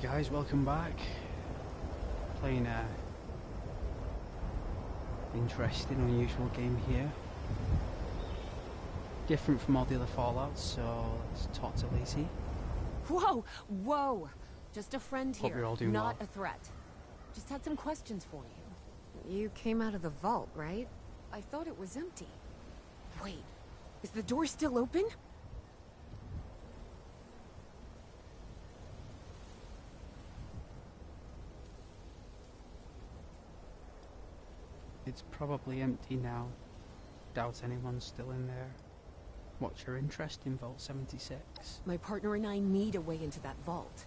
Guys, welcome back. Playing a interesting, unusual game here. Different from all the other Fallouts, so let's talk to Lacey. Whoa! Whoa! Just a friend Hope here, you're all doing not well. a threat. Just had some questions for you. You came out of the vault, right? I thought it was empty. Wait, is the door still open? It's probably empty now. Doubt anyone's still in there. What's your interest in Vault 76? My partner and I need a way into that vault.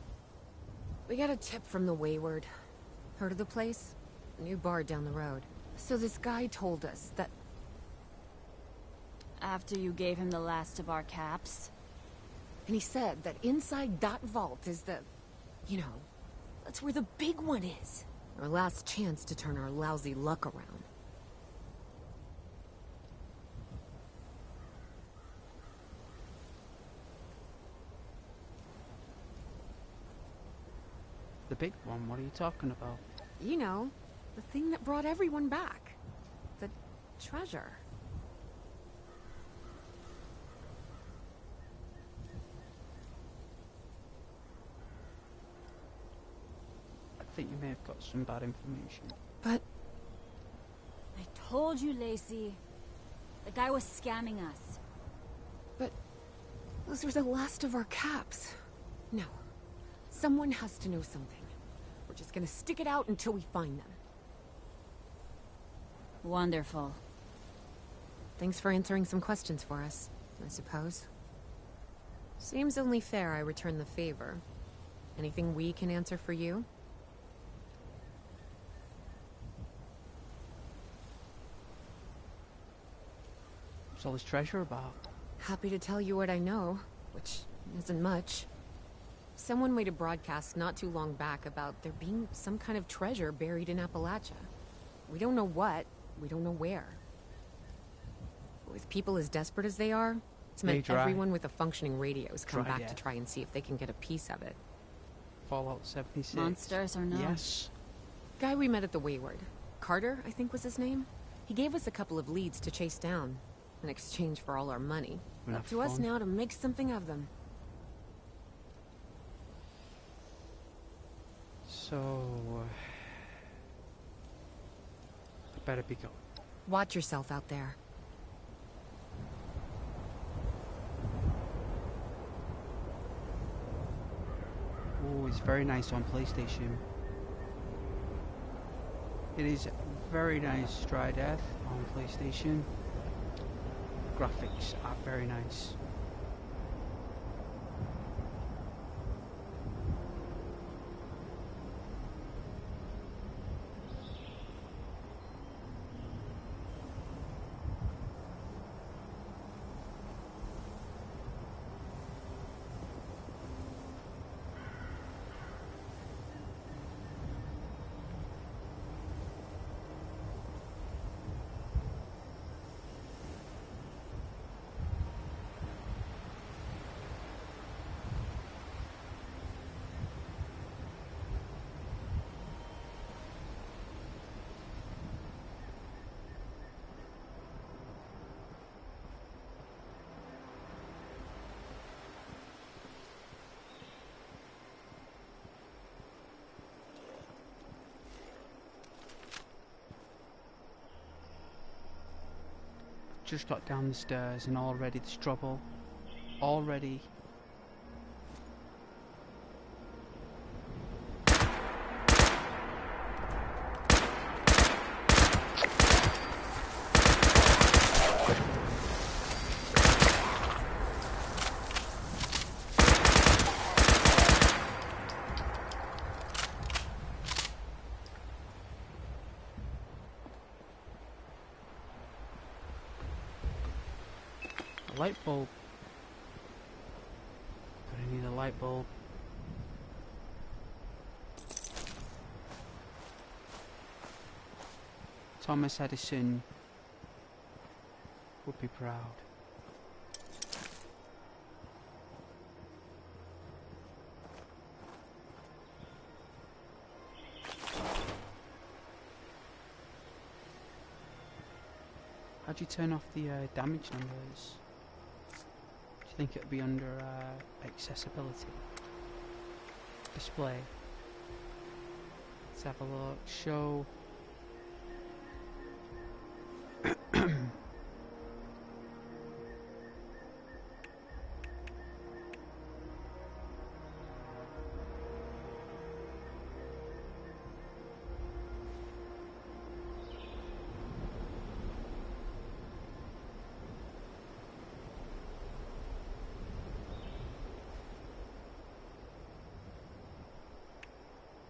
We got a tip from the Wayward. Heard of the place? A new bar down the road. So this guy told us that... After you gave him the last of our caps? And he said that inside that vault is the... You know, that's where the big one is. Our last chance to turn our lousy luck around. The big one? What are you talking about? You know, the thing that brought everyone back. The treasure. I think you may have got some bad information. But... I told you, Lacey. The guy was scamming us. But... those are the last of our caps. No. Someone has to know something. We're just gonna stick it out until we find them. Wonderful. Thanks for answering some questions for us, I suppose. Seems only fair I return the favor. Anything we can answer for you? What's all this treasure about? Happy to tell you what I know, which isn't much. Someone made a broadcast not too long back about there being some kind of treasure buried in Appalachia. We don't know what, we don't know where. With people as desperate as they are, it's meant everyone with a functioning radio has come back to try and see if they can get a piece of it. Fallout 76. Monsters or no? Yes. Guy we met at the Wayward. Carter, I think was his name. He gave us a couple of leads to chase down, in exchange for all our money. Up to us now to make something of them. So... I better be going. Watch yourself out there. Oh, it's very nice on PlayStation. It is very nice Dry Death on PlayStation. Graphics are very nice. Just got down the stairs and already there's trouble. Already. Light bulb. Gonna need a light bulb. Thomas Edison would be proud. How do you turn off the damage numbers? Do you think it would be under accessibility? Display. Let's have a look. Show.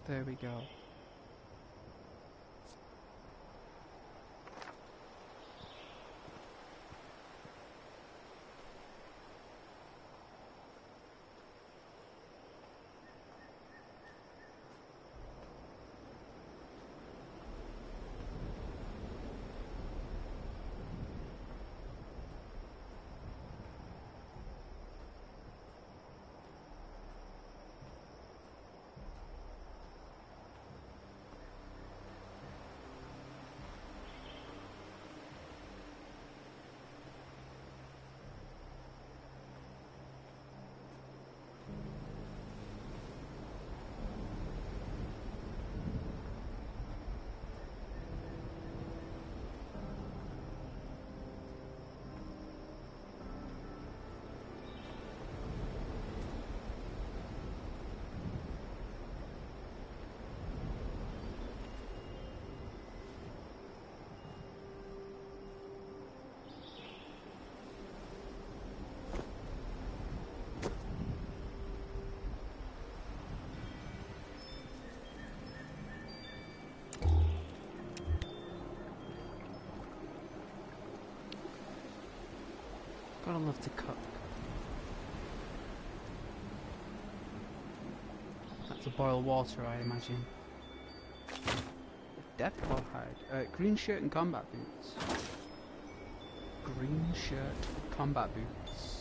There we go. Gotta love to cook. That's to boil water, I imagine. Depth or hide? Green shirt and combat boots. Green shirt, combat boots.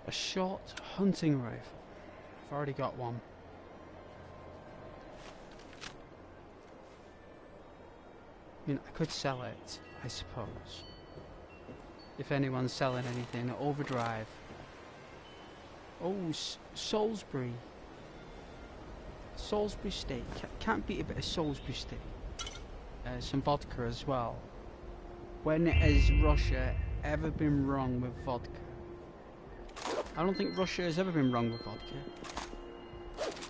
A short hunting rifle. I've already got one. I mean, I could sell it, I suppose. If anyone's selling anything, overdrive. Oh, Salisbury. Salisbury steak. Can't beat a bit of Salisbury steak. Some vodka as well. When has Russia ever been wrong with vodka? I don't think Russia has ever been wrong with vodka.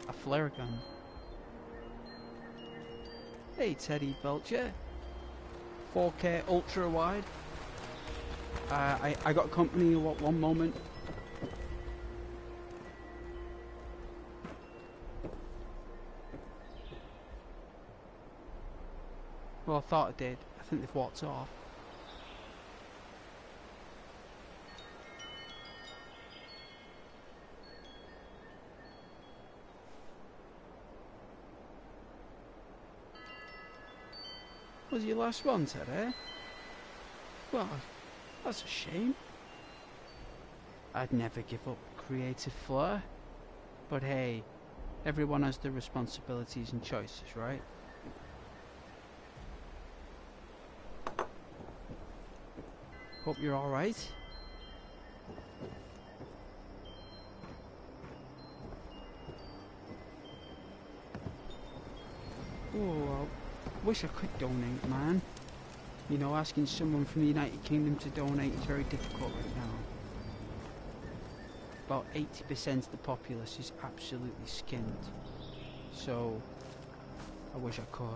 A flare gun. Hey Teddy Belcher. 4K ultra wide. I got company at one moment. Well, I thought I did. I think they've walked off. Was your last one, Ted, eh? Well, that's a shame. I'd never give up creative flair. But hey, everyone has their responsibilities and choices, right? Hope you're alright. Oh, I wish I could donate, man. You know, asking someone from the United Kingdom to donate is very difficult right now. About 80% of the populace is absolutely skint. So, I wish I could.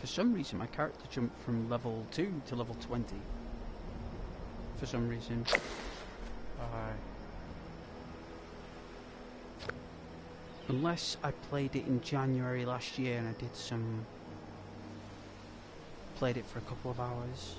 For some reason, my character jumped from level 2 to level 20. For some reason. Unless I played it in January last year and I did some... played it for a couple of hours.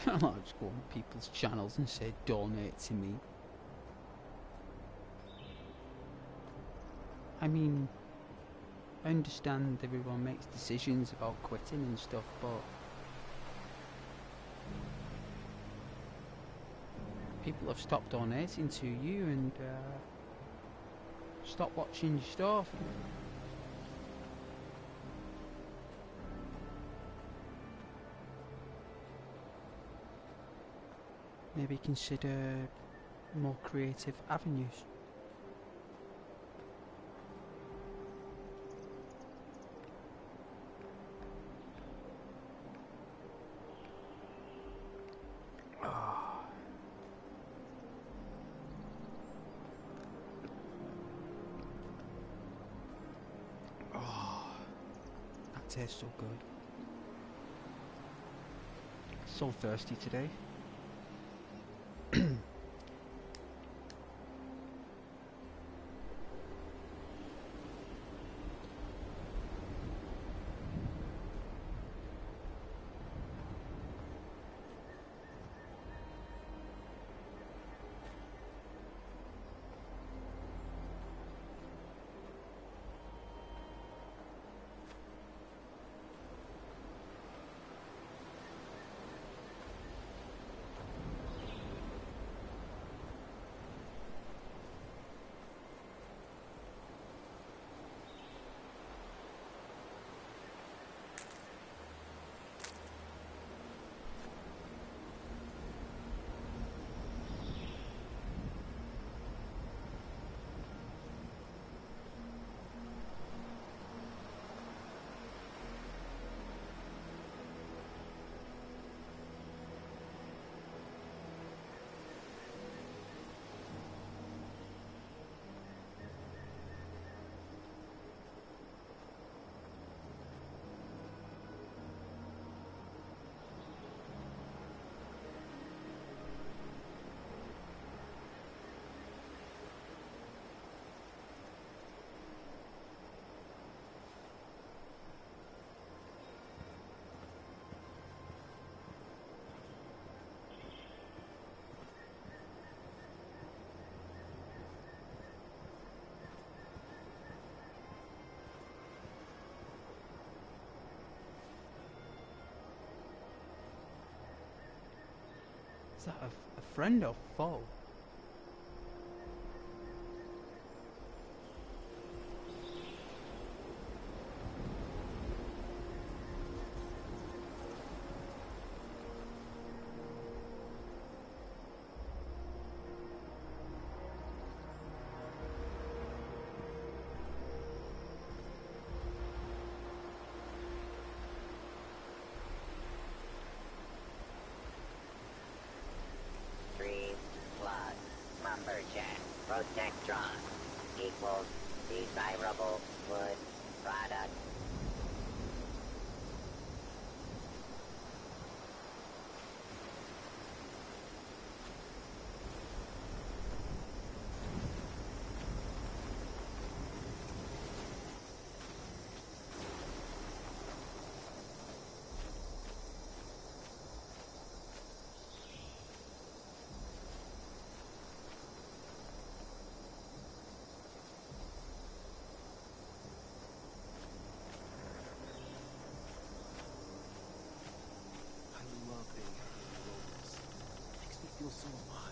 I'll just go on people's channels and say donate to me. I mean, I understand everyone makes decisions about quitting and stuff, but people have stopped donating to you and stopped watching your stuff. Maybe consider more creative avenues. That tastes so good. So thirsty today. Is that a friend or foe? Protectron equals desirable wood product. Feel so alive.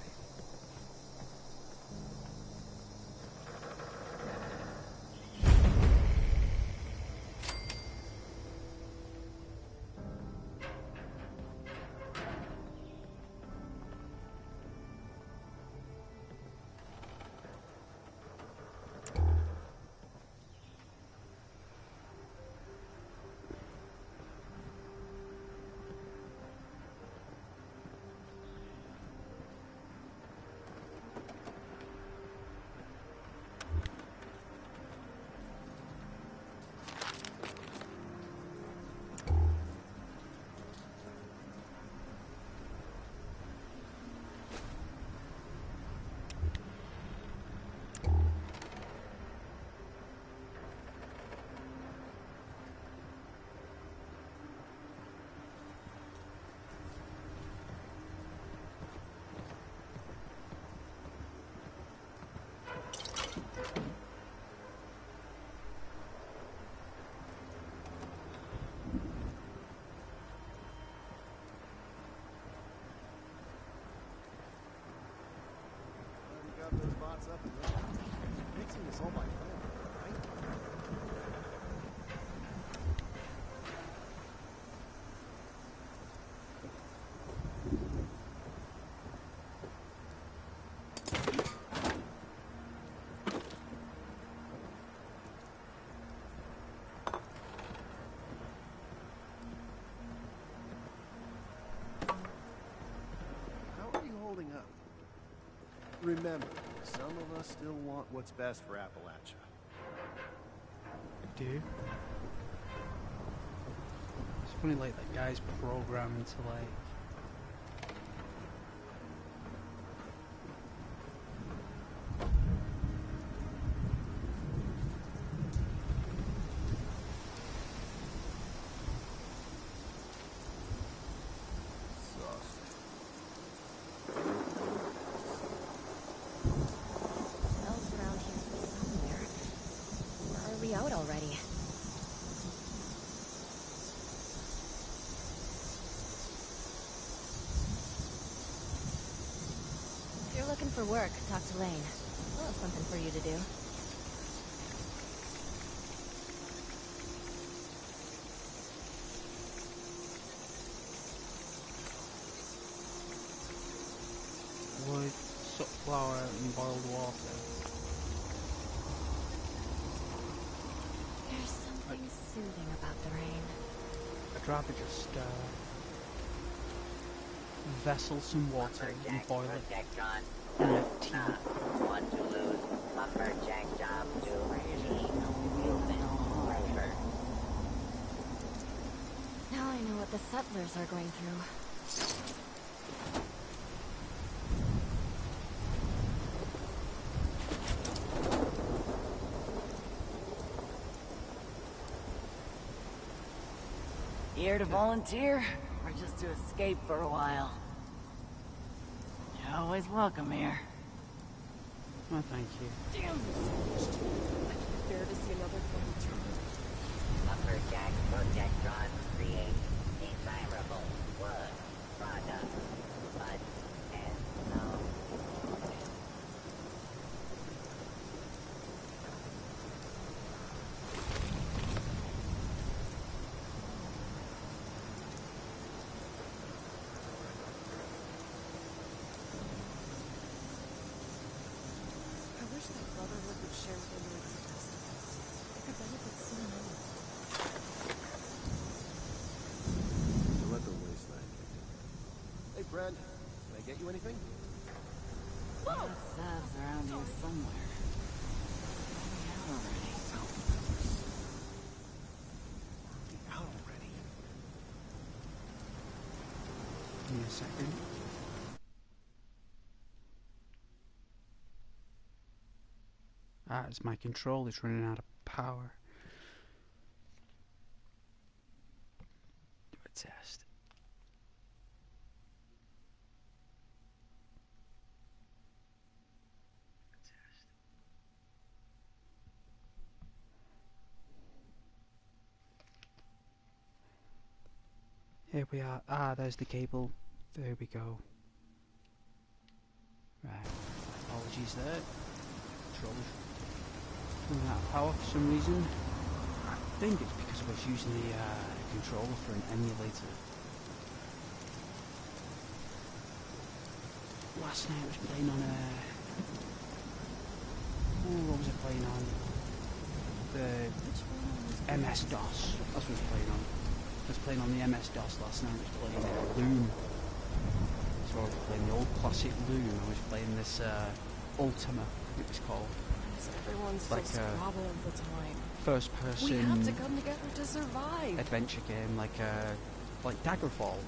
Those bots up and running. Fixing this all by hand, right? How are you holding up? Remember, some of us still want what's best for Appalachia. I do. It's funny, like, that guy's programmed to, like... Out already. If you're looking for work, talk to Lane. We'll have something for you to do. wood, soot flour, and boiled water. There's something soothing about the rain. I'd rather just vessel some water and boil it and make tea. Want to lose lumberjack job to Now I know what the settlers are going through. Here to volunteer, or just to escape for a while? You're always welcome here. Oh, thank you. Damn this! I can't bear to see another fucking turn. lumberjack protectron create desirable wood product. But friend. Can I get you anything? Sav's around here somewhere. Out already. Out already. Give me a second. Ah, it's my controller's running out of power. Do a test. Here we are. Ah, there's the cable. There we go. Right. Apologies there. Controller's running out of power for some reason. I think it's because I was using the controller for an emulator. Last night I was playing on a... what was I playing on? The MS-DOS. That's what I was playing on. I was playing on the MS-DOS last night. I was playing Loom. So I was playing the old classic Loom. I was playing this Ultima, it was called. Everyone's Like so squabbling the time. First person We have to come together to survive. adventure game, like Daggerfall.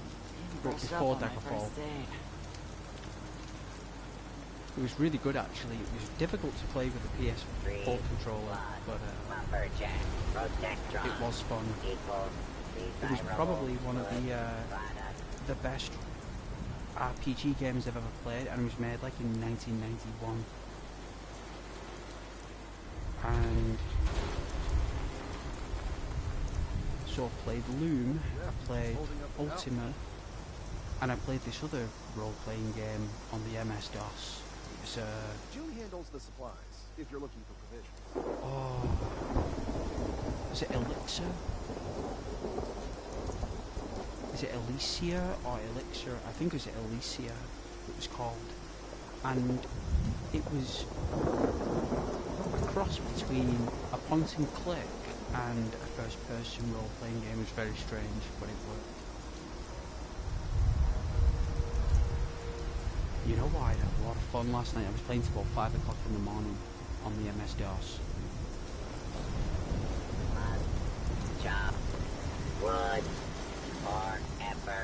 But Brushed before up on my Daggerfall. first date. It was really good actually. It was difficult to play with the ps4 controller, but Bumper jack. Protect drop. it was fun. Equals It was probably one of the best RPG games I've ever played, and it was made like in 1991. And so I played Loom, I played Ultima, and I played this other role-playing game on the MS-DOS. It was Julie handles the supplies, if you're looking for provisions. oh, was it Elixir? Is it Elysia or Elixir? I think it was Elysia it was called. And it was a cross between a point and click and a first person role playing game. It was very strange, but it worked. You know what? I had a lot of fun last night. I was playing till about 5 o'clock in the morning on the MS-DOS. Chop. Wood. Forever.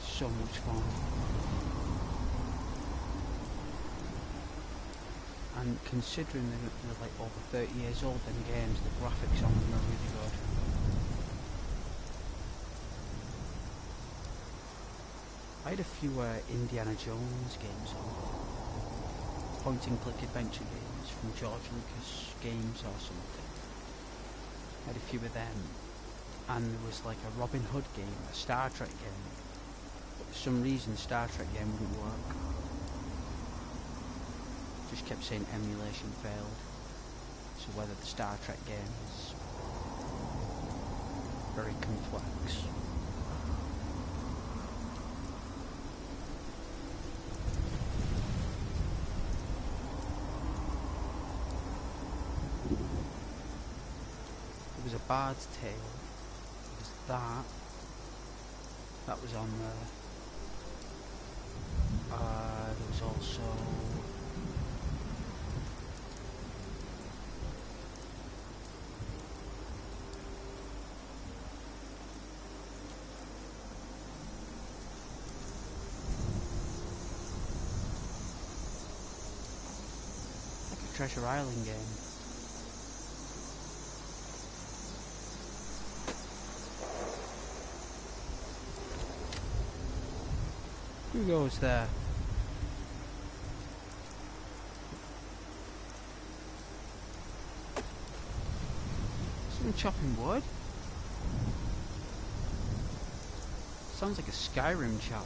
So much fun. And considering they're like over 30 years old, them games, the graphics on them are really good. I had a few Indiana Jones games on. Point and click adventure games from George Lucas Games or something. I had a few of them. And there was like a Robin Hood game, a Star Trek game. But for some reason Star Trek game wouldn't work. Just kept saying emulation failed. So whether the Star Trek game is very complex. There was a Bard's Tale. There was that. That was on there. There was also like a Treasure Island game. Who goes there? Someone chopping wood? Sounds like a Skyrim chop.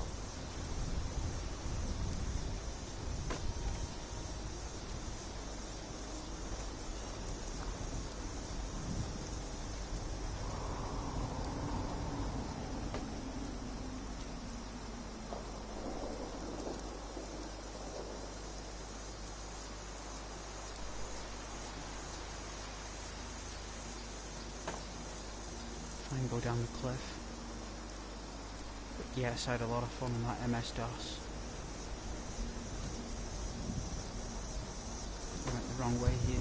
and go down the cliff. But yes, I had a lot of fun on that MS-DOS. I went the wrong way here.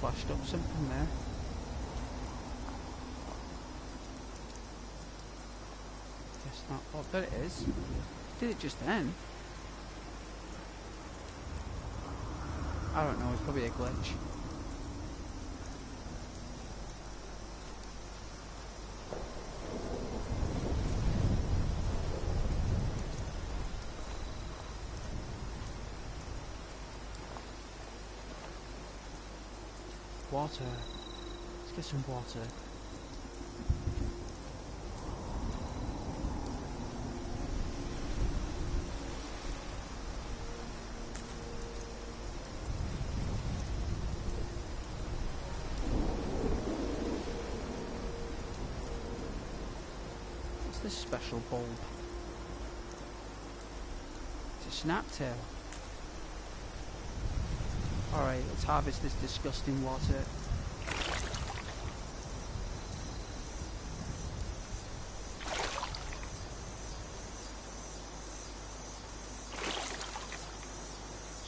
Flashed up something there. Guess not. Oh, there it is. Did it just then? I don't know, it's probably a glitch. Water. Let's get some water. What's this special bulb? It's a snaptail. Alright, let's harvest this disgusting water.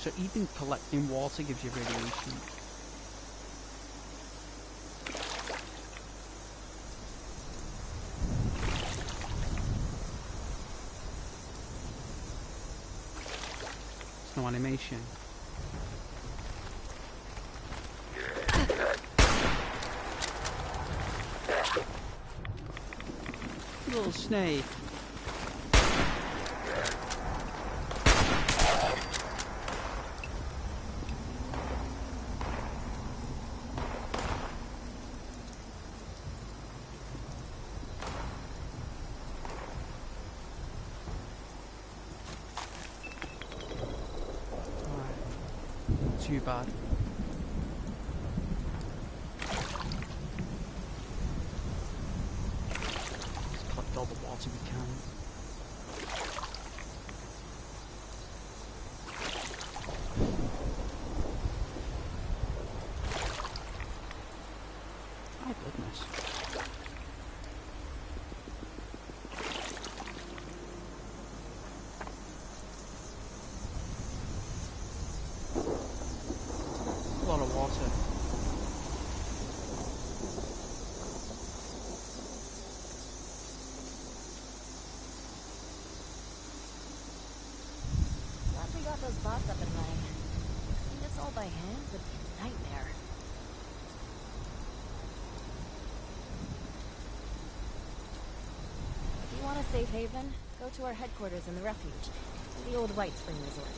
So even collecting water gives you radiation. There's no animation. Little snake. Alright. Too bad. All the water we can. My goodness. A lot of water. Those bots up and running. Fixing this all by hand would be a nightmare. If you want a safe haven, go to our headquarters in the refuge, the old White Spring Resort.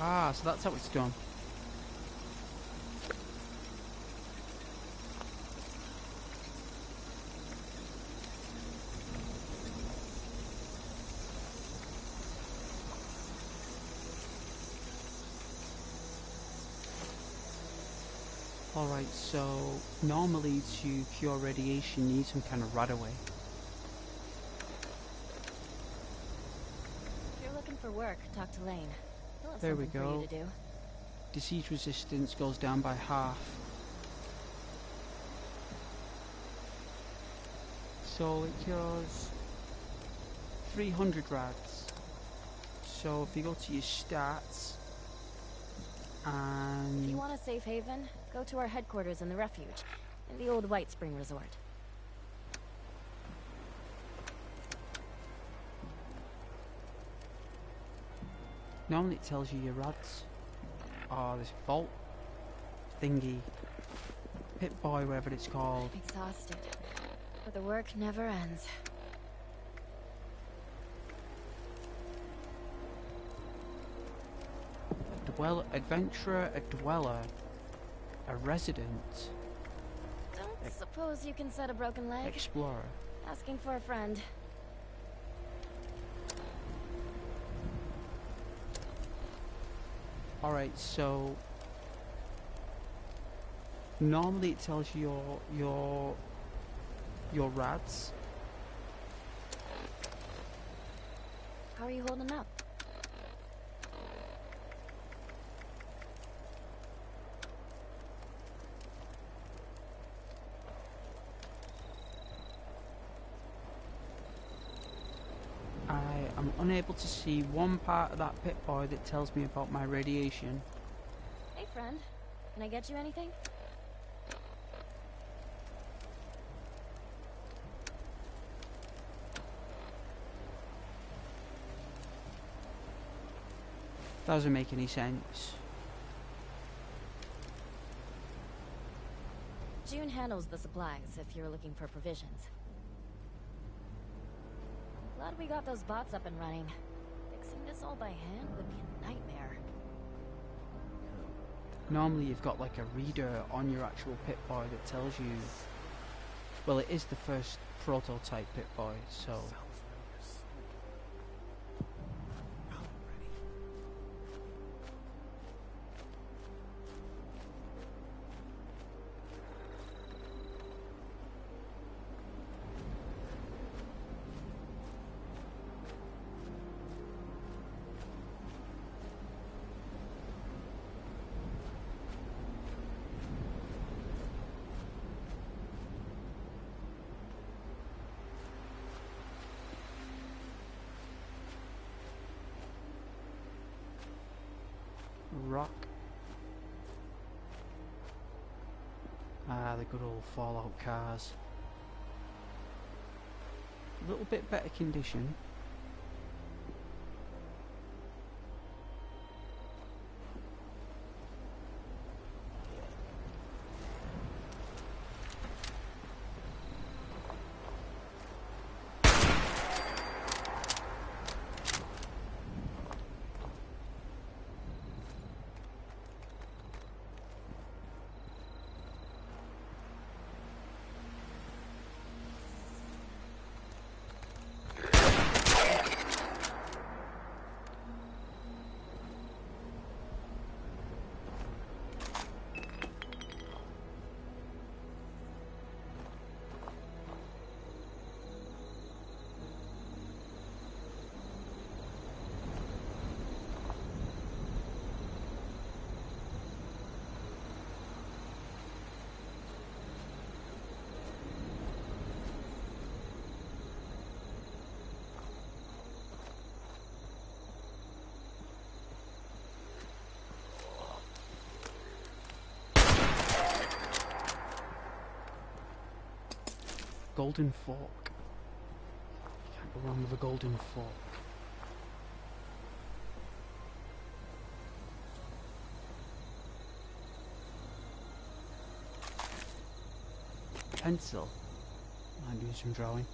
Ah, so that's how it's done. Alright, so normally to cure radiation you need some kind of radaway. If you're looking for work, talk to Lane. He'll have There we something for go. you to do. Disease resistance goes down by half. So it cures 300 rads. So if you go to your stats and If you want a safe haven, go to our headquarters in the refuge, in the old White Spring Resort. normally it tells you your rads. Oh, this vault thingy. Pit Boy, whatever it's called. Exhausted, but the work never ends. Well, adventurer, a dweller, a resident, Don't suppose you can set a broken leg? explorer. Asking for a friend. Alright, so normally it tells you your rads. How are you holding up? I am unable to see one part of that pit boy that tells me about my radiation. Hey, friend. Can I get you anything? Doesn't make any sense. June handles the supplies if you're looking for provisions. Glad we got those bots up and running. Fixing this all by hand would be a nightmare. Normally you've got like a reader on your actual pit boy that tells you, well, it is the first prototype pit boy, so rock. Ah, the good old Fallout cars. A little bit better condition. Golden fork. Can't go wrong with a golden fork. Pencil. I'm doing some drawing.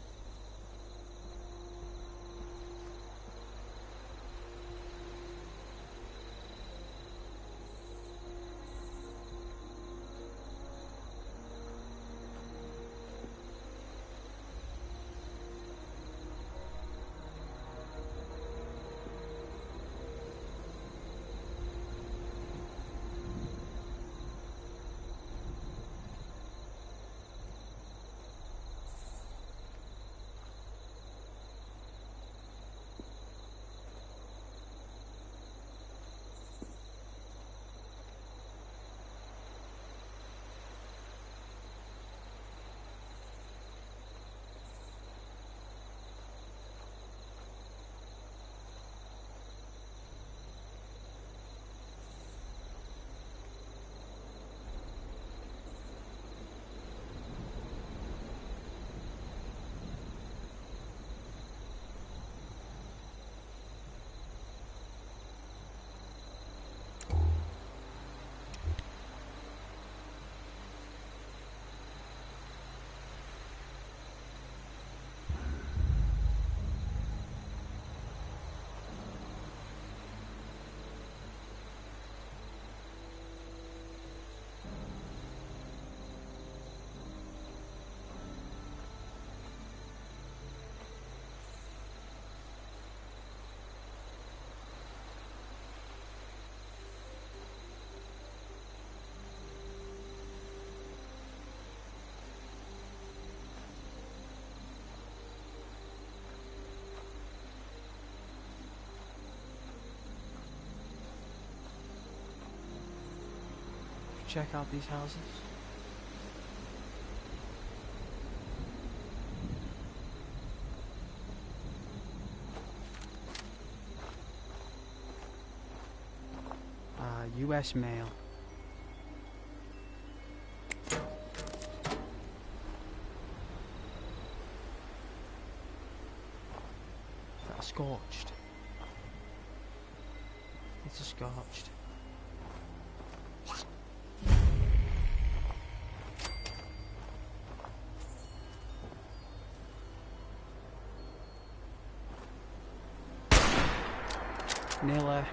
check out these houses. US mail. That's scorched. It's a scorched. Nearly.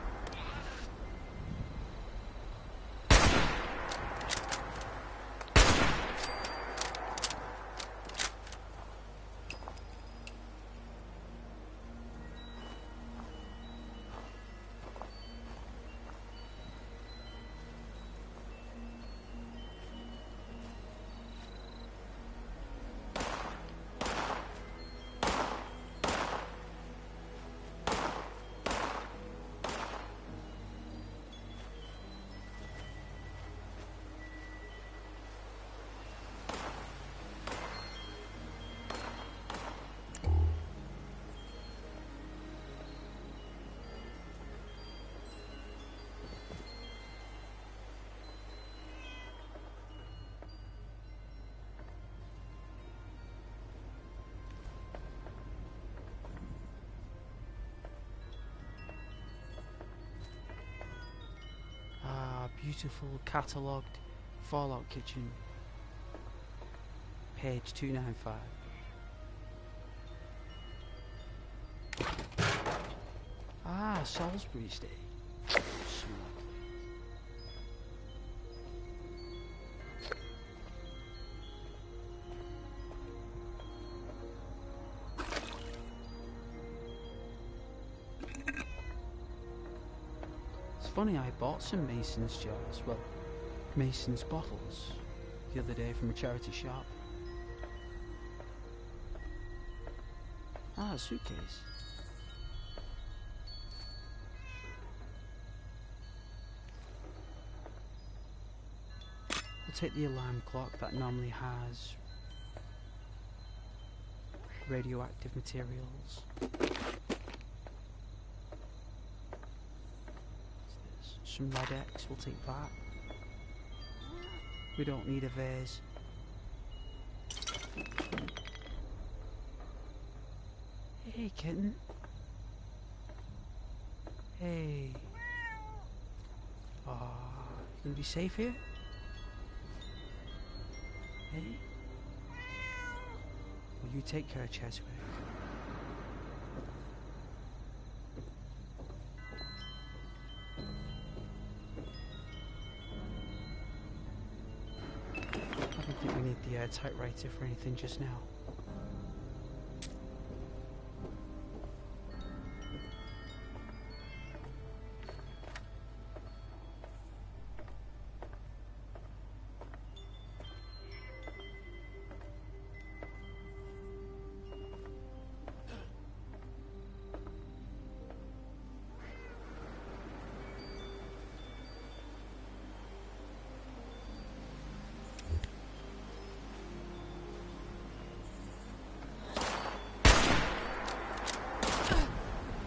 Beautiful catalogued Fallout kitchen. Page 295. Ah, Salisbury steak. Smart. Funny, I bought some Mason's jars, well, Mason's bottles, the other day from a charity shop. Ah, a suitcase. We'll take the alarm clock that normally has radioactive materials. Some Rad-X, we'll take that. We don't need a vase. Hey, kitten. Hey. You gonna be safe here? Hey. Will you take care of Cheswick? The typewriter for anything just now.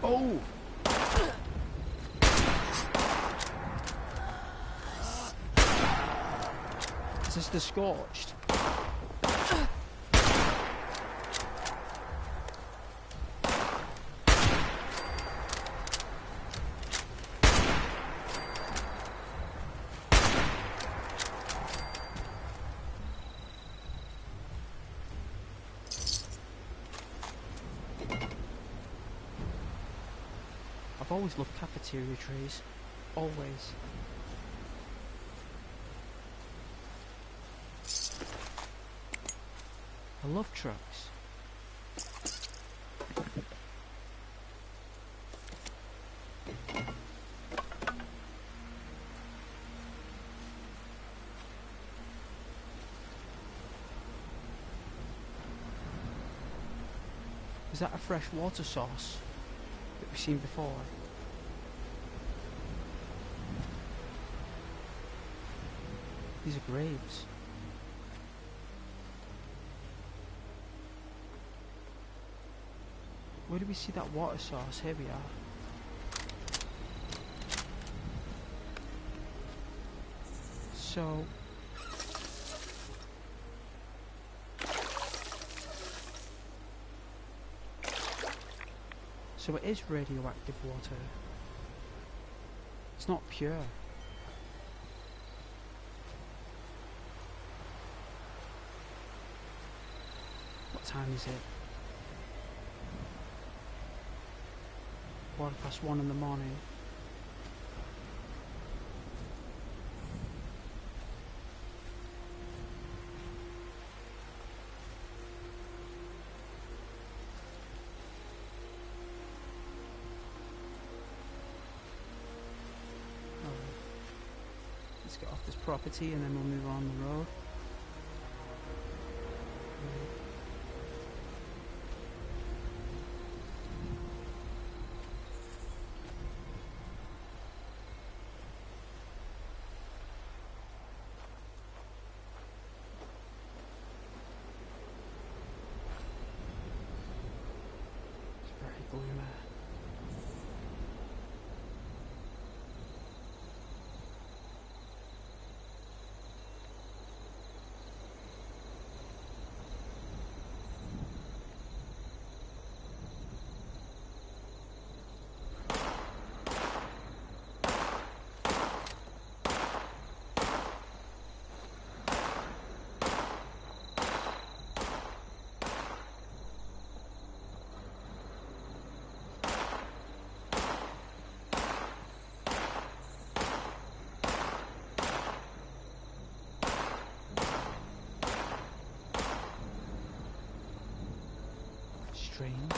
Oh! Is this the scorched? I've always loved cafeteria trays. Always. I love trucks. Is that a fresh water source that we've seen before? These are graves. Where do we see that water source? Here we are. So it is radioactive water. It's not pure. What time is it? 1:15 in the morning. Let's get off this property and then we'll move on the road. It's very gloomy. Strange.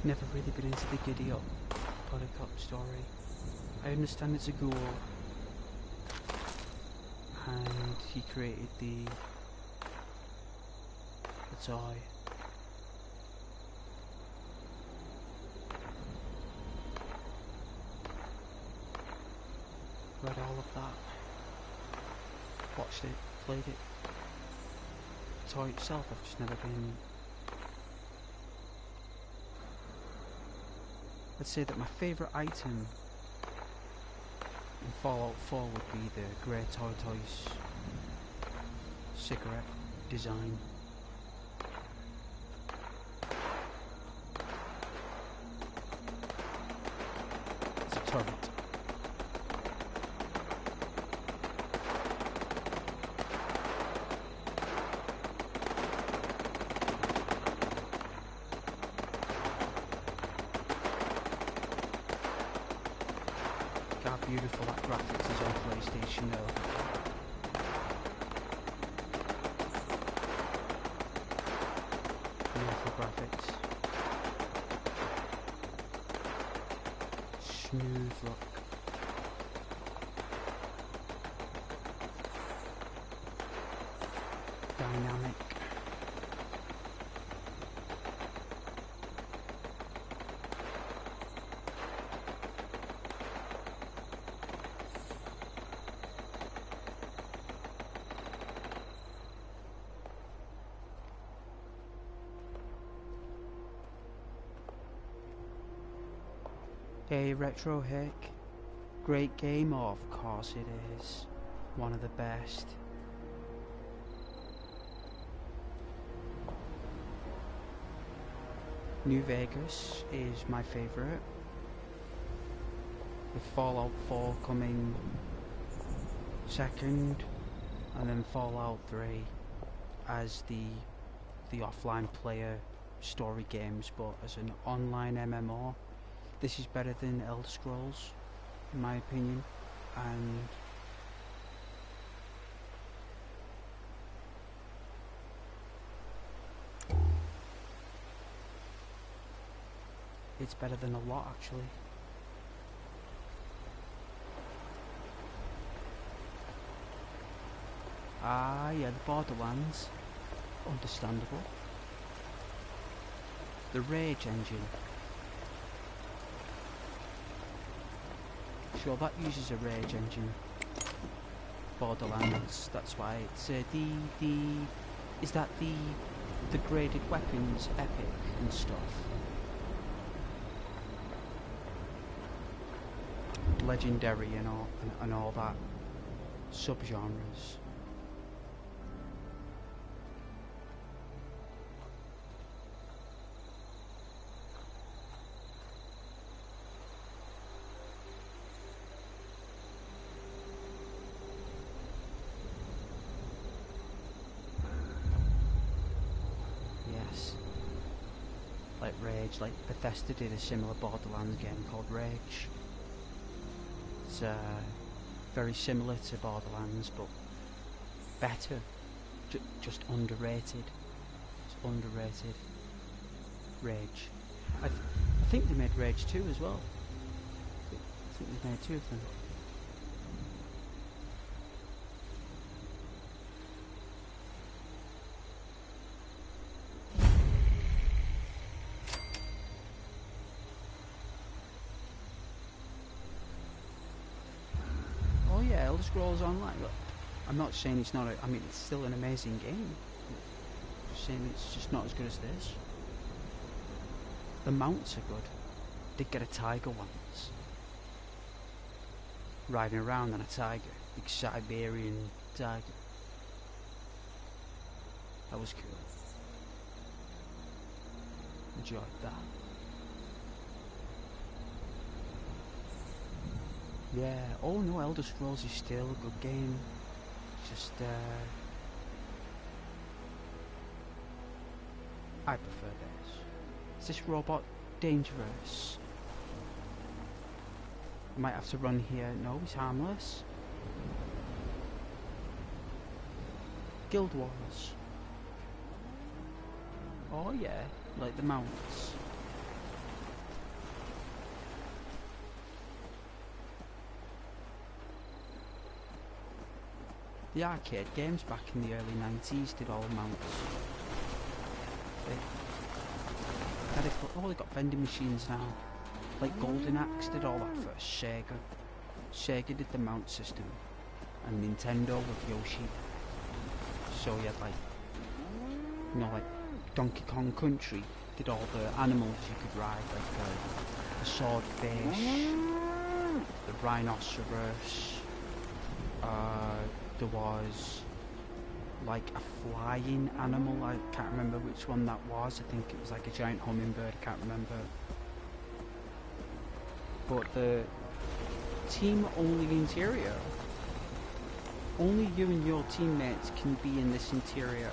Never really been into the Giddy Up Polycop story. I understand it's a ghoul, and he created the toy. Read all of that, watched it, played it. The toy itself, I've just never been. I'd say that my favourite item in Fallout 4 would be the grey tortoise cigarette design. It's a turret. How beautiful that graphics is on PlayStation though. Beautiful graphics. Smooth look. Dynamic. Hey Retro Hick, great game, of course it is, one of the best. New Vegas is my favourite, with Fallout 4 coming second, and then Fallout 3 as the offline player story games, but as an online MMO, this is better than Elder Scrolls, in my opinion, and it's better than a lot, actually. Ah, yeah, the Borderlands. Understandable. The Rage engine. Sure, that uses a Rage engine. Borderlands. That's why it's is that the graded weapons epic and stuff. Legendary and all that subgenres. Yes. Like Rage, like Bethesda did a similar Borderlands game called Rage. It's very similar to Borderlands, but better. Just underrated. It's underrated. Rage. I think they made Rage 2 as well. I think they made 2 of them. Oh yeah, Elder Scrolls Online. Look, I'm not saying it's not I mean, it's still an amazing game. I'm just saying it's just not as good as this. The mounts are good. Did get a tiger once. Riding around on a tiger. Big Siberian tiger. That was cool. Enjoyed that. Yeah, oh no, Elder Scrolls is still a good game. Just, I prefer this. Is this robot dangerous? I might have to run here. No, he's harmless. Guild Wars. Oh yeah, like the mounts. The arcade games back in the early 90s did all mounts. They got vending machines now. Like Golden Axe did all that first. Sega did the mount system. And Nintendo with Yoshi. So you had like, you know, like Donkey Kong Country did all the animals you could ride, like the swordfish, the rhinoceros, there was like a flying animal, I can't remember which one that was. I think it was like a giant hummingbird, I can't remember. But the team only interior, only you and your teammates can be in this interior.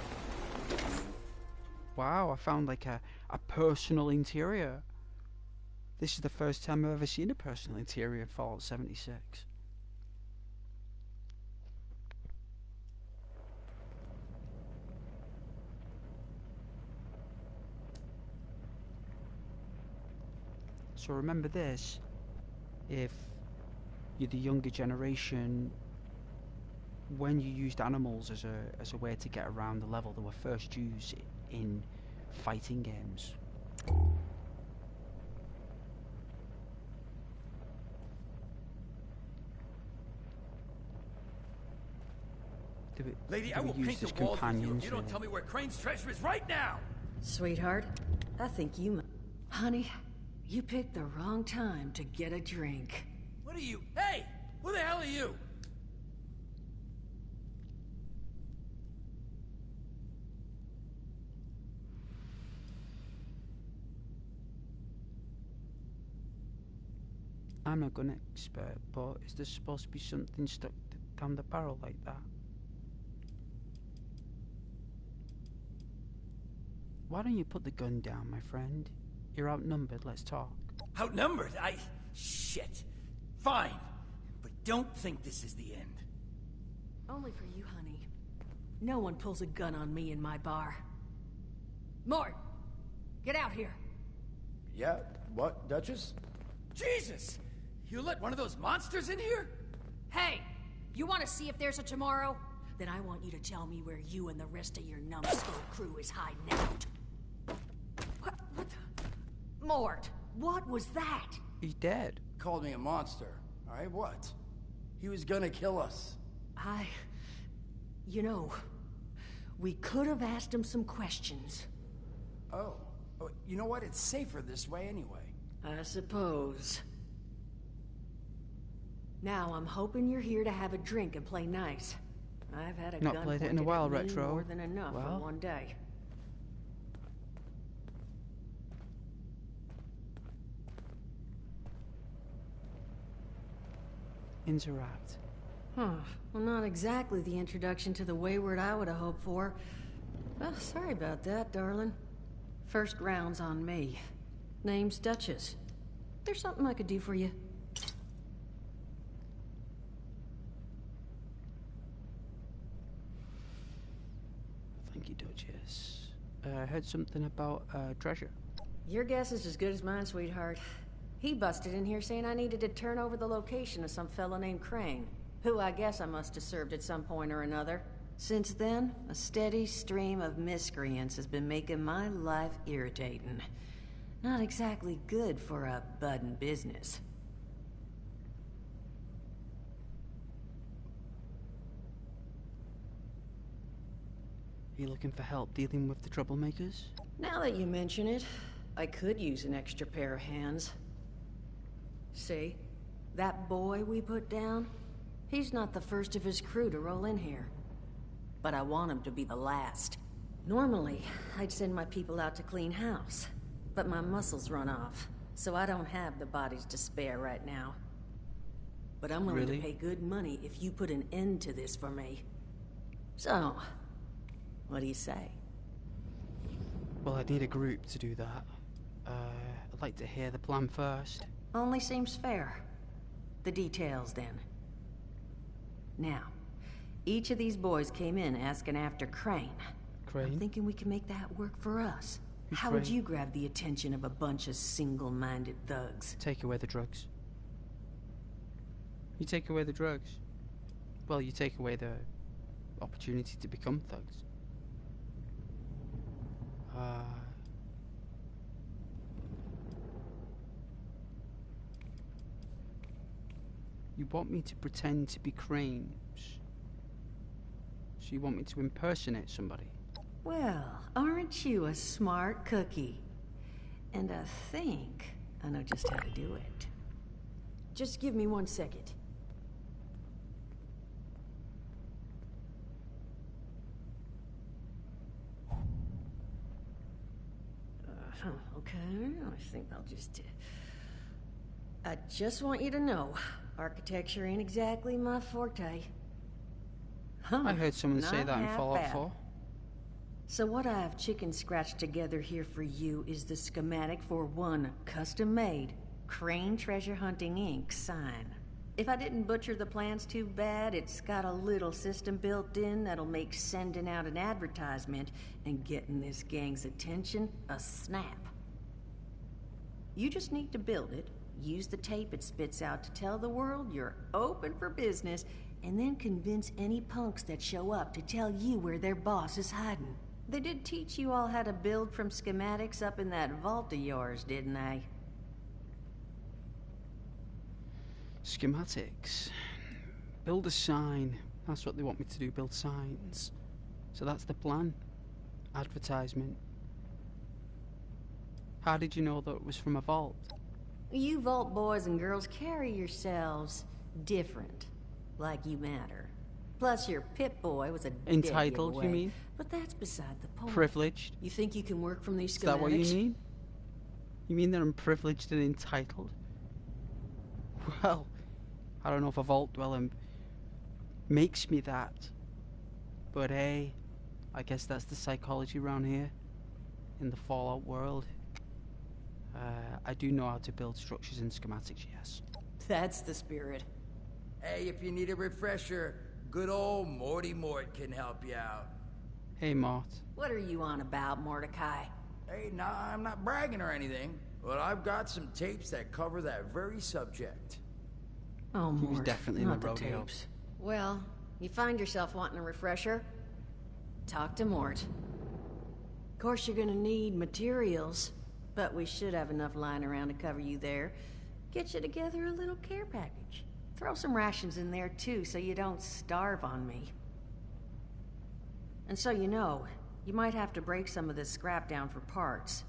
Wow, I found like a personal interior. This is the first time I've ever seen a personal interior in Fallout 76. So remember this, if you're the younger generation, when you used animals as a way to get around the level, they were first used in fighting games. Lady, I will paint the walls with you if you don't tell me where Crane's treasure is right now! Sweetheart, I think you might... Honey, you picked the wrong time to get a drink. What are you? Hey! Who the hell are you? I'm not gun expert, but is there supposed to be something stuck down the barrel like that. Why don't you put the gun down, my friend? You're outnumbered, let's talk. Outnumbered? Shit. Fine. But don't think this is the end. Only for you, honey. No one pulls a gun on me in my bar. Mort! Get out here! Yeah? What, Duchess? Jesus! You let one of those monsters in here? Hey! You want to see if there's a tomorrow? Then I want you to tell me where you and the rest of your numbskull crew is hiding out. What the... Mort, what was that? He's dead. Called me a monster. Alright, what? He was gonna kill us. You know, we could have asked him some questions. Oh, you know what? It's safer this way anyway. I suppose. Now, I'm hoping you're here to have a drink and play nice. I've had a Not gun played it in a pointed while, at me Retro. more than enough Well. for one day. Interact. Huh. Well, not exactly the introduction to the wayward I would have hoped for. Well, sorry about that, darling. First round's on me. Name's Duchess. There's something I could do for you. Thank you, Duchess. I heard something about treasure. Your guess is as good as mine, sweetheart. He busted in here saying I needed to turn over the location of some fellow named Crane, who I guess I must have served at some point or another. Since then, a steady stream of miscreants has been making my life irritating. Not exactly good for a budding business. You looking for help dealing with the troublemakers? Now that you mention it, I could use an extra pair of hands. See? That boy we put down? He's not the first of his crew to roll in here. But I want him to be the last. Normally, I'd send my people out to clean house. But my muscles run off, so I don't have the bodies to spare right now. But I'm willing Really? to pay good money if you put an end to this for me. So, what do you say? Well, I'd need a group to do that. I'd like to hear the plan first. Only seems fair. The details, then. Now, each of these boys came in asking after Crane. Crane? I'm thinking we can make that work for us. Who's How would Crane? you grab the attention of a bunch of single-minded thugs? Take away the drugs. You take away the drugs. Well, you take away the opportunity to become thugs. You want me to pretend to be Crane? So you want me to impersonate somebody? Well, aren't you a smart cookie? And I think I know just how to do it. Just give me 1 second. Okay, I think I'll just... I just want you to know, architecture ain't exactly my forte. Huh, I heard someone say not that in half Fallout bad. 4. So what I have chicken scratched together here for you is the schematic for one custom-made Crane Treasure Hunting Inc. sign. If I didn't butcher the plans too bad, it's got a little system built in that'll make sending out an advertisement and getting this gang's attention a snap. You just need to build it, use the tape it spits out to tell the world you're open for business, and then convince any punks that show up to tell you where their boss is hiding. They did teach you all how to build from schematics up in that vault of yours, didn't they? Schematics. Build a sign. That's what they want me to do, build signs. So that's the plan. Advertisement. How did you know that it was from a vault? You vault boys and girls carry yourselves different. Like you matter. Plus your Pip-Boy was a dead Entitled, you giveaway. mean? But that's beside the point. Privileged? You think you can work from these schematics? Is that what you mean? You mean that I'm privileged and entitled? Well, I don't know if a vault dweller makes me that. But hey, I guess that's the psychology around here, in the Fallout world. I do know how to build structures and schematics, yes. That's the spirit. Hey, if you need a refresher, good old Morty Mort can help you out. Hey, Mort. What are you on about, Mordecai? Hey, nah, I'm not bragging or anything, but I've got some tapes that cover that very subject. Oh, He was Mort, definitely in not the the rodeo. tapes. Well, you find yourself wanting a refresher? Talk to Mort. Of course, you're gonna need materials, but we should have enough lying around to cover you there. Get you together a little care package. Throw some rations in there, too, so you don't starve on me. And so you know, you might have to break some of this scrap down for parts.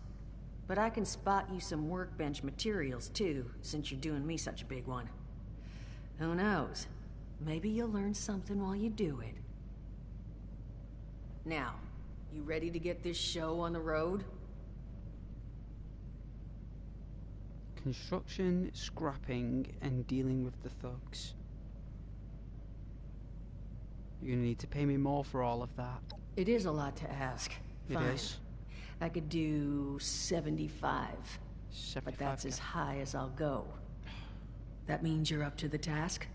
But I can spot you some workbench materials, too, since you're doing me such a big one. Who knows? Maybe you'll learn something while you do it. Now, you ready to get this show on the road? Construction, scrapping, and dealing with the thugs. You're gonna need to pay me more for all of that. It is a lot to ask. It Fine. is. I could do 75. 75 But that's as K. high as I'll go. That means you're up to the task?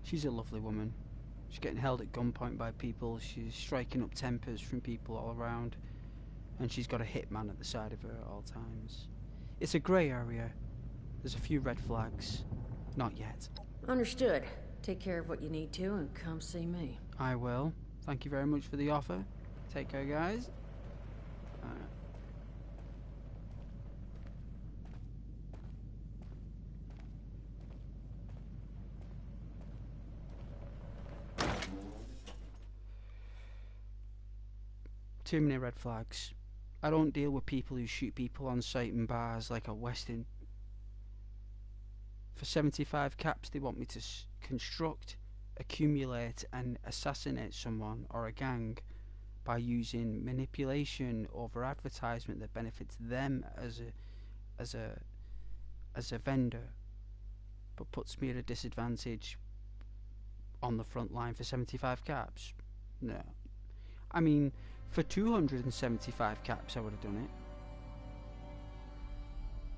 She's a lovely woman. She's getting held at gunpoint by people. She's striking up tempers from people all around. And she's got a hitman at the side of her at all times. It's a grey area. There's a few red flags. Not yet. Understood. Take care of what you need to and come see me. I will. Thank you very much for the offer. Take care, guys. Too many red flags. I don't deal with people who shoot people on sight in bars like a Western. For 75 caps, they want me to construct, accumulate, and assassinate someone or a gang by using manipulation over advertisement that benefits them as a vendor, but puts me at a disadvantage on the front line for 75 caps. No. I mean, for 275 caps I would have done it.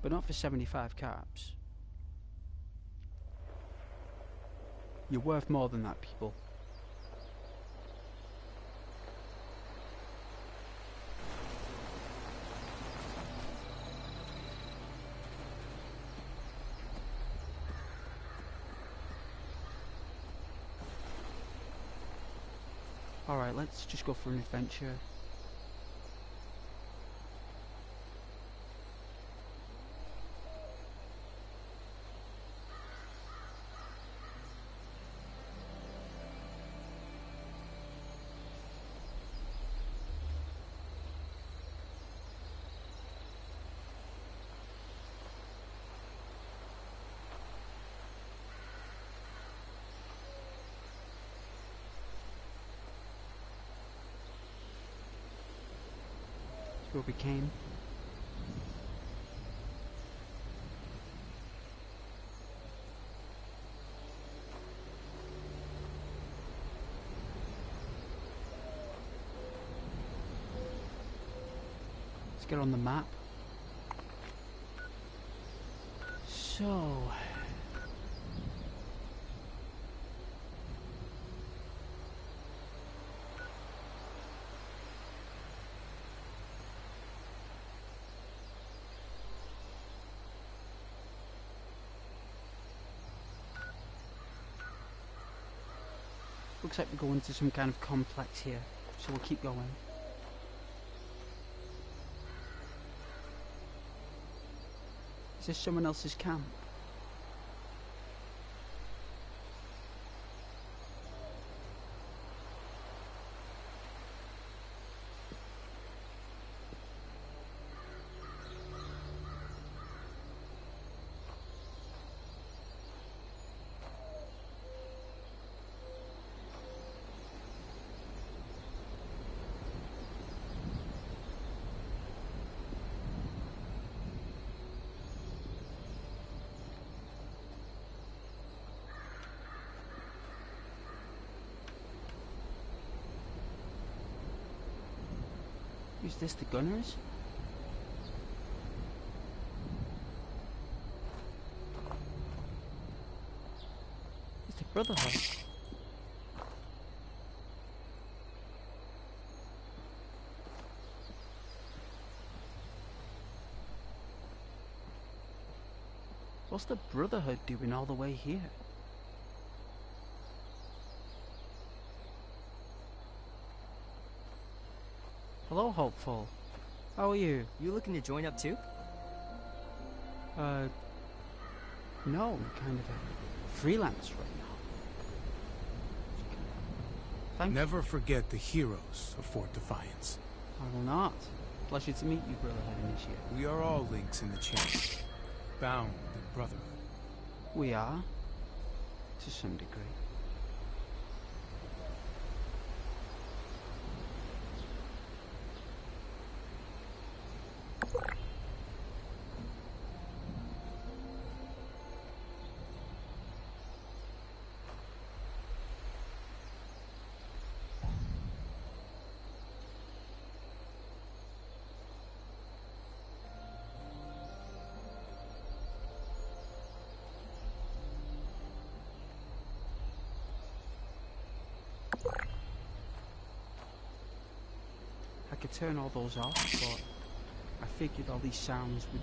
But not for 75 caps. You're worth more than that, people. Alright, let's just go for an adventure. Where we came. Let's get on the map. So looks like we're going to some kind of complex here, so we'll keep going. Is this someone else's camp? Is this the Gunners? It's the Brotherhood. What's the Brotherhood doing all the way here? Hello, Hopeful. How are you? You looking to join up too? No, I'm kind of a freelance right now. Never forget the heroes of Fort Defiance. I will not. Pleasure to meet you, Brotherhood Initiate. We are all links in the chain, bound in brotherhood. We are, to some degree. I could turn all those off, but I figured all these sounds would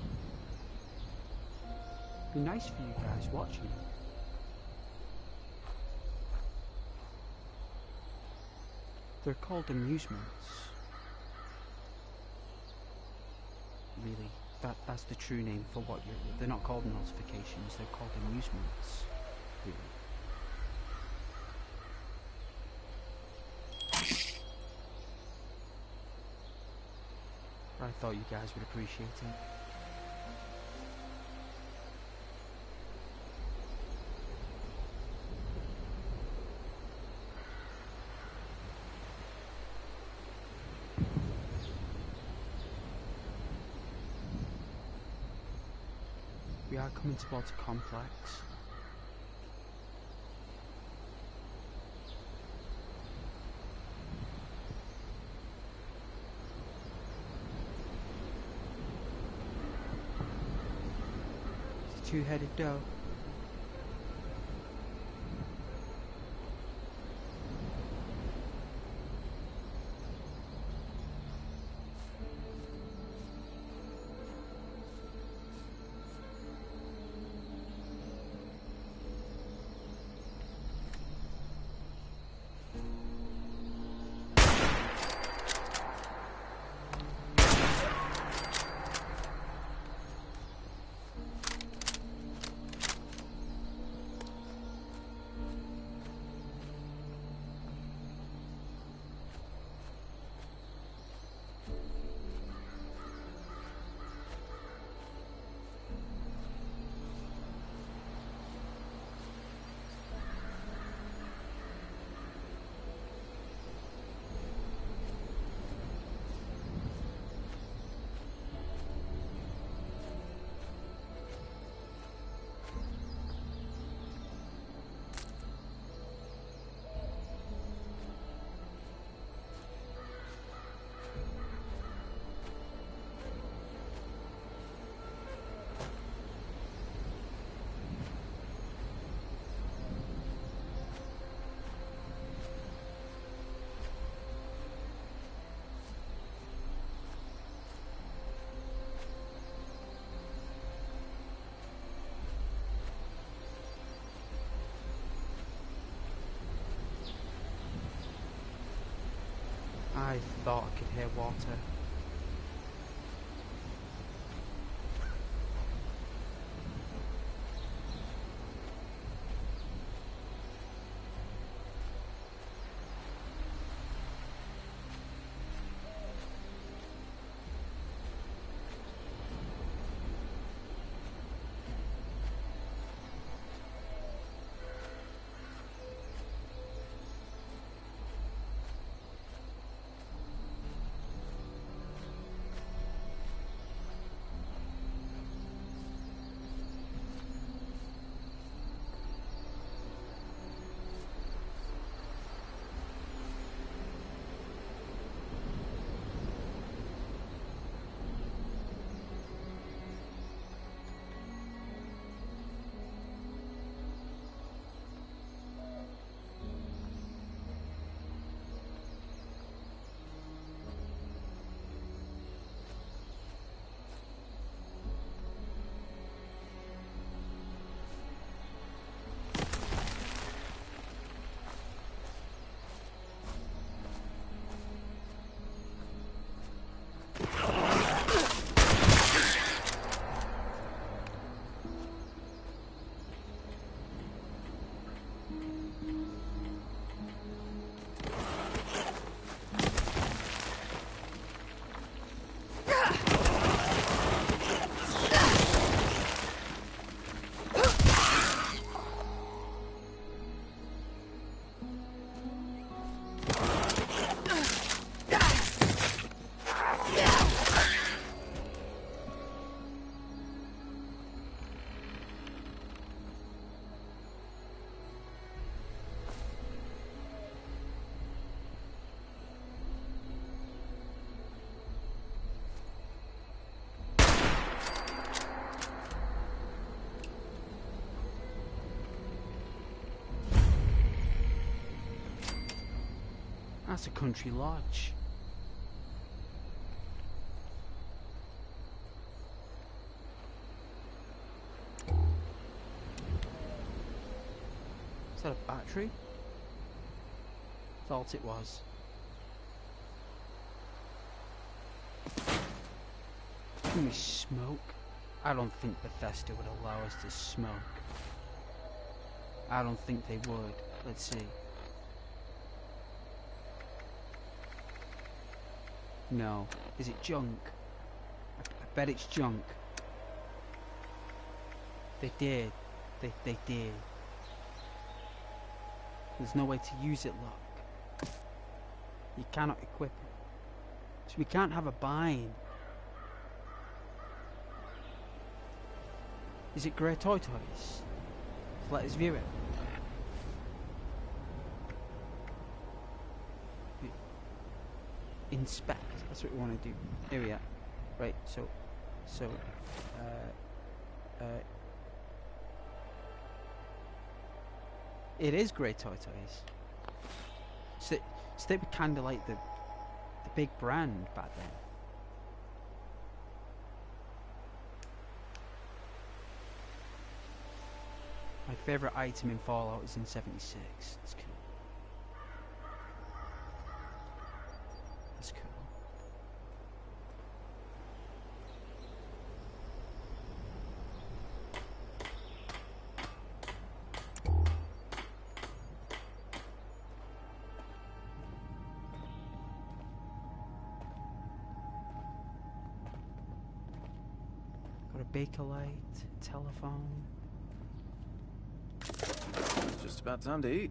be nice for you guys watching. They're called amusements. Really, that's the true name for what they're not called notifications, they're called amusements. Really. I thought you guys would appreciate it. We are coming towards a complex. Two-headed doe. I thought I could hear water. That's a country lodge. Is that a battery? Thought it was. Can we smoke? I don't think Bethesda would allow us to smoke. I don't think they would. Let's see. No. Is it junk? I bet it's junk. They did. They did. There's no way to use it, look. You cannot equip it. So we can't have a bind. Is it grey tortoise? Let us view it. Inspect. That's what we want to do. Here we are. Right. So, it is grey tortoise. So they were kind of like the big brand back then. My favourite item in Fallout is in 76. It's cool. That's cool. Got a Bakelite, telephone. It's just about time to eat.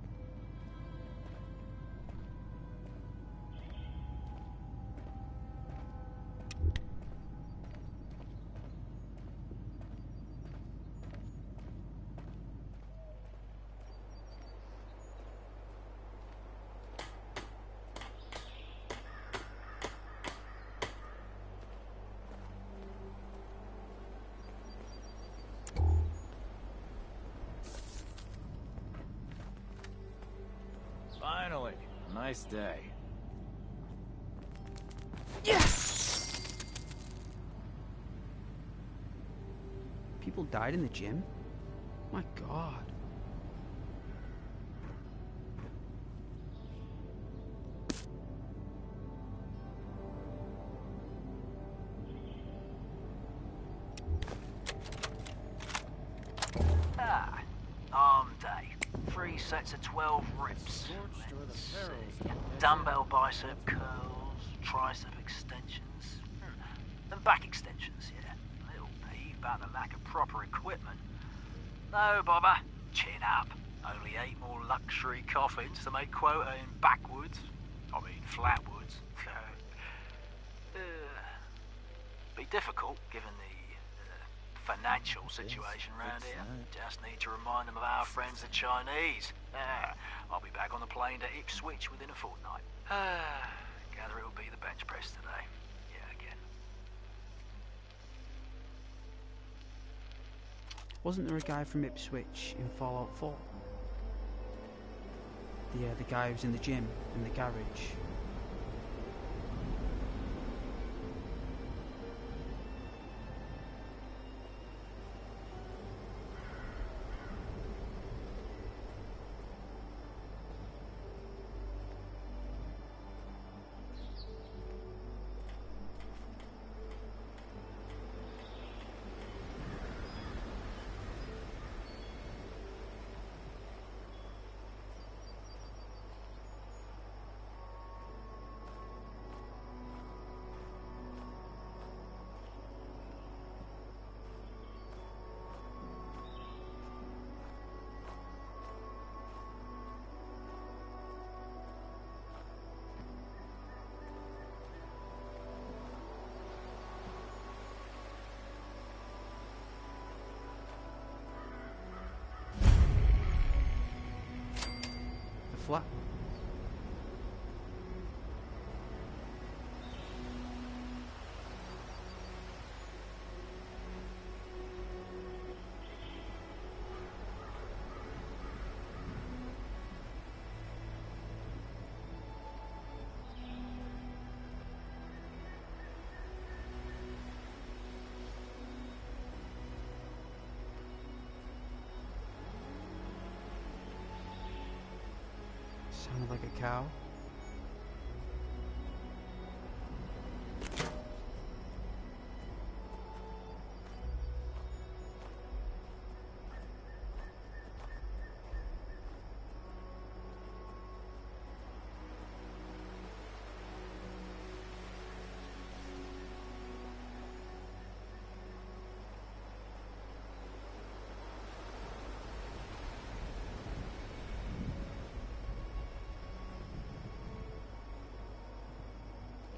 Finally, a nice day. Yes! People died in the gym? My God. Arm day. 3 sets of 12 reps. Dumbbell bicep curls, tricep extensions, and back extensions, yeah. Little peeve about the lack of proper equipment. No bother, chin up. Only 8 more luxury coffins to make quota in backwoods. I mean flatwoods. Be difficult given the financial situation around here. Just need to remind them of our friends the Chinese. I'll be back on the plane to Ipswich within a fortnight. Gather it'll be the bench press today. Yeah, again. Wasn't there a guy from Ipswich in Fallout 4? The guy who's in the gym, in the garage. Flat. Sounded like a cow.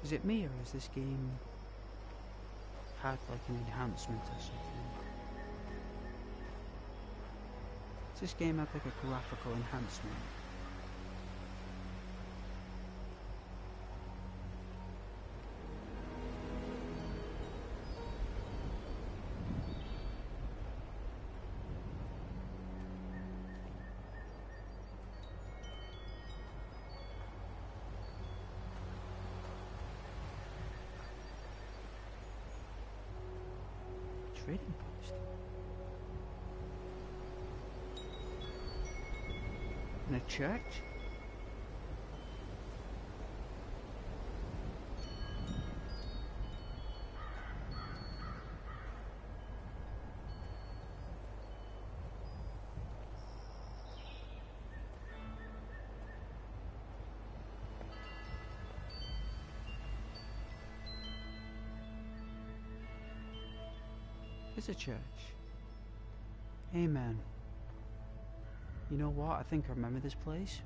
Is it me, or has this game had like an enhancement or something? Does this game have like a graphical enhancement? Trading post. And a church? It's a church. Amen. You know what? I think I remember this place.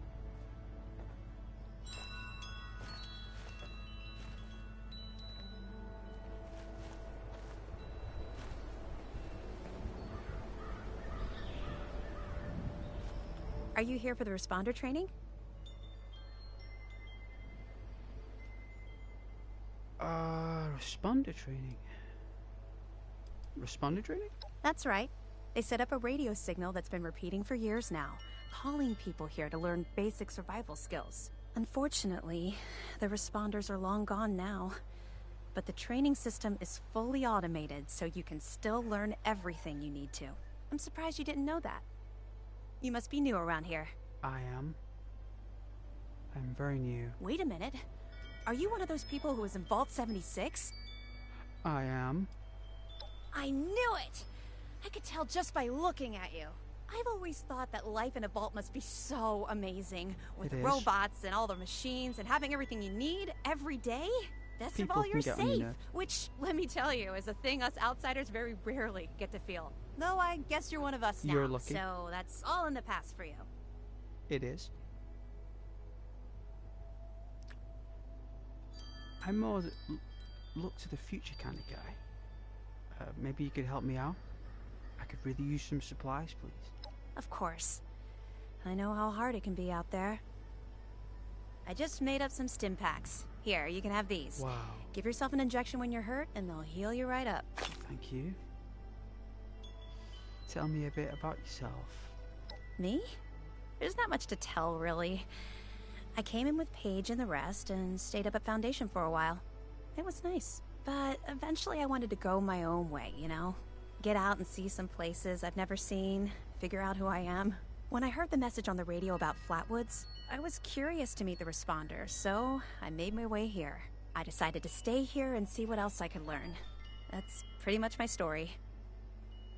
Are you here for the responder training? Responder training. Responder training? That's right. They set up a radio signal that's been repeating for years now, calling people here to learn basic survival skills. Unfortunately, the responders are long gone now. But the training system is fully automated, so you can still learn everything you need to. I'm surprised you didn't know that. You must be new around here. I am. I'm very new. Wait a minute. Are you one of those people who was in Vault 76? I am. I knew it! I could tell just by looking at you. I've always thought that life in a vault must be so amazing, with It is. robots and all the machines and having everything you need every day. Best People of all, can you're get on your safe, nerves. which, let me tell you, is a thing us outsiders very rarely get to feel. Though I guess you're one of us now, You're lucky. so that's all in the past for you. It is. I'm more look to the future kind of guy. Maybe you could help me out? I could really use some supplies, please. Of course. I know how hard it can be out there. I just made up some stim packs. Here, you can have these. Wow. Give yourself an injection when you're hurt, and they'll heal you right up. Thank you. Tell me a bit about yourself. Me? There's not much to tell, really. I came in with Paige and the rest, and stayed up at Foundation for a while. It was nice. But eventually I wanted to go my own way, you know? Get out and see some places I've never seen, figure out who I am. When I heard the message on the radio about Flatwoods, I was curious to meet the responders, so I made my way here. I decided to stay here and see what else I could learn. That's pretty much my story.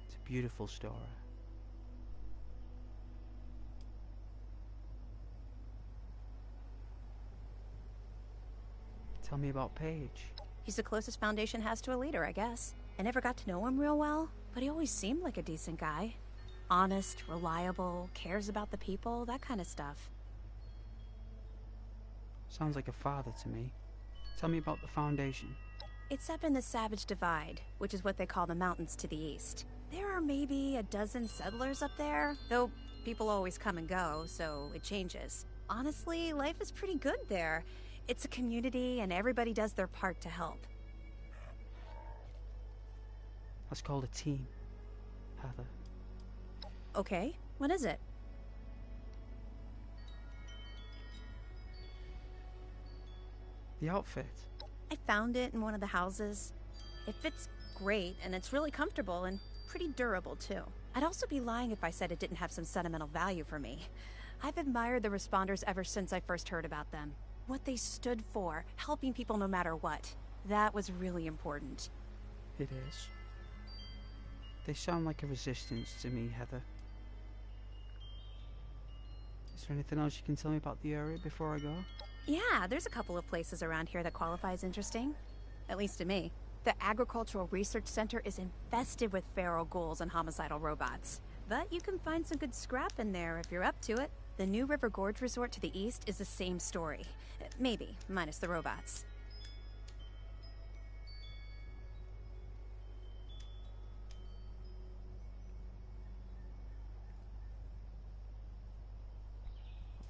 It's a beautiful story. Tell me about Paige. He's the closest Foundation has to a leader, I guess. I never got to know him real well, but he always seemed like a decent guy. Honest, reliable, cares about the people, that kind of stuff. Sounds like a father to me. Tell me about the Foundation. It's up in the Savage Divide, which is what they call the mountains to the east. There are maybe a dozen settlers up there, though people always come and go, so it changes. Honestly, life is pretty good there. It's a community, and everybody does their part to help. That's called a team, Heather. Okay, what is it? The outfit. I found it in one of the houses. It fits great, and it's really comfortable and pretty durable, too. I'd also be lying if I said it didn't have some sentimental value for me. I've admired the responders ever since I first heard about them. What they stood for, helping people no matter what. That was really important. It is. They sound like a resistance to me, Heather. Is there anything else you can tell me about the area before I go? Yeah, there's a couple of places around here that qualify as interesting. At least to me. The Agricultural Research Center is infested with feral ghouls and homicidal robots. But you can find some good scrap in there if you're up to it. The New River Gorge Resort to the east is the same story. Maybe, minus the robots.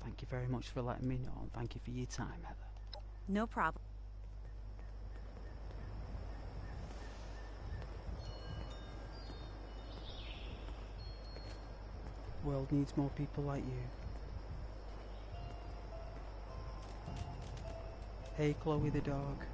Thank you very much for letting me know, and thank you for your time, Heather. No problem. World needs more people like you. Hey, Chloe the dog.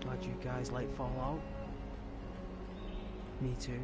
Glad you guys like Fallout. Me too.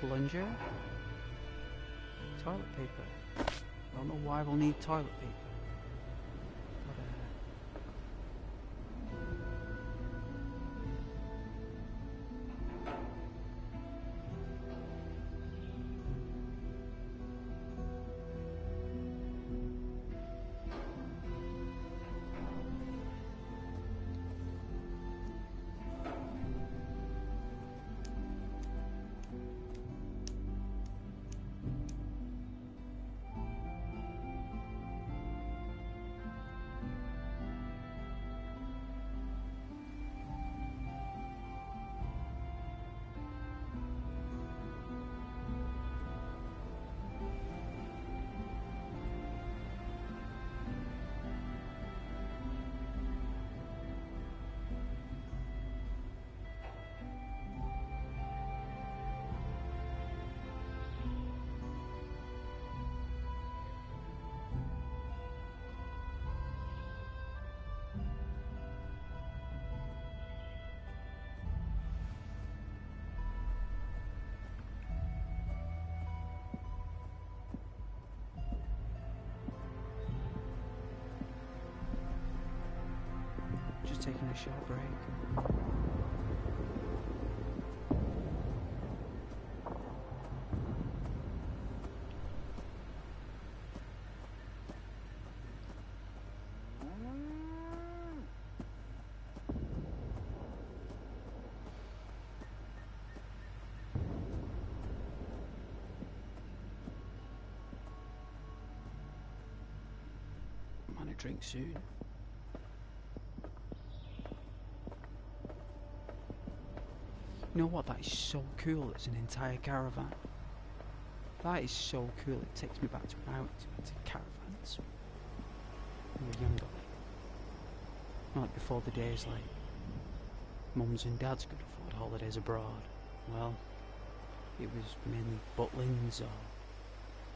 Plunger? Toilet paper. I don't know why we'll need toilet paper. just taking a short break. I'm gonna drink soon. You know what? That is so cool. It's an entire caravan. That is so cool. It takes me back to when I went to caravans when we were younger. Like before the days like mums and dads could afford holidays abroad. Well, it was mainly Butlins or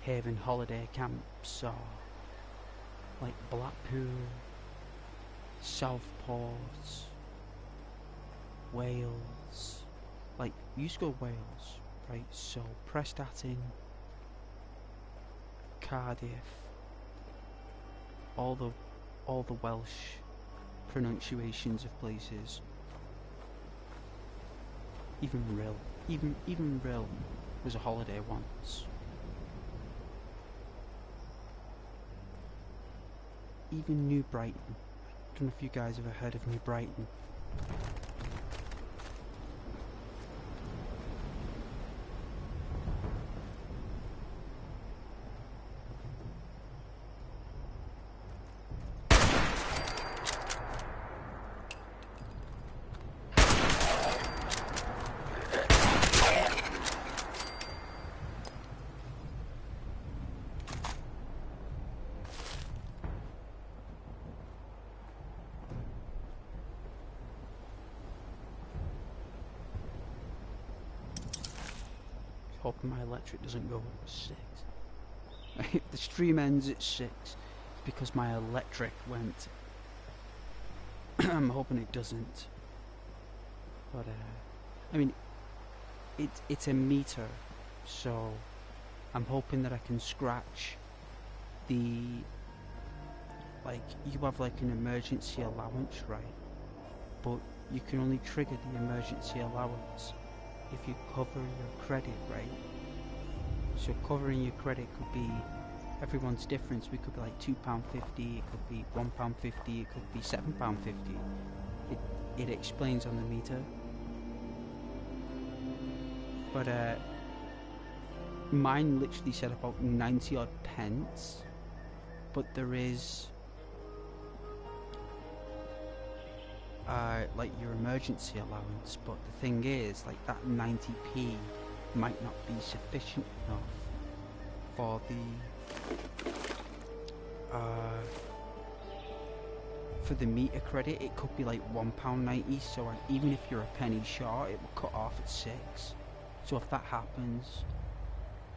Haven holiday camps or like Blackpool, Southport, Wales. Like, you used to go to Wales, right? So Prestatyn, Cardiff, all the Welsh pronunciations of places. Even Rill was a holiday once. Even New Brighton. I don't know if you guys ever heard of New Brighton. Hoping my electric doesn't go at 6. If the stream ends at 6, it's because my electric went. I'm hoping it doesn't. But I mean, it's a meter, so I'm hoping that I can scratch the. Like, you have like an emergency allowance, right? But you can only trigger the emergency allowance if you cover your credit, right? So covering your credit could be everyone's difference. We could be like £2.50, it could be £1.50, it could be £7.50. It explains on the meter. But mine literally said about 90 odd pence. But there is like your emergency allowance, but the thing is, like, that 90p might not be sufficient enough for the meter credit. It could be like £1.90, so even if you're a penny short, it will cut off at 6. So if that happens,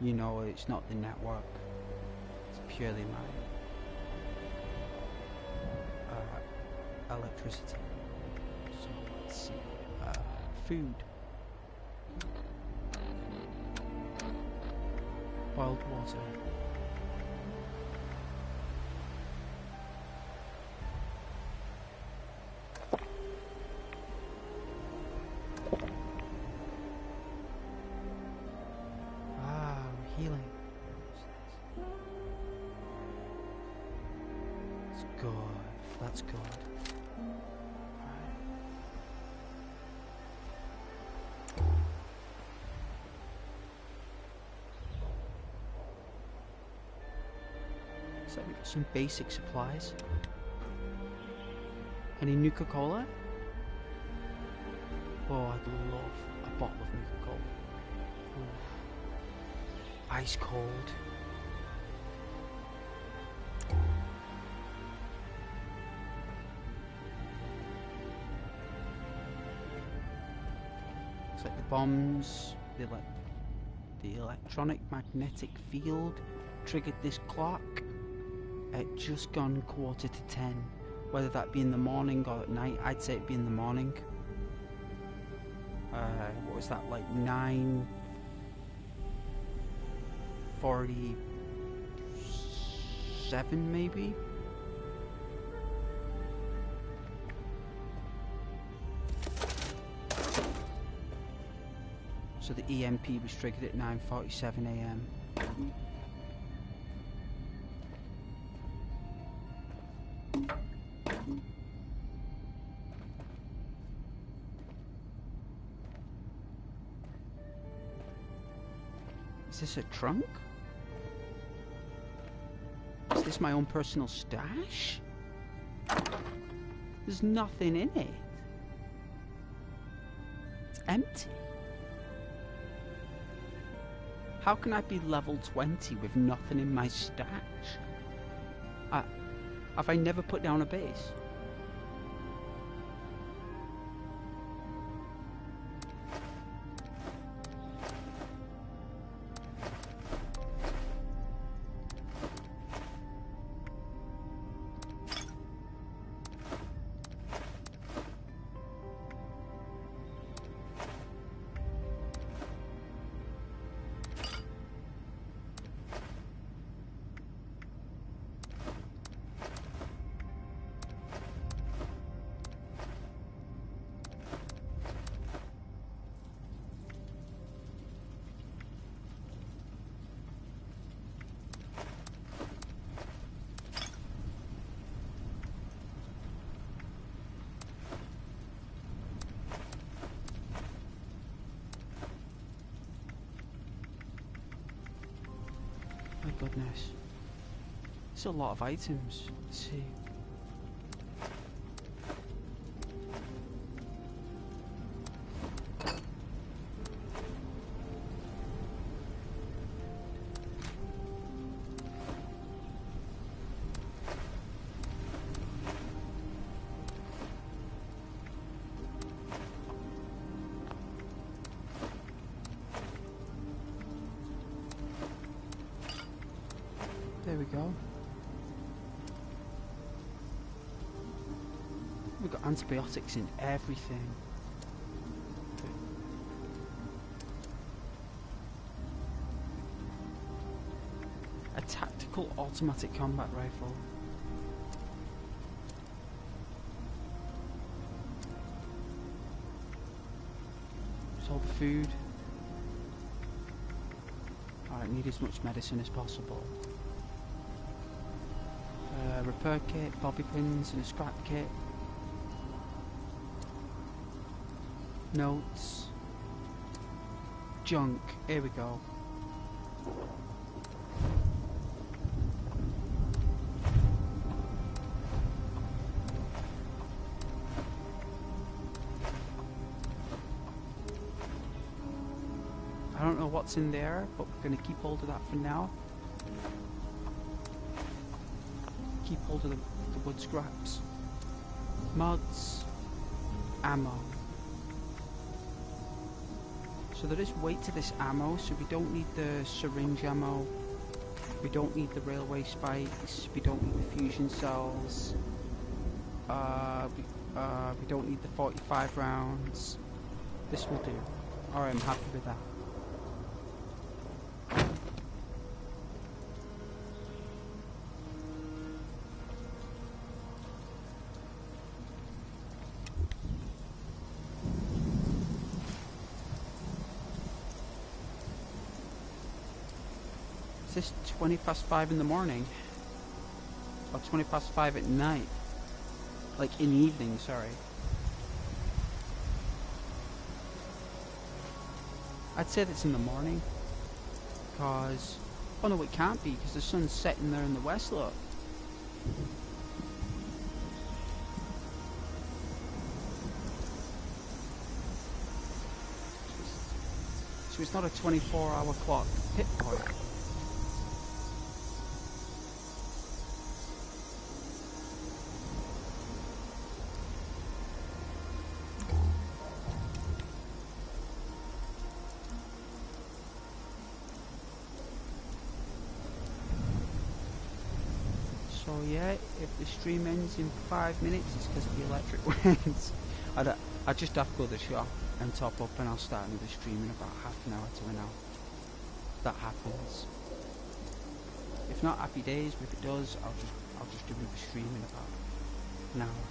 you know it's not the network, it's purely my electricity. So let's see, food, boiled water. Healing. That's good. That's good. So we got some basic supplies. Any Nuka-Cola? Oh, I'd love a bottle of Nuka-Cola. Ice cold. Looks like the bombs, the electronic magnetic field triggered this clock at just gone 10:15. Whether that be in the morning or at night, I'd say it'd be in the morning. What was that, like 9:47 maybe? So the EMP was triggered at 9:47 AM. Is this a trunk? Is this my own personal stash? There's nothing in it. It's empty. How can I be level 20 with nothing in my stash? Have I never put down a base? My goodness. There's a lot of items. Let's see. There we go. We've got antibiotics in everything. A tactical automatic combat rifle. There's all the food. Alright, need as much medicine as possible. Repair kit, bobby pins, and a scrap kit. Notes. Junk. Here we go. I don't know what's in there, but we're going to keep hold of that for now. Keep hold of the wood scraps. Mods. Ammo. So there is weight to this ammo, so we don't need the syringe ammo. We don't need the railway spikes. We don't need the fusion cells. We don't need the 45 rounds. This will do. Alright, I'm happy with that. Is this 20 past 5 in the morning? Or 20 past 5 at night? Like in the evening, sorry. I'd say that's in the morning. Because... oh no, it can't be, because the sun's setting there in the west, look. So it's not a 24-hour clock hit point. So yeah, if the stream ends in 5 minutes, it's because of the electric winds. I just have to go to the shop and top up, and I'll start another stream in about half an hour to an hour. If that happens. If not, happy days. But if it does, I'll just do another stream in about an hour.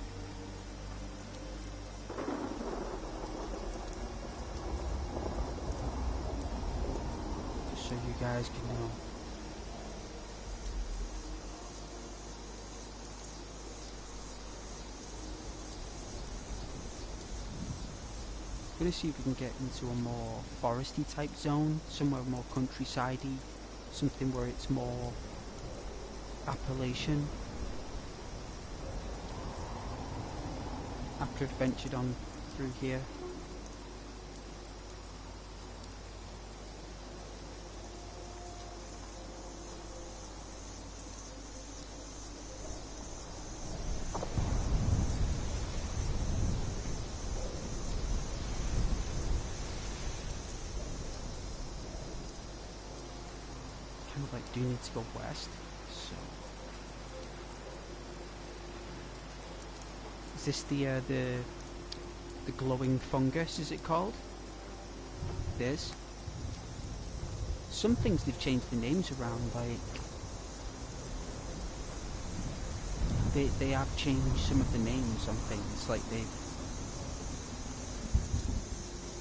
guys can know. I'm gonna see if we can get into a more foresty type zone, somewhere more countryside-y, something where it's more Appalachian. After I've ventured on through here. Kind of like do need to go west, so is this the glowing fungus, is it called? This. Some things they've changed the names around, like they have changed some of the names on things, like they've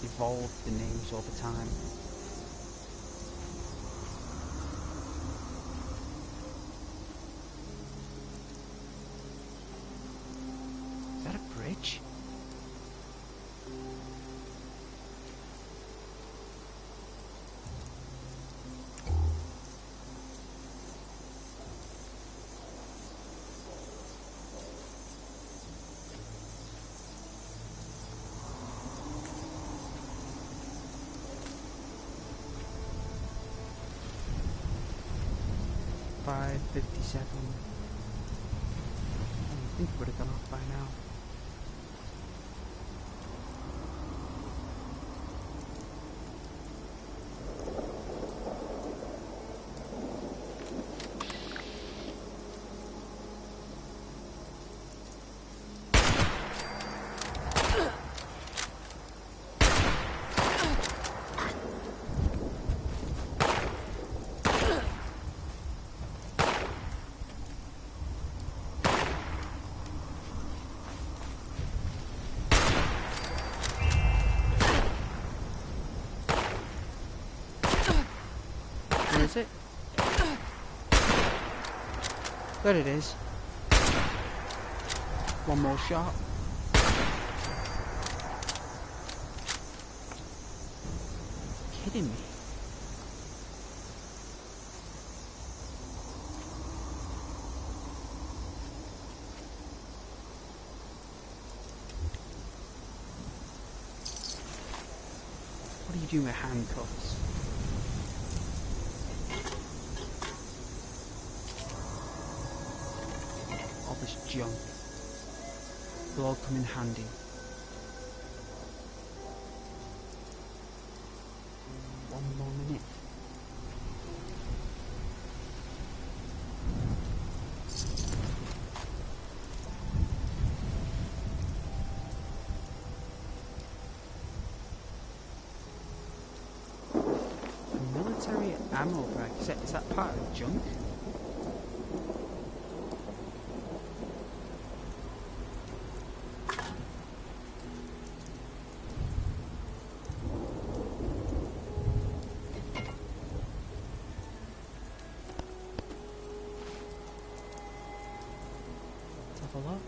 evolved the names over time. Is that a bridge? $5.57. I think it would have gone off by now. Where is it? There it is. One more shot. Kidding me? What are you doing with handcuffs? All this junk will all come in handy. One more minute. A military ammo bag. Is that part of junk? Have a look.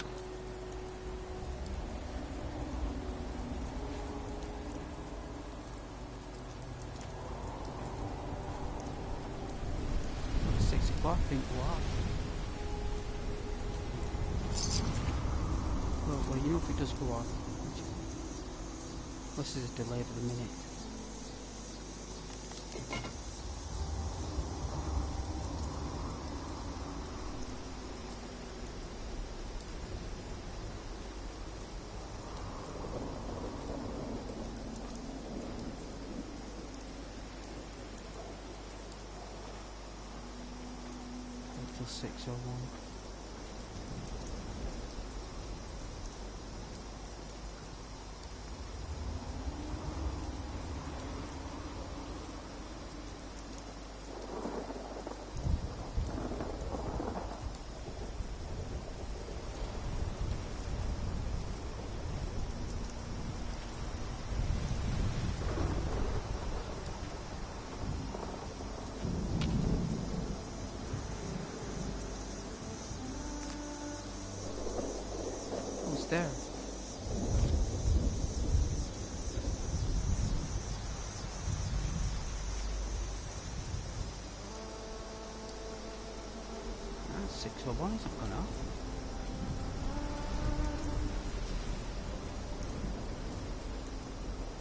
It's 6 o'clock, think what? Well, you know if it does go on. This is a delay of a minute. Till 6:01. So why has it gone up?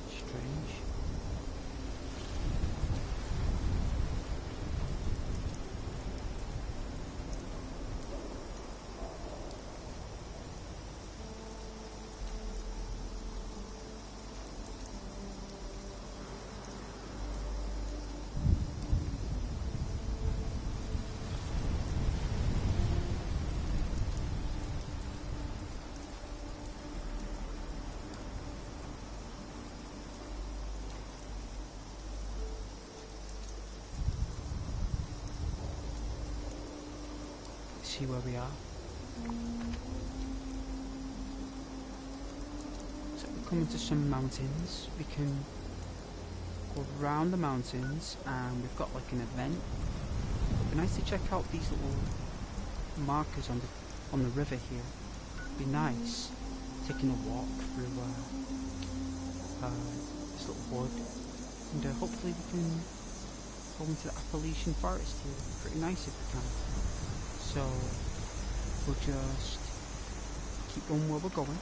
Strange. See where we are. So we're coming to some mountains. We can go around the mountains, and we've got like an event. It'd be nice to check out these little markers on the river here. It'd be nice taking a walk through this little wood, and hopefully we can go into the Appalachian forest here. It'd be pretty nice if we can. So we'll just keep going where we're going.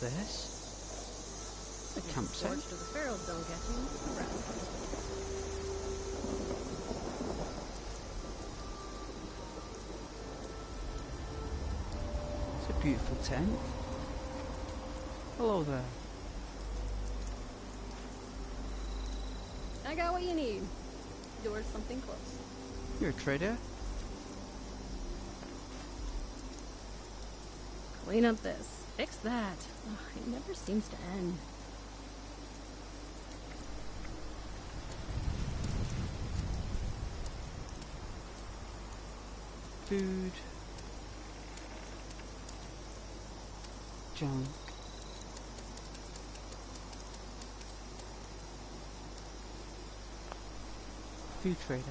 This? A campsite? Scorched or the ferals don't get you. It's a beautiful tent. Hello there. I got what you need. Door's something close. You're a trader? Clean up this. Fix that. Ugh, it never seems to end. Food. Junk. Food trader.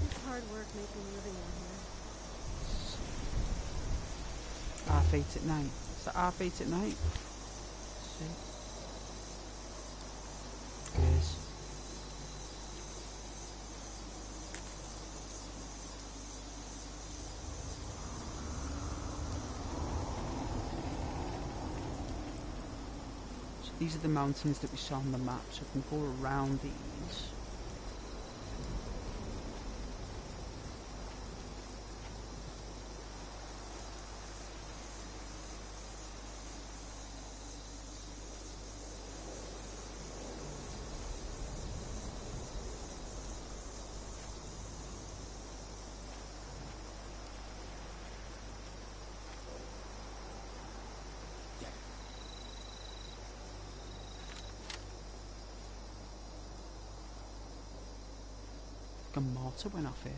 It's hard work making a living out here. Half 8 at night. Is that half 8 at night? See? It is. So these are the mountains that we saw on the map, so we can go around these. A mortar went off here.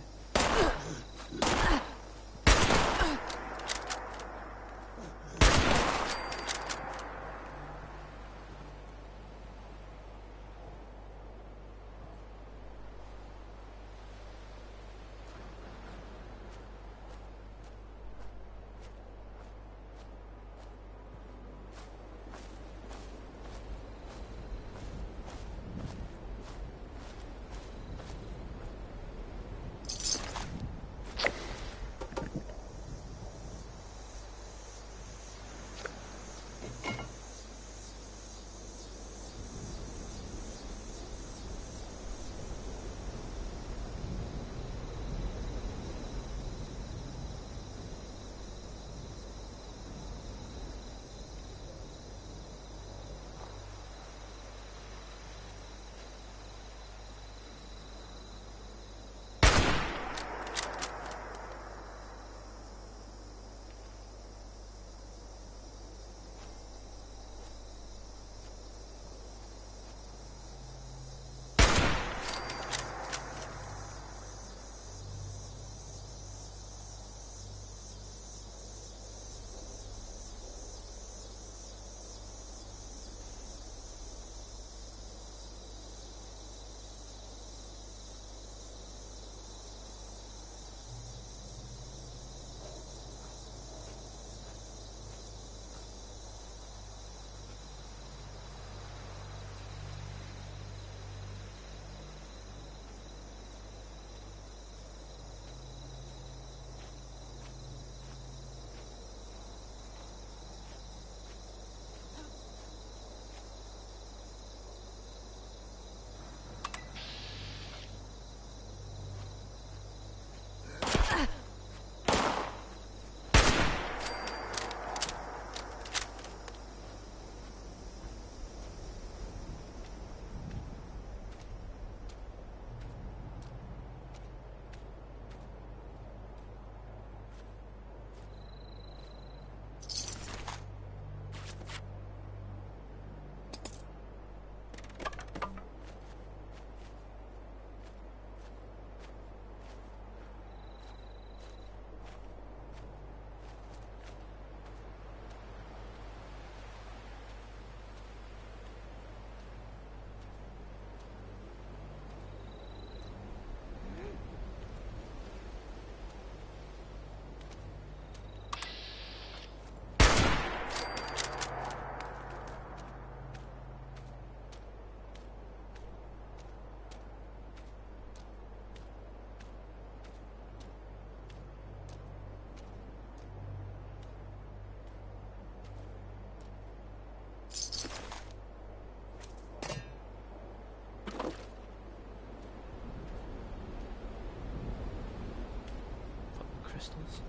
crystals.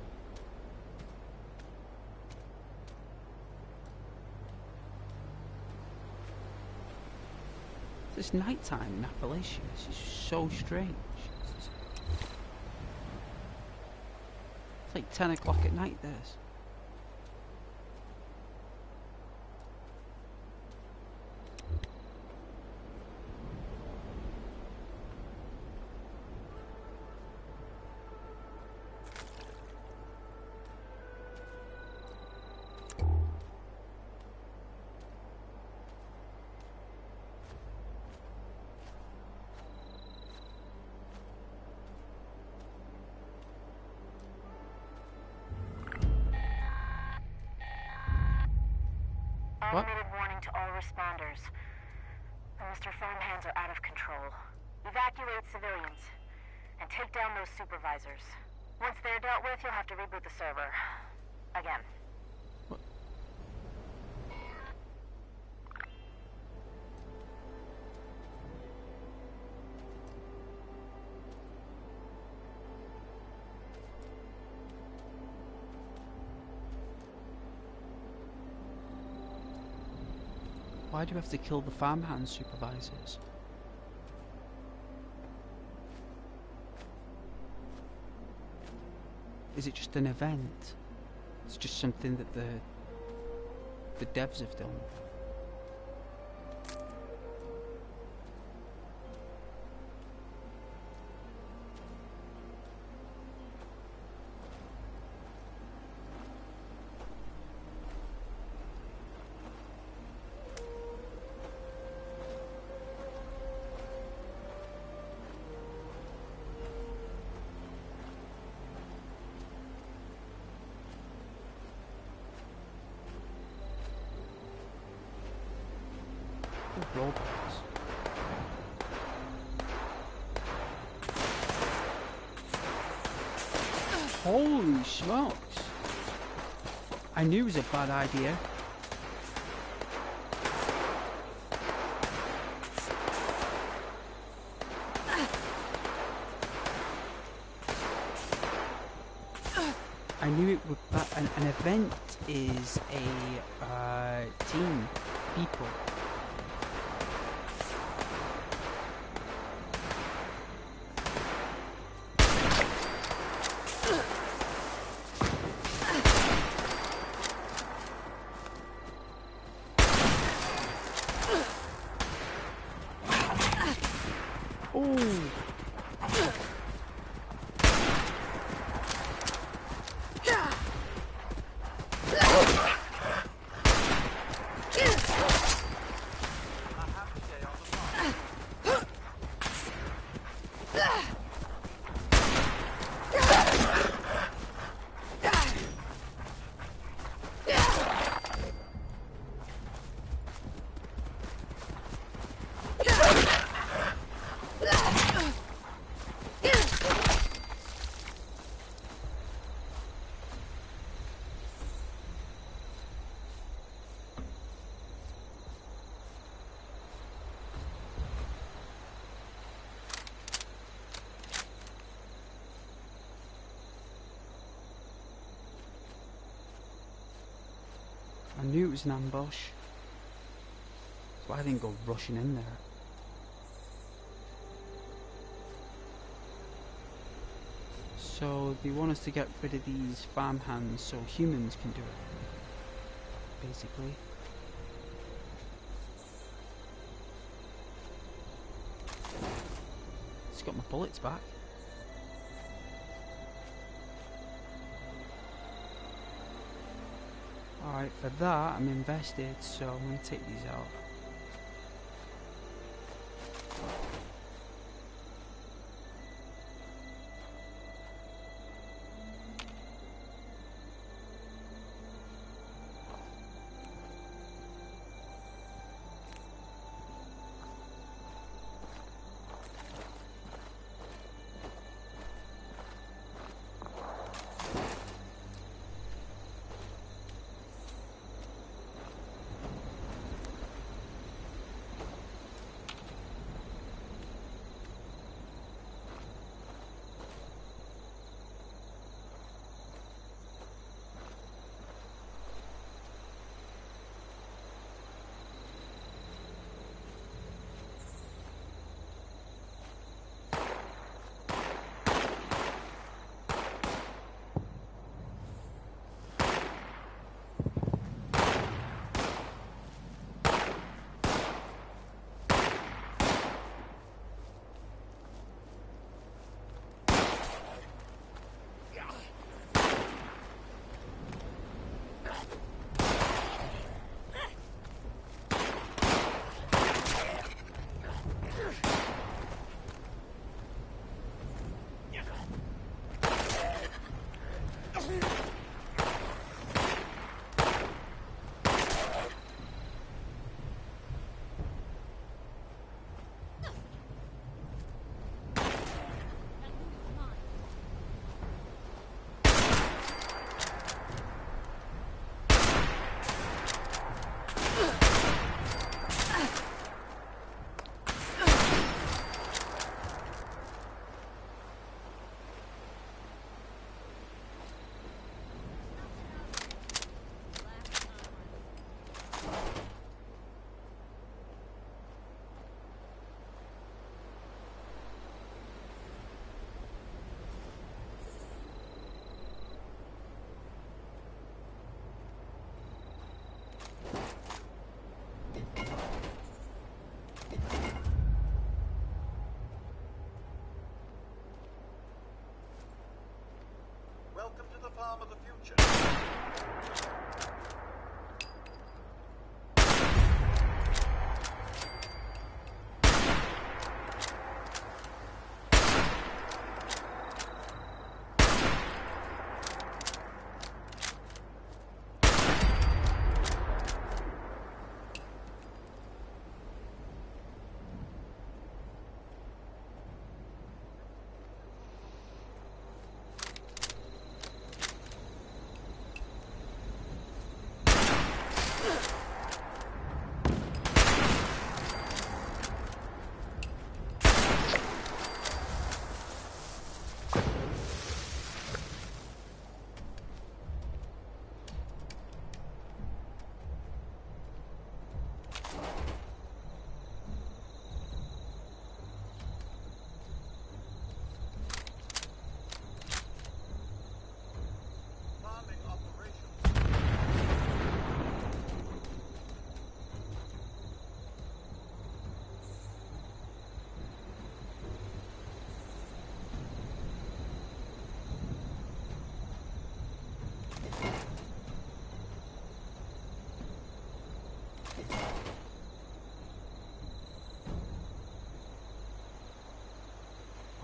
It's nighttime in Appalachia. This is so strange. It's like 10 o'clock at night, this. Animated warning to all responders. Mr. Farmhands are out of control. Evacuate civilians. And take down those supervisors. Once they're dealt with, you'll have to reboot the server. Again. What? Why do you have to kill the farmhand supervisors? Is it just an event? It's just something that the devs have done. Robots. Holy smokes! I knew it was a bad idea. I knew it would. An event is a team, people. I knew it was an ambush. That's why I didn't go rushing in there. So they want us to get rid of these farmhands so humans can do it, basically. It's got my bullets back. Alright, for that I'm invested, so I'm going to take these out. farm of the future.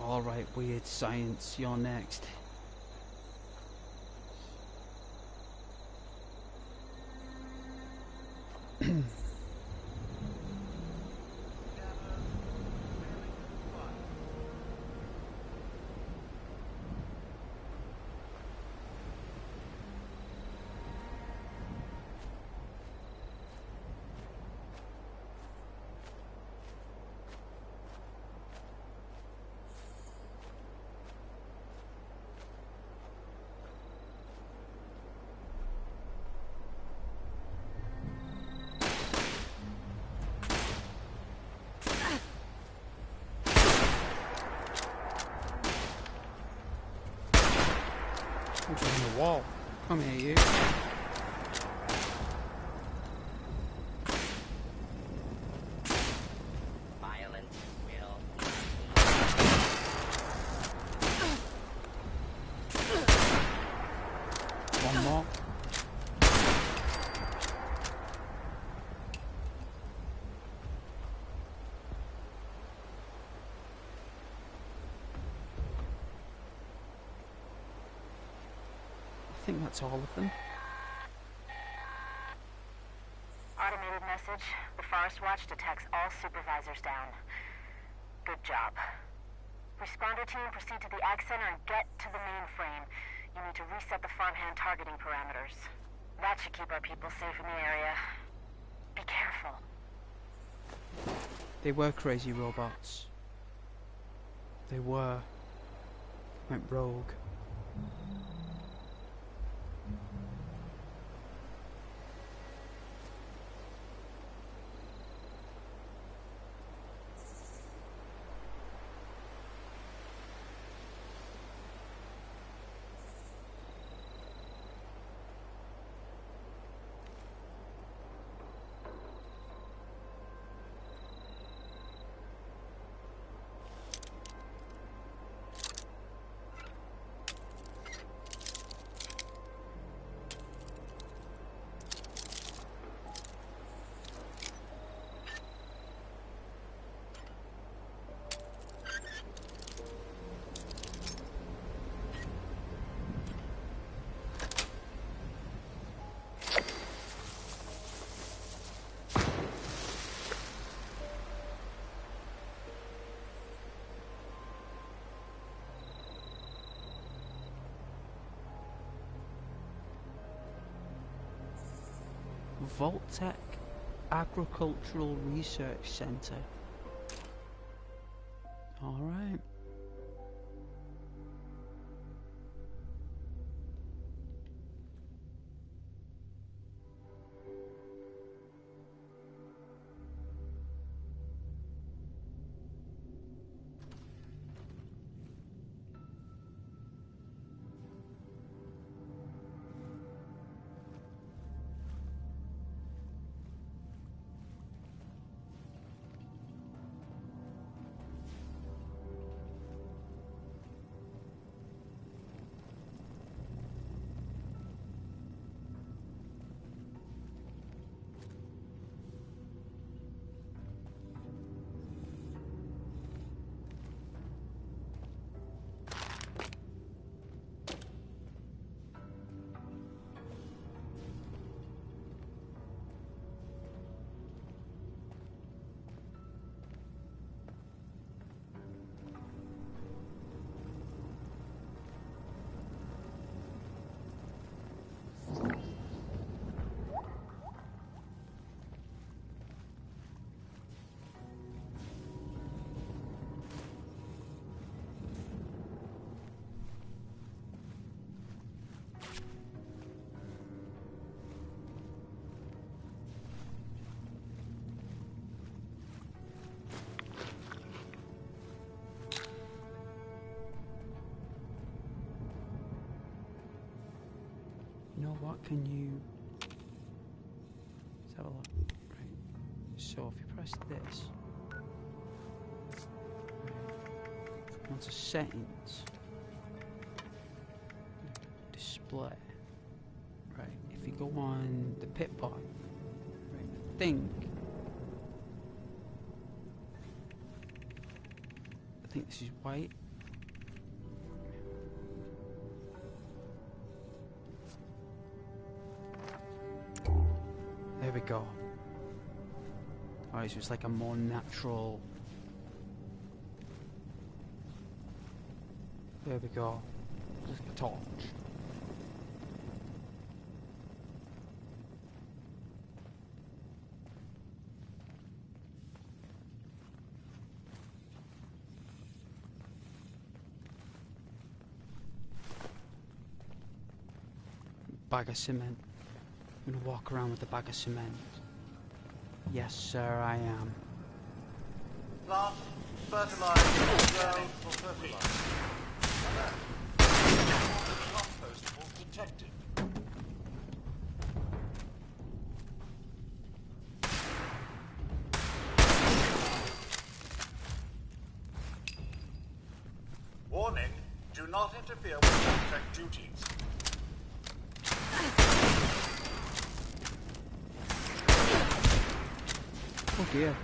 Alright, weird science, you're next. On the wall. Come here, you. Violent will. One more. I think that's all of them. Automated message. The Forest Watch detects all supervisors down. Good job. Responder team, proceed to the Ag Center and get to the mainframe. You need to reset the farmhand targeting parameters. That should keep our people safe in the area. Be careful. They were crazy robots. They were. Went rogue. Voltec Agricultural Research Center. All right. what can you... Let's have a look. Right. So if you press this, right, onto settings, display. Right. If you go on the pit pot, right, I think this is white. There we go. Alright, so it's like a more natural... There we go. Just a torch. Bag of cement. I'm gonna walk around with a bag of cement. Yes, sir, I am. Plant, fertilize, grow, or fertilize. Compost was detected. Warning, do not interfere with contract duties. Oh dear.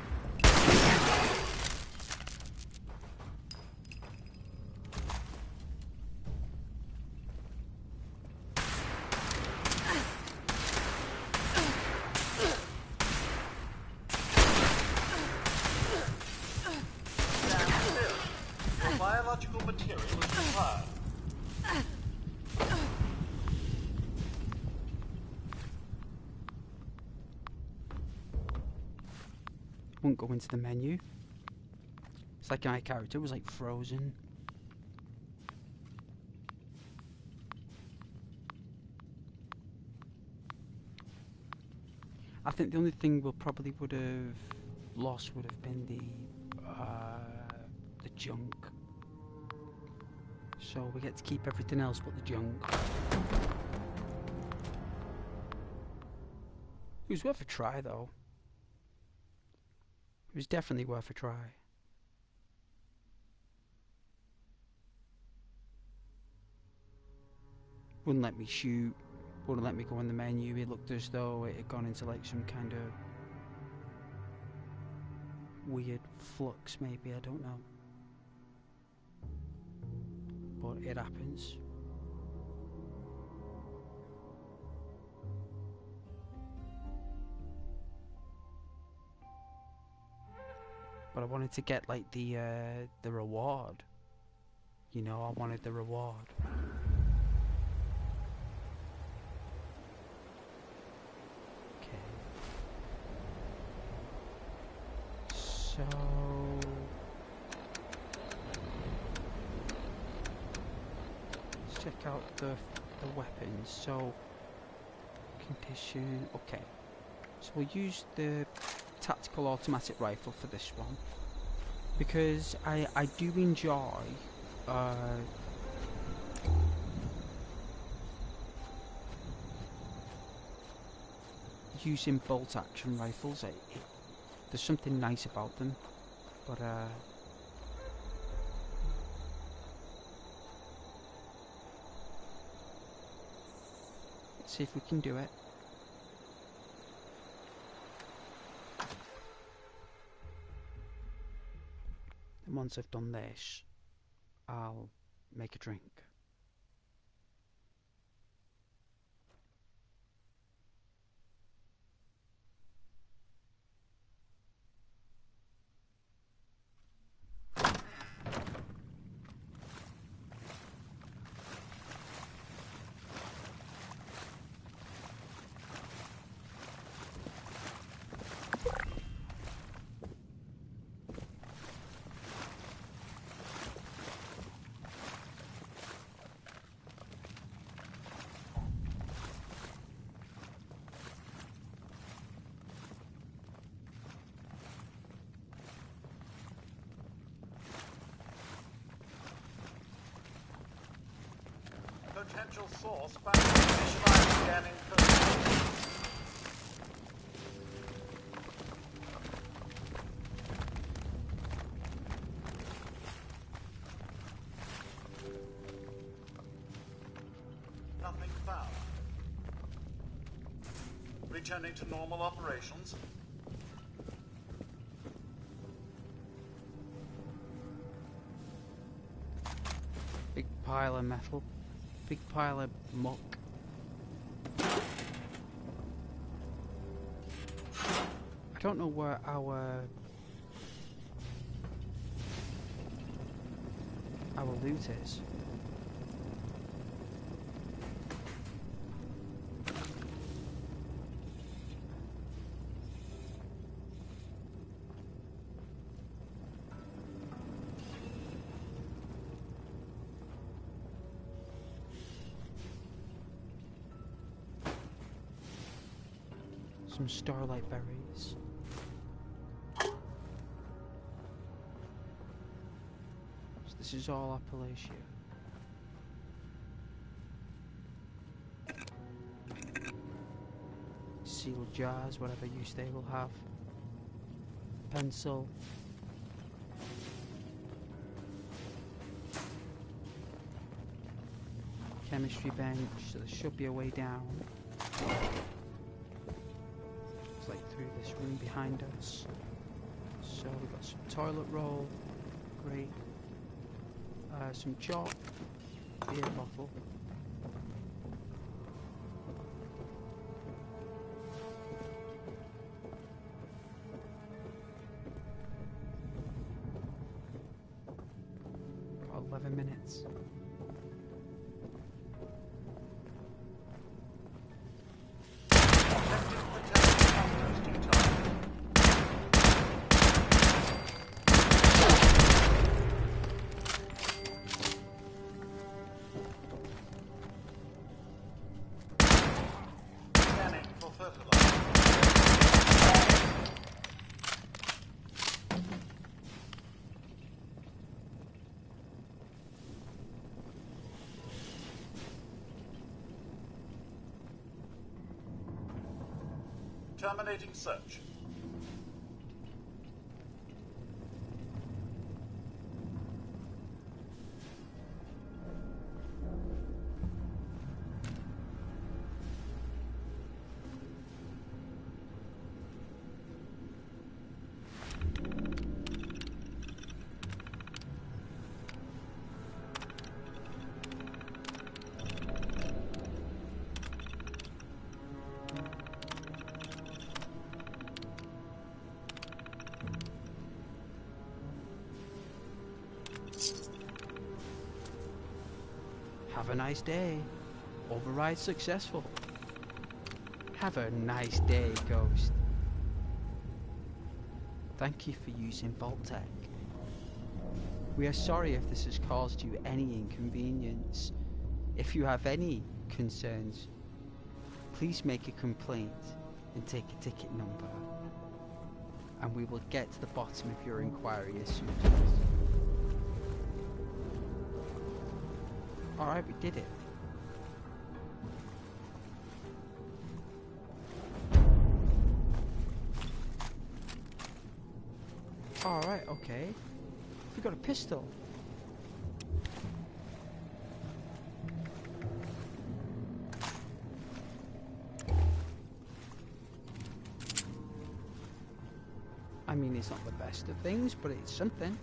Biological material is required. Won't go into the menu. It's like my character was like frozen. I think the only thing we'll probably would have lost would have been the junk. So we get to keep everything else but the junk. It was worth a try though. It was definitely worth a try. Wouldn't let me shoot, wouldn't let me go in the menu. It looked as though it had gone into like some kind of weird flux maybe, I don't know. But it happens. But I wanted to get like the reward. You know, I wanted the reward. Okay. So let's check out the weapons. So condition. Okay. So we'll use the tactical automatic rifle for this one because I do enjoy using bolt action rifles. There's something nice about them, but let's see if we can do it. And once I've done this, I'll make a drink. potential source back to initialize scanning code. Nothing found. Returning to normal operations. Big pile of metal. Big pile of muck. I don't know where our loot is. Some starlight berries. So this is all Appalachia. Sealed jars, whatever use they will have. Pencil. Chemistry bench, so there should be a way down. It's like through this room behind us. So we've got some toilet roll, great. Some chalk, beer bottle. Got 11 minutes. Terminating search. Have a nice day. Override successful. Have a nice day, Ghost. Thank you for using Vault-Tec. We are sorry if this has caused you any inconvenience. If you have any concerns, please make a complaint and take a ticket number, and we will get to the bottom of your inquiry as soon as possible. Alright, we did it. Alright, okay. We got a pistol. I mean, it's not the best of things, but it's something.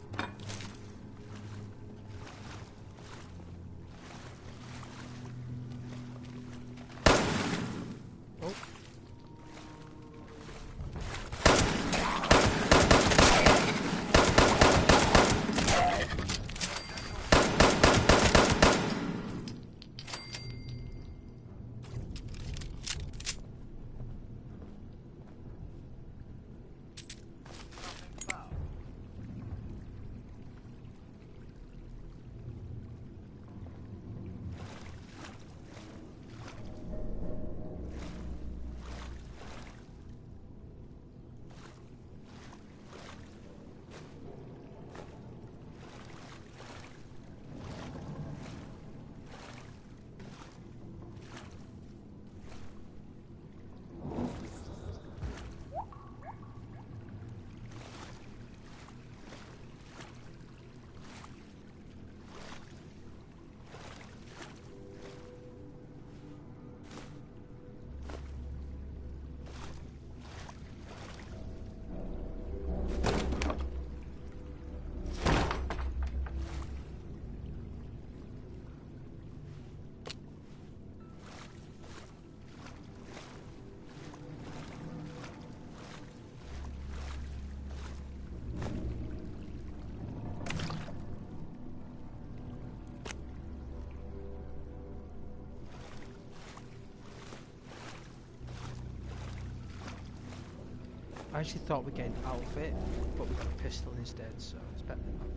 I actually thought we'd get an outfit, but we got a pistol instead, so it's better than nothing.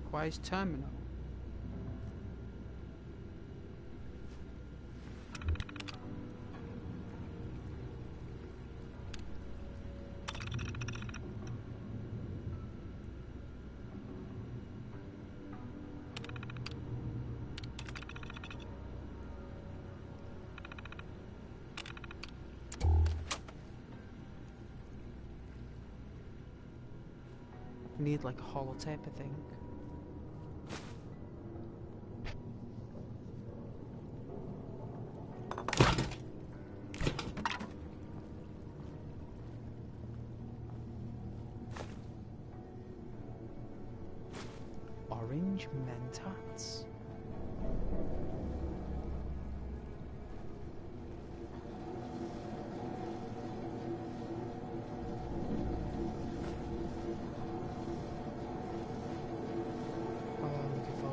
Requires terminal. Need like a holotape, I think. Orange mentats.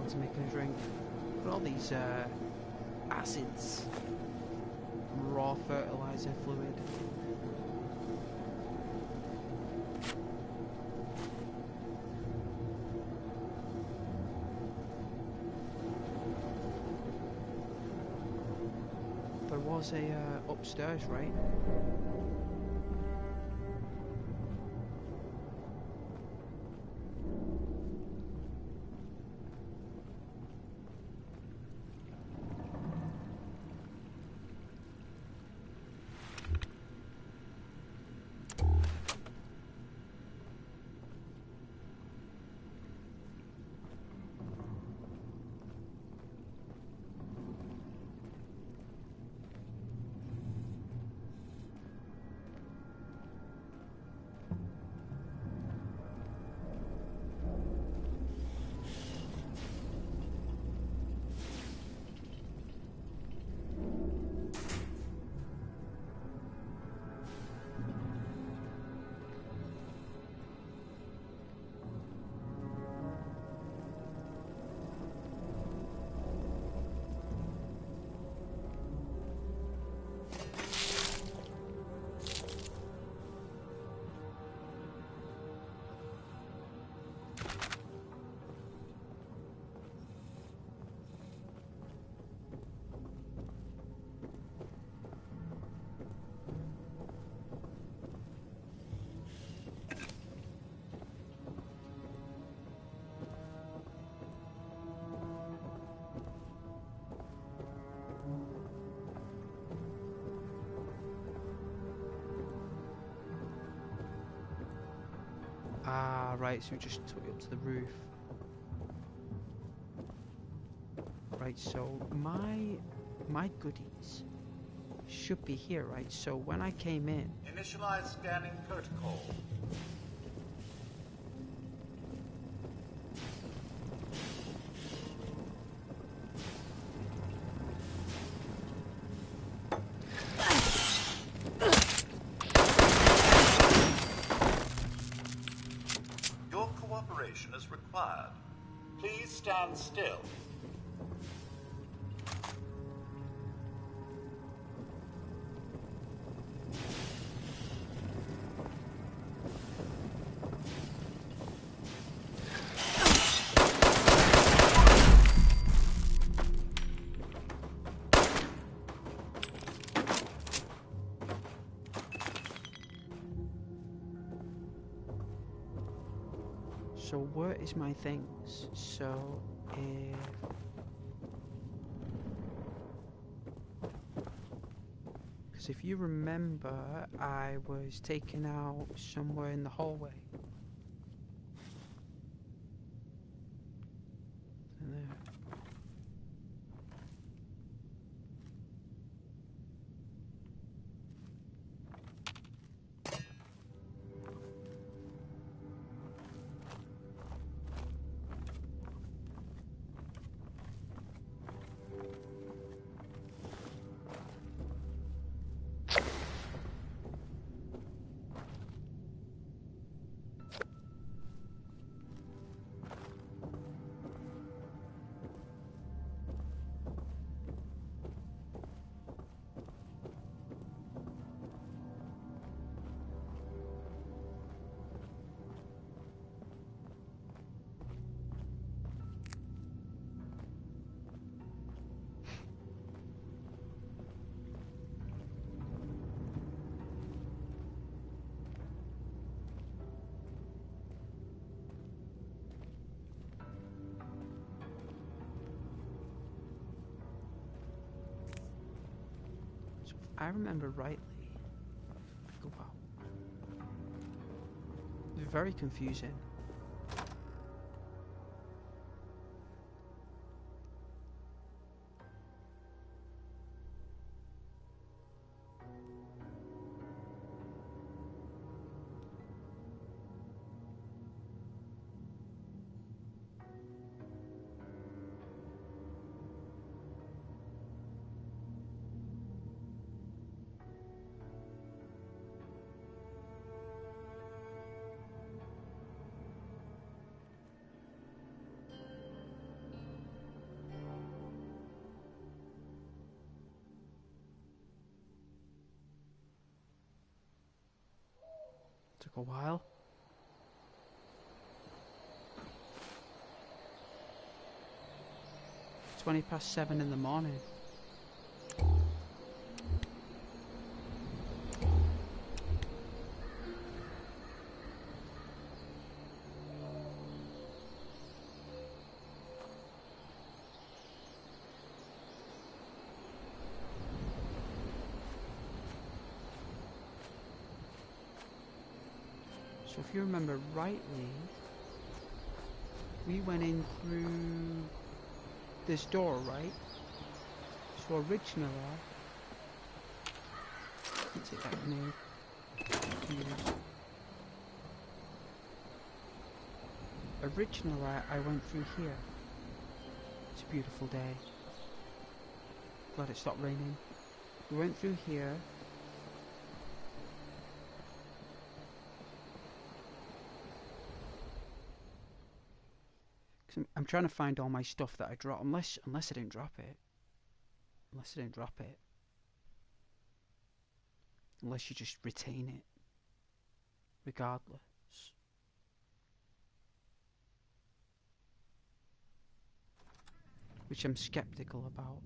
To making a drink. But all these acids, raw fertilizer fluid. There was a upstairs, right? Ah, right, so we just took it up to the roof. Right, so my goodies should be here, right? So when I came in... Initialize scanning protocol. Your cooperation is required. Please stand still. So where is my things? So if... Because if you remember, I was taken out somewhere in the hallway. And there. I remember rightly. Oh wow. Very confusing. Took a while. It's 7:20 in the morning. So if you remember rightly, we went in through this door, right? So originally, let's take that grenade. Originally, I went through here. It's a beautiful day. Glad it stopped raining. We went through here. I'm trying to find all my stuff that I dropped, unless I didn't drop it. Unless you just retain it, regardless. Which I'm skeptical about.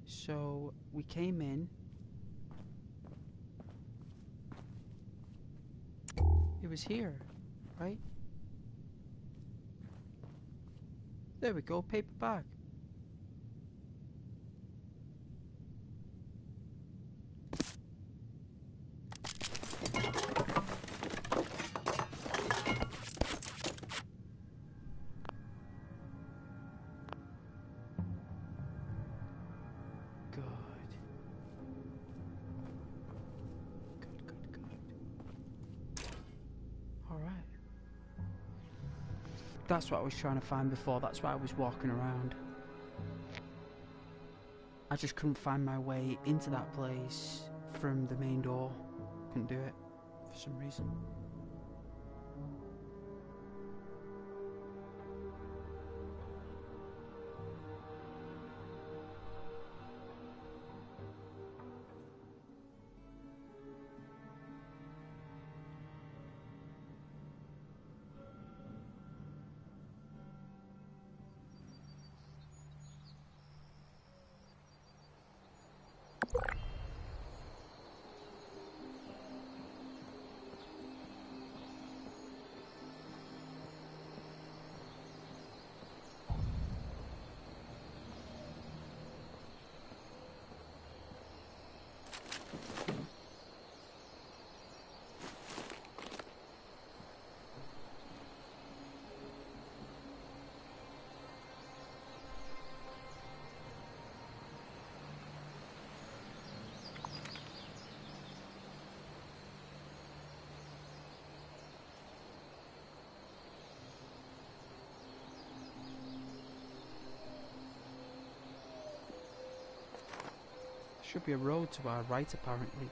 So we came in. It was here, right? There we go, paper bag. Good. Alright. That's what I was trying to find before, that's why I was walking around. I just couldn't find my way into that place from the main door. Couldn't do it for some reason. Should be a road to our right, apparently.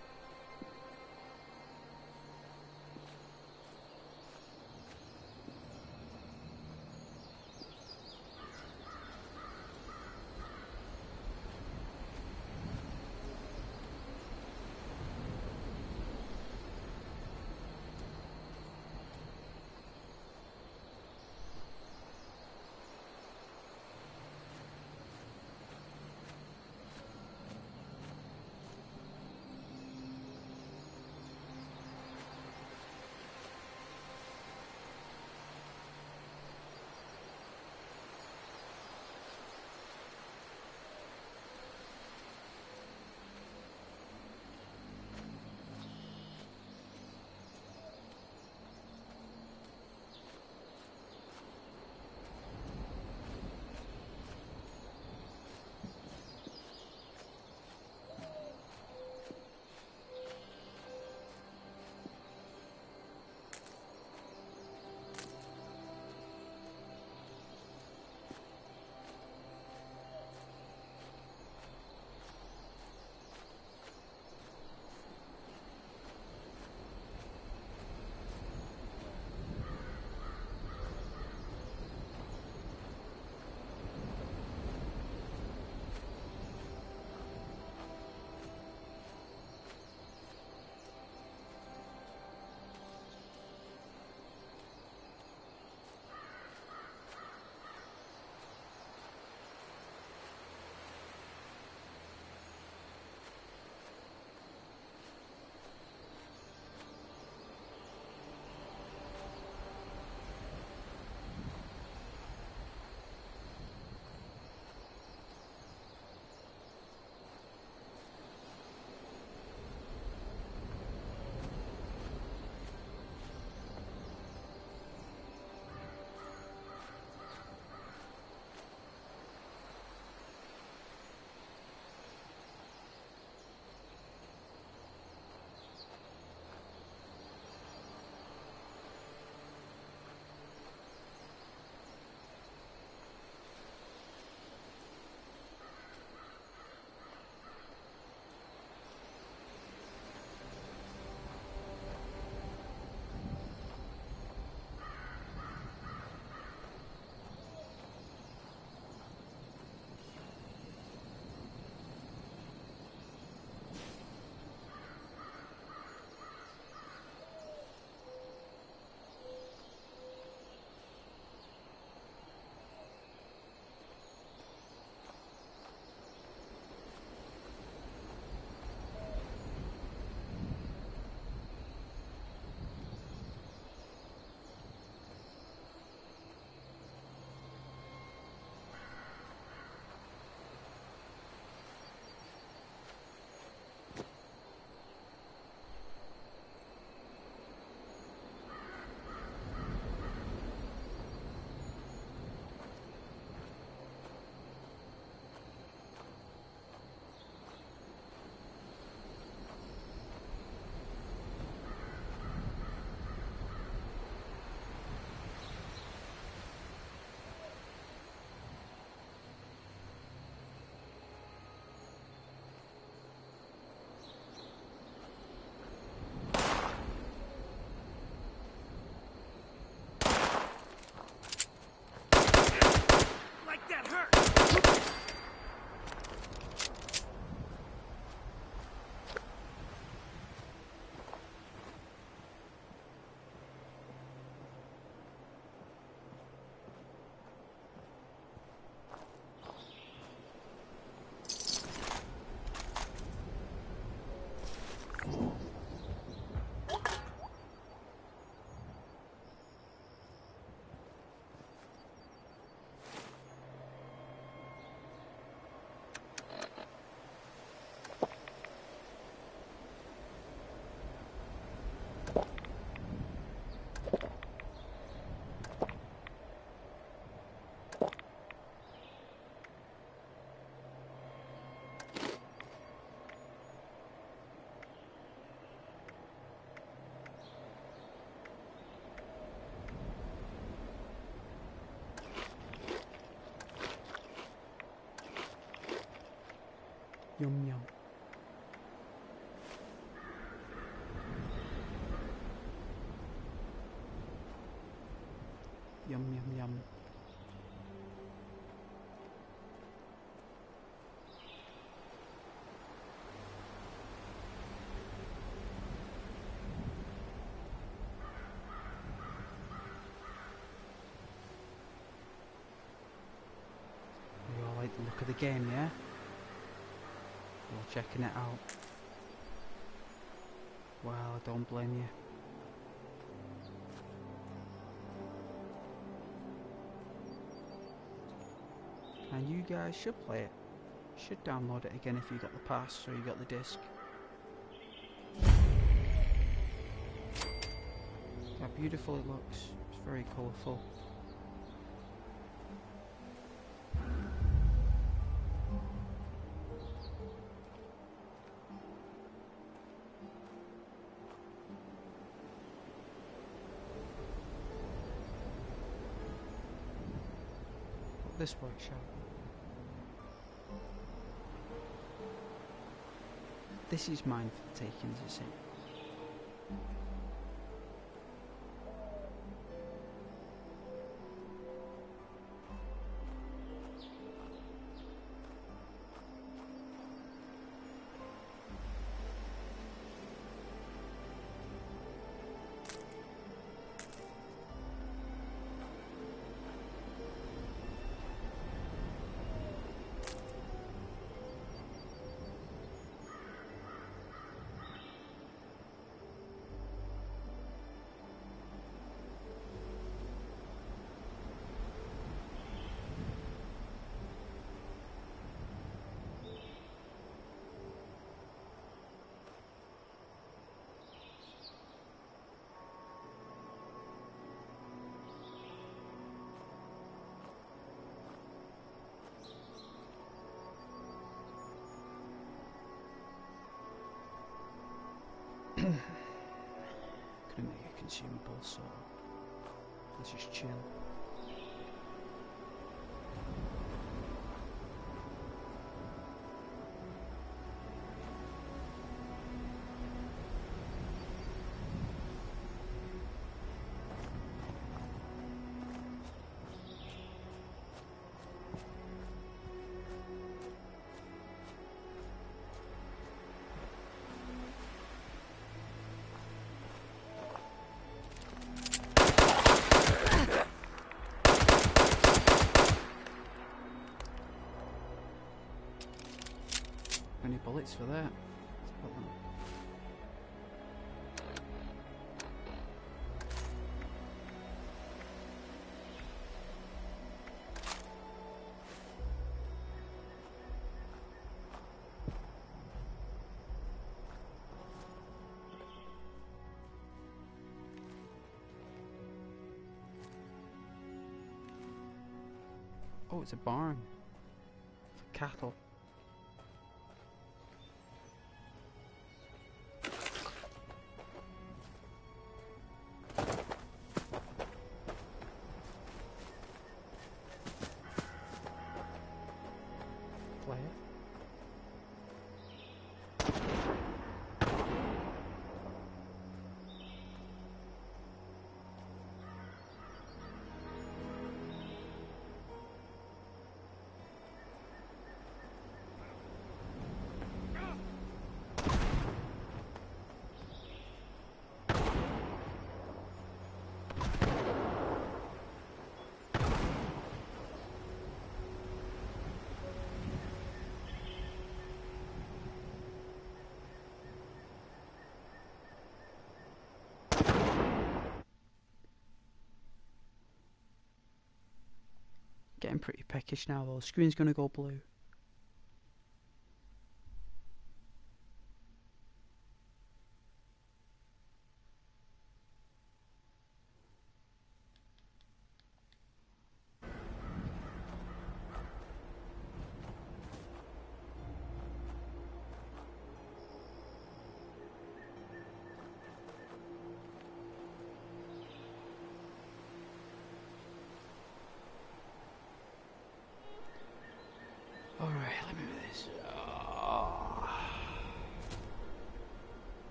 Yum yum. Yum yum yum. You all like the look of the game, yeah? You're checking it out. Well, I don't blame you. And you guys should play it. Should download it again if you got the pass or you got the disc. How beautiful it looks. It's very colourful. This workshop. This is mine for the taking, as it seems. Couldn't make it consumable, so let's just chill. Any bullets for that? Let's put them. Oh, it's a barn for cattle. Getting pretty peckish now though. The screen's gonna go blue. Alright, let me do this.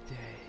day.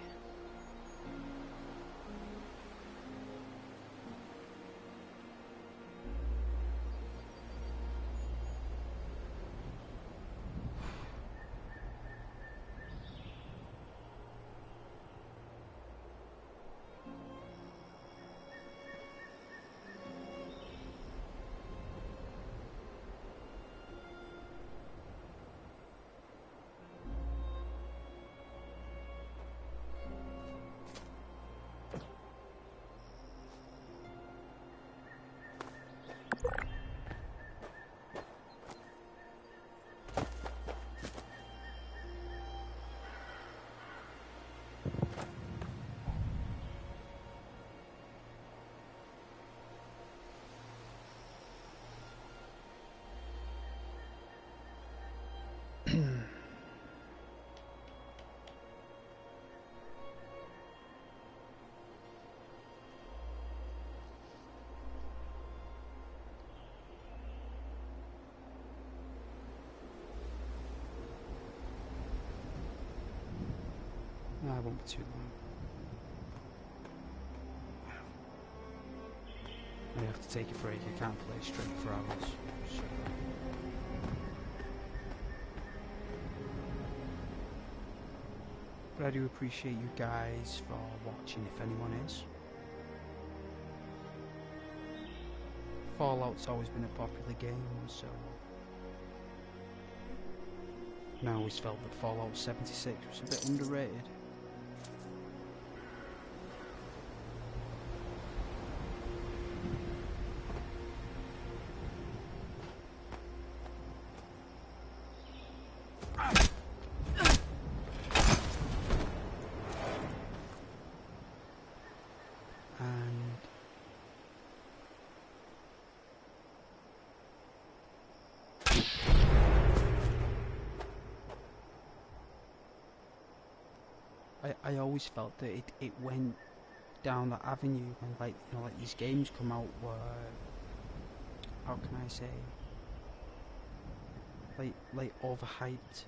No, I won't be too long. I have to take a break. I can't play straight for hours. So. But I do appreciate you guys for watching, if anyone is. Fallout's always been a popular game, so... And I always felt that Fallout 76 was a bit underrated. I always felt that it went down that avenue when, like, you know, like these games come out where, how can I say, like overhyped.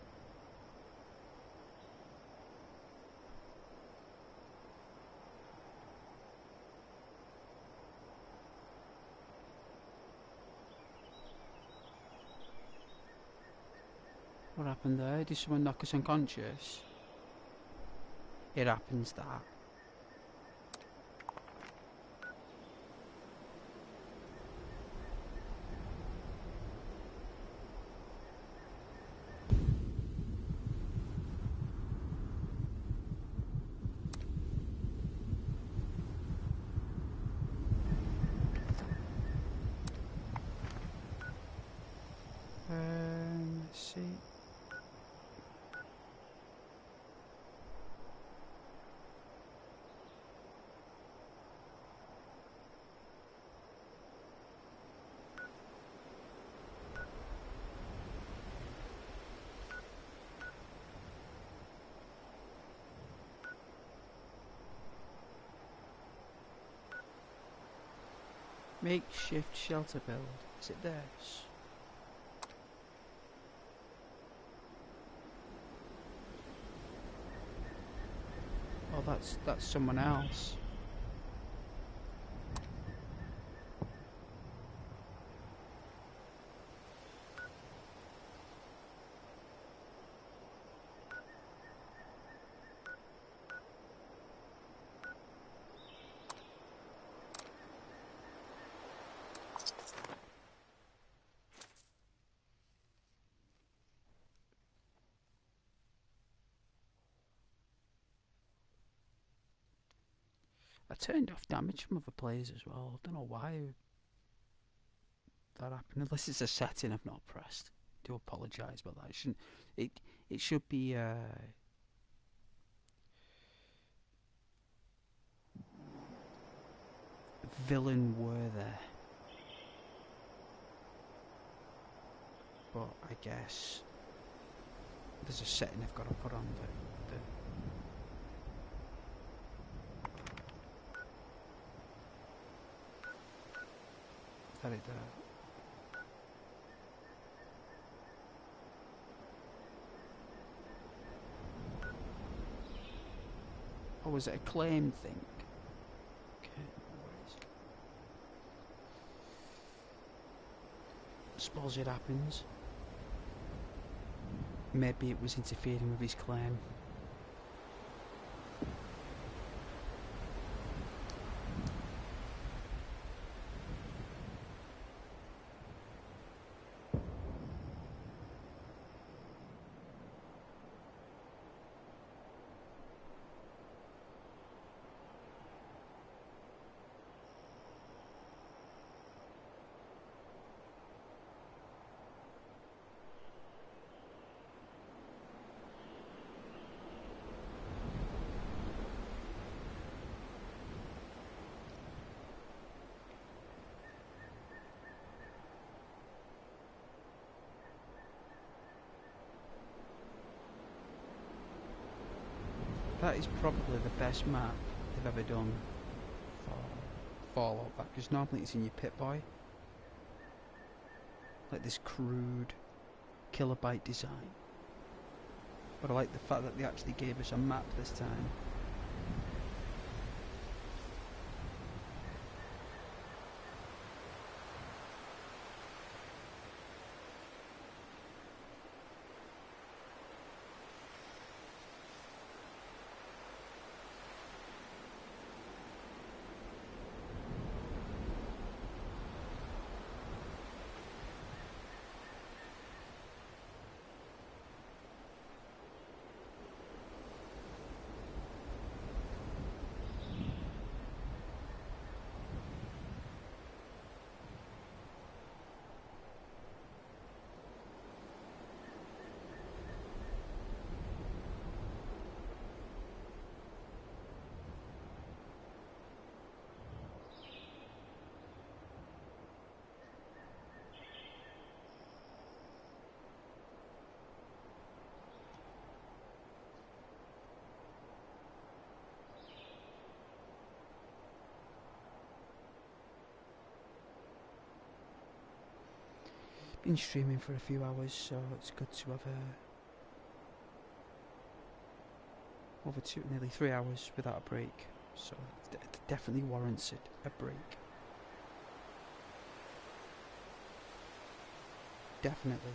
What happened there? Did someone knock us unconscious? It happens that. Let's see. Makeshift shelter build. Is it this? Oh, that's someone else. I turned off damage from other players as well. I don't know why that happened. Unless it's a setting I've not pressed. I do apologise about that. It shouldn't. It should be villain worthy. But I guess there's a setting I've got to put on the that it Or was it a claim thing? Okay, no worries. Suppose it happens. Maybe it was interfering with his claim. That is probably the best map they've ever done for Fallout, because normally it's in your Pip-Boy. Like this crude kilobyte design. But I like the fact that they actually gave us a map this time. Been streaming for a few hours, so it's good to have nearly 3 hours without a break. So it definitely warrants it, a break. Definitely.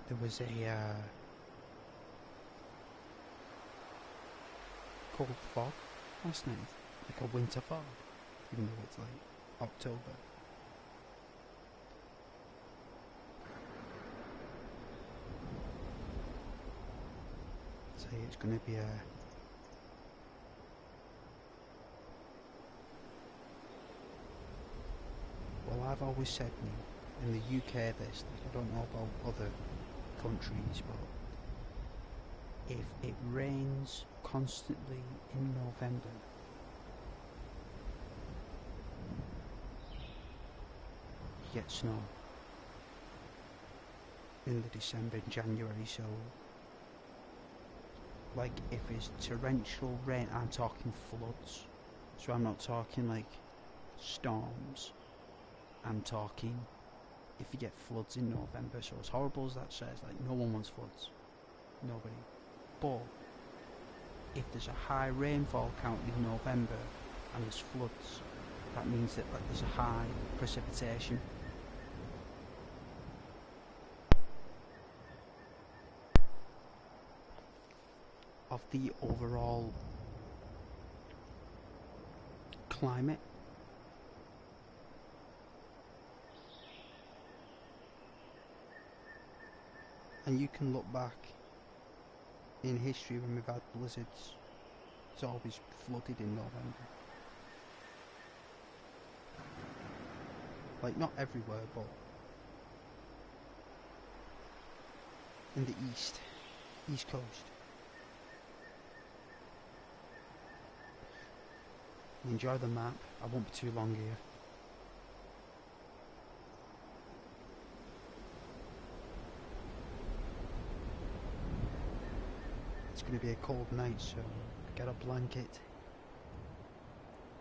There was a cold fog last night, like a winter fog, even though it's like October. So it's going to be a well, I've always said in the UK this, like, I don't know about other countries, but if it rains constantly in November, get snow in the December and January, so like if it's torrential rain, I'm talking floods. So I'm not talking like storms, I'm talking if you get floods in November. So as horrible as that says, like no one wants floods, nobody. But if there's a high rainfall count in November and there's floods, that means that like there's a high precipitation. Of the overall climate. And you can look back in history when we've had blizzards, it's always flooded in November. Like not everywhere, but in the east coast. Enjoy the map, I won't be too long here. It's going to be a cold night, so get a blanket,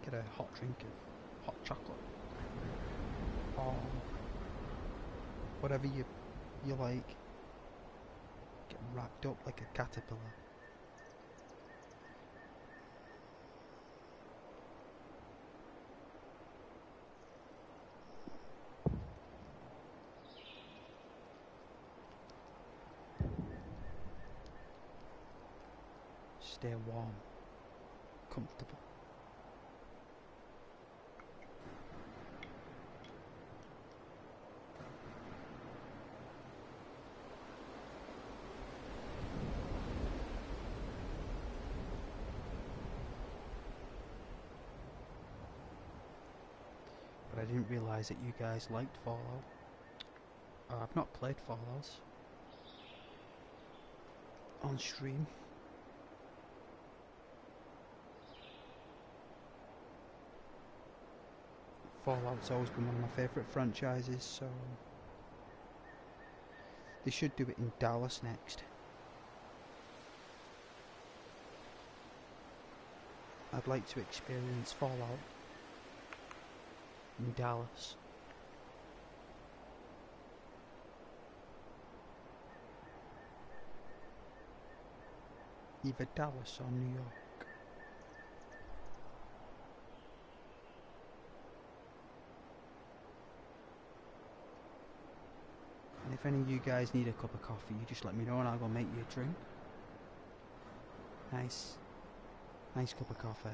get a hot drink of hot chocolate, or whatever you like. Get wrapped up like a caterpillar. Stay warm, comfortable. But I didn't realise that you guys liked Fallout. I've not played Fallout on stream. Fallout's always been one of my favourite franchises, so they should do it in Dallas next. I'd like to experience Fallout in Dallas. Either Dallas or New York. And if any of you guys need a cup of coffee, you just let me know and I'll go make you a drink. Nice cup of coffee.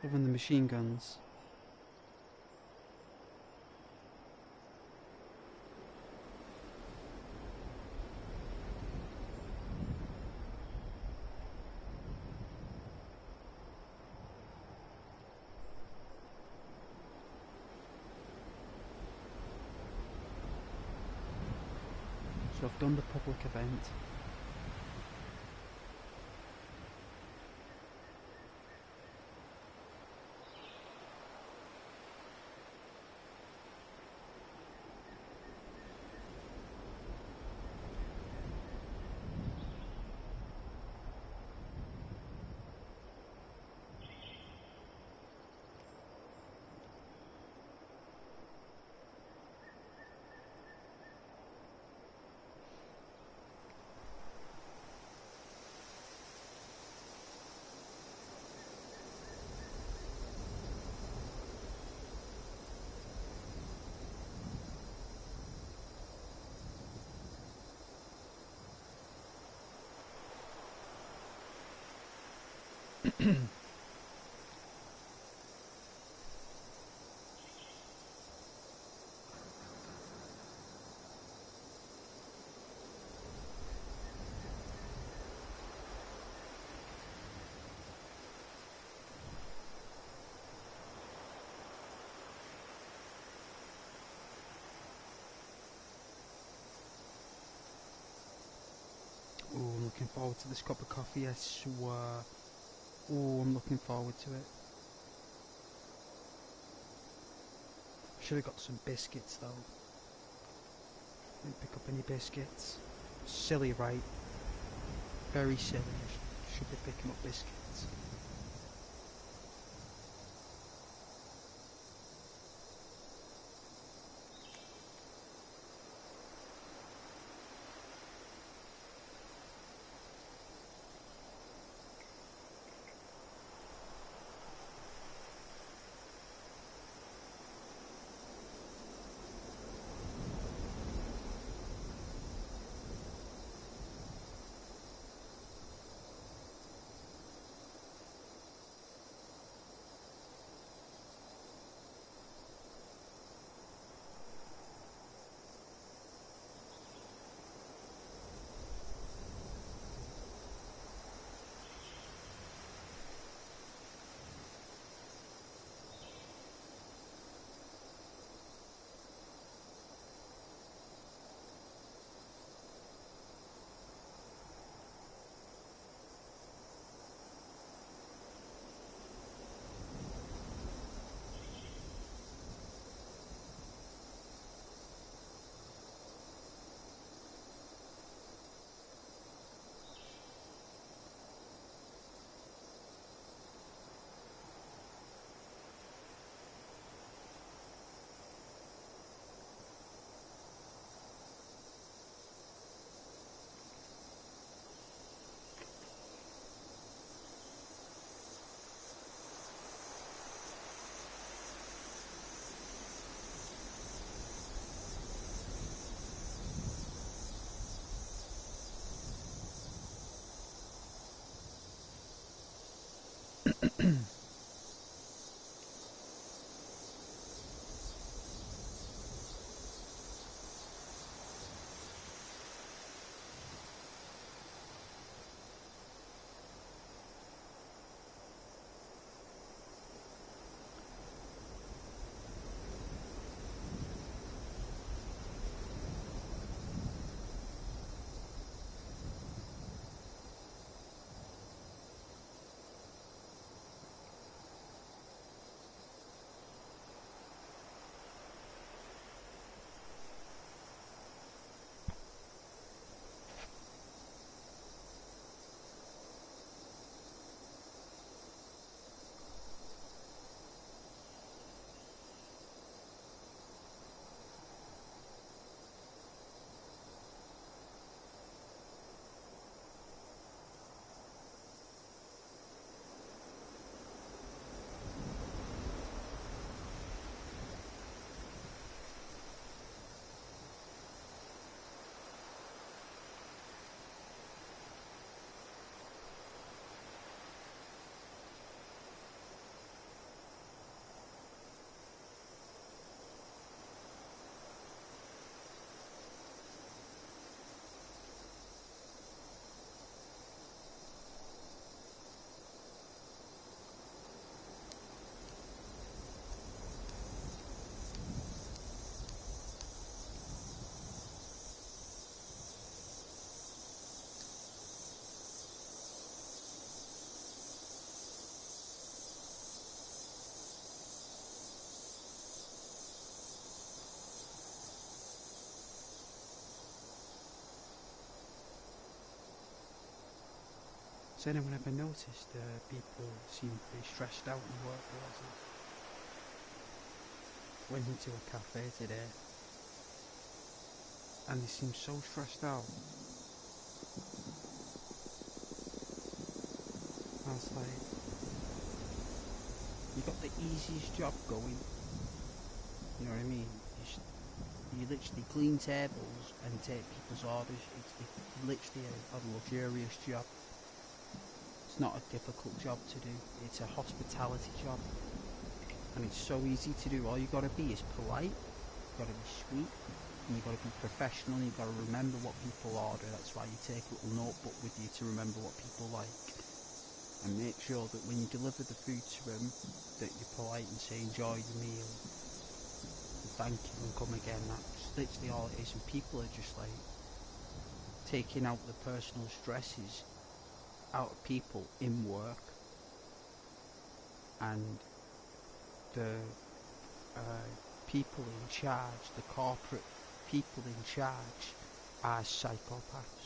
Loving the machine guns. So I've done the public event. Oh, I'm looking forward to this cup of coffee, I swear. Oh, I'm looking forward to it. Should have got some biscuits though. Didn't pick up any biscuits. Silly, right? Very silly. Should be picking up biscuits. Has anyone ever noticed people seem pretty stressed out in workplaces? Went into a cafe today and they seem so stressed out. I was like, you got the easiest job going. You know what I mean? You literally clean tables and take people's orders. It's literally a luxurious job. It's not a difficult job to do. It's a hospitality job. And it's so easy to do. All you gotta be is polite, you gotta be sweet, and you gotta be professional, and you gotta remember what people order. That's why you take a little notebook with you to remember what people like. And make sure that when you deliver the food to them, that you're polite and say enjoy your meal. And thank you and come again. That's literally all it is. And people are just like taking out the personal stresses out of people in work. And the people in charge, the corporate people in charge, are psychopaths.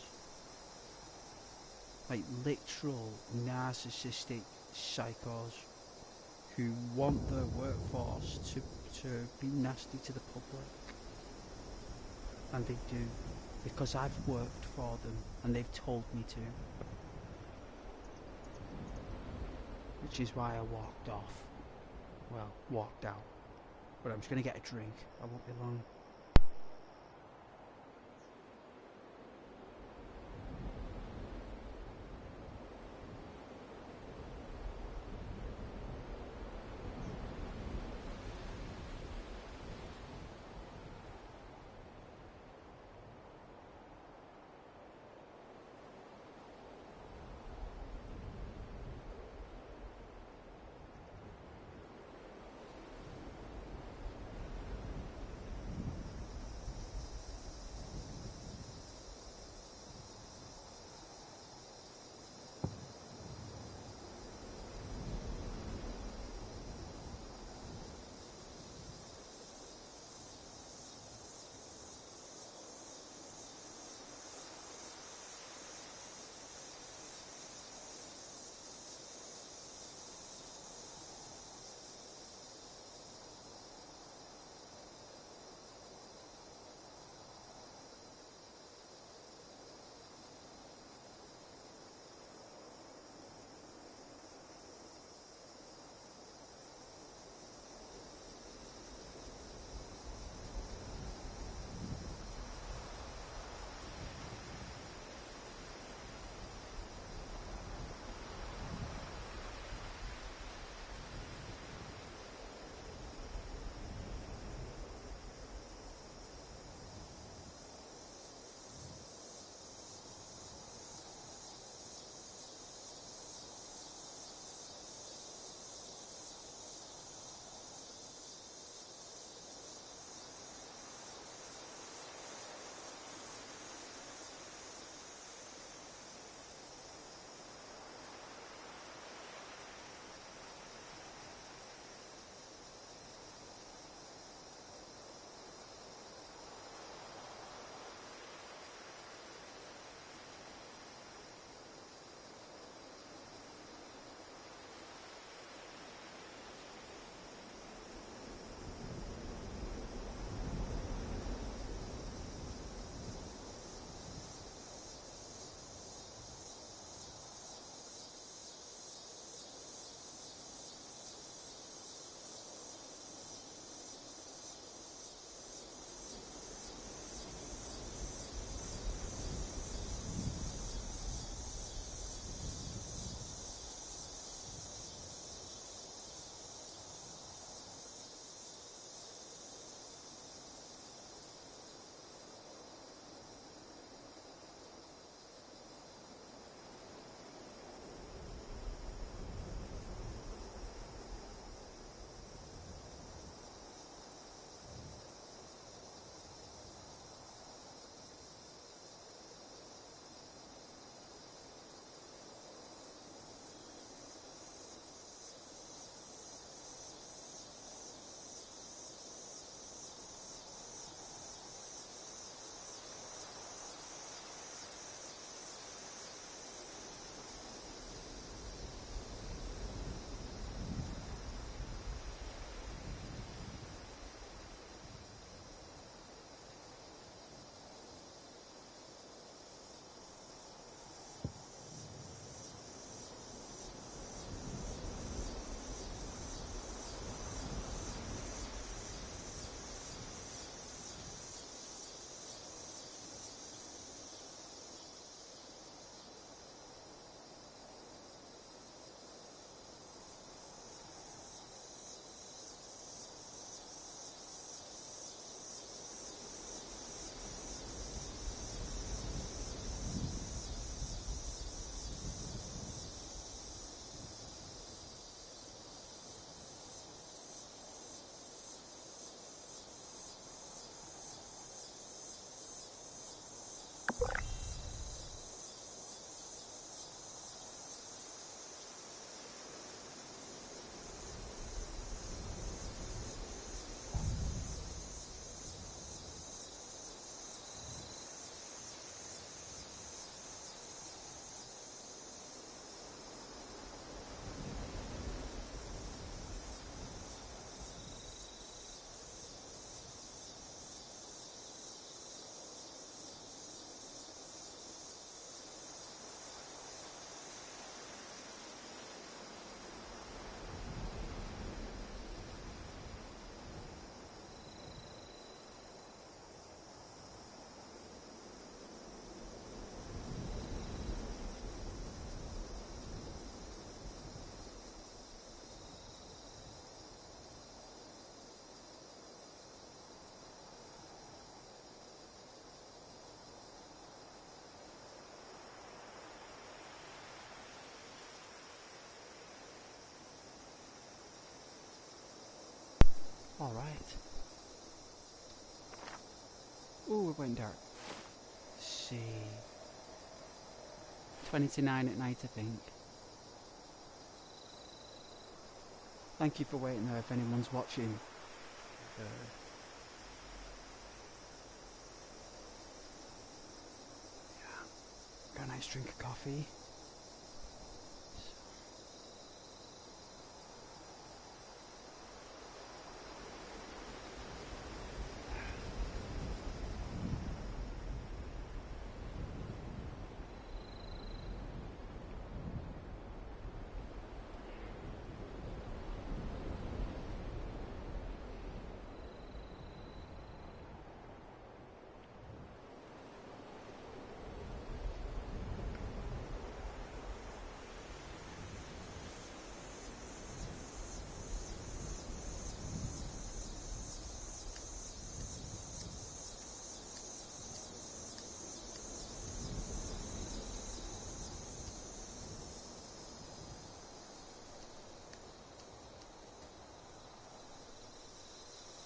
Like literal narcissistic psychos who want their workforce to be nasty to the public. And they do, because I've worked for them and they've told me to. Which is why I walked off. Well, walked out. But I'm just gonna get a drink. I won't be long. Oh, it went dark. Let's see. 20 to 9 at night, I think. Thank you for waiting there if anyone's watching. Got a nice drink of coffee.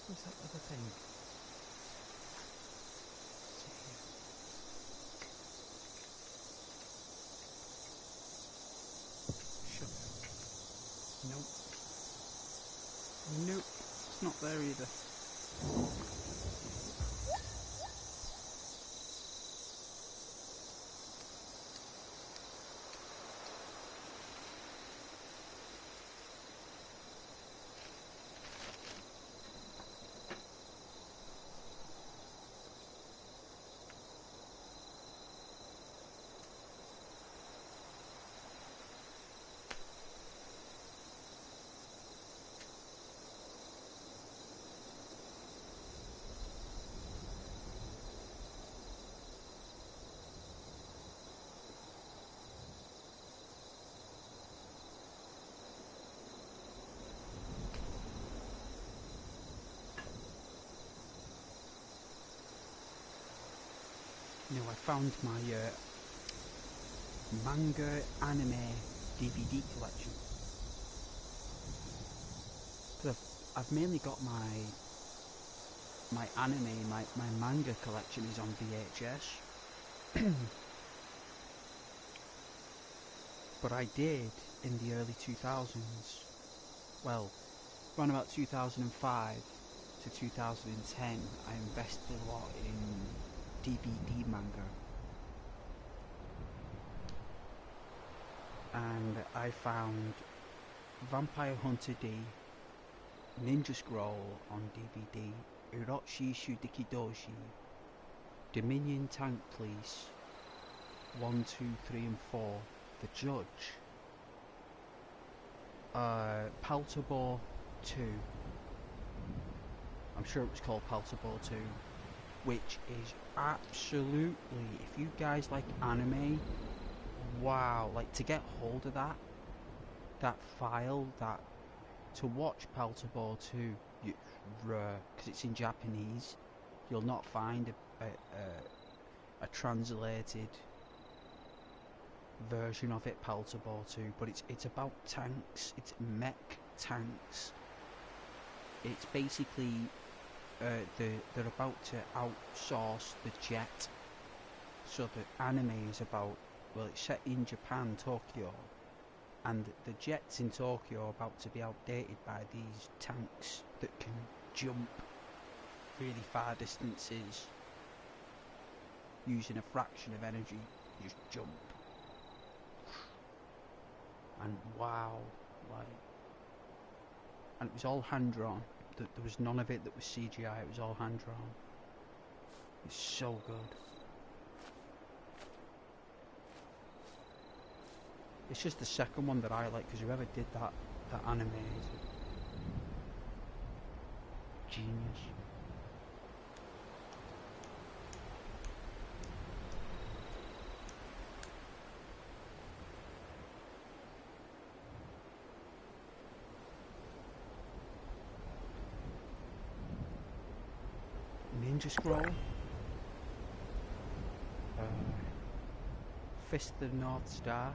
What's that other thing? Sugar. Nope. Nope. It's not there either. Now I found my manga anime DVD collection. Cause I've mainly got my anime, my manga collection is on VHS. But I did in the early 2000s, well, around about 2005 to 2010, I invested a lot in DVD manga, and I found Vampire Hunter D, Ninja Scroll on DVD, Urochi Shudikidoshi, Dominion Tank Police 1, 2, 3 and 4, The Judge, Paltabo 2, I'm sure it was called Paltabo 2, which is absolutely, if you guys like anime, wow, like to get hold of that file, to watch Paltabo 2, it's rare, because it's in Japanese. You'll not find a translated version of it, Paltabo 2, but it's about tanks, it's mech tanks. It's basically they're about to outsource the jet. So the anime is about, well, it's set in Japan, Tokyo, and the jets in Tokyo are about to be outdated by these tanks that can jump really far distances using a fraction of energy. You just jump, and wow, like, and it was all hand drawn. There was none of it that was CGI, it was all hand drawn. It's so good. It's just the second one that I like, because whoever did that anime is a genius. Ninja Scroll, Fist of the North Star,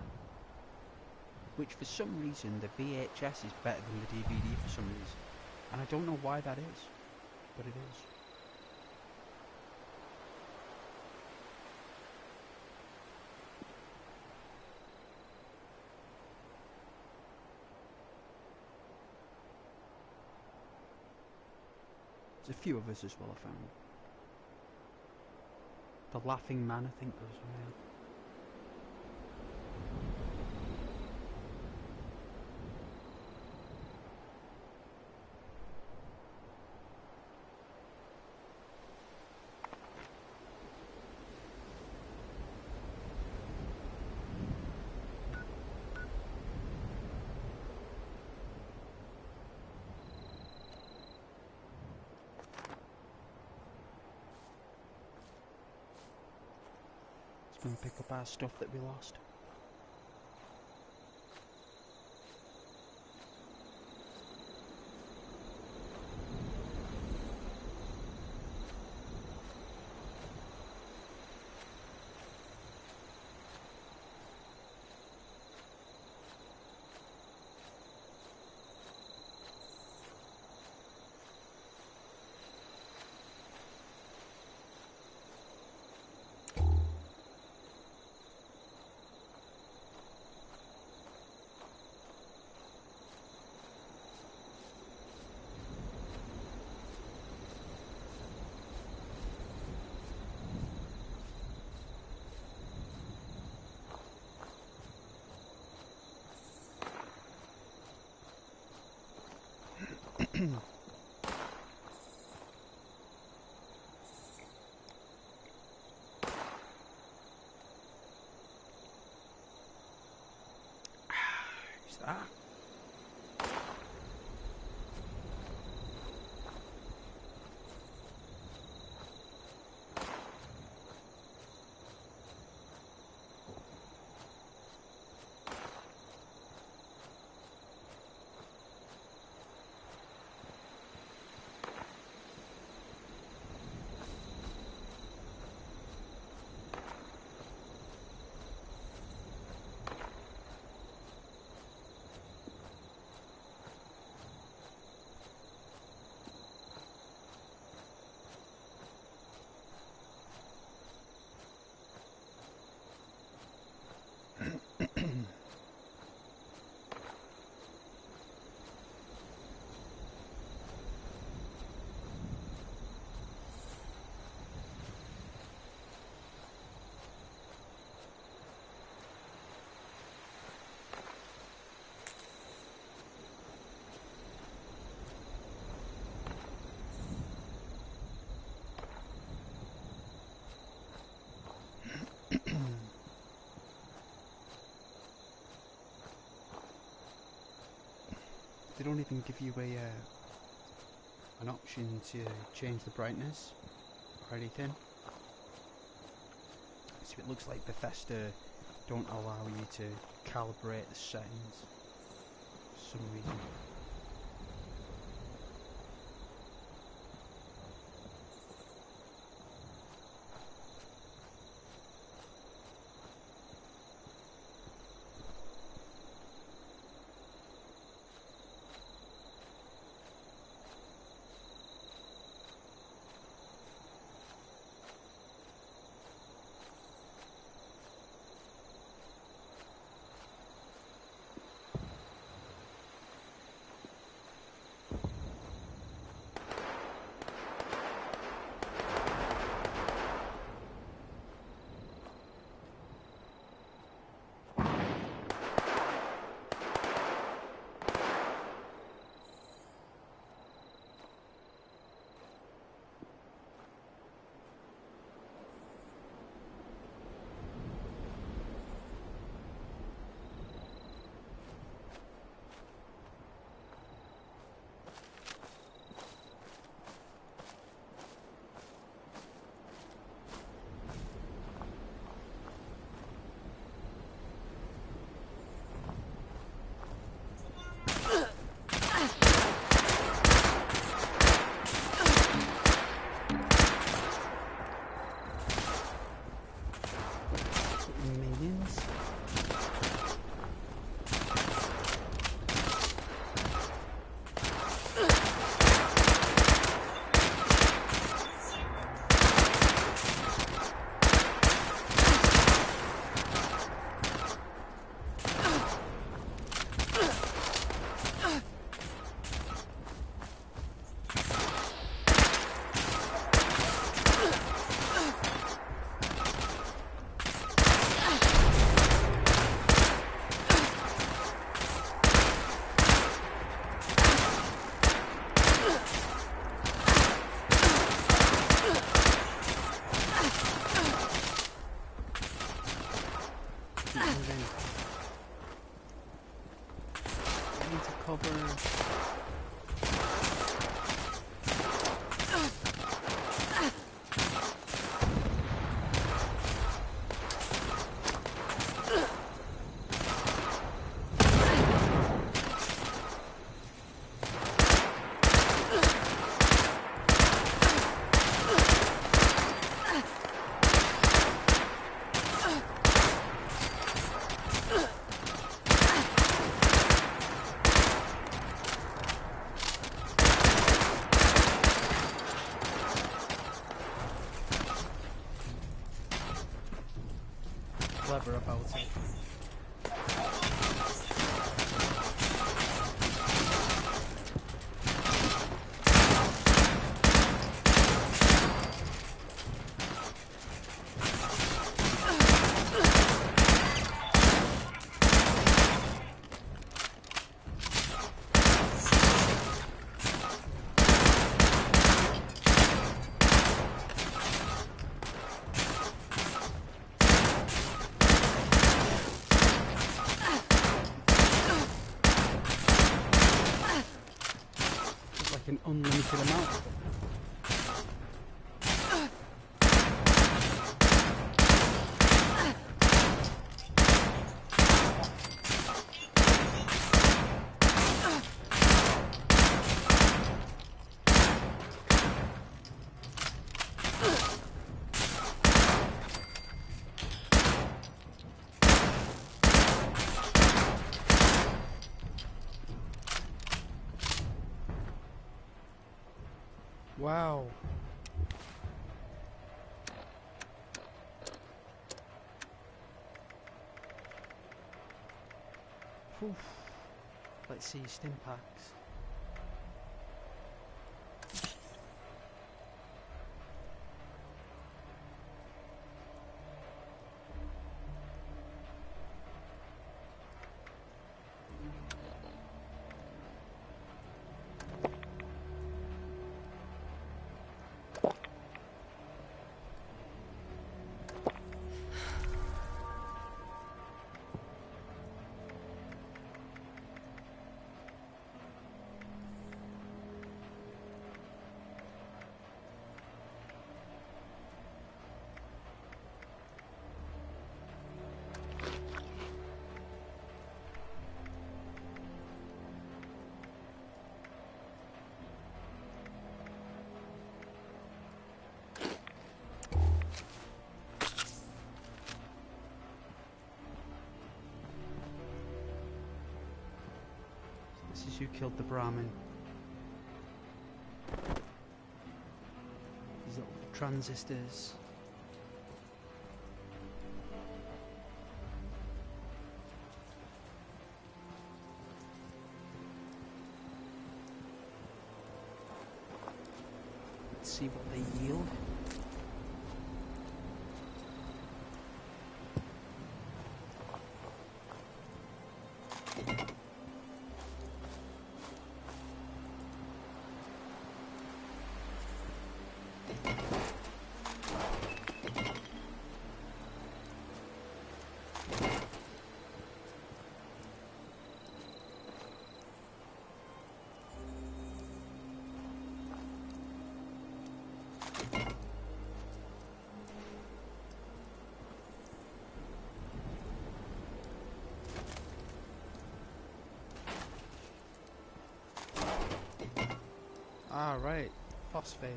which for some reason the VHS is better than the DVD for some reason, and I don't know why that is, but it is. There's a few others as well I found. The Laughing Man, I think, as well. And pick up our stuff that we lost. Who's that? They don't even give you an option to change the brightness or anything. So it looks like Bethesda don't allow you to calibrate the settings for some reason. keep moving. Get into cover. Clever about it. An unlimited amount of them. Wow. Whew. Let's see stim packs. This is who killed the Brahmin. These little transistors. Let's see what they yield. Ah, right. Phosphate.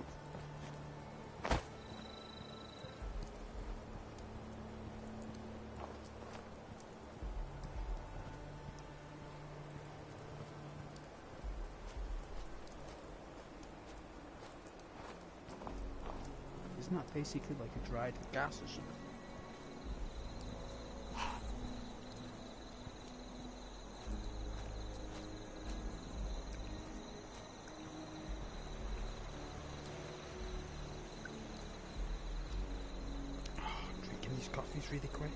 Isn't that basically like a dried gas or something? Drinking these coffees really quick.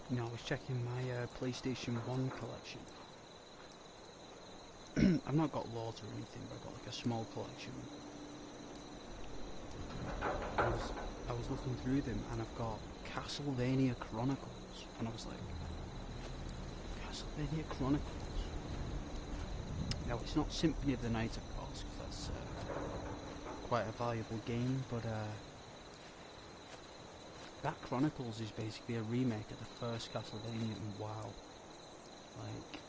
You know, I was checking my PlayStation 1 collection. I've not got loads or anything, but I've got like a small collection. I was looking through them, and I've got Castlevania Chronicles, and I was like, Castlevania Chronicles? Now, it's not Symphony of the Night, of course, because that's quite a valuable game, but that Chronicles is basically a remake of the first Castlevania, and wow. Like,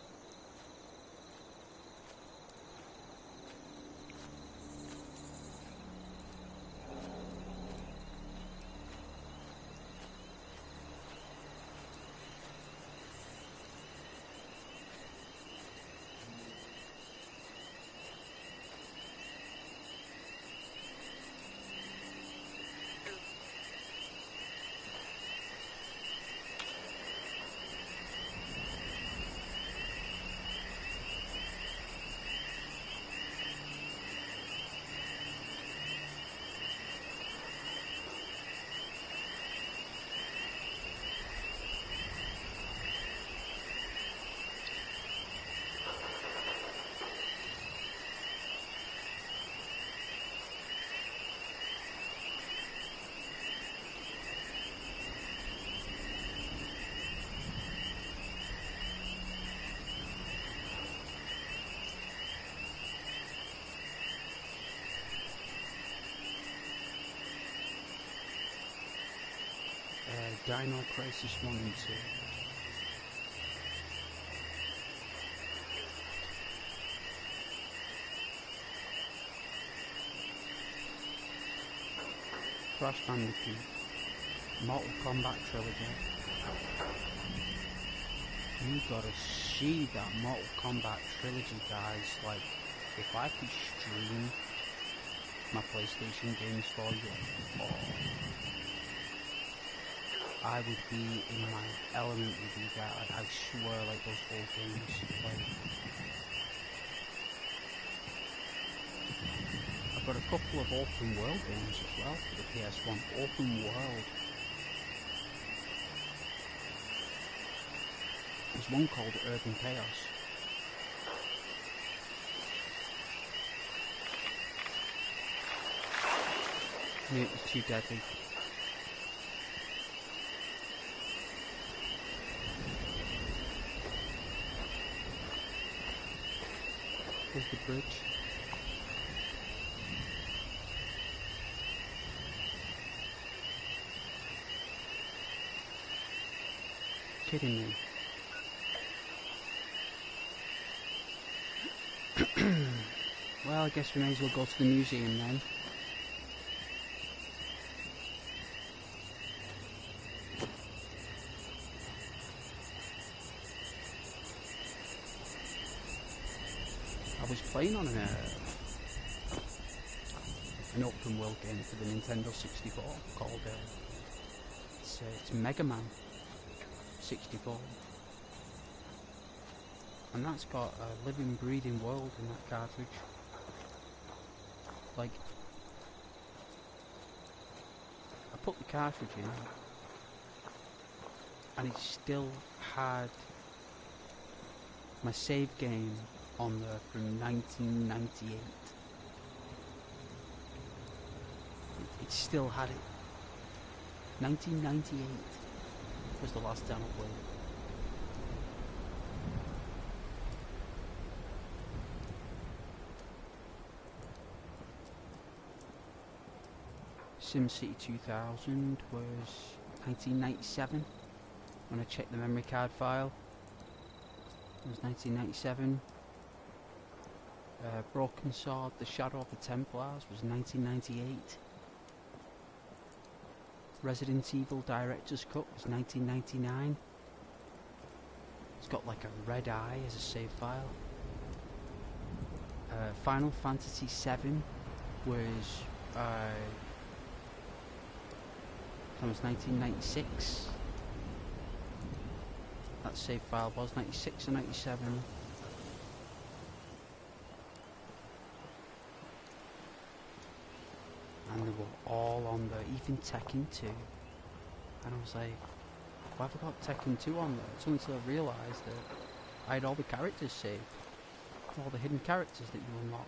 Dino Crisis 1 and 2. Crash Bandicoot. Mortal Kombat Trilogy. You gotta see that Mortal Kombat Trilogy, guys. Like, if I could stream my PlayStation games for you, I would be in my element with you guys. Like, I swear, like, those old games. Like, I've got a couple of open world games as well for the PS1. Open world. There's one called Urban Chaos. It was too deadly. There's the bridge. Kidding me. Well, I guess we may as well go to the museum then. I was playing on an open world game for the Nintendo 64 called it's Mega Man 64, and that's got a living, breathing world in that cartridge. Like, I put the cartridge in, and it still had my save game on there from 1998. It still had it. 1998 was the last time I played it. SimCity 2000 was 1997 when I checked the memory card file. It was 1997. Broken Sword, The Shadow of the Templars was 1998. Resident Evil Director's Cut was 1999. It's got like a red eye as a save file. Final Fantasy VII was that was 1996. That save file was 96 and 97. And they were all on there, even Tekken 2. And I was like, Why have I got Tekken 2 on there? It's only until I realised that I had all the characters saved. All the hidden characters that you unlock.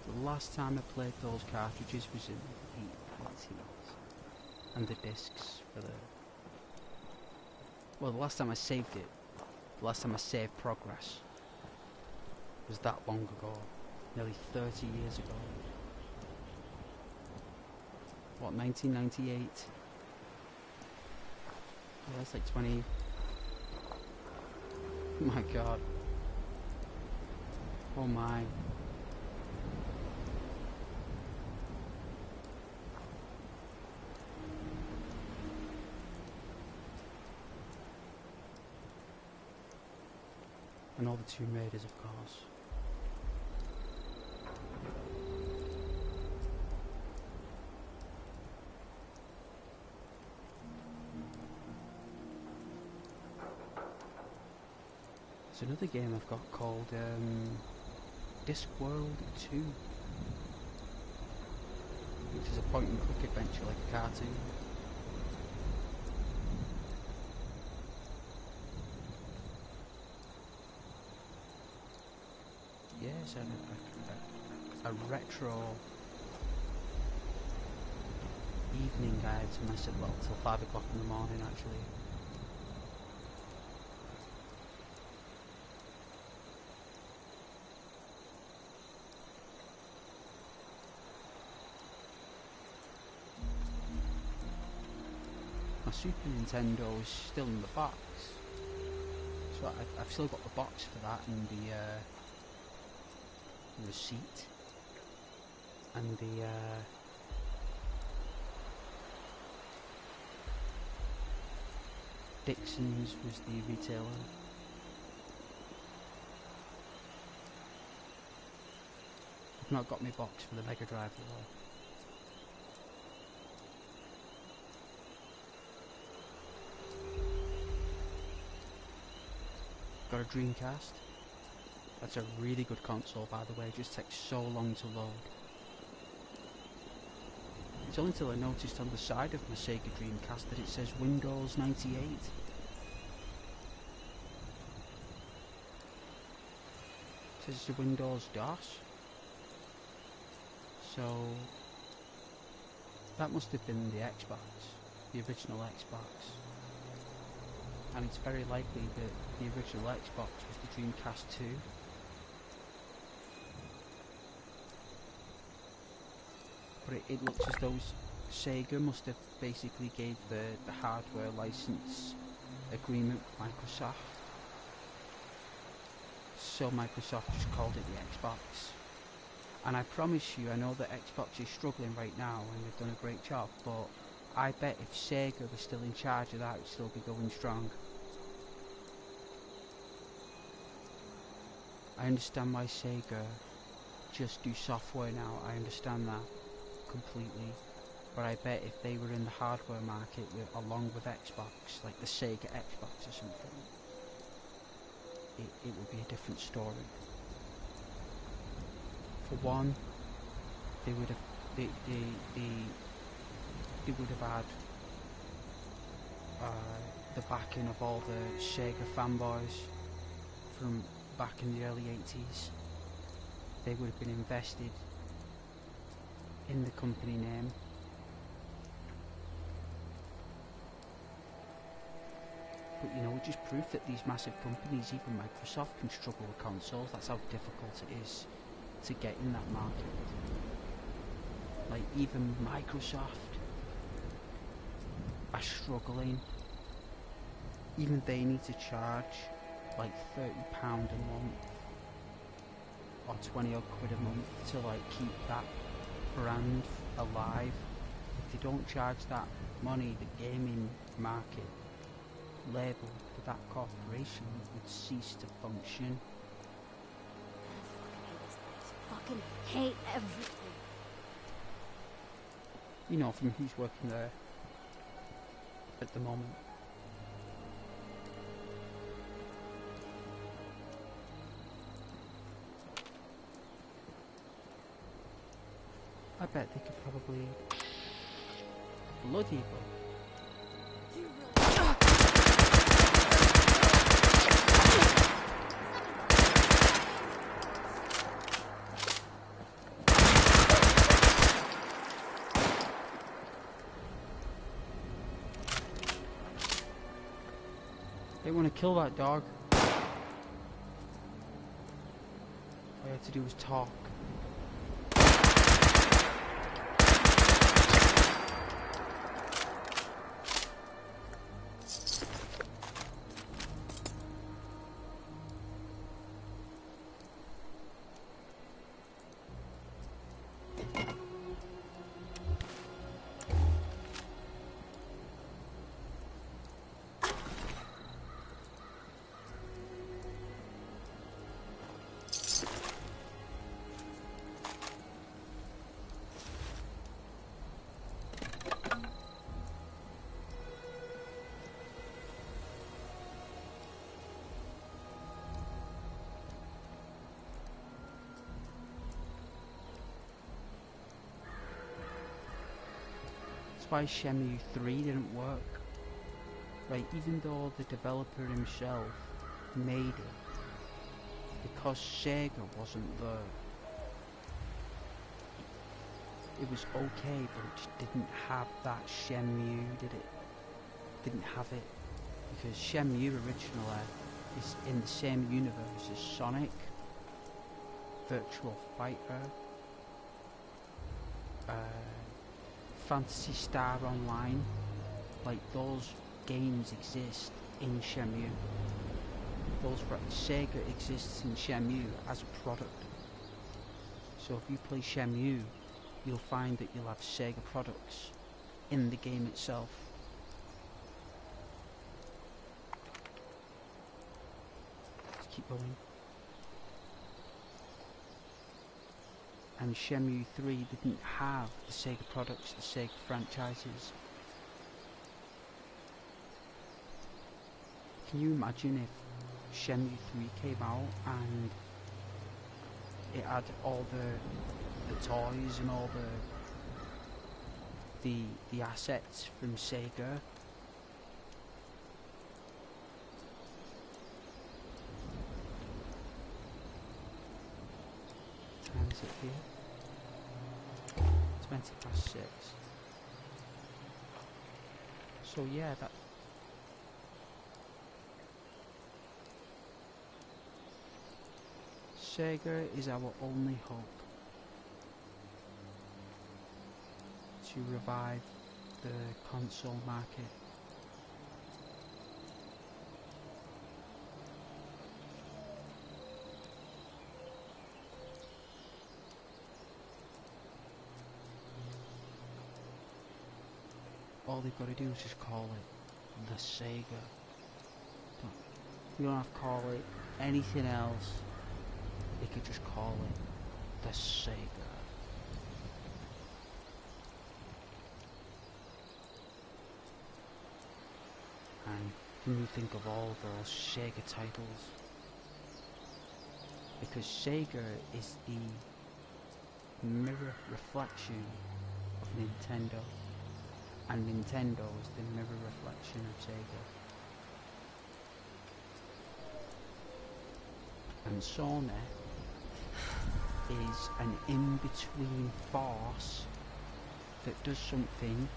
The last time I played those cartridges was in the 80s. And the discs for the... Well, the last time I saved it, the last time I saved progress, was that long ago. Nearly 30 years ago. What, 1998? Yeah, that's like 20... My god. Oh my. And all the Tomb Raiders, of course. There's another game I've got called Discworld 2, which is a point-and-click adventure like a cartoon. Yes, a retro evening guide to myself, well, till 5 o'clock in the morning actually. My Super Nintendo is still in the box, so I've still got the box for that and the receipt and the Dixon's was the retailer. I've not got my box for the Mega Drive though. Got a Dreamcast. That's a really good console, by the way. It just takes so long to load. It's only until I noticed on the side of my Sega Dreamcast that it says Windows 98. It says it's a Windows DOS. So that must have been the Xbox, the original Xbox. And it's very likely that the original Xbox was the Dreamcast 2. But it looks as though Sega must have basically gave the hardware license agreement with Microsoft. So Microsoft just called it the Xbox. And I promise you, I know that Xbox is struggling right now and they've done a great job, but I bet if Sega was still in charge of that, it would still be going strong. I understand why Sega just do software now, I understand that completely, but I bet if they were in the hardware market along with Xbox, like the Sega Xbox or something, it would be a different story. For one, they would have had the backing of all the Sega fanboys from back in the early 80s. They would have been invested in the company name. But you know, it just proved that these massive companies, even Microsoft, can struggle with consoles. That's how difficult it is to get in that market. Like, even Microsoft are struggling. Even they need to charge like £30 a month or 20 odd quid a month to like keep that brand alive. If they don't charge that money, the gaming market label for that corporation would cease to function. Fucking hate everything. You know, from who's working there. at the moment. I bet they could probably bloody well. They want to kill that dog. All you have to do is talk. That's why Shenmue 3 didn't work. Right, even though the developer himself made it, because Sega wasn't there, it was okay, but it just didn't have that Shenmue, did it? Didn't have it, because Shenmue originally is in the same universe as Sonic, Virtual Fighter, Phantasy Star Online. Like, those games exist in Shenmue. Sega exists in Shenmue as a product. So if you play Shenmue, you'll find that you'll have Sega products in the game itself. Let's keep going. And Shenmue 3 didn't have the Sega products, the Sega franchises. Can you imagine if Shenmue 3 came out and it had all the toys and all the assets from Sega? What time is it here? 6:20. So yeah, that. Sega is our only hope to revive the console market. All they've got to do is just call it the Sega. You don't have to call it anything else. They could just call it the Sega. And when you think of all those Sega titles, because Sega is the mirror reflection of Nintendo, and Nintendo is the mirror reflection of Sega. And Sony is an in-between force that does something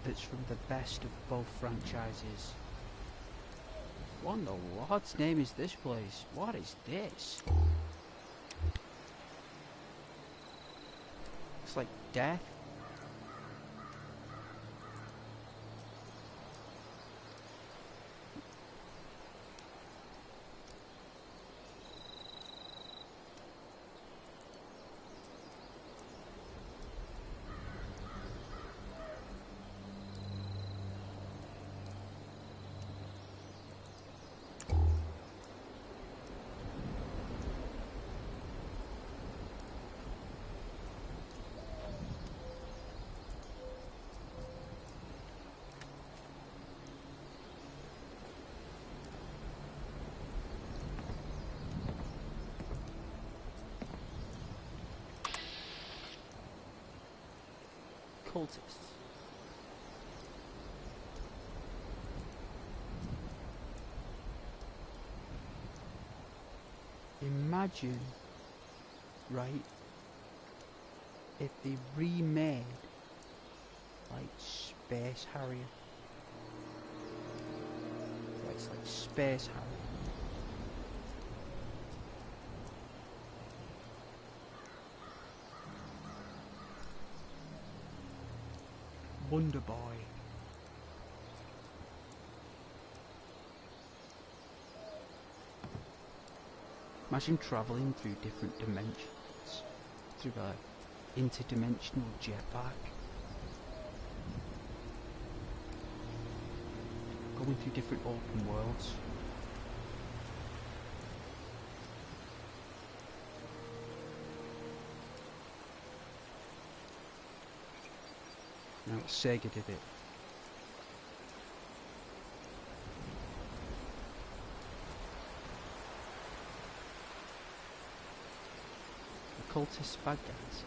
that's from the best of both franchises. What in the Lord's name is this place? What is this? It's like death. cultists. Imagine, right, if they remade like Space Harrier. Right, it's like Space Harrier. Wonder Boy. Imagine travelling through different dimensions through a interdimensional jetpack. Going through different open worlds. Now Sega did it. The cultist bad guys.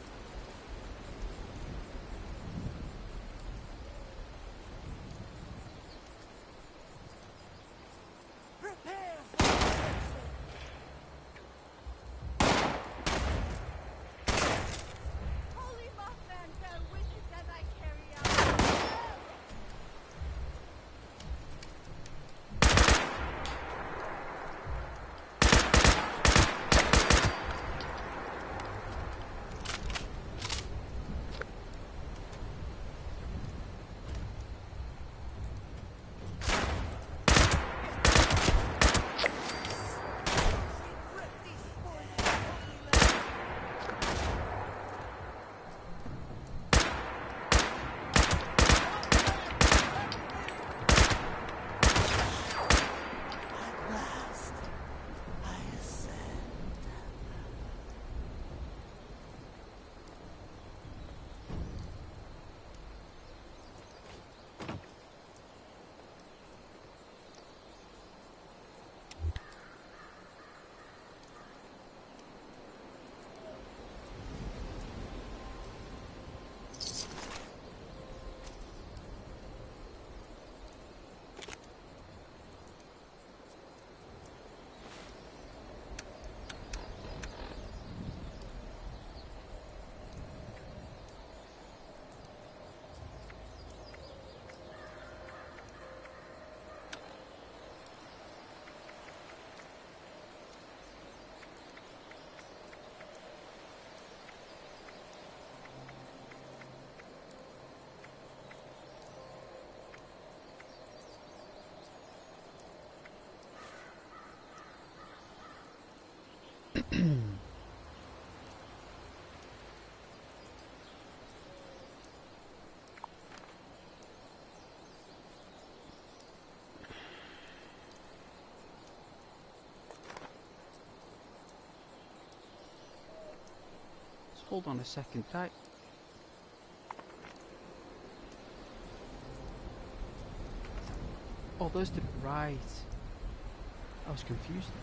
Hold on a second, that... Oh, those the... Right. I was confused there.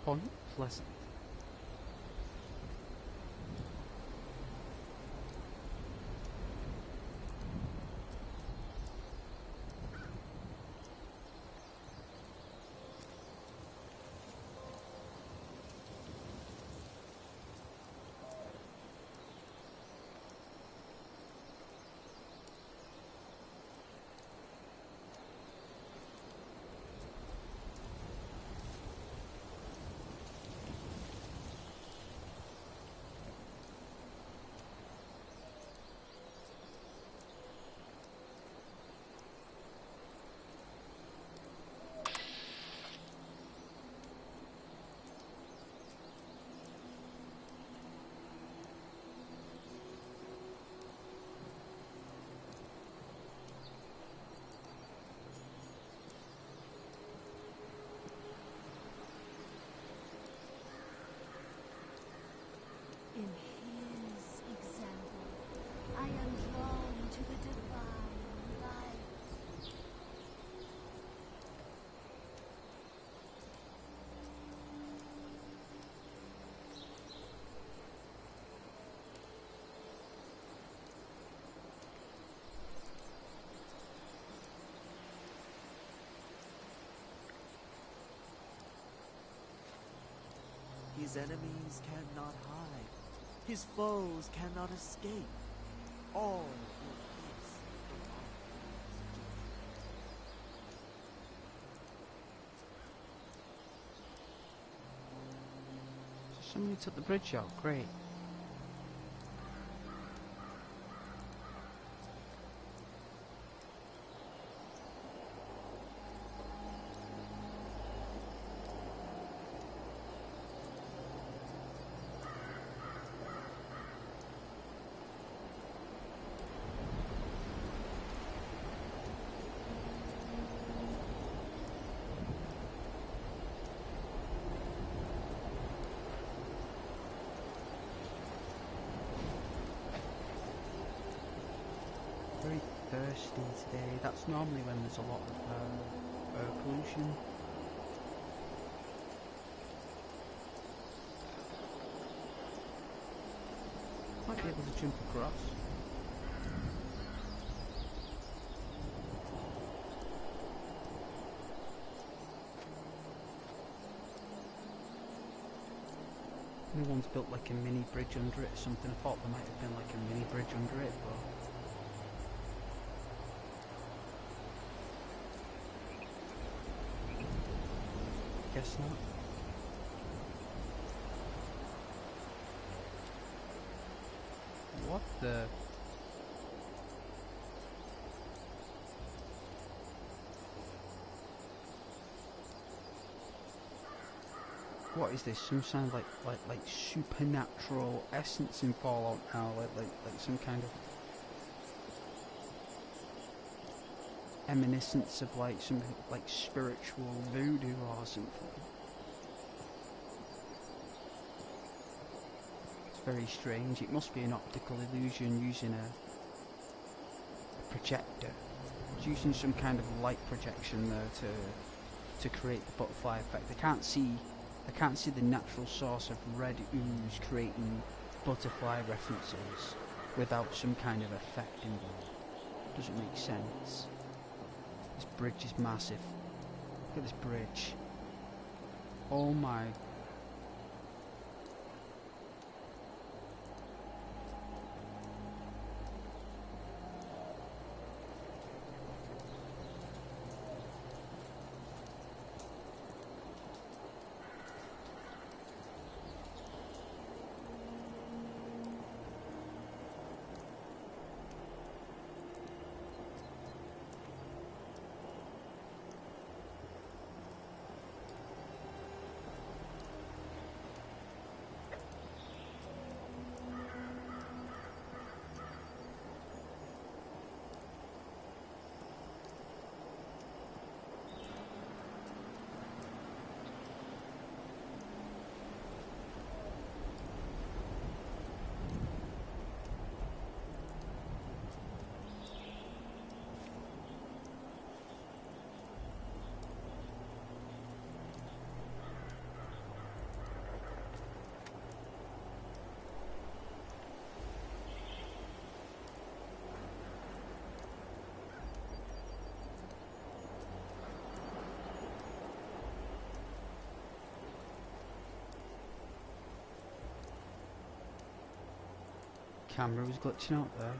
Point Pleasant. His enemies cannot hide. His foes cannot escape. All will peace Somebody took the bridge out, great. Very thirsty today. That's normally when there's a lot of air pollution. Might be able to jump across. No one's built like a mini bridge under it or something. I thought there might have been like a mini bridge under it, but guess not. What the? What is this? Some kind of like supernatural essence in Fallout now, like some kind of reminiscence of like some like spiritual voodoo or something. It's very strange. It must be an optical illusion using a projector. It's using some kind of light projection there to create the butterfly effect. I can't see the natural source of red ooze creating butterfly references without some kind of effect involved. Doesn't make sense. This bridge is massive. Look at this bridge. Oh my. Camera was glitching out there.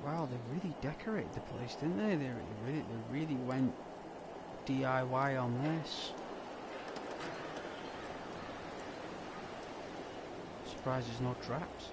Wow, they really decorated the place, didn't they? They really went DIY on this. Surprised there's no traps.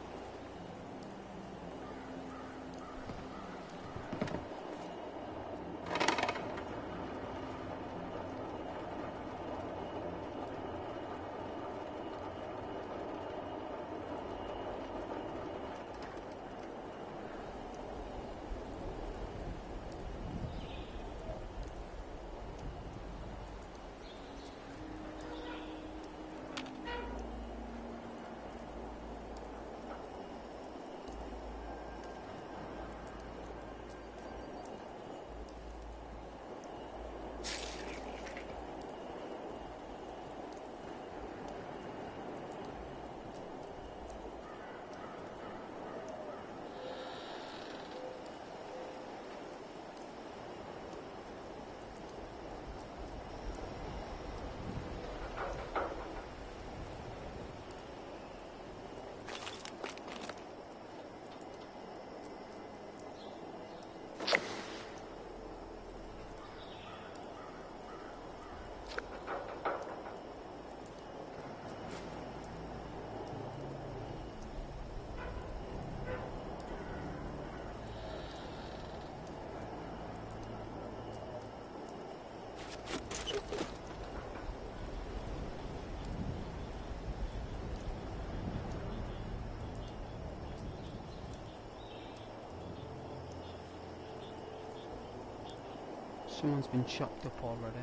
Someone's been chopped up already.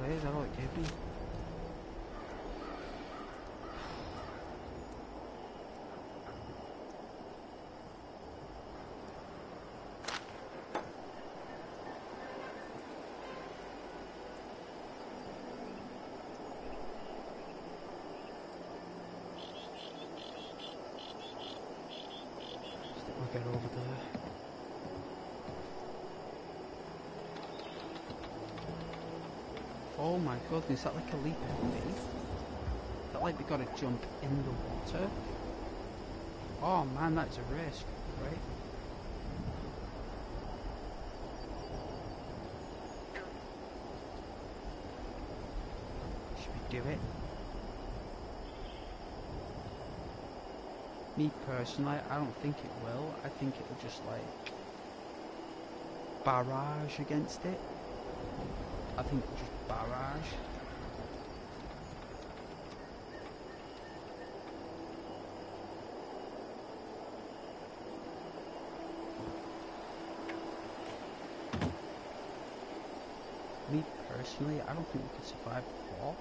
Is that all it gave me? I'll get over there. Oh my goodness, is that like a leap of faith? That like we gotta jump in the water? Oh man, that's a risk, right? Should we do it? Me personally, I don't think it will. I think it will just like barrage against it. I think it'll just barrage. Me personally, I don't think we could survive the fall.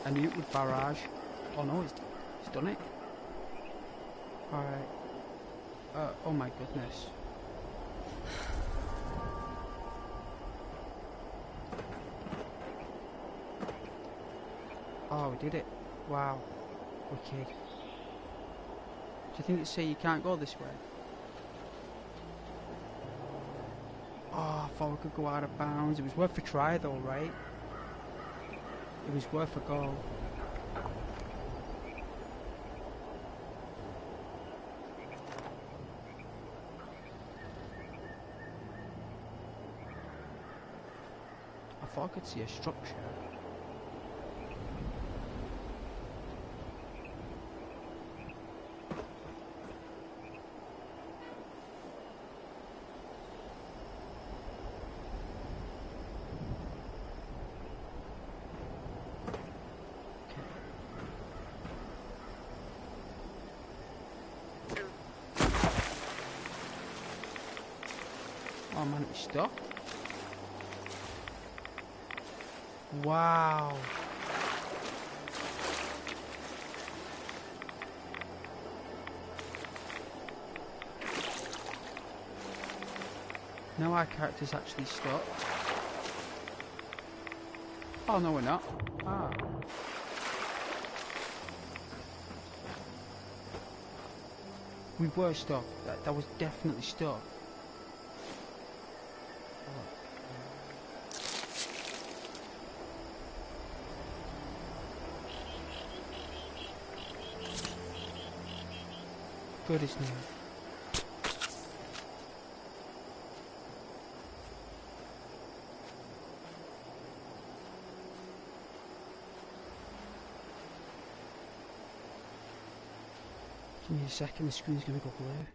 I knew it would barrage. Oh no, it's done it. Alright. Oh my goodness. Oh, we did it. Wow. Wicked. Do you think it'd say you can't go this way? Oh, I thought we could go out of bounds. It was worth a try though, right? It was worth a go. I thought I could see a structure. Oh man, it's stuck. Wow. Now our character's actually stuck. Oh no, we're not. Ah. We were stuck. That was definitely stuck. Good as new. Give me a second, the screen's gonna go blue.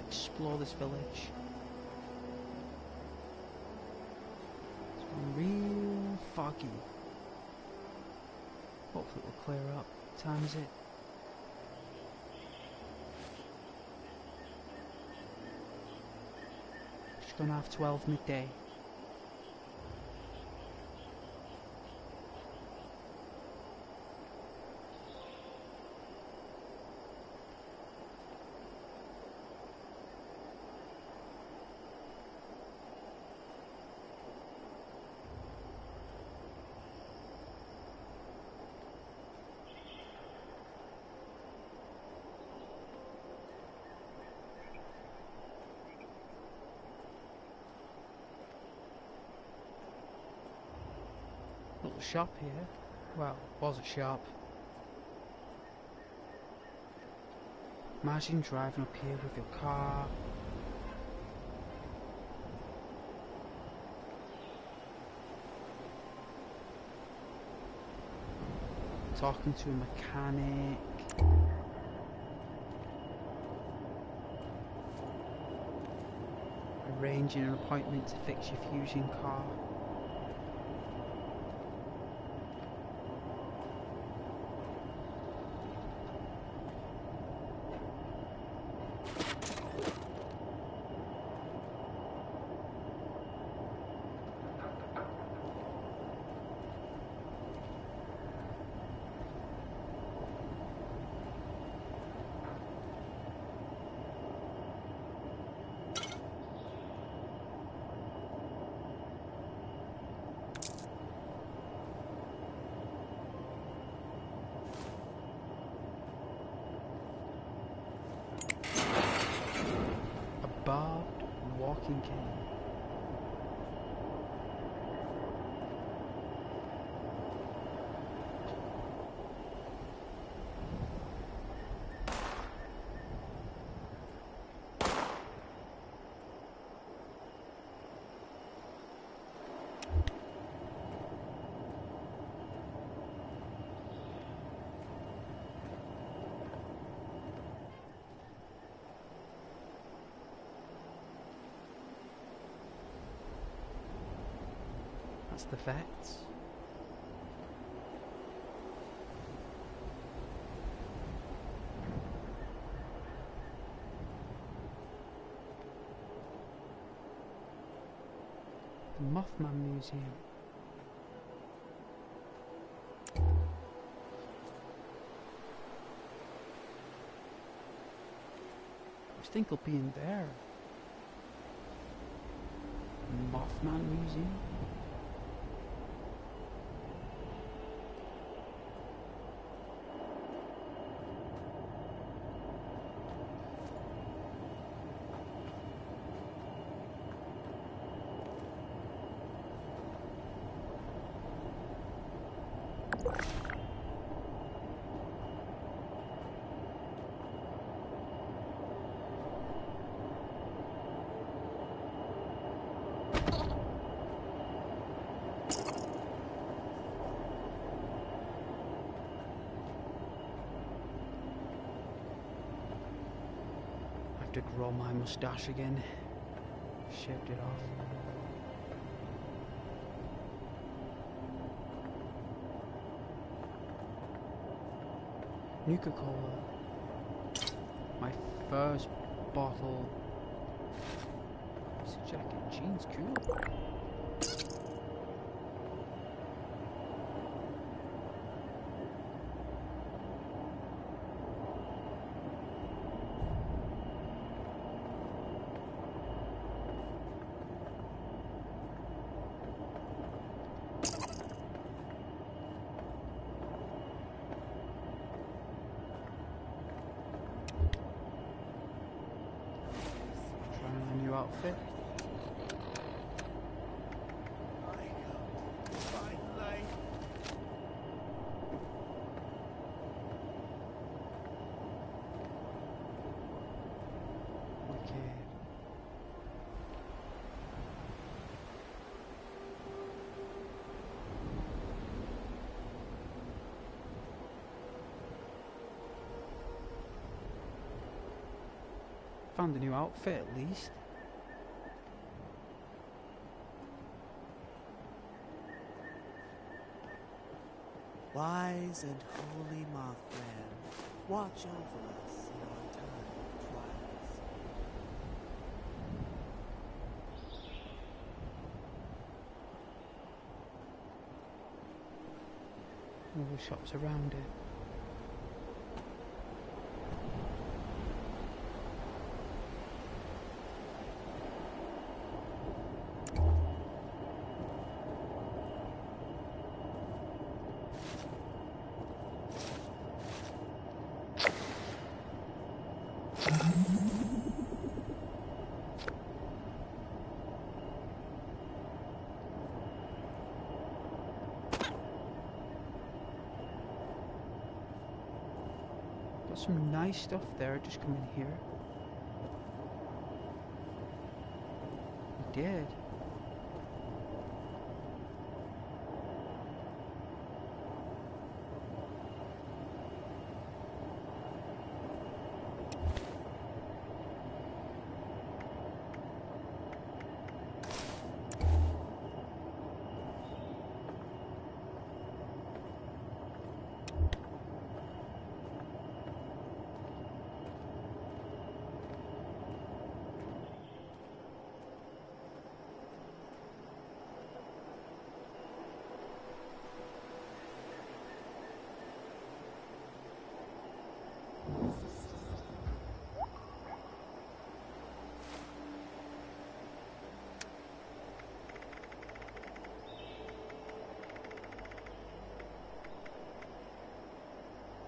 Explore this village. It's gone real foggy. Hopefully it will clear up. What time is it? Just gone half 12 midday. Little shop here. Well, was a shop. Imagine driving up here with your car. Talking to a mechanic. Arranging an appointment to fix your fusion car. Barbed walking cane. That's the facts. The Mothman Museum. I think it'll be in there. Mothman Museum. To grow my mustache again. Shaved it off. Nuka-Cola. My first bottle. This jacket jeans, cool. outfit. Found a new outfit at least. Wise and holy Mothman, watch over us in our time of trials. All the shops around it. Got some nice stuff there, just come in here. We did.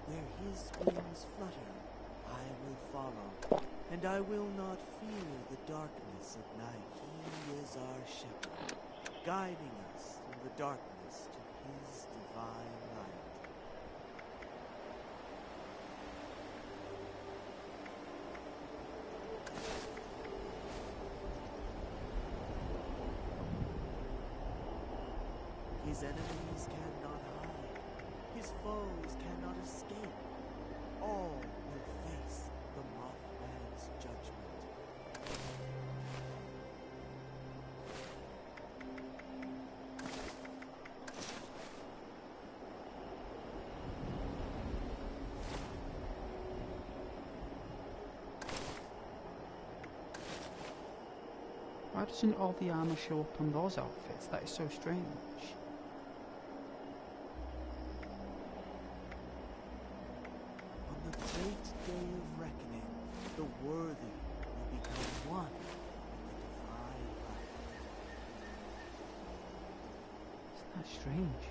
Where his wings flutter, I will follow, and I will not fear the darkness of night. He is our shepherd, guiding us through the darkness to his divine light. His enemies cannot hide. His foes cannot escape. All will face the Mothman's judgment. Why doesn't all the armor show up on those outfits? That is so strange. On the great day of reckoning, the worthy will become one with the divine light. Isn't that strange?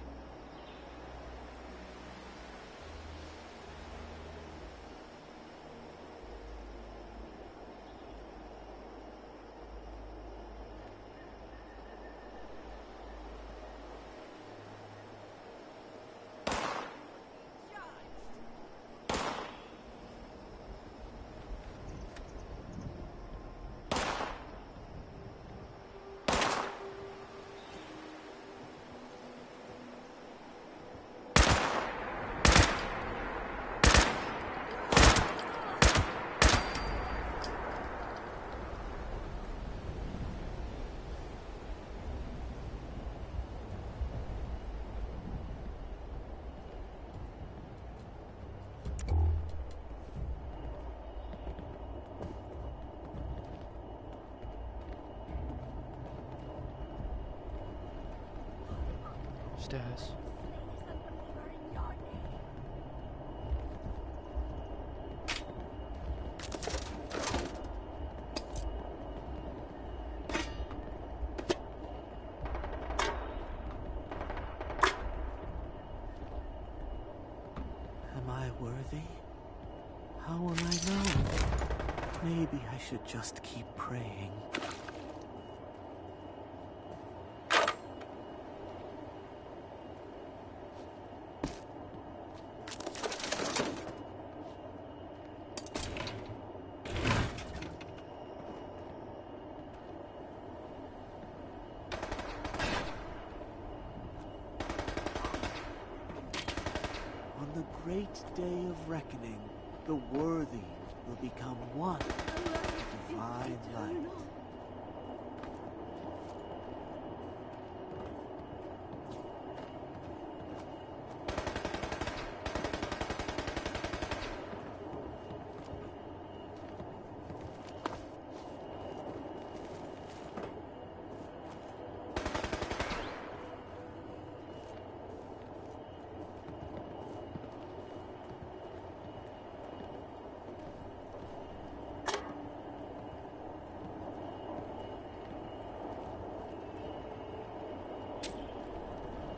Stairs. Am I worthy? How will I know? Maybe I should just keep praying. great day of reckoning, the worthy will become one with divine light.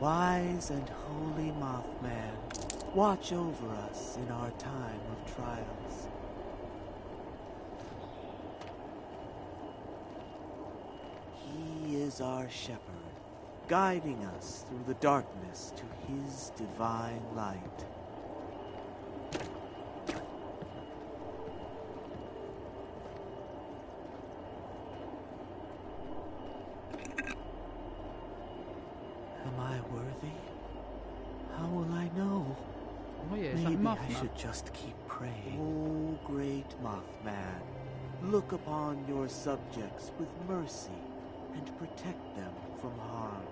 Wise and holy Mothman, watch over us in our time of trials. He is our shepherd, guiding us through the darkness to his divine light. Am I worthy? How will I know? Oh yeah, is that Maybe I Mothman? should just keep praying. Oh, great Mothman, look upon your subjects with mercy and protect them from harm.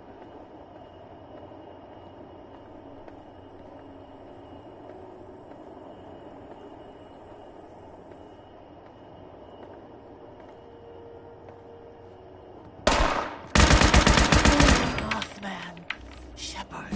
Mothman, shepherd.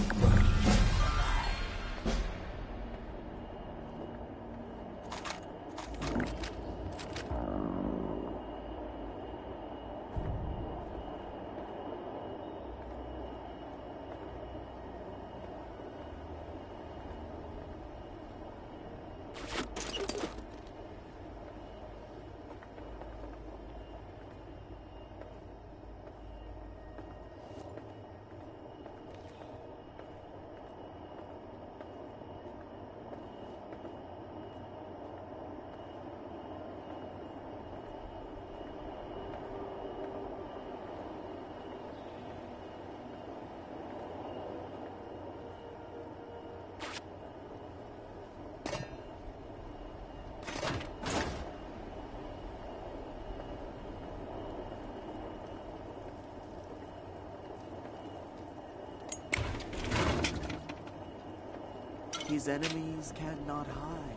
His enemies cannot hide.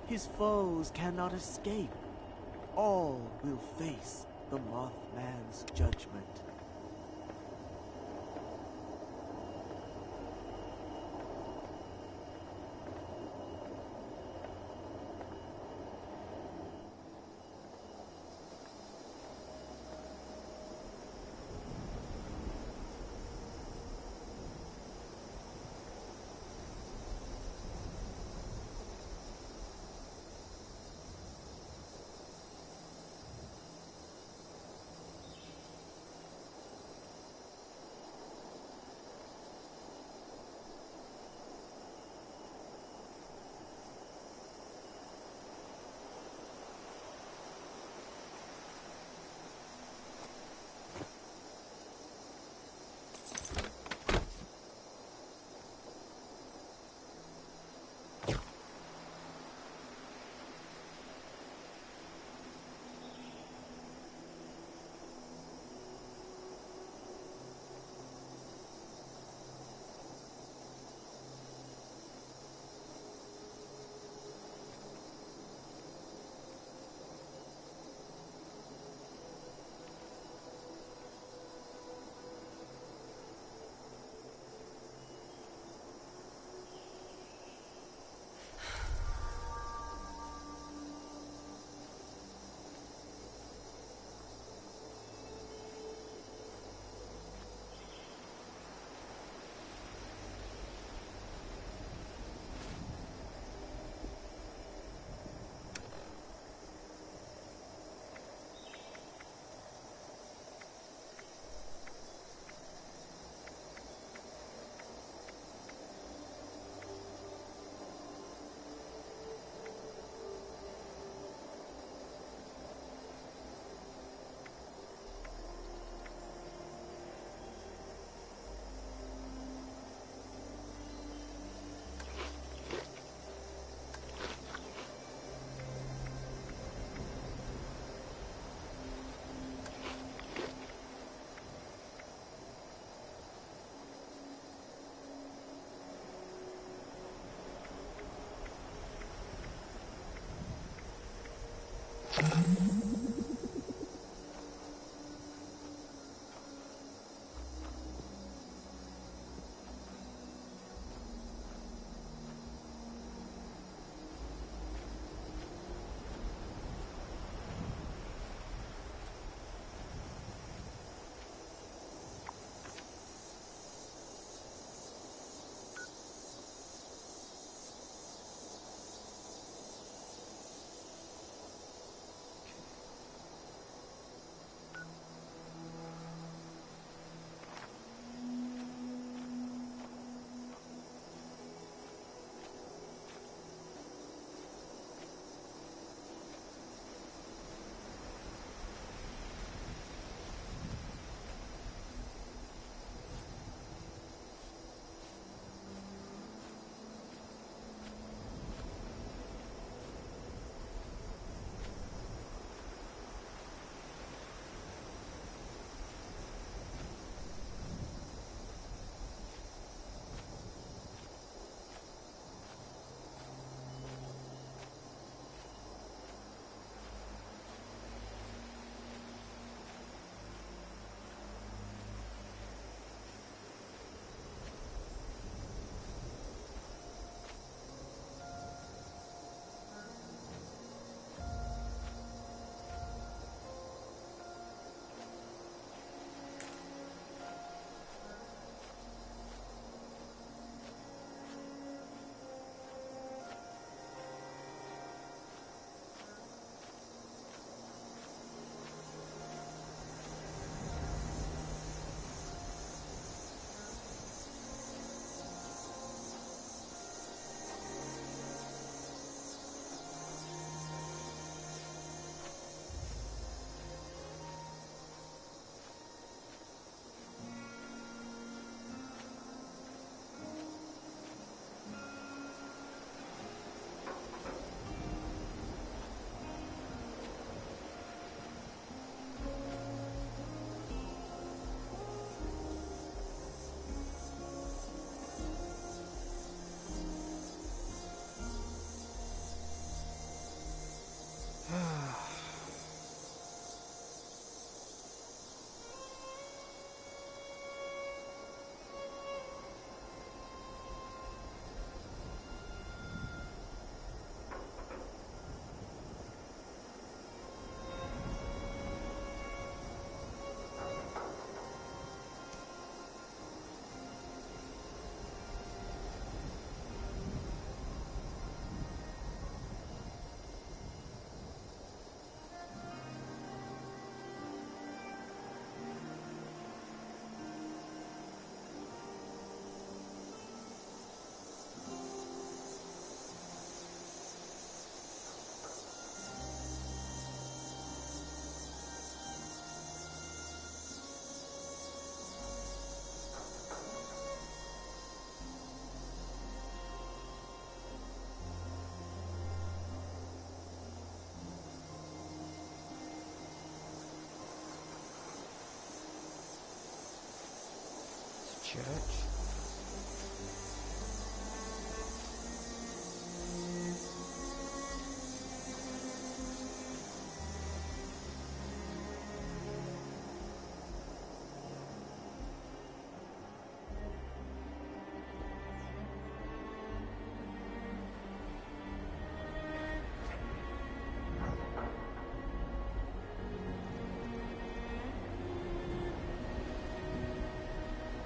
His foes cannot escape. All will face the Mothman's judgment. Church.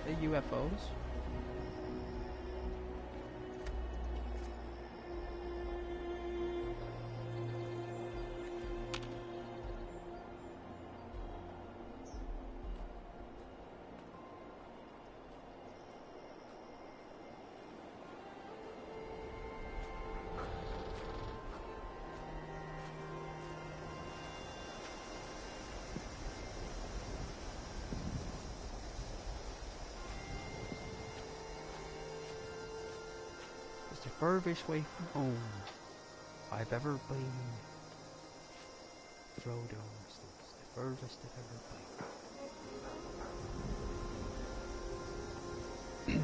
The UFOs. The furthest way from home I've ever been. Frodo, it's the furthest I've ever been.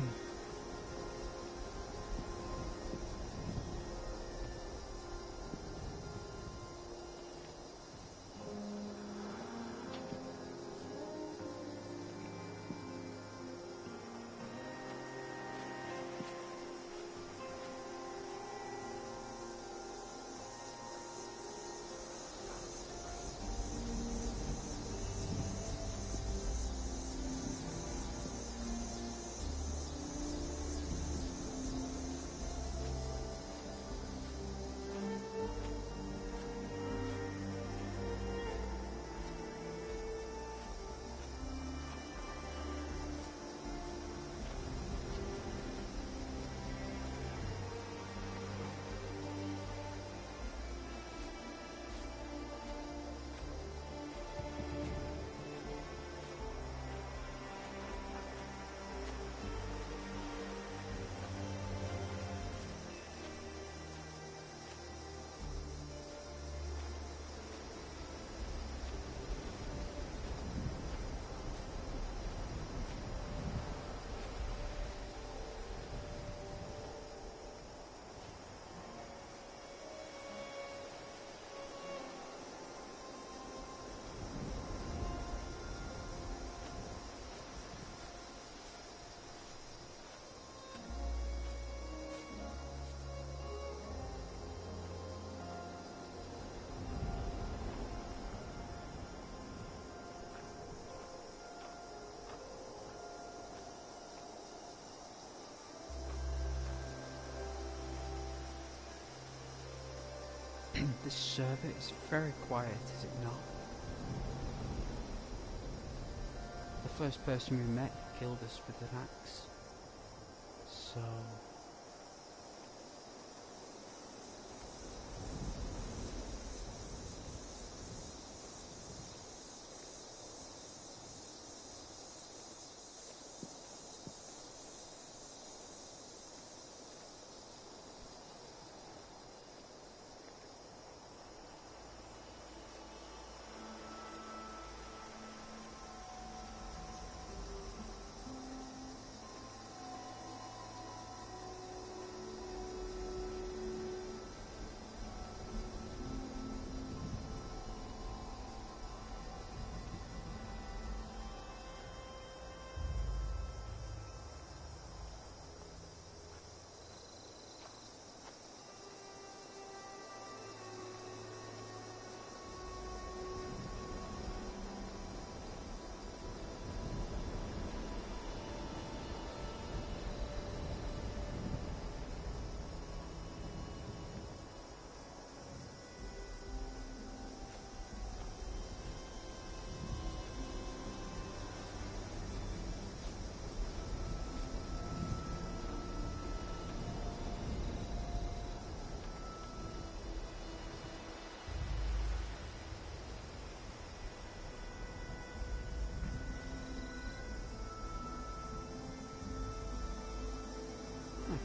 This server is very quiet, is it not? The first person we met killed us with an axe. So...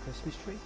Christmas tree.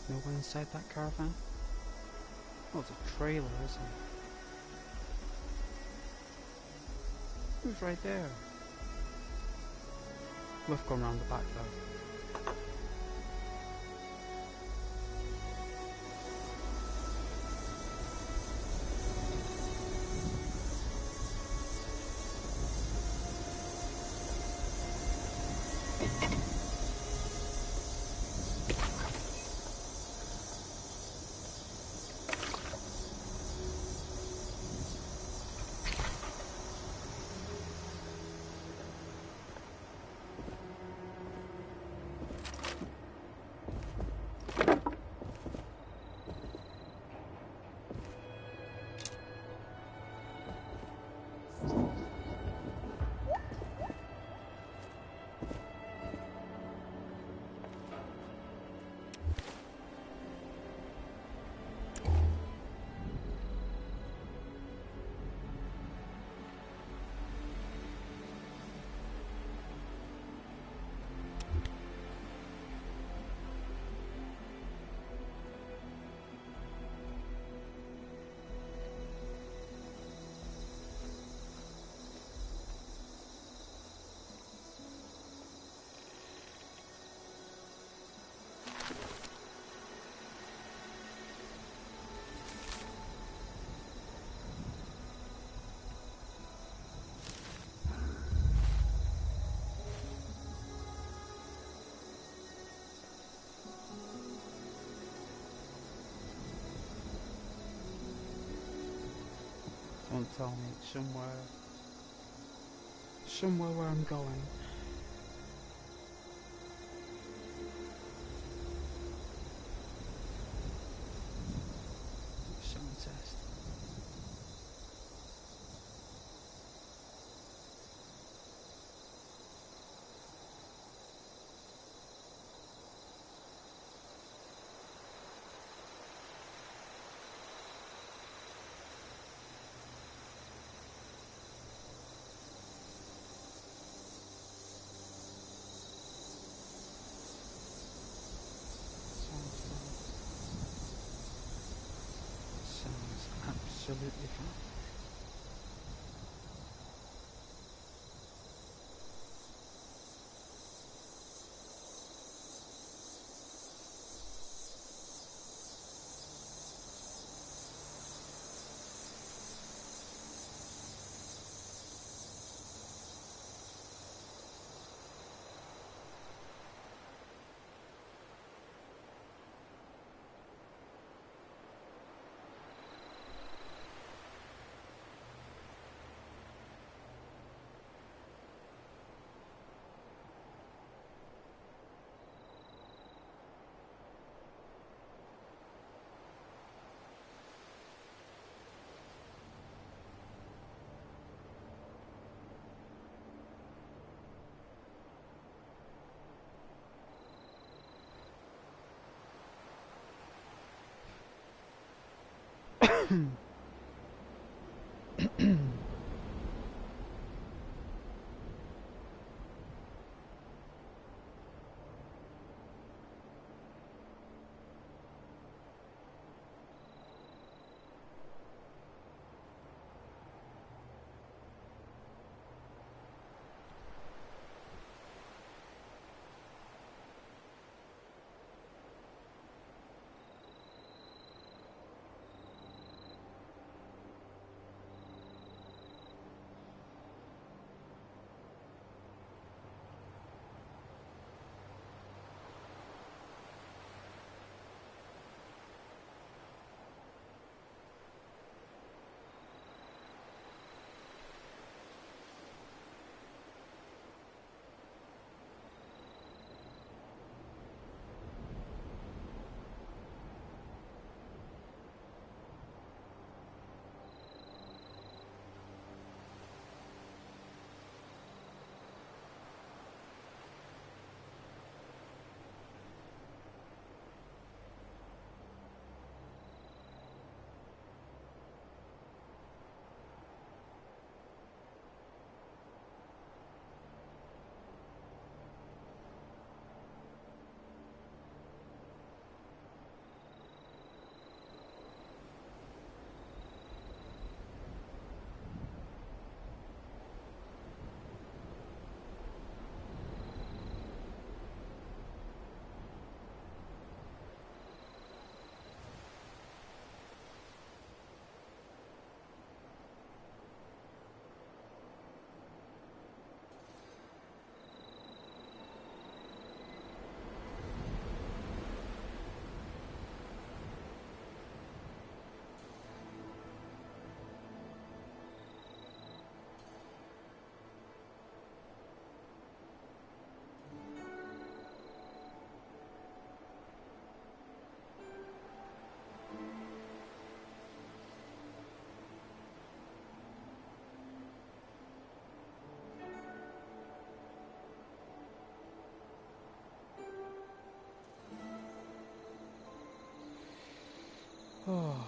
No one inside that caravan? Oh, it's a trailer, isn't it? Who's right there? We've gone round the back though. Don't tell me it's somewhere where I'm going. Sound test. Oh.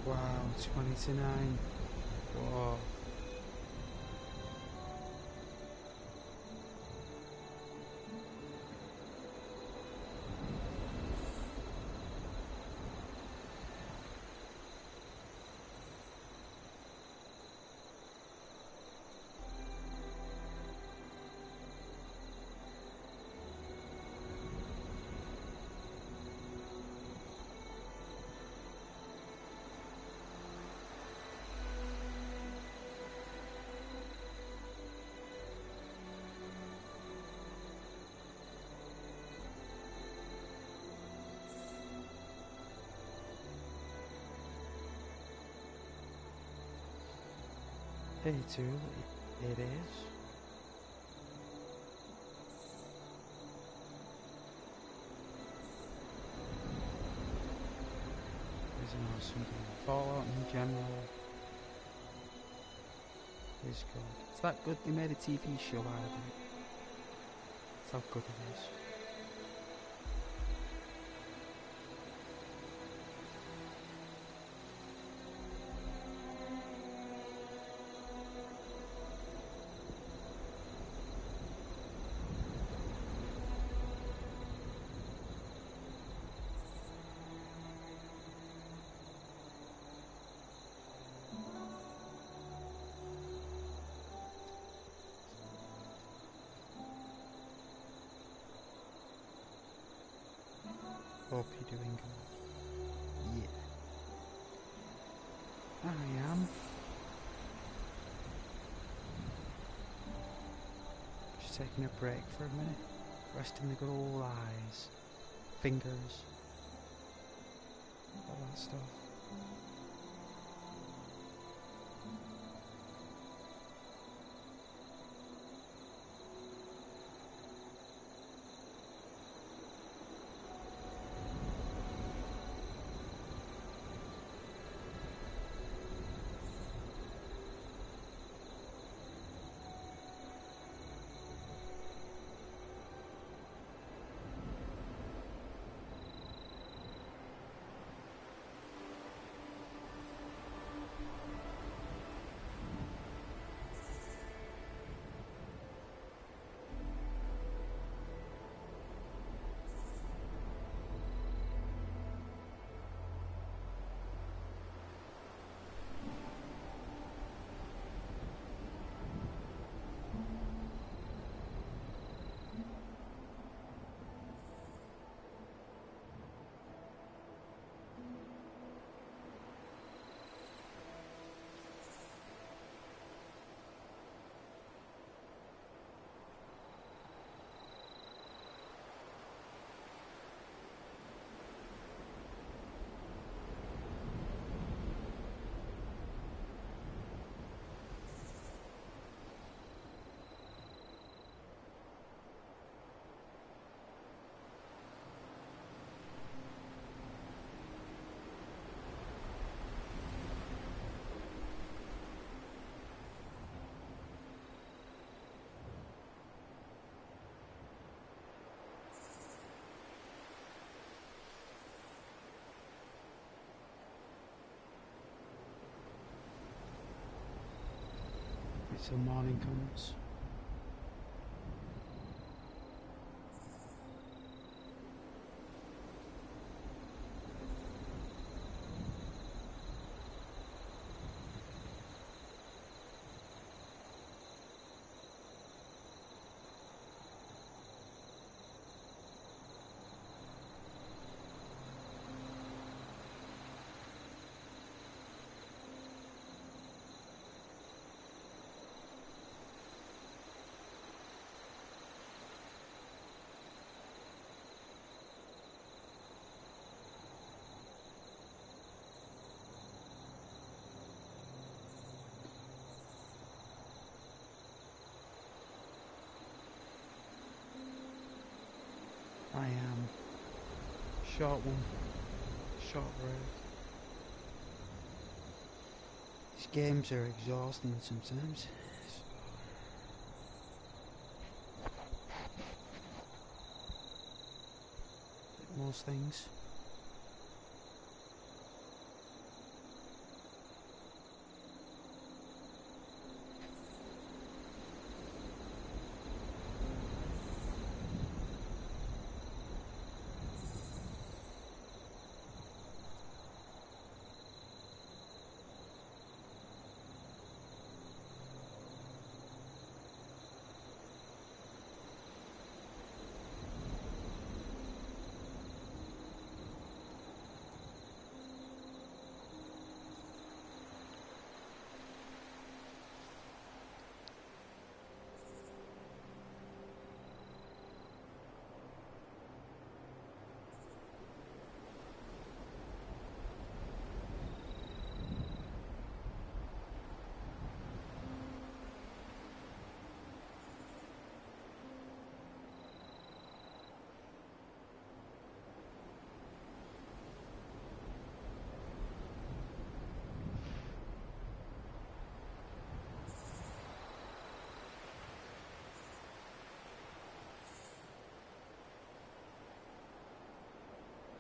Wow, 20 to 9. Whoa. It's early. It is. There's an awesome game. Fallout in general is good. It's that good they made a TV show out of it. That's how good it is. Hope you're doing good. Yeah. I am. Just taking a break for a minute. Resting the good old eyes, fingers, all that stuff. Till morning comes. I am. Short one. Short break. These games are exhausting sometimes. Like most things.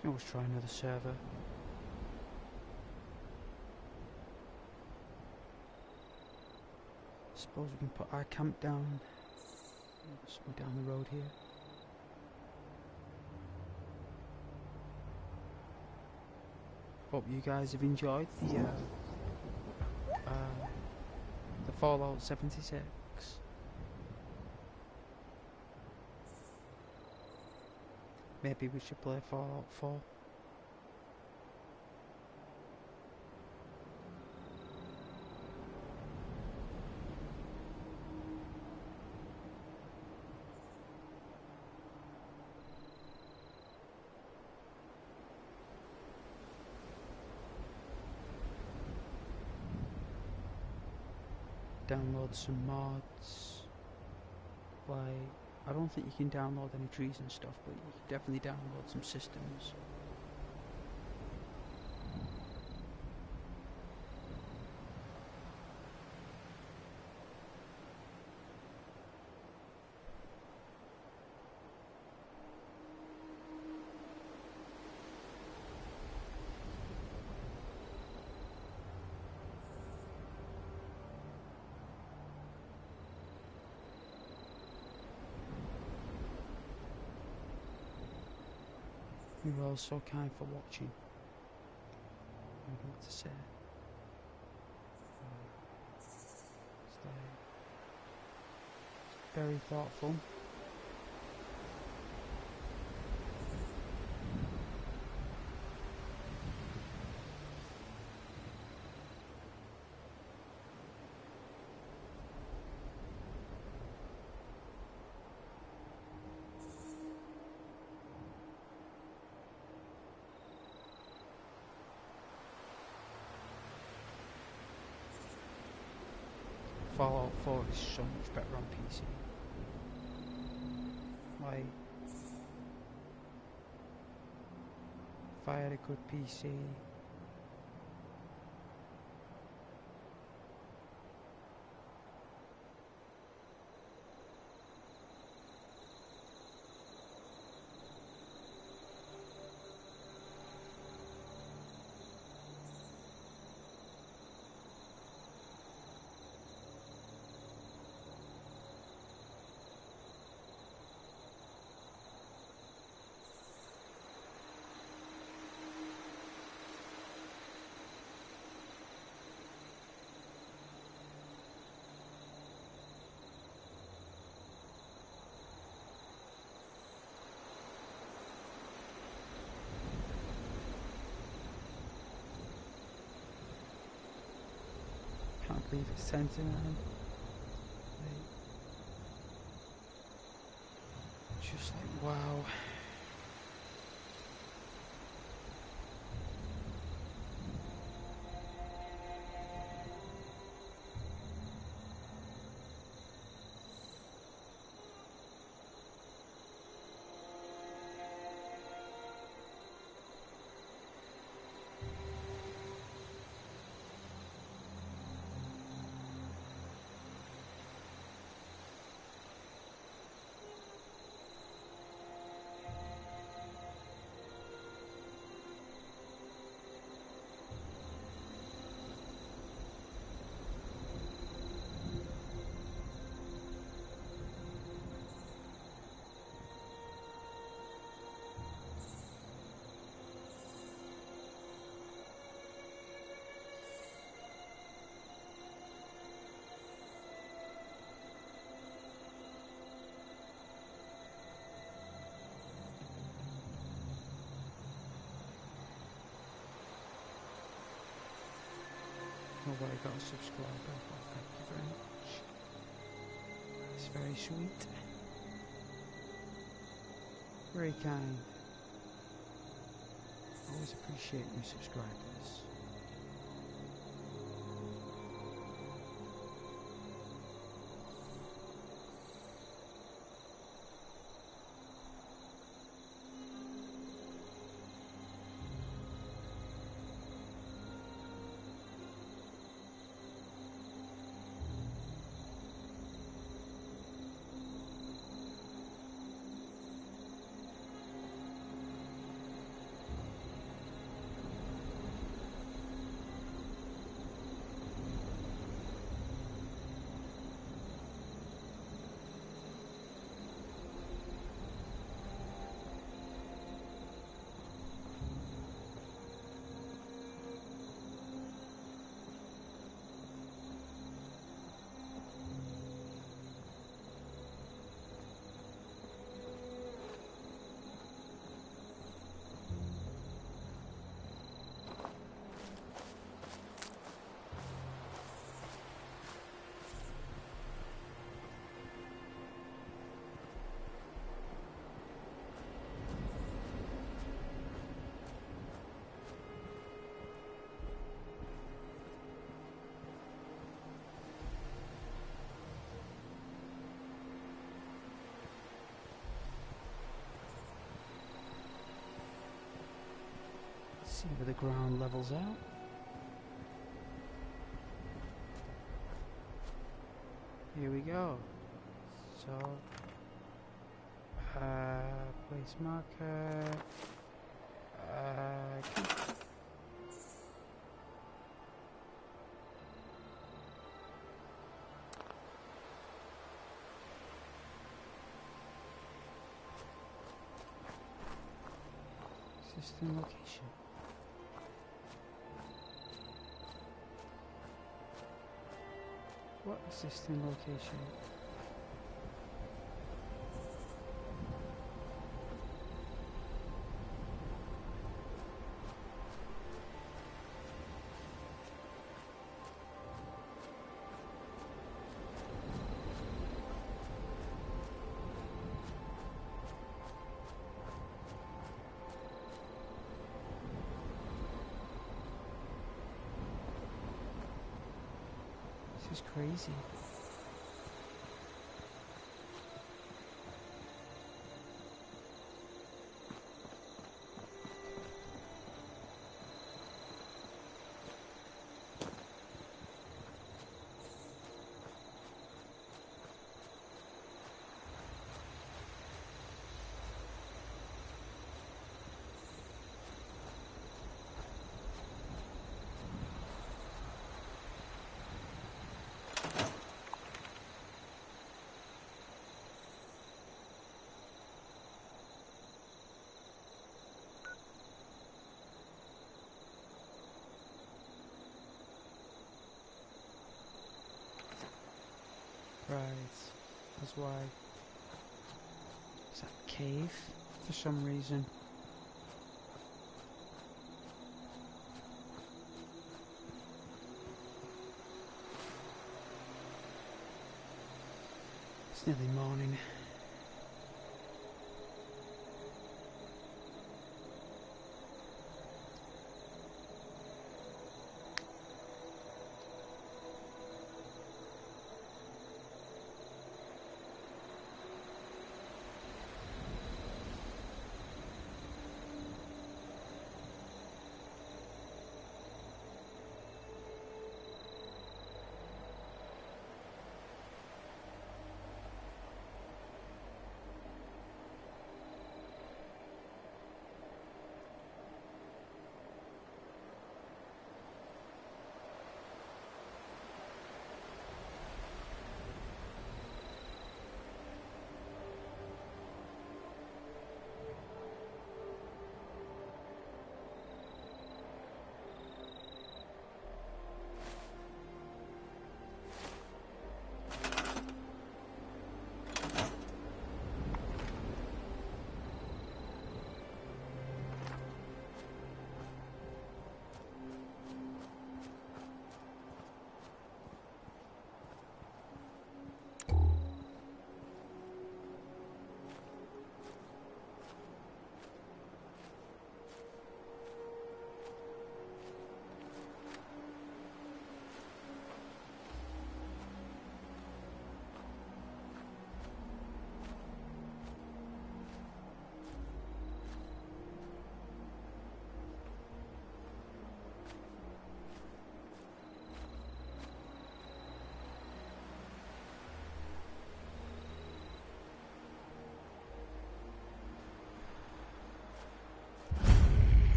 Can always try another server. Suppose we can put our camp down somewhere down the road here. Hope you guys have enjoyed the Fallout 76. Maybe we should play Fallout 4. download some mods. Like, I don't think you can download any trees and stuff, but you can definitely download some systems. You're all so kind for watching. I don't know what to say. It's like very thoughtful. Fallout 4 is so much better on PC. Like, if I had a good PC, can't believe it's 10 to 9. Just like, wow. Nobody got a subscriber, but thank you very much. It's very sweet. Very kind. Always appreciate new subscribers. See where the ground levels out. Here we go. So, place marker. Existing location. What existing location? This is crazy. Right, that's why. Is that a cave? For some reason. It's nearly morning.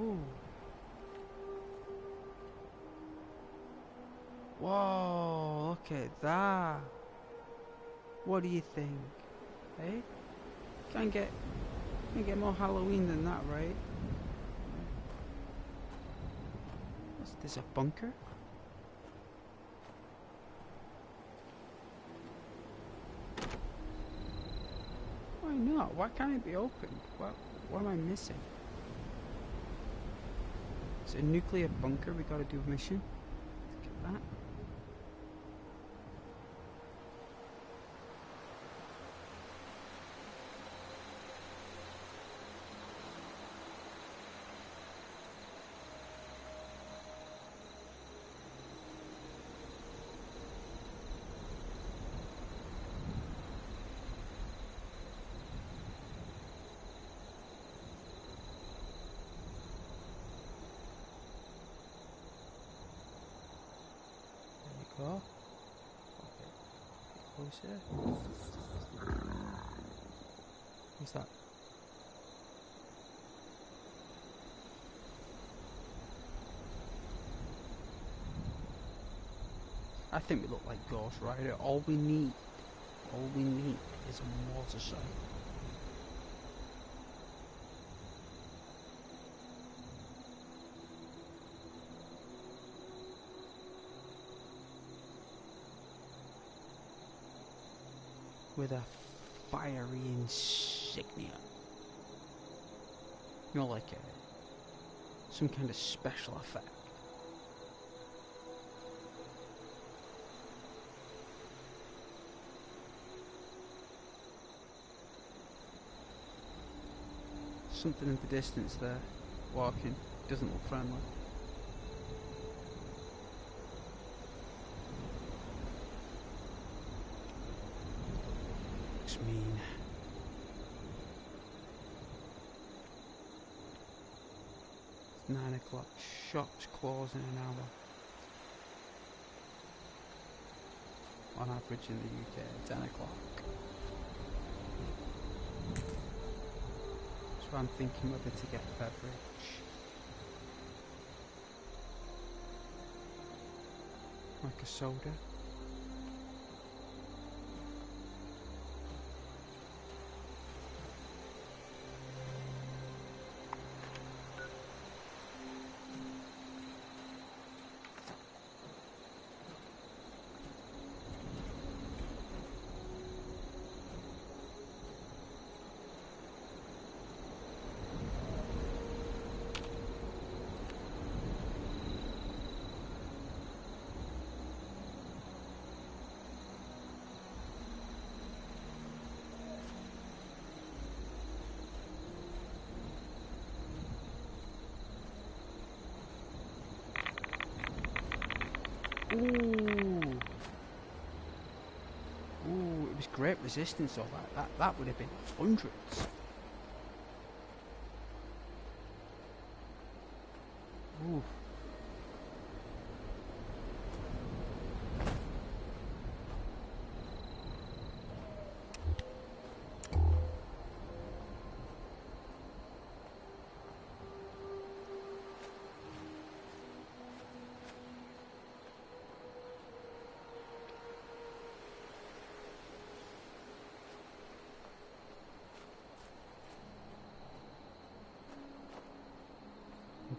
Ooh. Whoa, look at that. What do you think? Hey? Can't get more Halloween than that, right? There's a bunker? Why not? Why can't it be opened? What am I missing? It's a nuclear bunker, we gotta do a mission. Let's get that. closer. What's that? I think we look like Ghost Rider. All we need is a motorcycle. With a fiery insignia. You know, like some kind of special effect. Something in the distance there, walking, doesn't look friendly. Looks mean. It's 9 o'clock, shops close in an hour. On average in the UK, 10 o'clock. So I'm thinking whether to get a beverage. Like a soda. Ooh, it was great resistance. All that would have been hundreds. Ooh.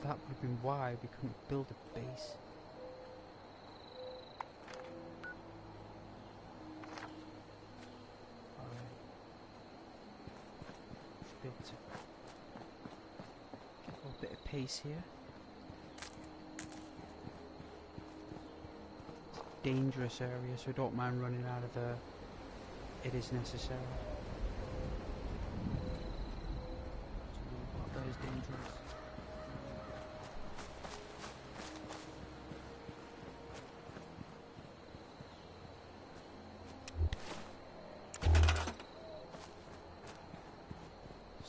That would have been why we couldn't build a base. Alright. Should be able to get a little bit of pace here. It's a dangerous area, so I don't mind running out of there. It is necessary. That is dangerous.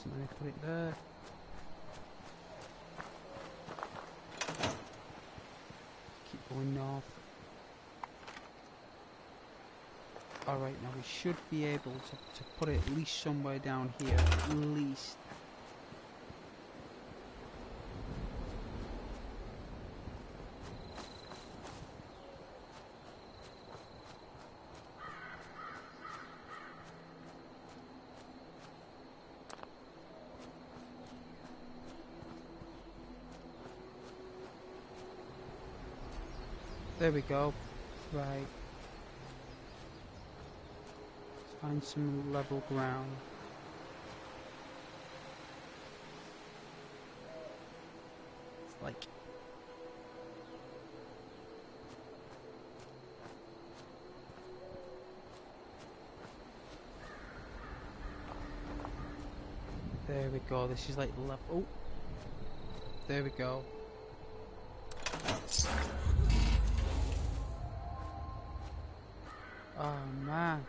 So let me put it there. Keep going north. Alright, now we should be able to put it at least somewhere down here. At least. There we go. Right. Let's find some level ground. It's like... There we go. This is like level... Oh! There we go. Oh man.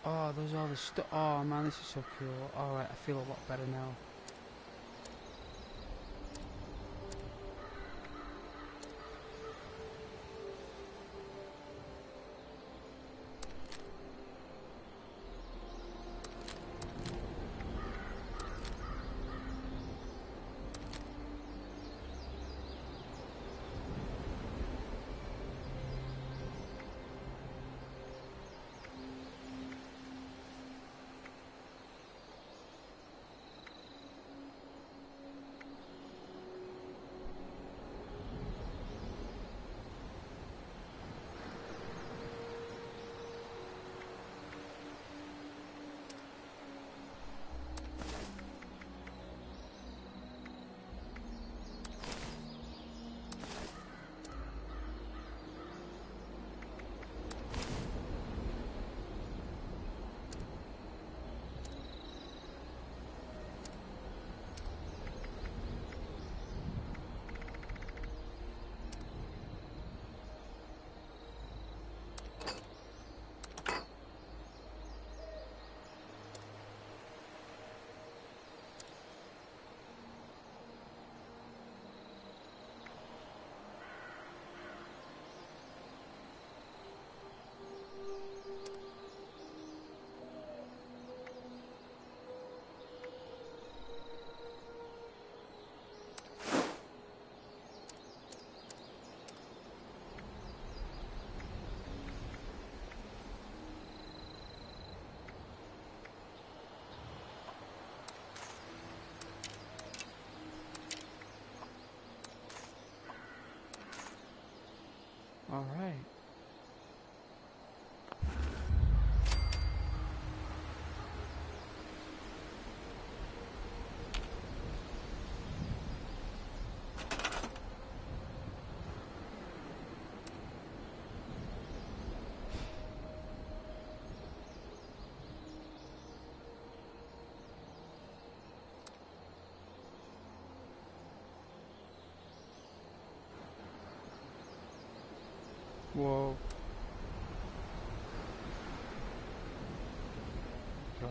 Oh, those are the stuff. Oh man, this is so cool. Alright, I feel a lot better now. Whoa. God.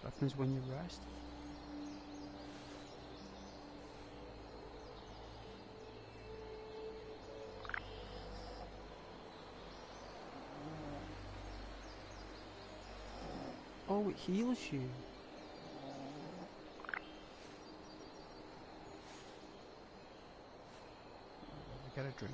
What happens when you rest? Oh, it heals you. I got a drink.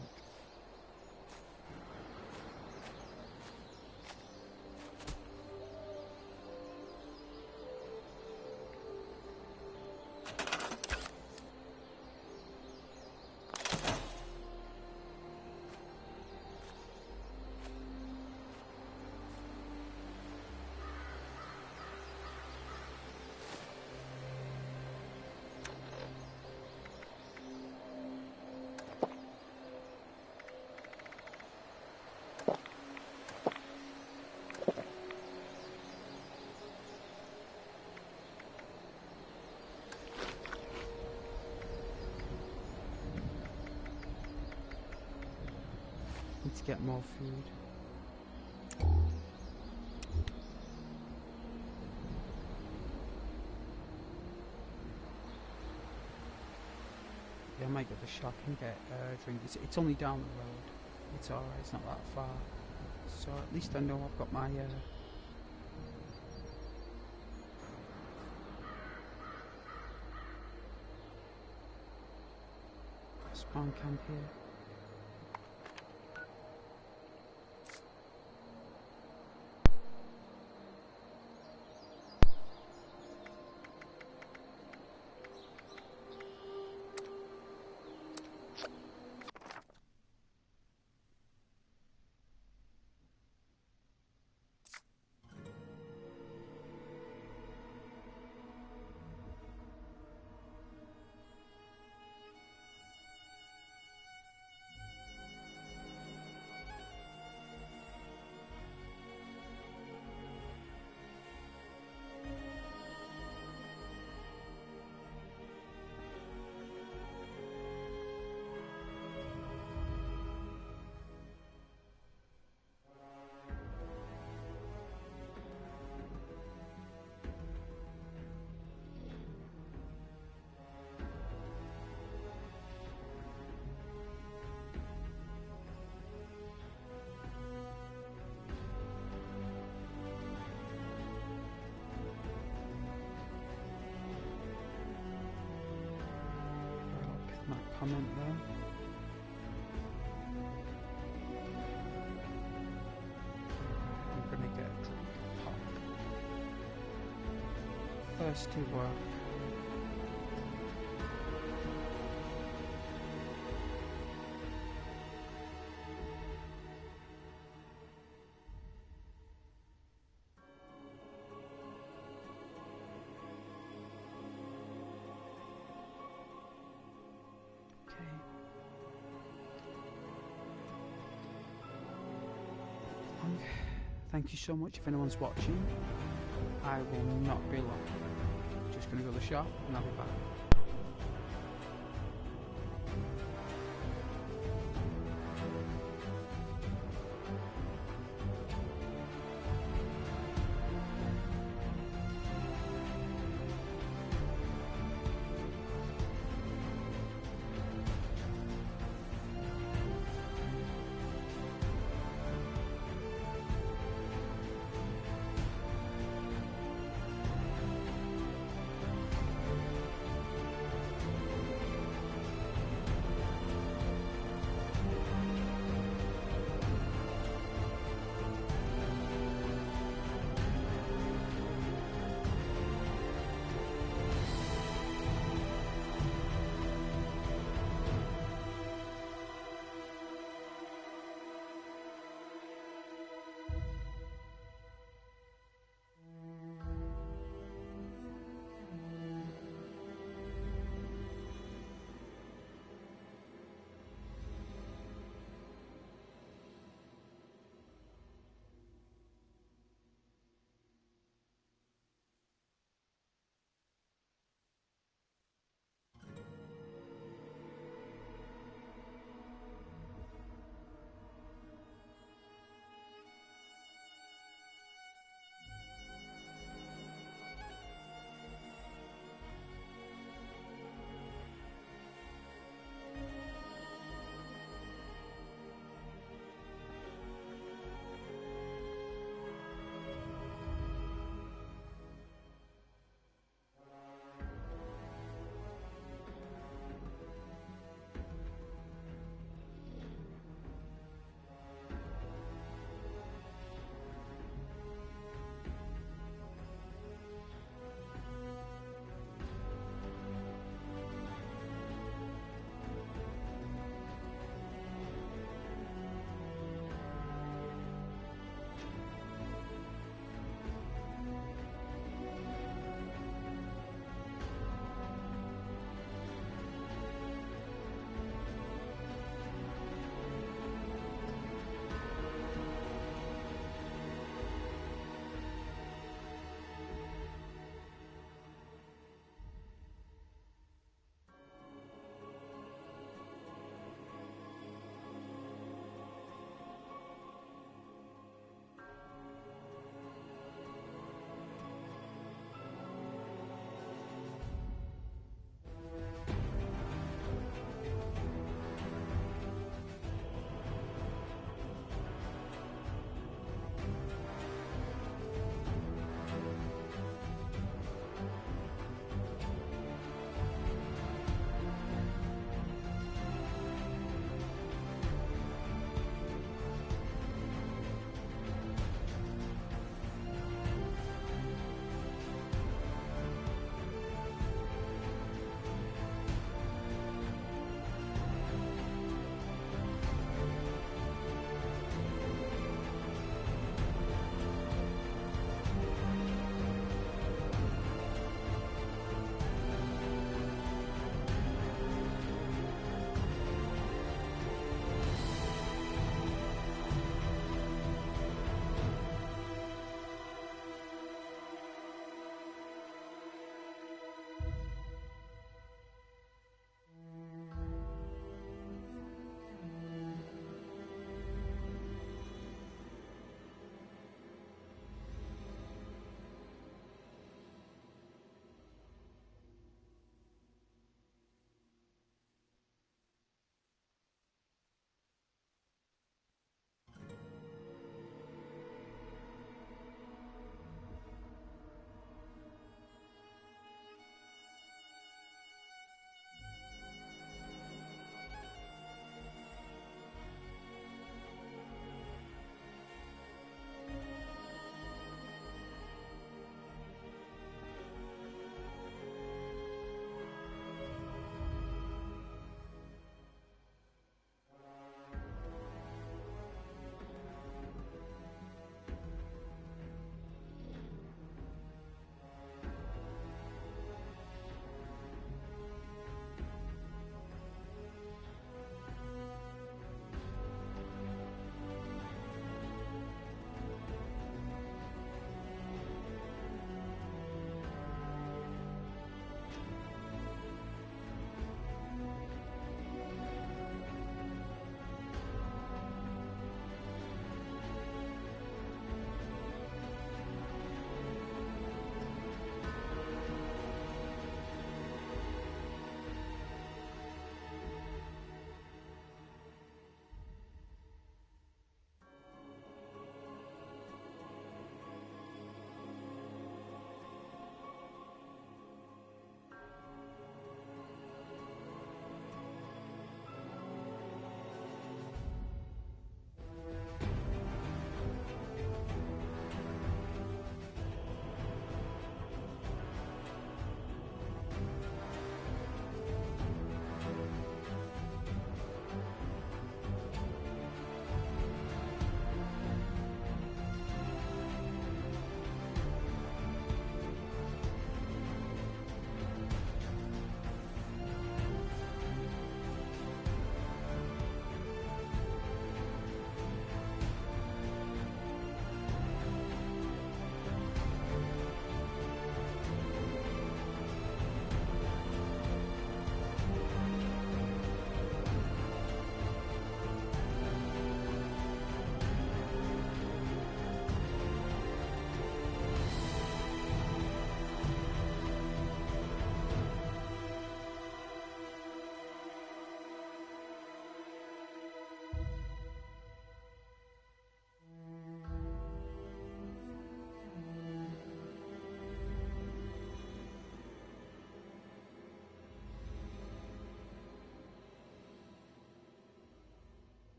Need to get more food. Yeah, I might go to the shop and get a drink. It's only down the road. It's alright, it's not that far. So at least I know I've got my spawn camp here. Comment there. I'm gonna get a drink pop. First to work. Thank you so much if anyone's watching. I will not be long. Just gonna go to the shop and I'll be back.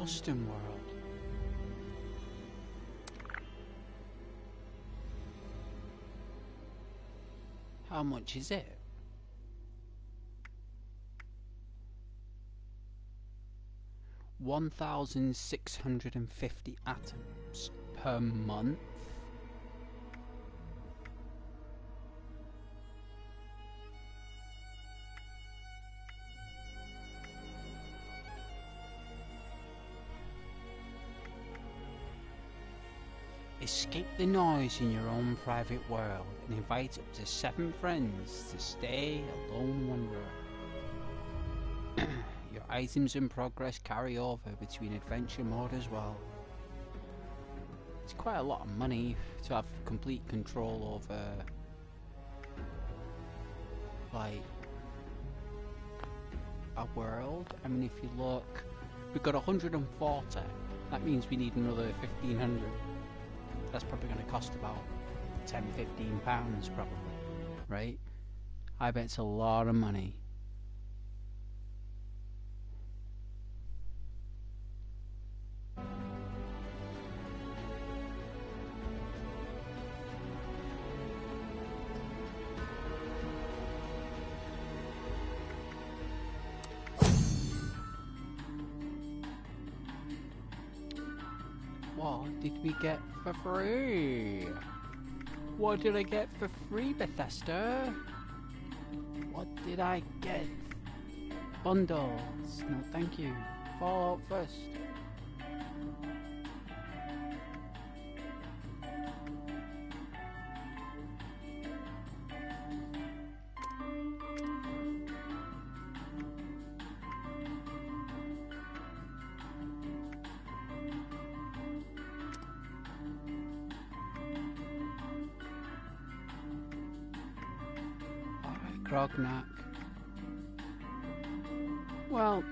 custom world. How much is it? $1,650 atoms per month. Escape the noise in your own private world and invite up to 7 friends to stay a lone wanderer. Your items in progress carry over between adventure mode as well. It's quite a lot of money to have complete control over, like, a world. I mean, if you look, we've got 140. That means we need another 1,500. That's probably going to cost about £10–15 probably, right? I bet it's a lot of money. What did we get for free? What did I get for free, Bethesda? What did I get? Bundles. No, thank you. Fallout first. Grognak. Well,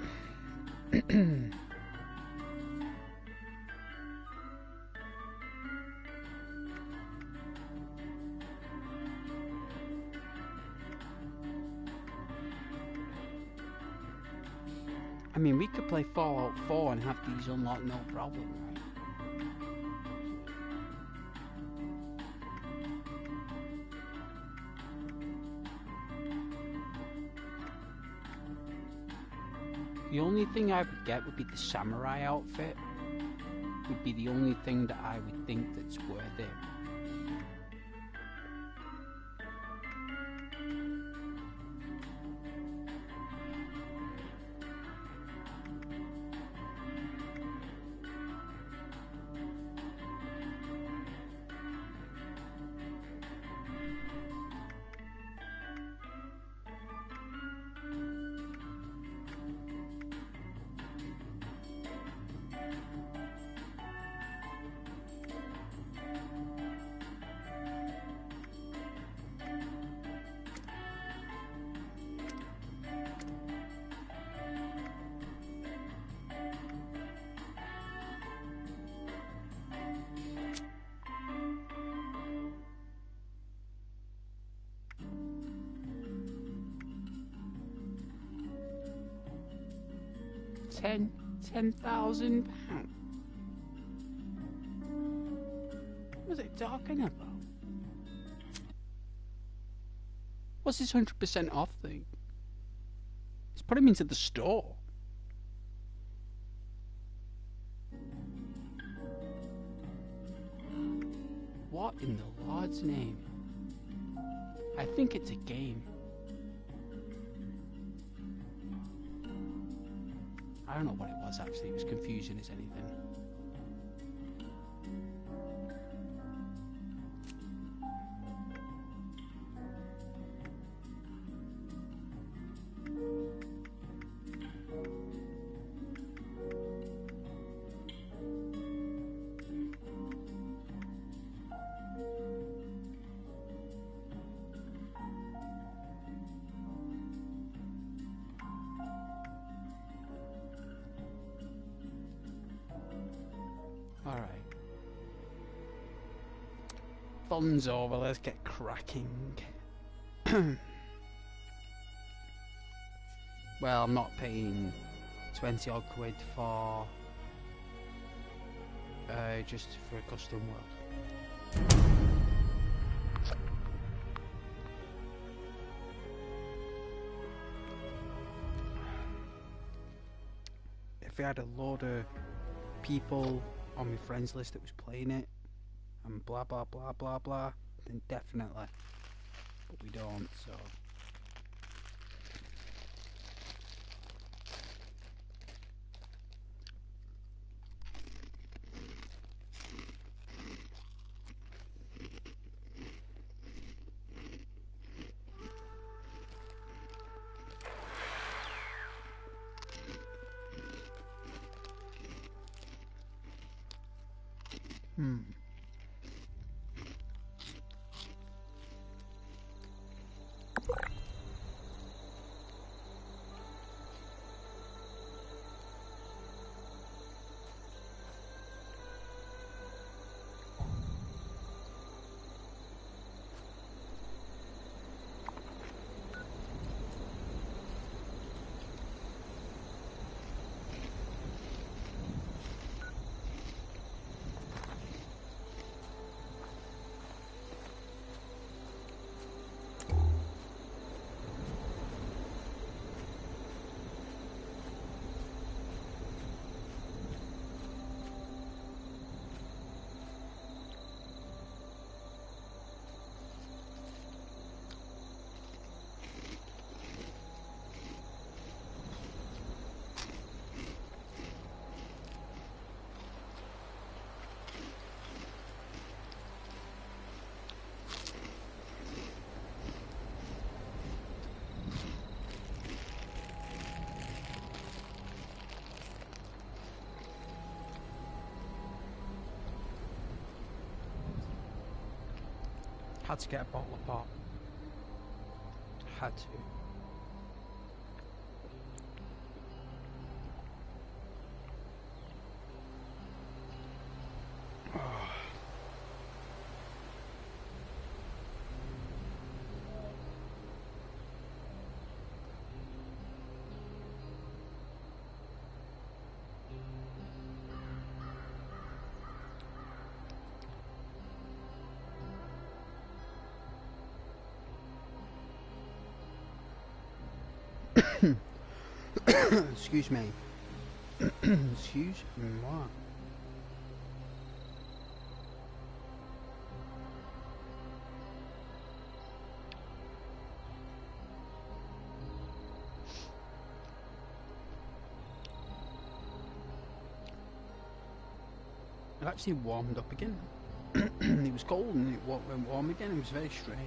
I mean, we could play Fallout 4 and have these unlocked no problem, right? The only thing I would get would be the samurai outfit. Would be the only thing that I would think that's worth it. £10,000. What was it talking about? What's this 100% off thing? It's putting me into the store. What in the Lord's name? I think it's a game. I don't know what it was actually, it was confusing as anything. Alright. Thumbs over, let's get cracking. Well, I'm not paying 20 odd quid for just for a custom world. If I had a load of people on my friends list that was playing it, and blah blah blah blah blah, then definitely. But we don't, so. Had to get a bottle of pop. Had to. Excuse me. Excuse moi. It actually warmed up again. It was cold and it went warm again. It was very strange.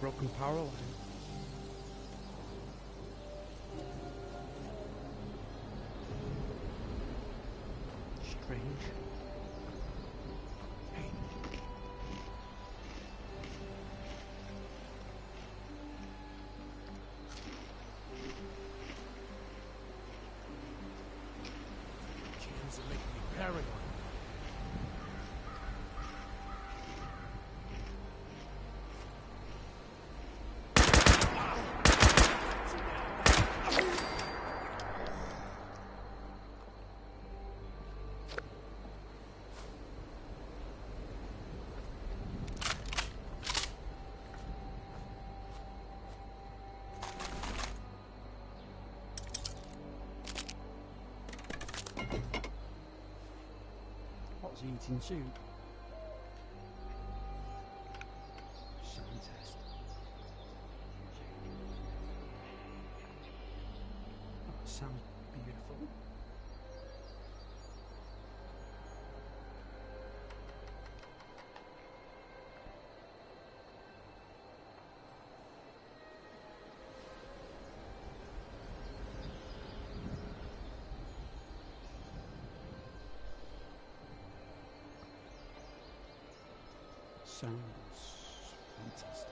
Broken power line. Strange. Hey. Cans are making me paranoid. What's eating soup? Sound test. That sounds beautiful. Sounds fantastic.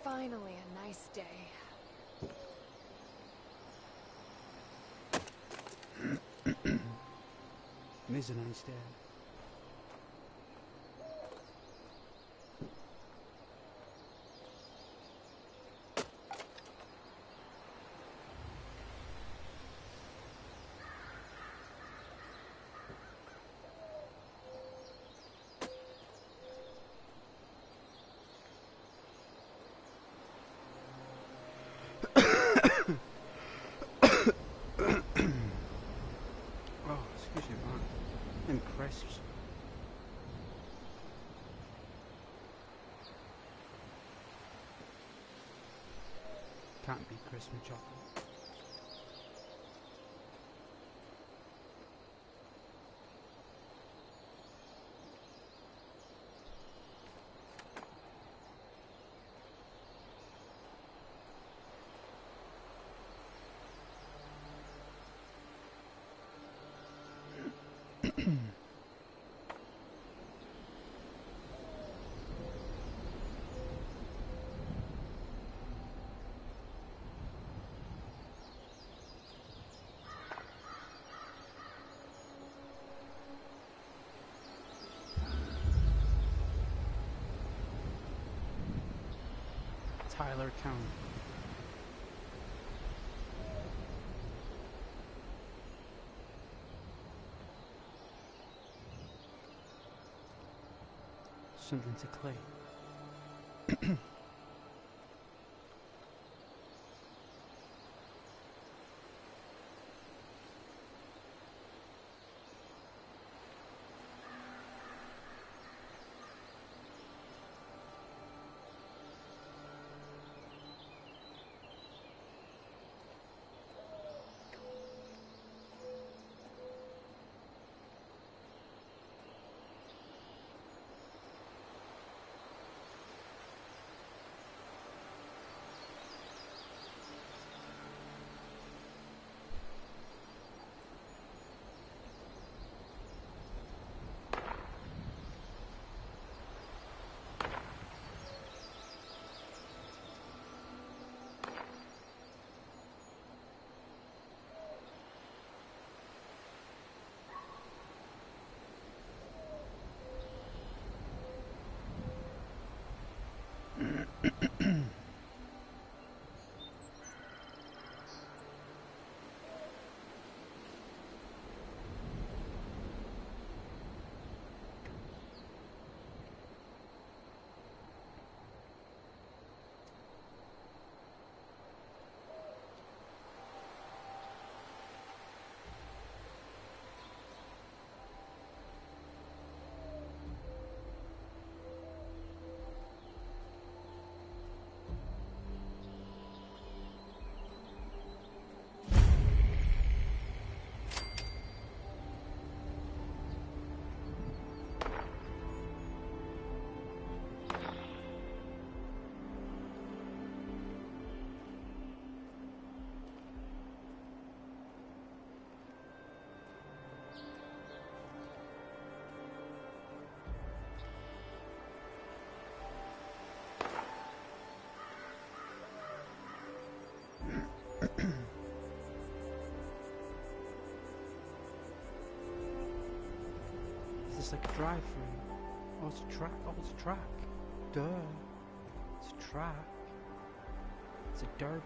Finally, a nice day. It is a nice day. Oh, excuse me, man. Them crisps. Can't be crisp and chocolate. Tyler County. Something to clay. Is this like a drive-through? Oh, it's a track. Oh, it's a track. Duh. It's a track. It's a derby.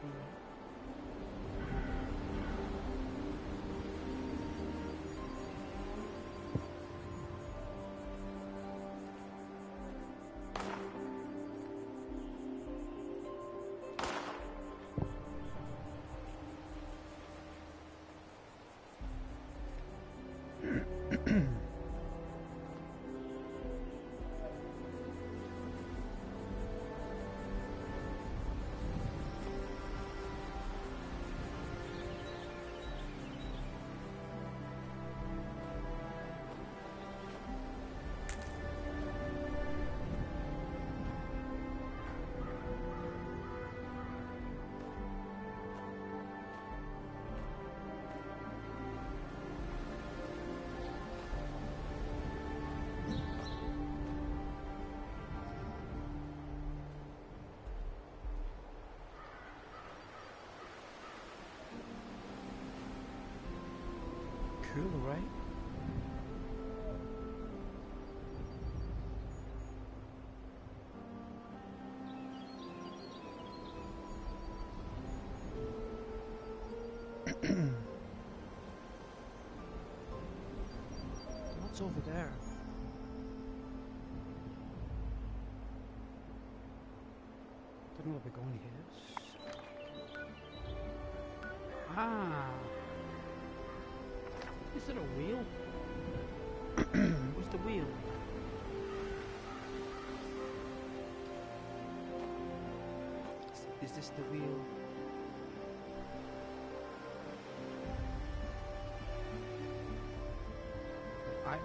cooler, right? What's over there? Don't know where we're going here. Ah! Is it a wheel? What's the wheel? Is this the wheel?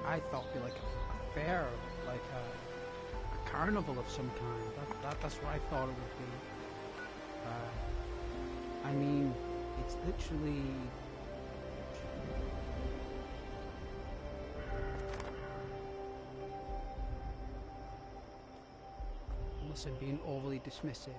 I thought it'd be like a fair, like a carnival of some kind. That's what I thought it would be. I mean, it's literally. Unless I'm being overly dismissive.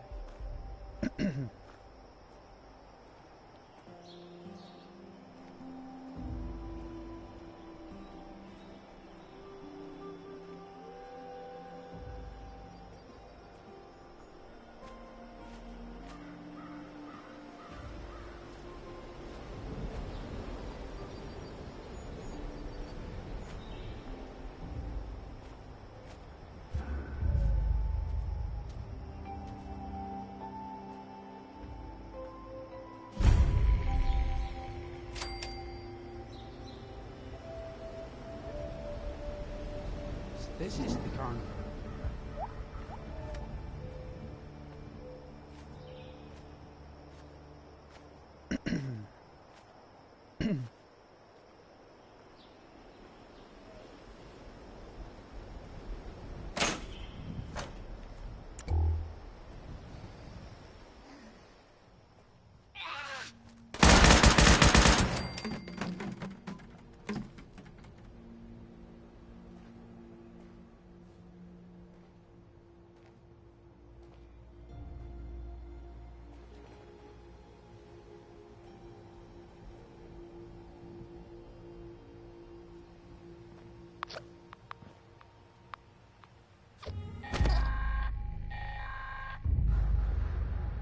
This is the carnival.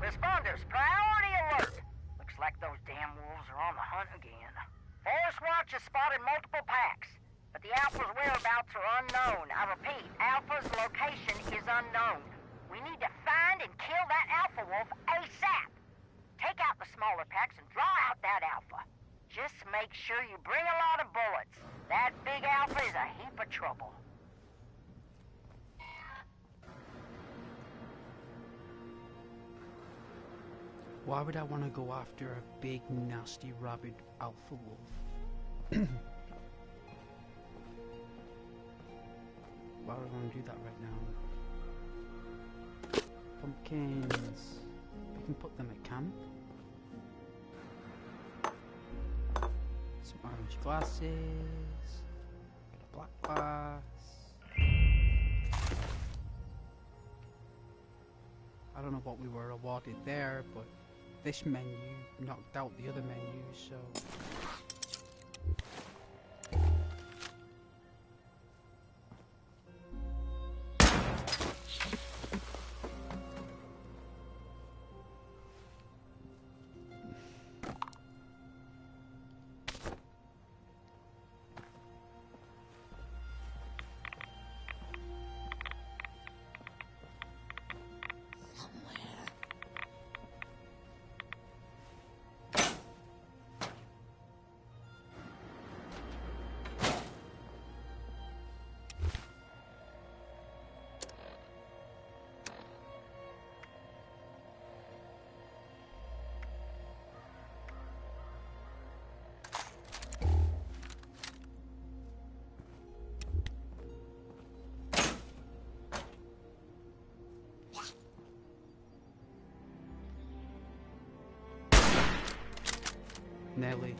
Responders, priority alert! Looks like those damn wolves are on the hunt again. Forest Watch has spotted multiple packs, but the Alpha's whereabouts are unknown. I repeat, Alpha's location is unknown. We need to find and kill that Alpha wolf ASAP. Take out the smaller packs and draw out that Alpha. Just make sure you bring a lot of bullets. That big Alpha is a heap of trouble. Why would I want to go after a big, nasty, rabid alpha wolf? Why would I want to do that right now? Pumpkins. We can put them at camp. Some orange glasses. A black glass. I don't know what we were awarded there, but this menu knocked out the other menus, so... Nelly.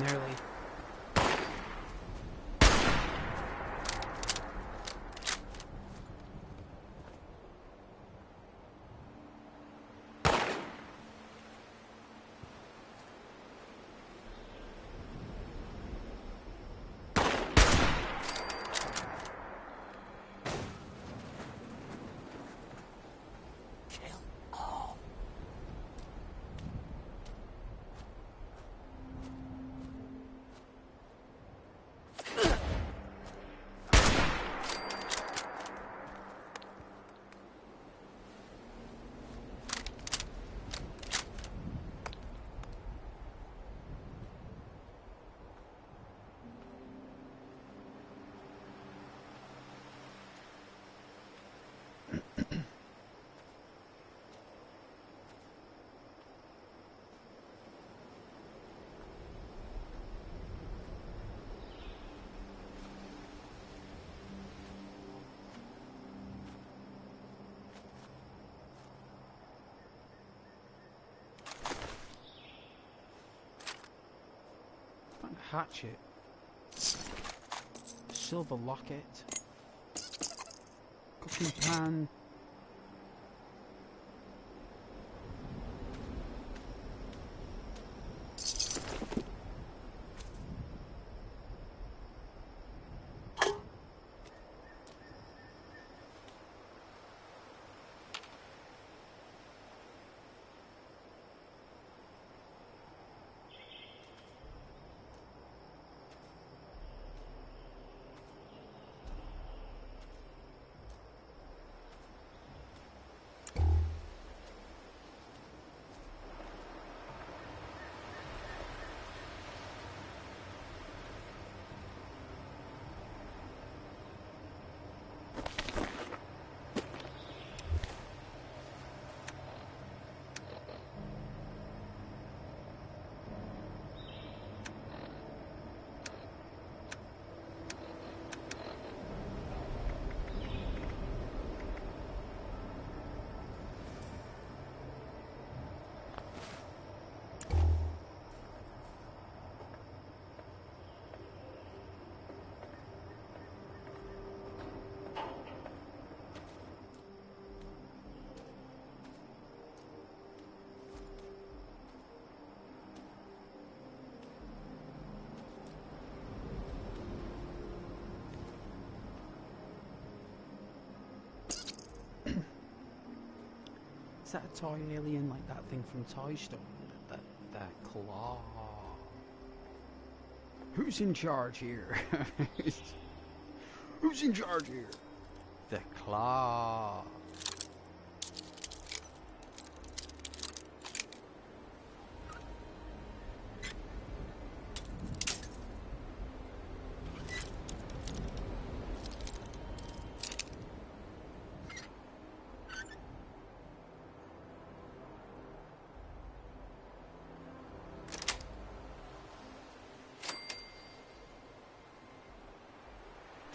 Nearly. Hatchet. Silver locket. Cooking pan. Is that a toy alien like that thing from Toy Story? That claw. Who's in charge here? Who's in charge here? The claw.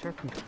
Turpentine.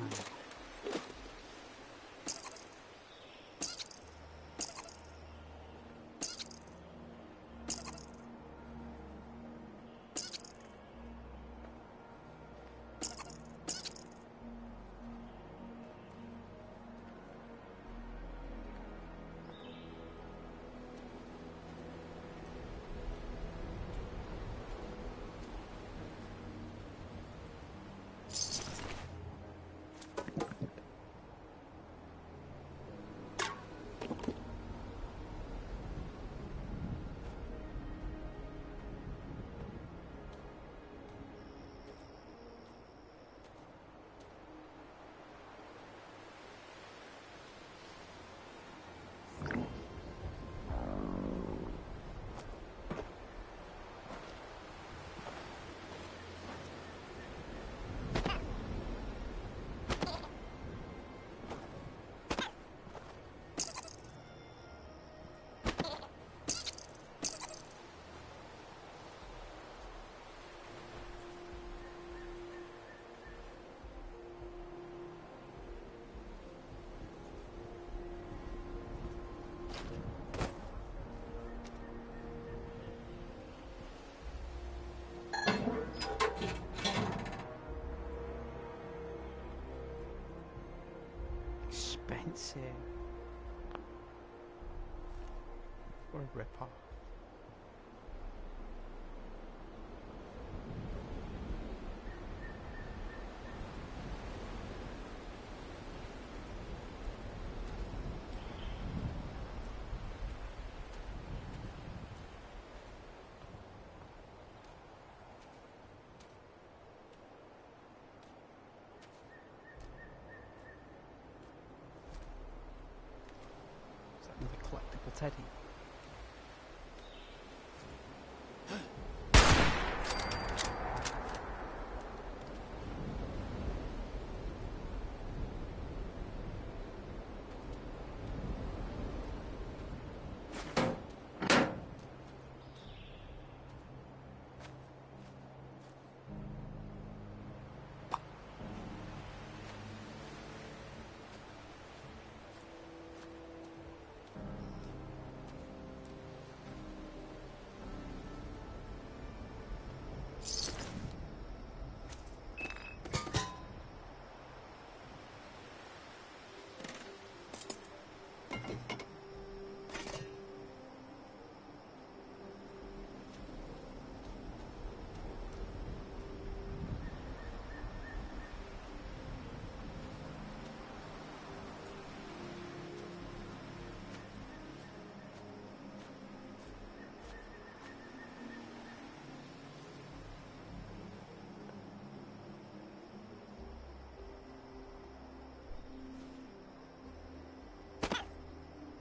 this here? Or a rip-off? Is that another collectible teddy?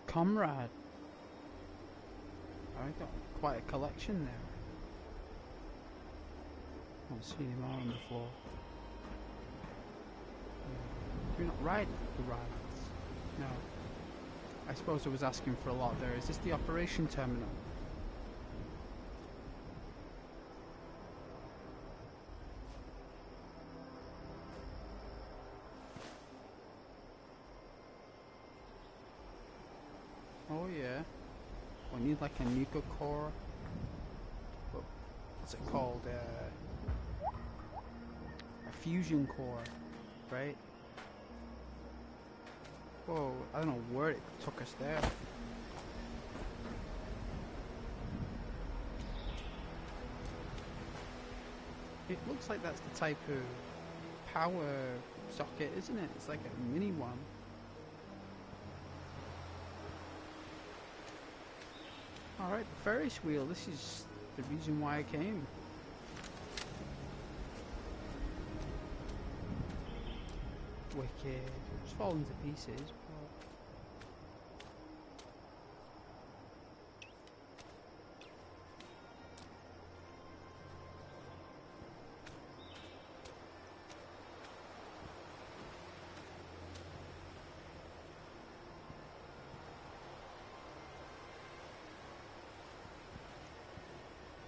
Comrade. I got quite a collection there. I don't see him out on the floor. Do we not ride the rides? No. I suppose I was asking for a lot there. Is this the operation terminal? Oh yeah. We need like a nuclear core. What's it called? A fusion core, right? Whoa, I don't know where it took us there. It looks like that's the type of power socket, isn't it? It's like a mini one. Alright, the Ferris wheel, this is the reason why I came. Wicked. It's falling to pieces, but...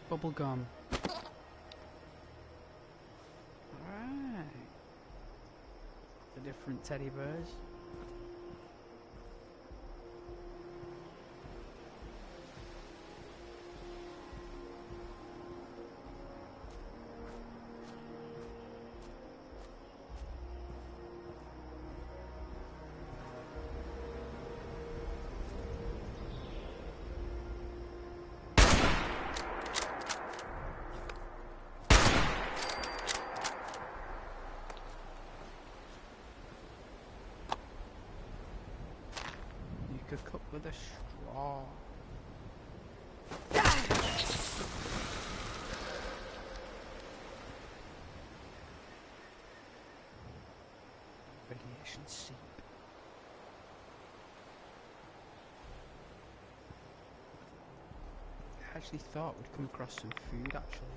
Bubble gum. Alright. The different teddy bears. Could cook with a straw. Radiation seep. I actually thought we'd come across some food actually.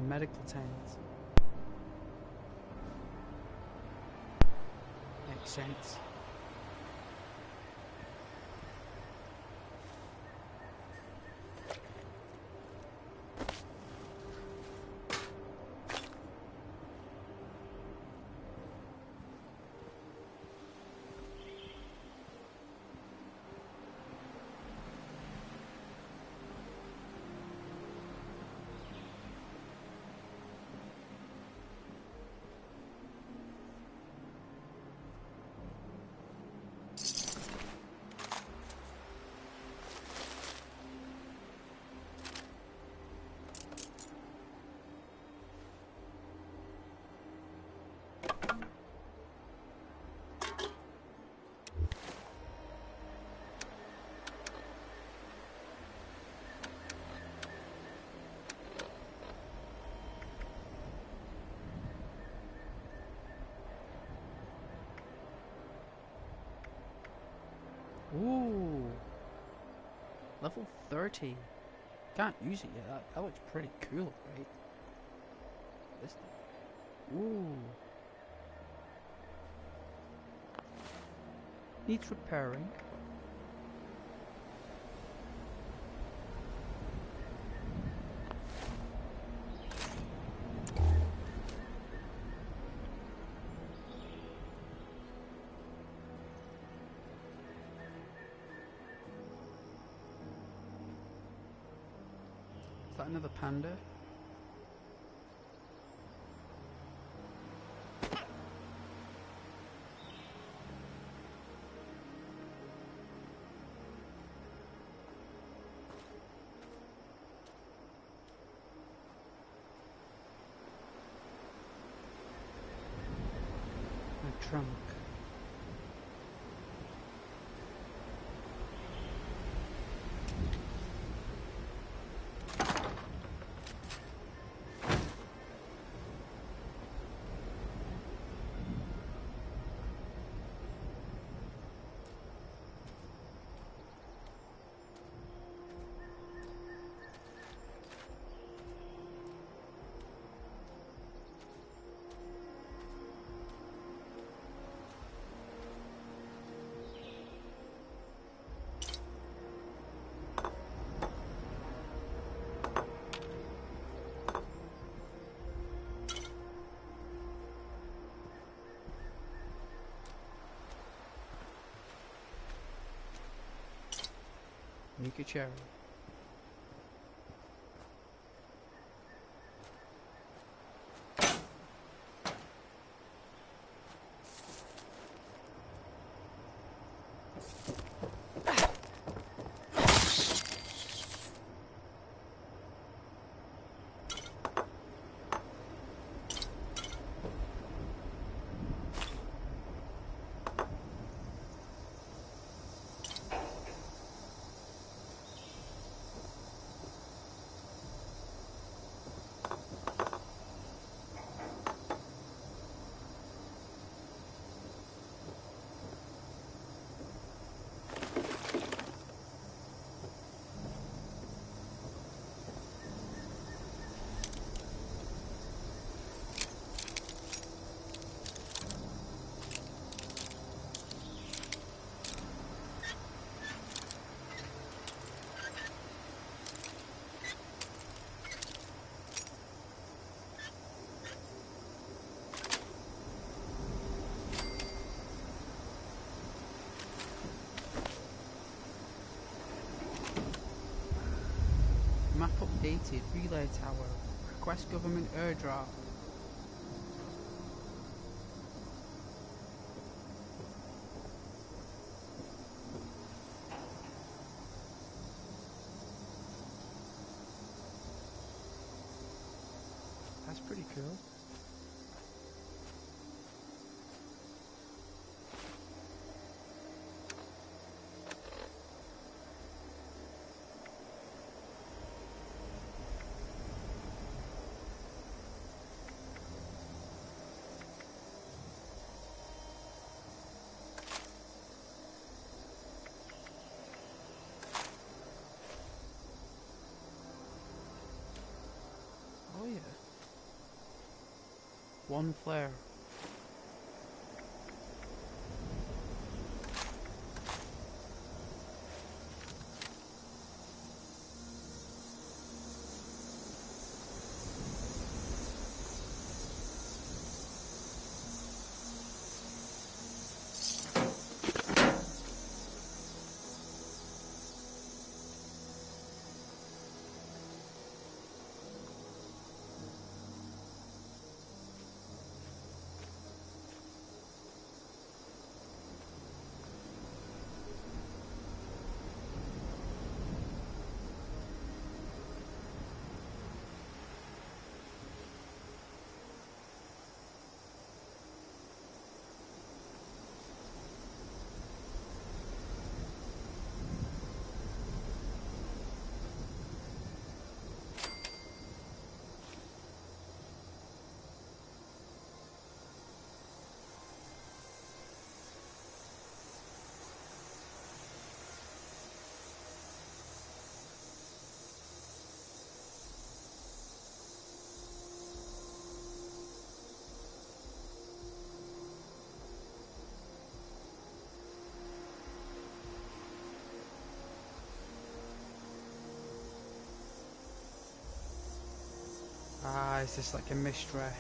Medical tent. Makes sense. Level 30. Can't use it yet. That looks pretty cool, right? This thing. Ooh. Needs repairing. Is that another panda? A trunk. Make a cherry. Map updated. Relay tower. Request government airdrop. That's pretty cool. Oh yeah. One flare. Ah, is this like a mystery? Yeah,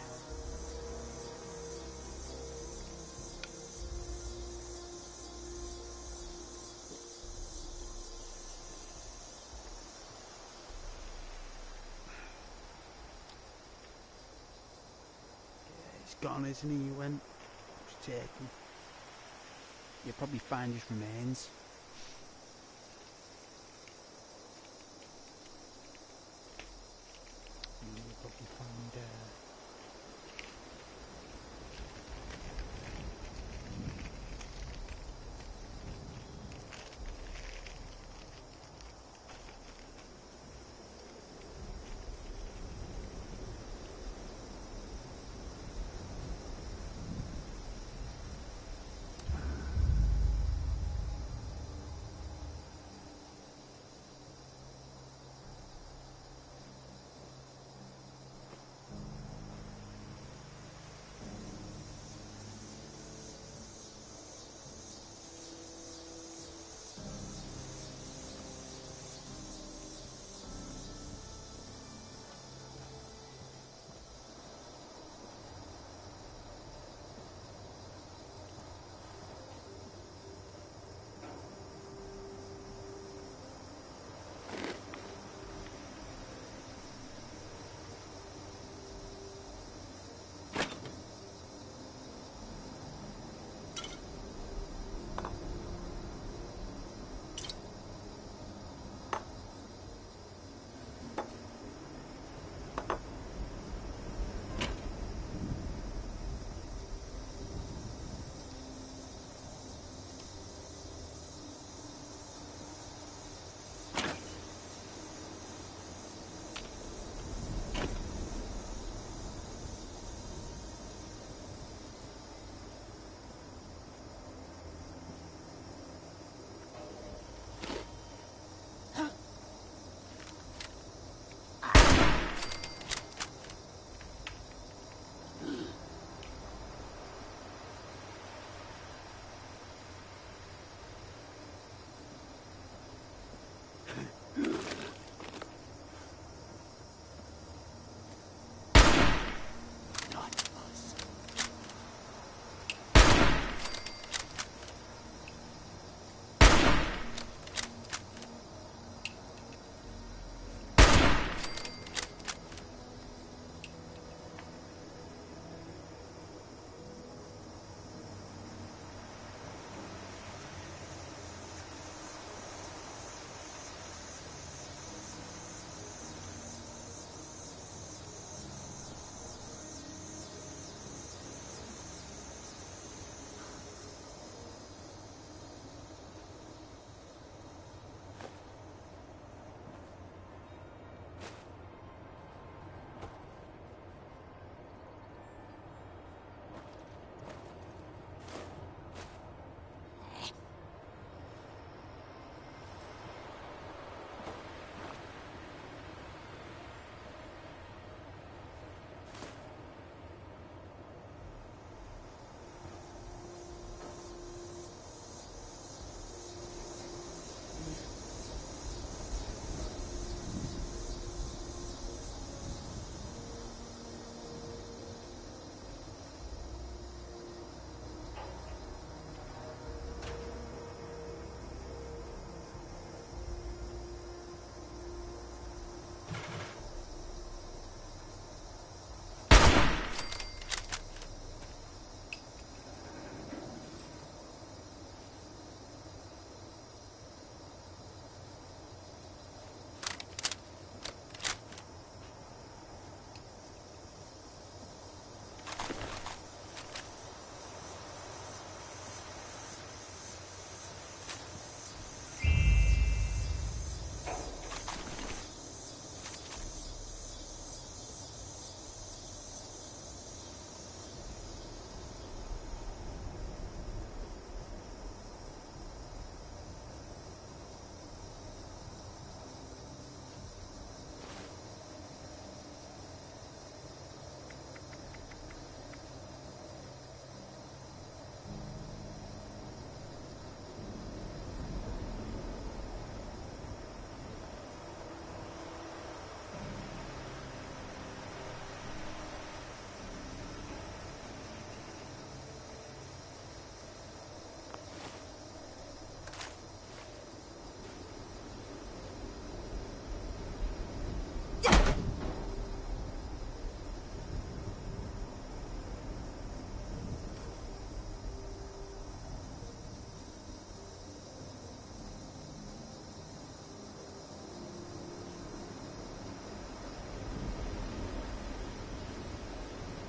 he's gone, isn't he? He went. Just taken. You'll probably find his remains. You'll probably find.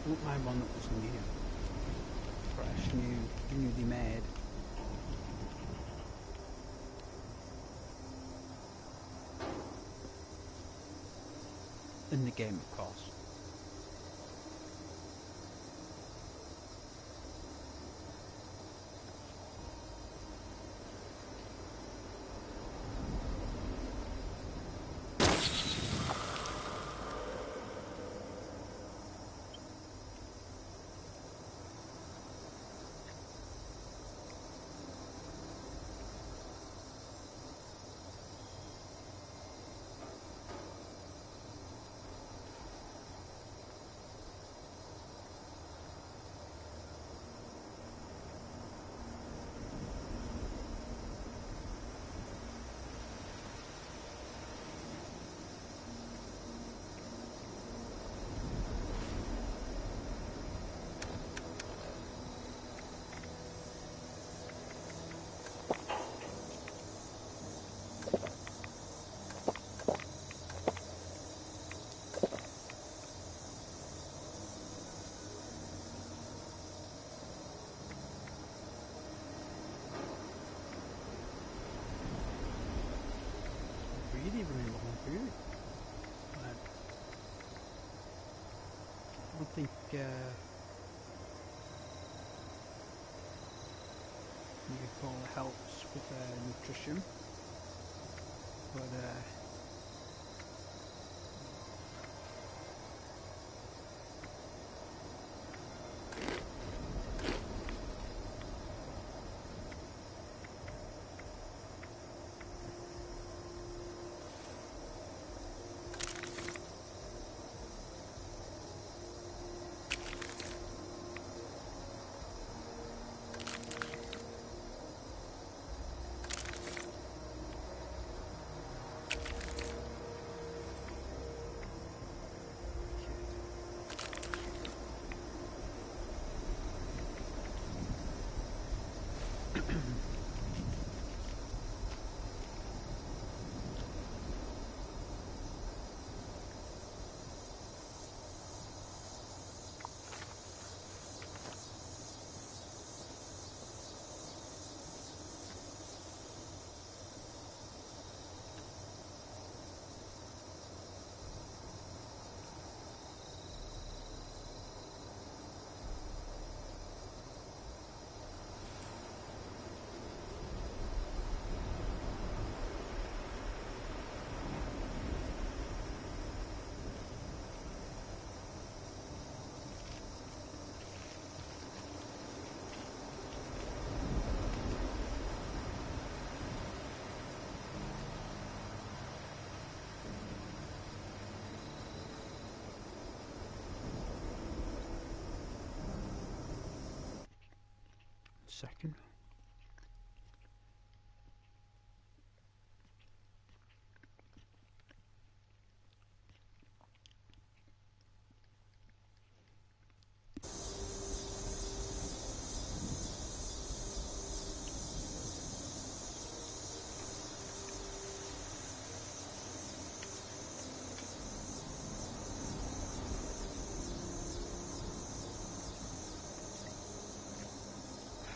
Wouldn't mind one that was new. Fresh, newly made. In the game, of course. Really long food. I don't think you could call it helps with nutrition, but second.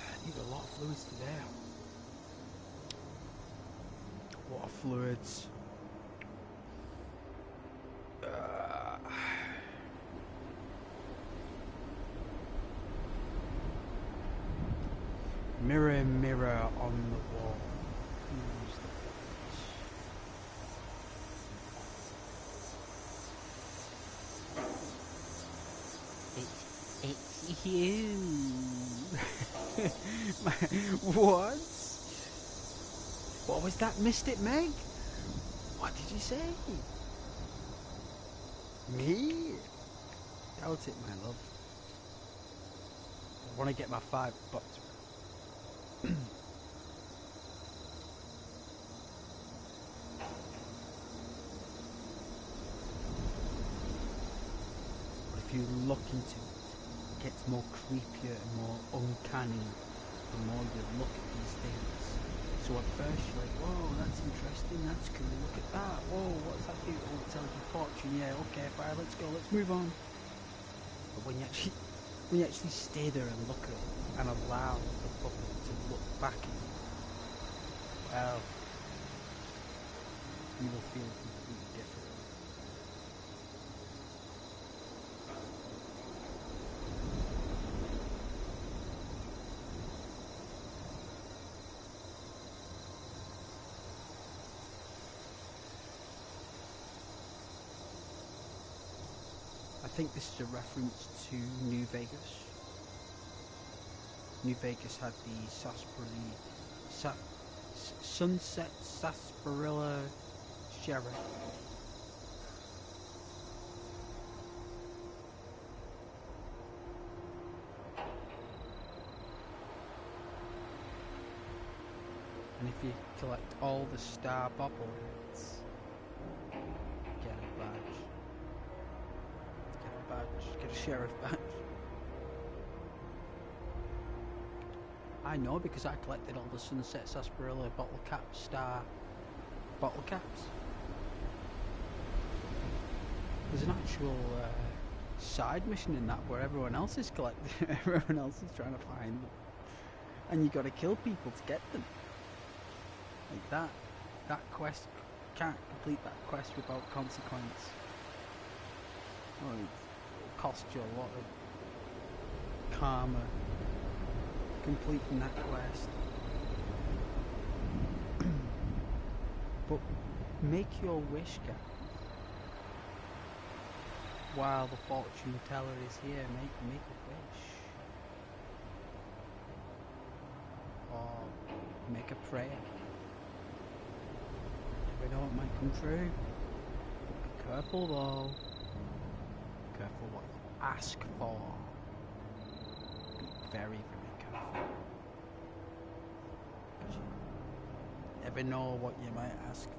I need a lot of fluids today. A lot of fluids. Mirror, mirror on the wall. Who's the It's you. What? What was that, Mystic Meg? What did you say? Me? Doubt it, my love. I want to get my $5. But if you look into it, it gets more creepier and more uncanny the more you look at these things. So at first you're like, whoa, that's interesting, that's cool, look at that, whoa, what's that do? Oh, it tells you fortune, yeah, okay, fine, let's go, let's move on. But when you actually stay there and look at it and allow the puppet to look back at you, well, you will feel completely different. I think this is a reference to New Vegas. New Vegas had the Sunset Sarsaparilla Sherry. And if you collect all the star bobbleheads, get a badge. Get a sheriff badge. I know because I collected all the Sunset Sarsaparilla star bottle caps. There's an actual side mission in that where everyone else is collecting, everyone else is trying to find them, and you got to kill people to get them. Like that quest, can't complete that quest without consequence. Well, it'll cost you a lot of karma completing that quest. But make your wish, guys. While the fortune teller is here, make a wish. Or make a prayer. We know it might come true. But be careful though. Be careful what you ask for. Be very, very careful. Because you never know what you might ask for.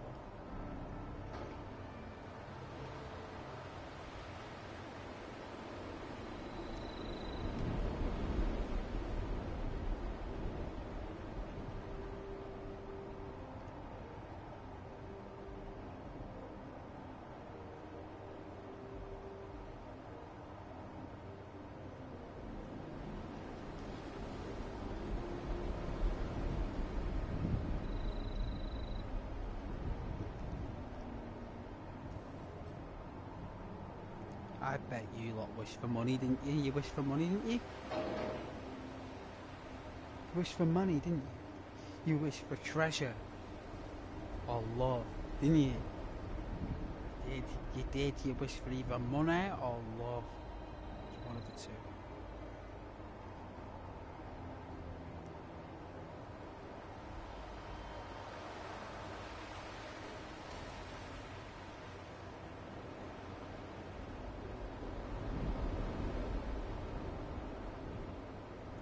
I bet you lot wished for money, didn't you? You wished for money, didn't you? You wished for money, didn't you? You wished for treasure. Or love, didn't you? You did. You wished for either money or love. It's one of the two.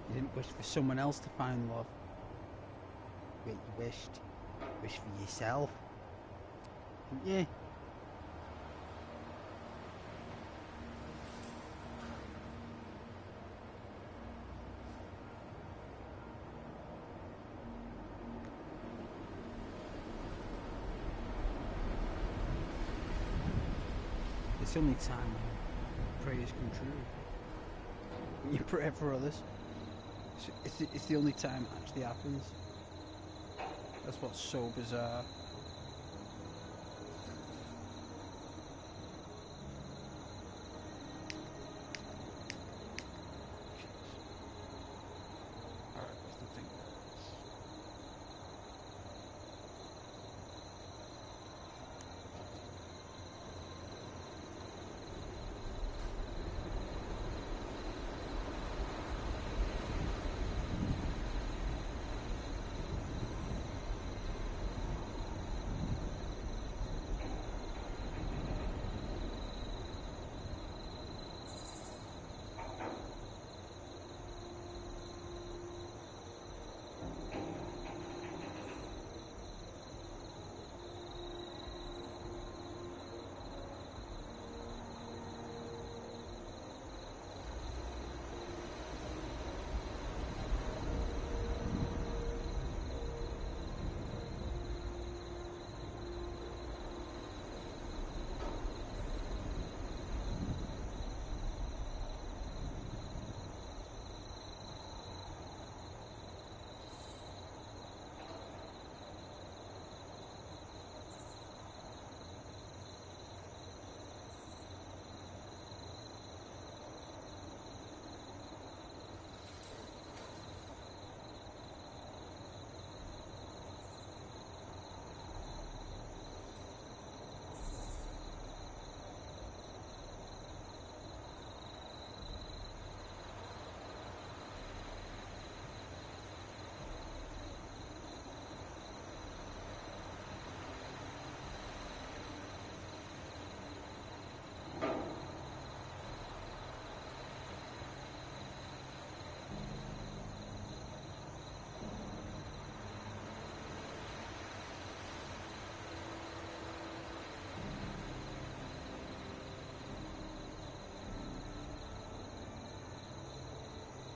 You didn't wish for someone else to find love. Wait, you wished for yourself. Didn't you? It's the only time prayers come true. When you pray for others. It's the only time it actually happens. That's what's so bizarre. Alright, what's the thing?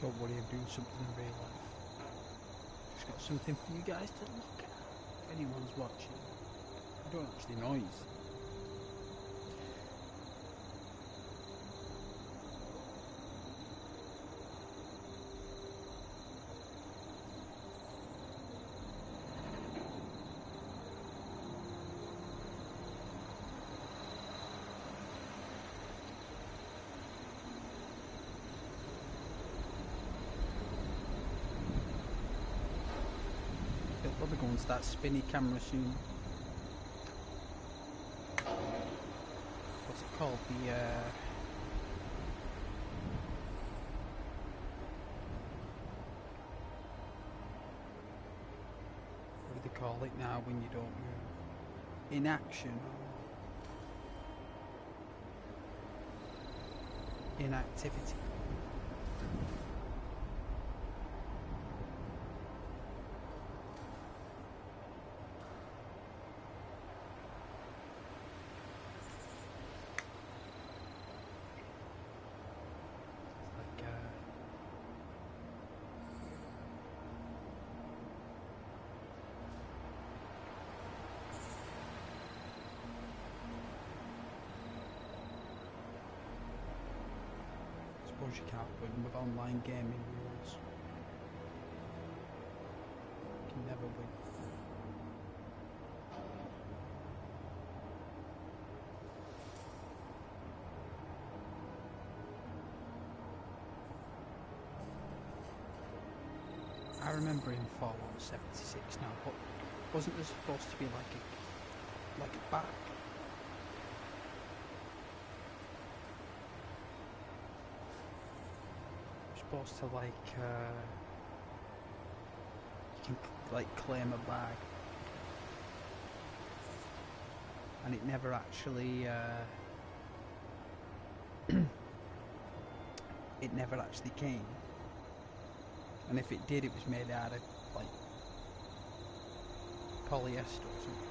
Don't worry, I'm doing something in real life. Just got something for you guys to look at. If anyone's watching. I don't actually noise. They'll probably go into that spinny camera soon. What's it called? The what do they call it now when you don't move? Inaction. Inactivity. I suppose you can't win with online gaming rules. You can never win. I remember in Fallout 76 now, but wasn't there supposed to be like a back? Supposed to you can claim a bag, and it never actually it never actually came, and if it did, it was made out of polyester or something.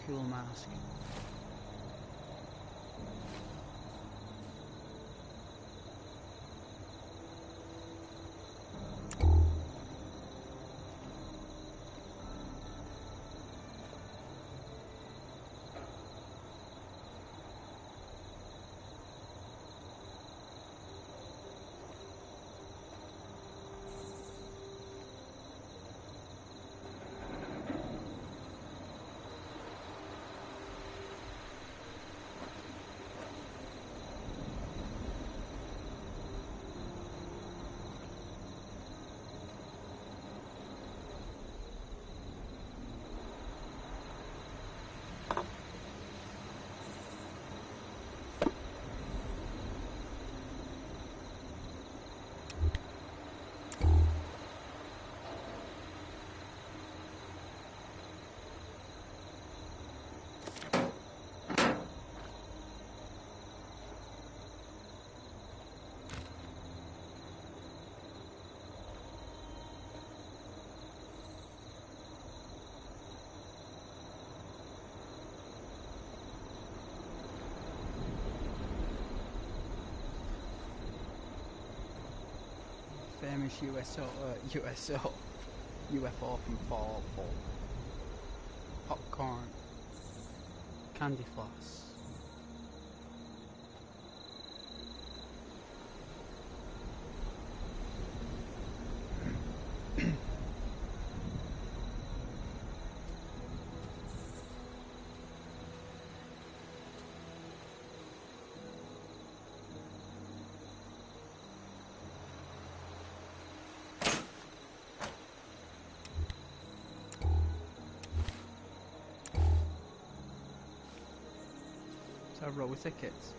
Cool mask. Famous UFO from Fallout 4. Popcorn. Candy floss. So I roll with tickets.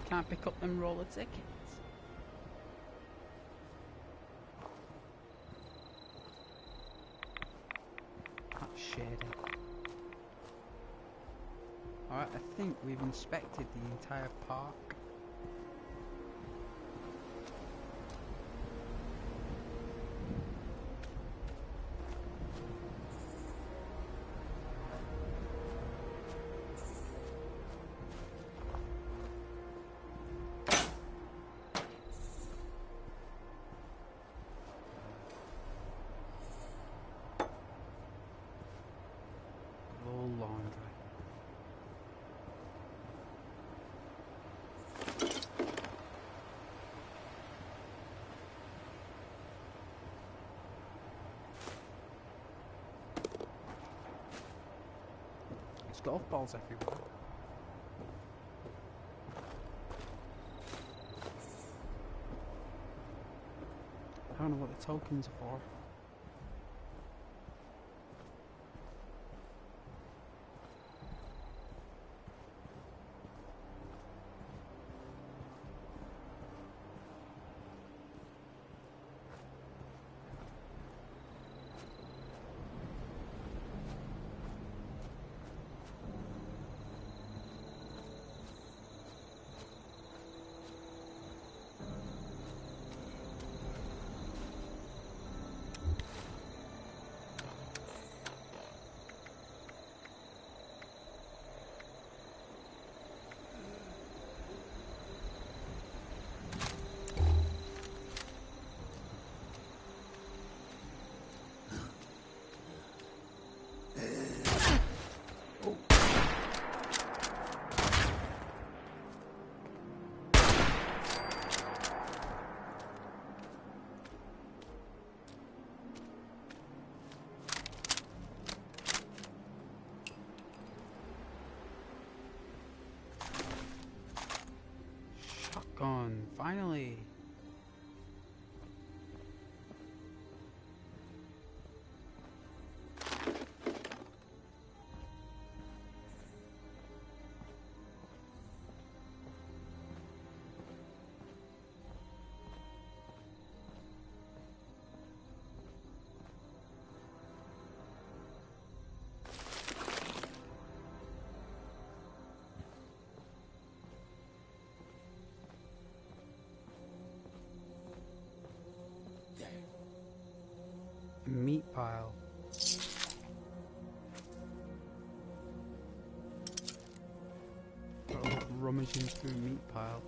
Can't pick up them roller tickets. Alright, I think we've inspected the entire park. Laundry. There's golf balls everywhere. I don't know what the tokens are for. Shotgun, finally. Meat pile. Rummaging through meat pile.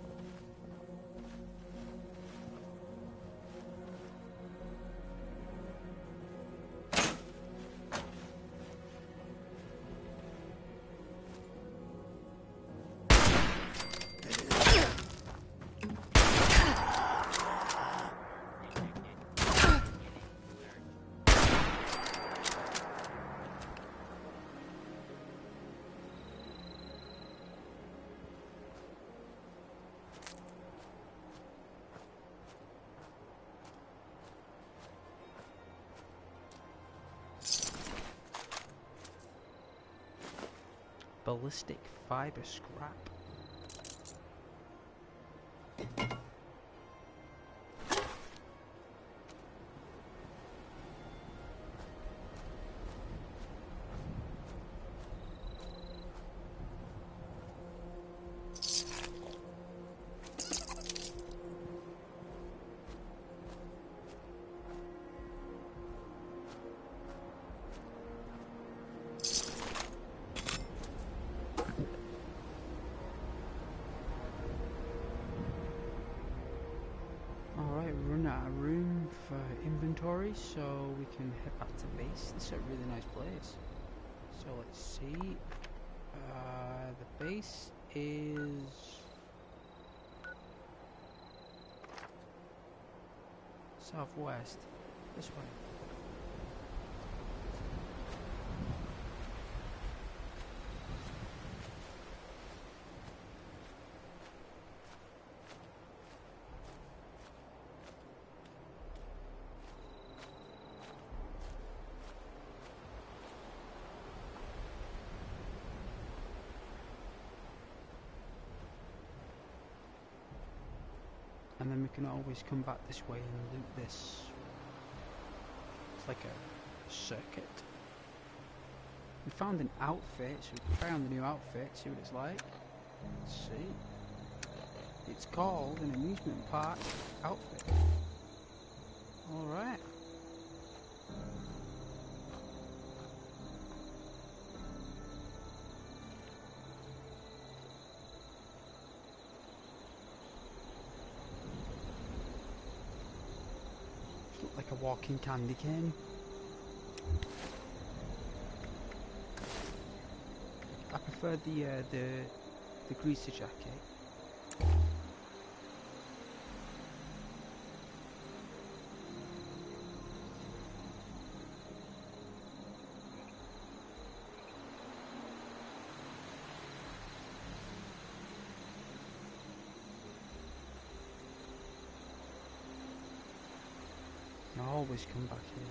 Ballistic fiber scrap. Inventory, so we can head back to base. This is a really nice place. So let's see. The base is southwest. This way. And then we can always come back this way and loot this. It's like a circuit. We found an outfit, so we can try on the new outfit, see what it's like. Let's see. It's called an amusement park outfit. Alright. Like a walking candy cane. I prefer the greaser jacket. always come back here.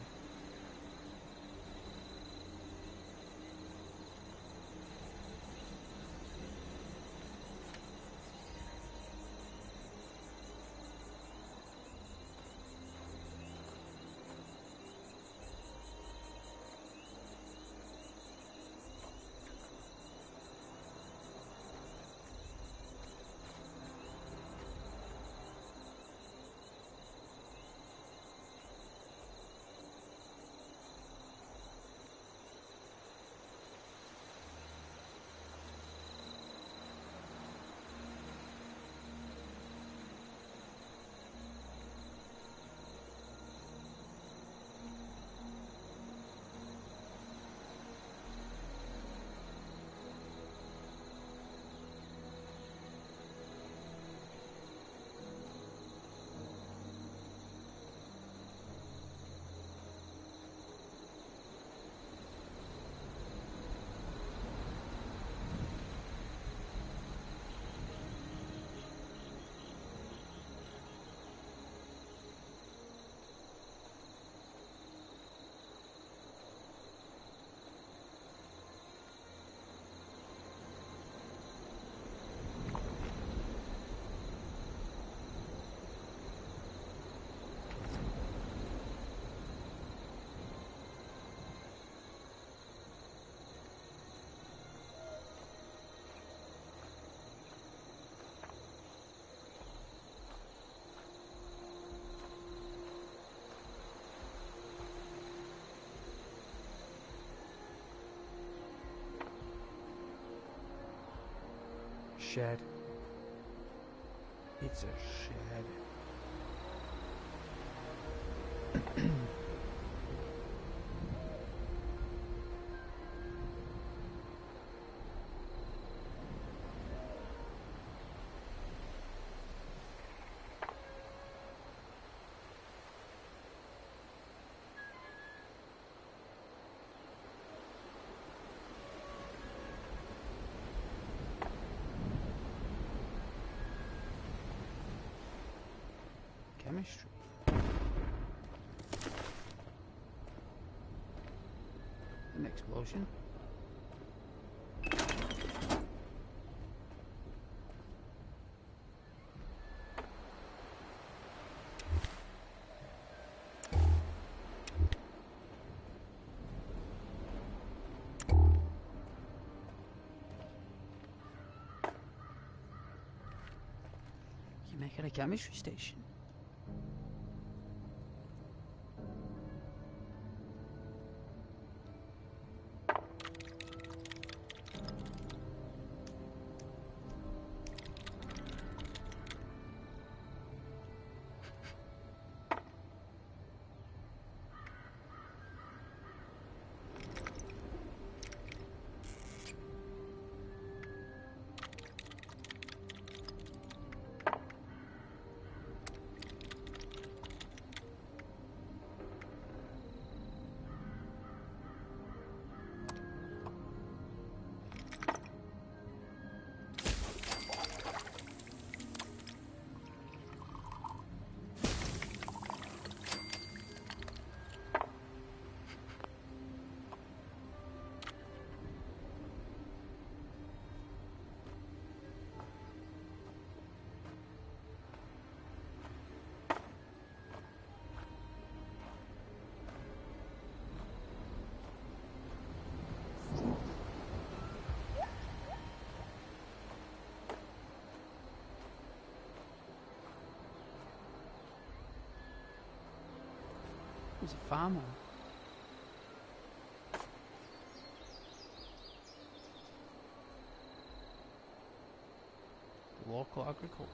Shed. It's a shed. Chemistry. An explosion. You make it a chemistry station. He's a farmer. Local agriculture.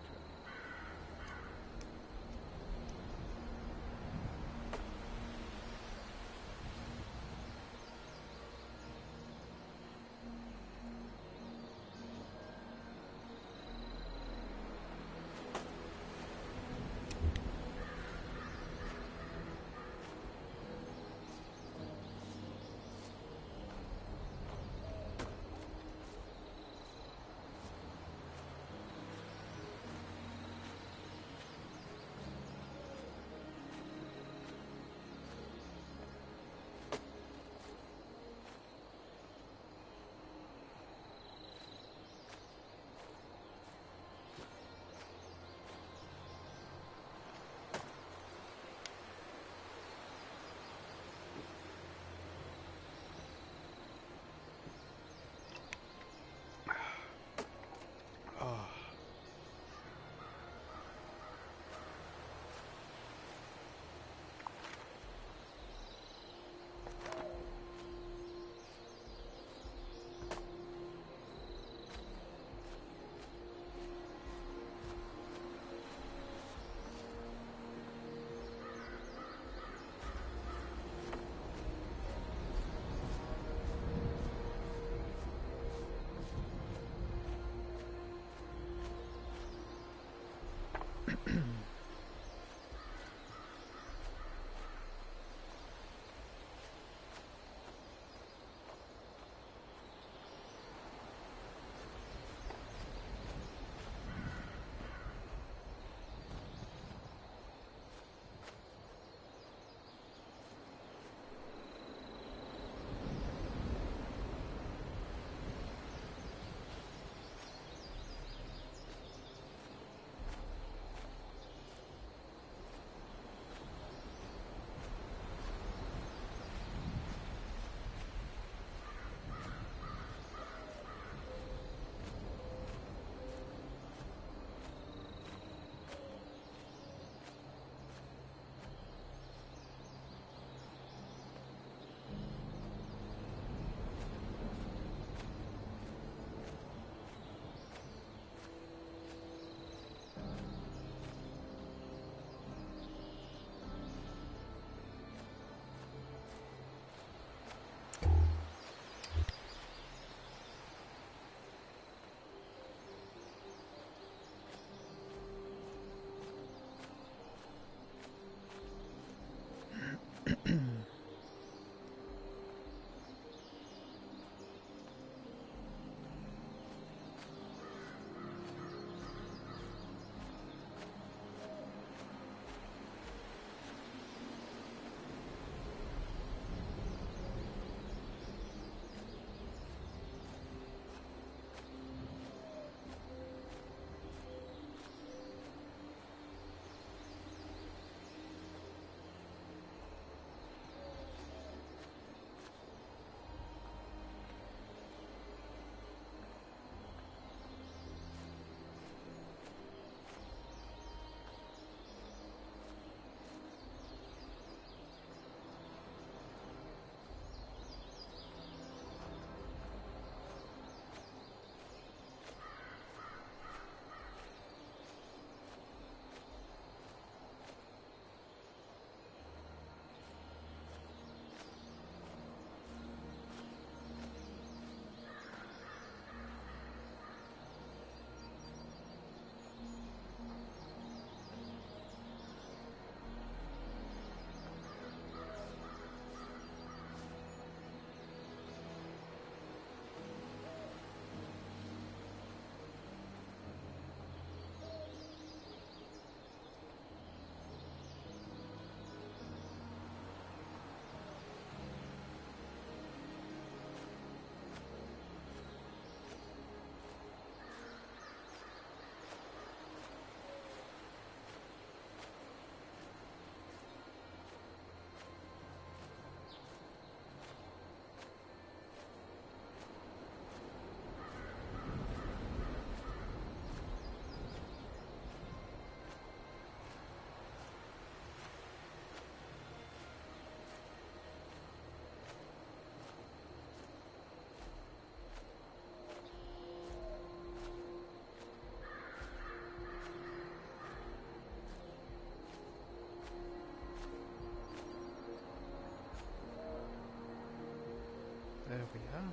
There we are.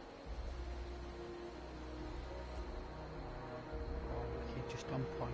Oh, okay, just on point.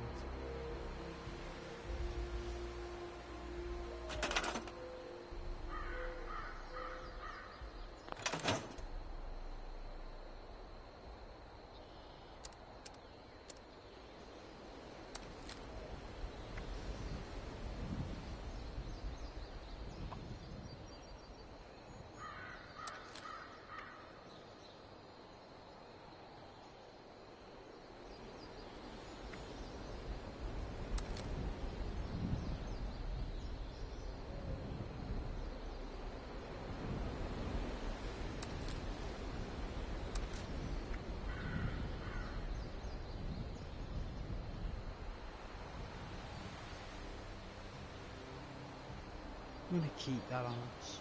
I'm going to keep that on us.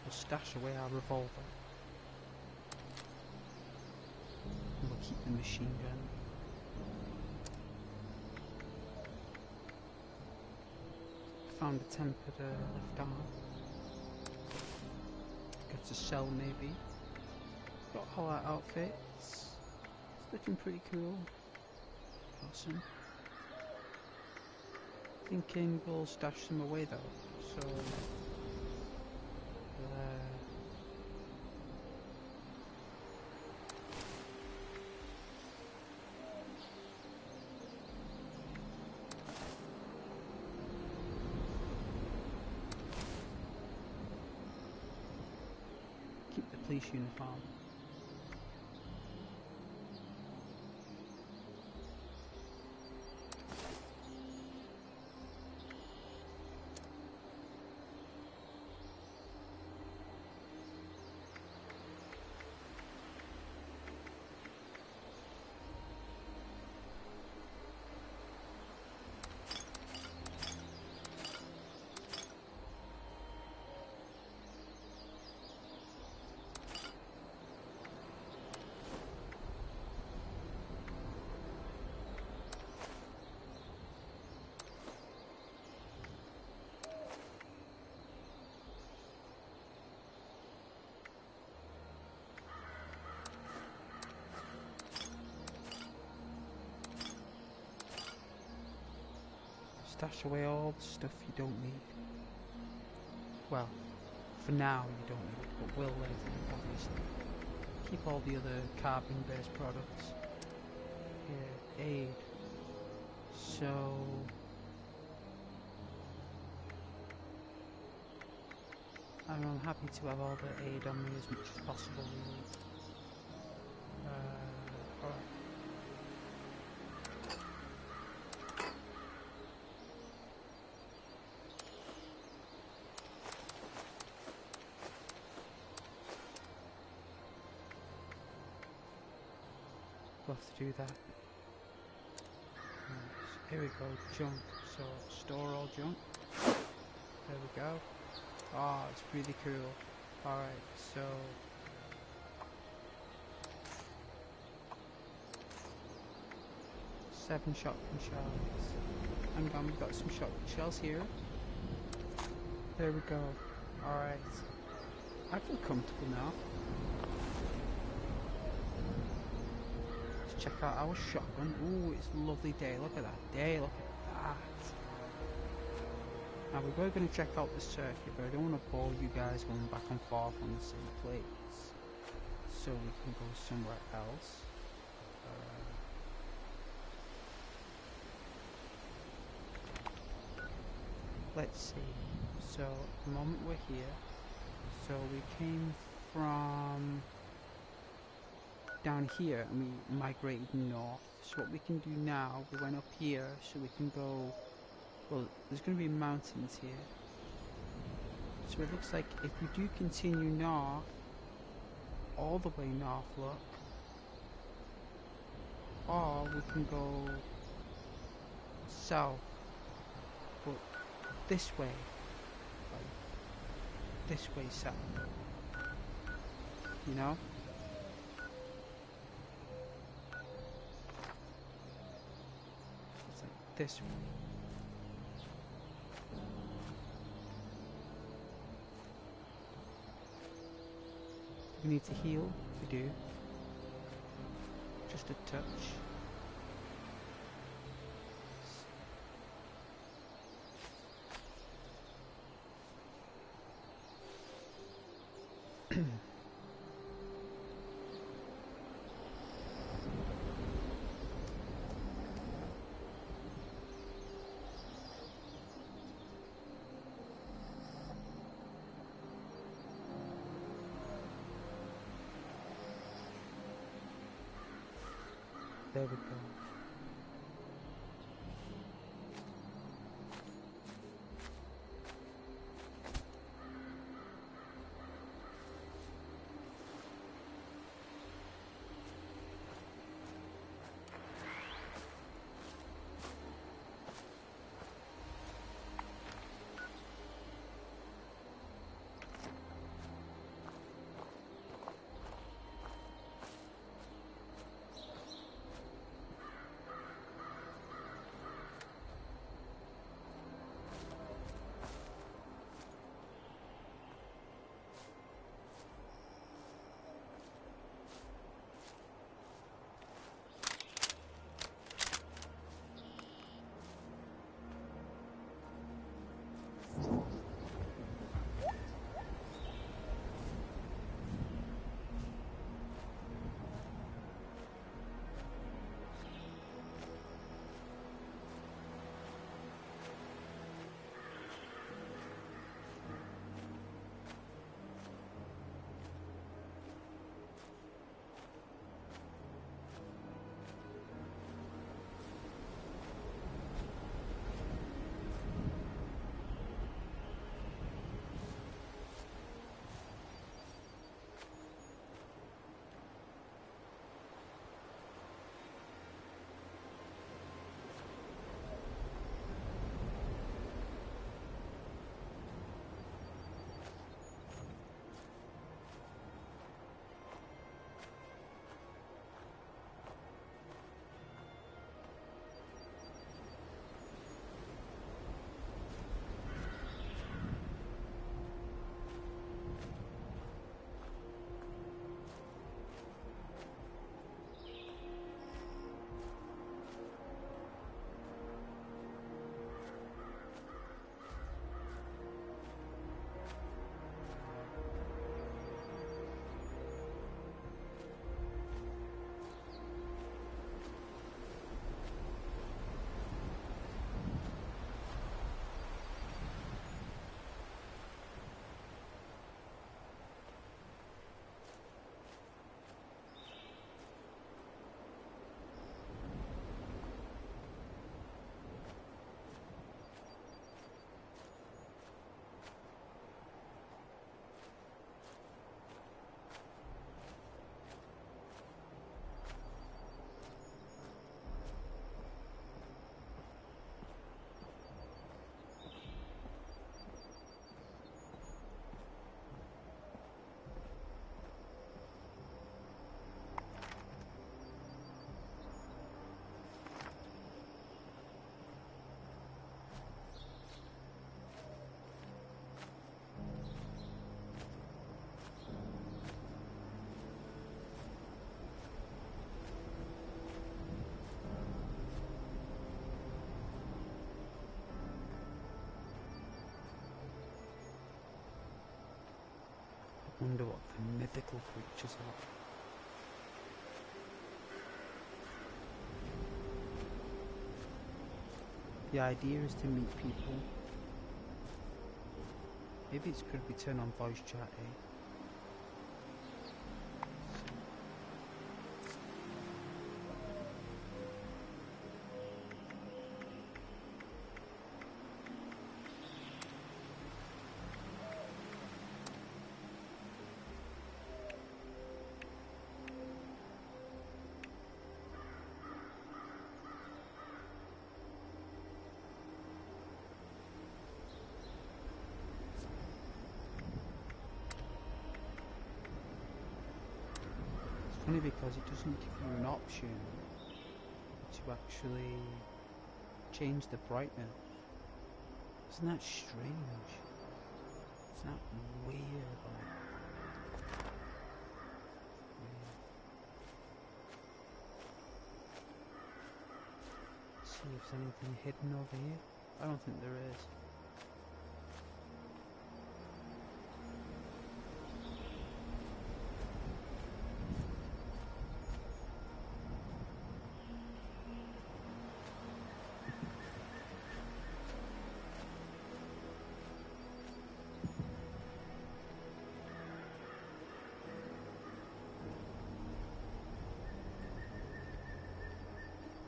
We'll stash away our revolver. And we'll keep the machine gun. Found a tempered left arm. Got a cell maybe. Got all our outfits. It's looking pretty cool. Awesome. Thinking we'll stash some away though, so keep the police uniform. Stash away all the stuff you don't need. Well, for now you don't need it, but will later, obviously. Keep all the other carbon-based products. Here, aid. So... I'm happy to have all the aid on me as much as possible, really. Alright. We'll have to do that. Right, so here we go, junk. So store all junk. There we go. Oh, it's really cool. Alright, so 7 shotgun shells. Hang on, we've got some shotgun shells here. There we go. Alright. I feel comfortable now. Check out our shotgun. Ooh, it's a lovely day. Look at that day. Look at that. Now we were going to check out the circuit, but I don't want to bore you guys going back and forth on the same place. So we can go somewhere else. Let's see. So at the moment we're here. So we came from down here and we migrated north. So what we can do now, we went up here so we can go, well, there's going to be mountains here. So it looks like if we do continue north, all the way north, look, or we can go south, but this way, like this way south, you know? This way. we need to heal? We do. Just a touch. There we go. Wonder what the mythical creatures are. The idea is to meet people. Maybe it's good we turn on voice chat, eh? Funny because it doesn't give you an option to actually change the brightness. Isn't that strange? Isn't that weird? see if there's anything hidden over here. I don't think there is.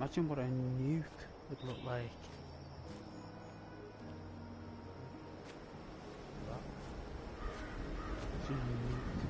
Imagine what a nuke would look like. It's a nuke.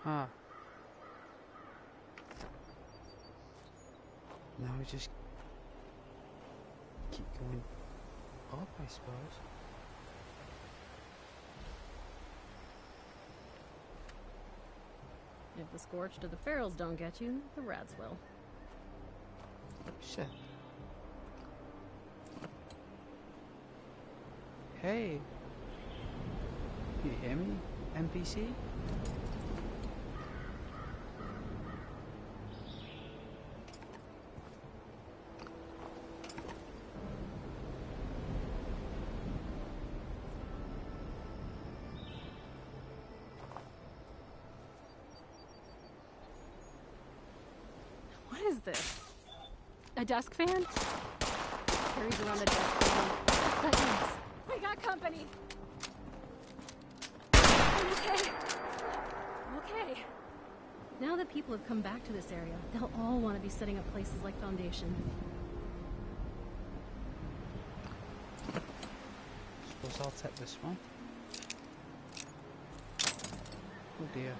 Ah. Now we just keep going up, I suppose. If the Scorched or the Ferals don't get you, the rats will. Shit. Hey. You hear me, NPC? What is this? A desk fan? Carries around a desk fan. That means we got company. I'm okay. Okay. Now that people have come back to this area, they'll all want to be setting up places like Foundation. Suppose I'll take this one. Oh dear.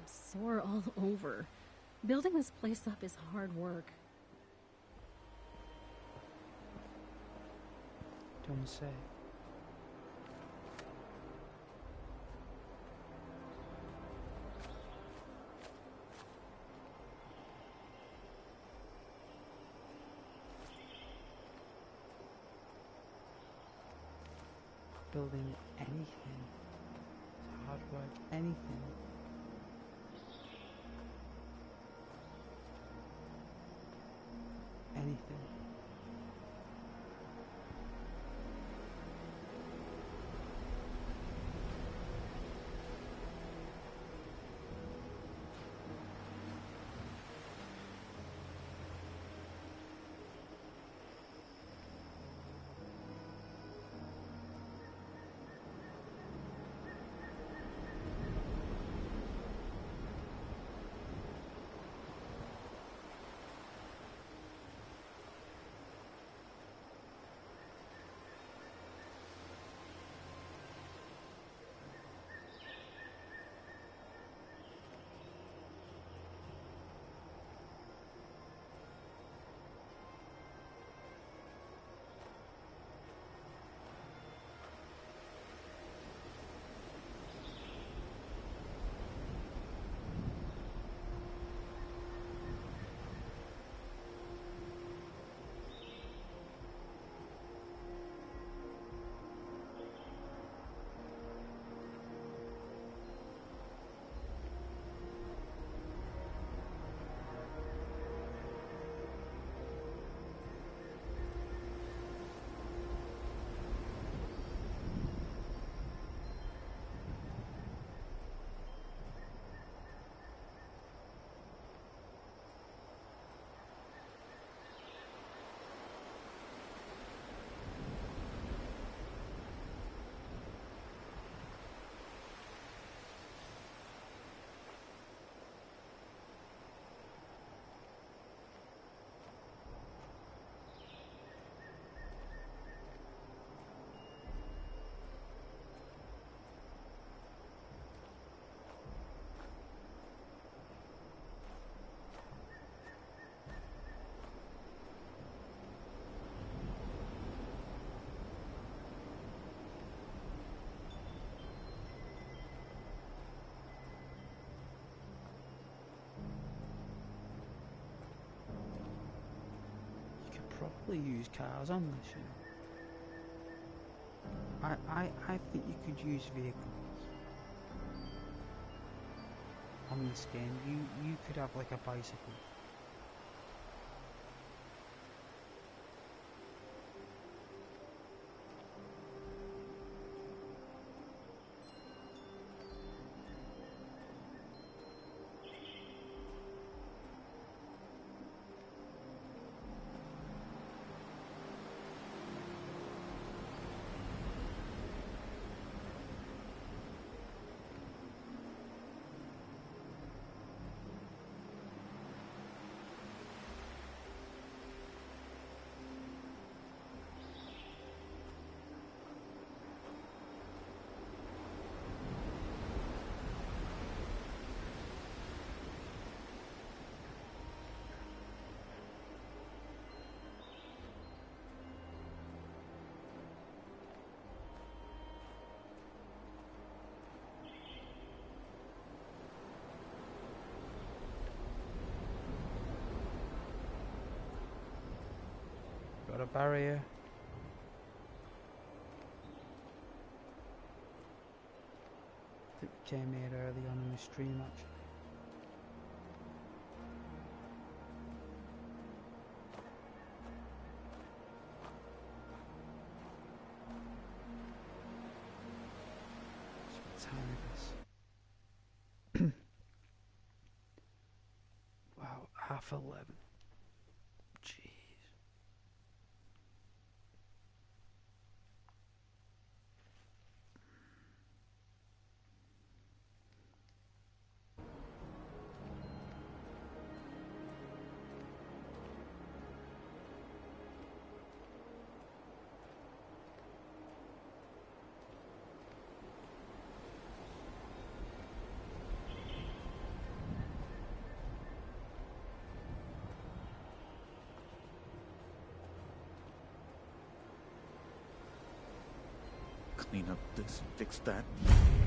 Sore all over. Building this place up is hard work. Don't say. Building anything. It's hard work. Anything. Anything. couple of used cars on this, you know. I think you could use vehicles on this game. You could have like a bicycle. Got a barrier. I think we came here early on in the stream actually. What time it is? Wow, 11:30. Jeez. Clean up this, fix that.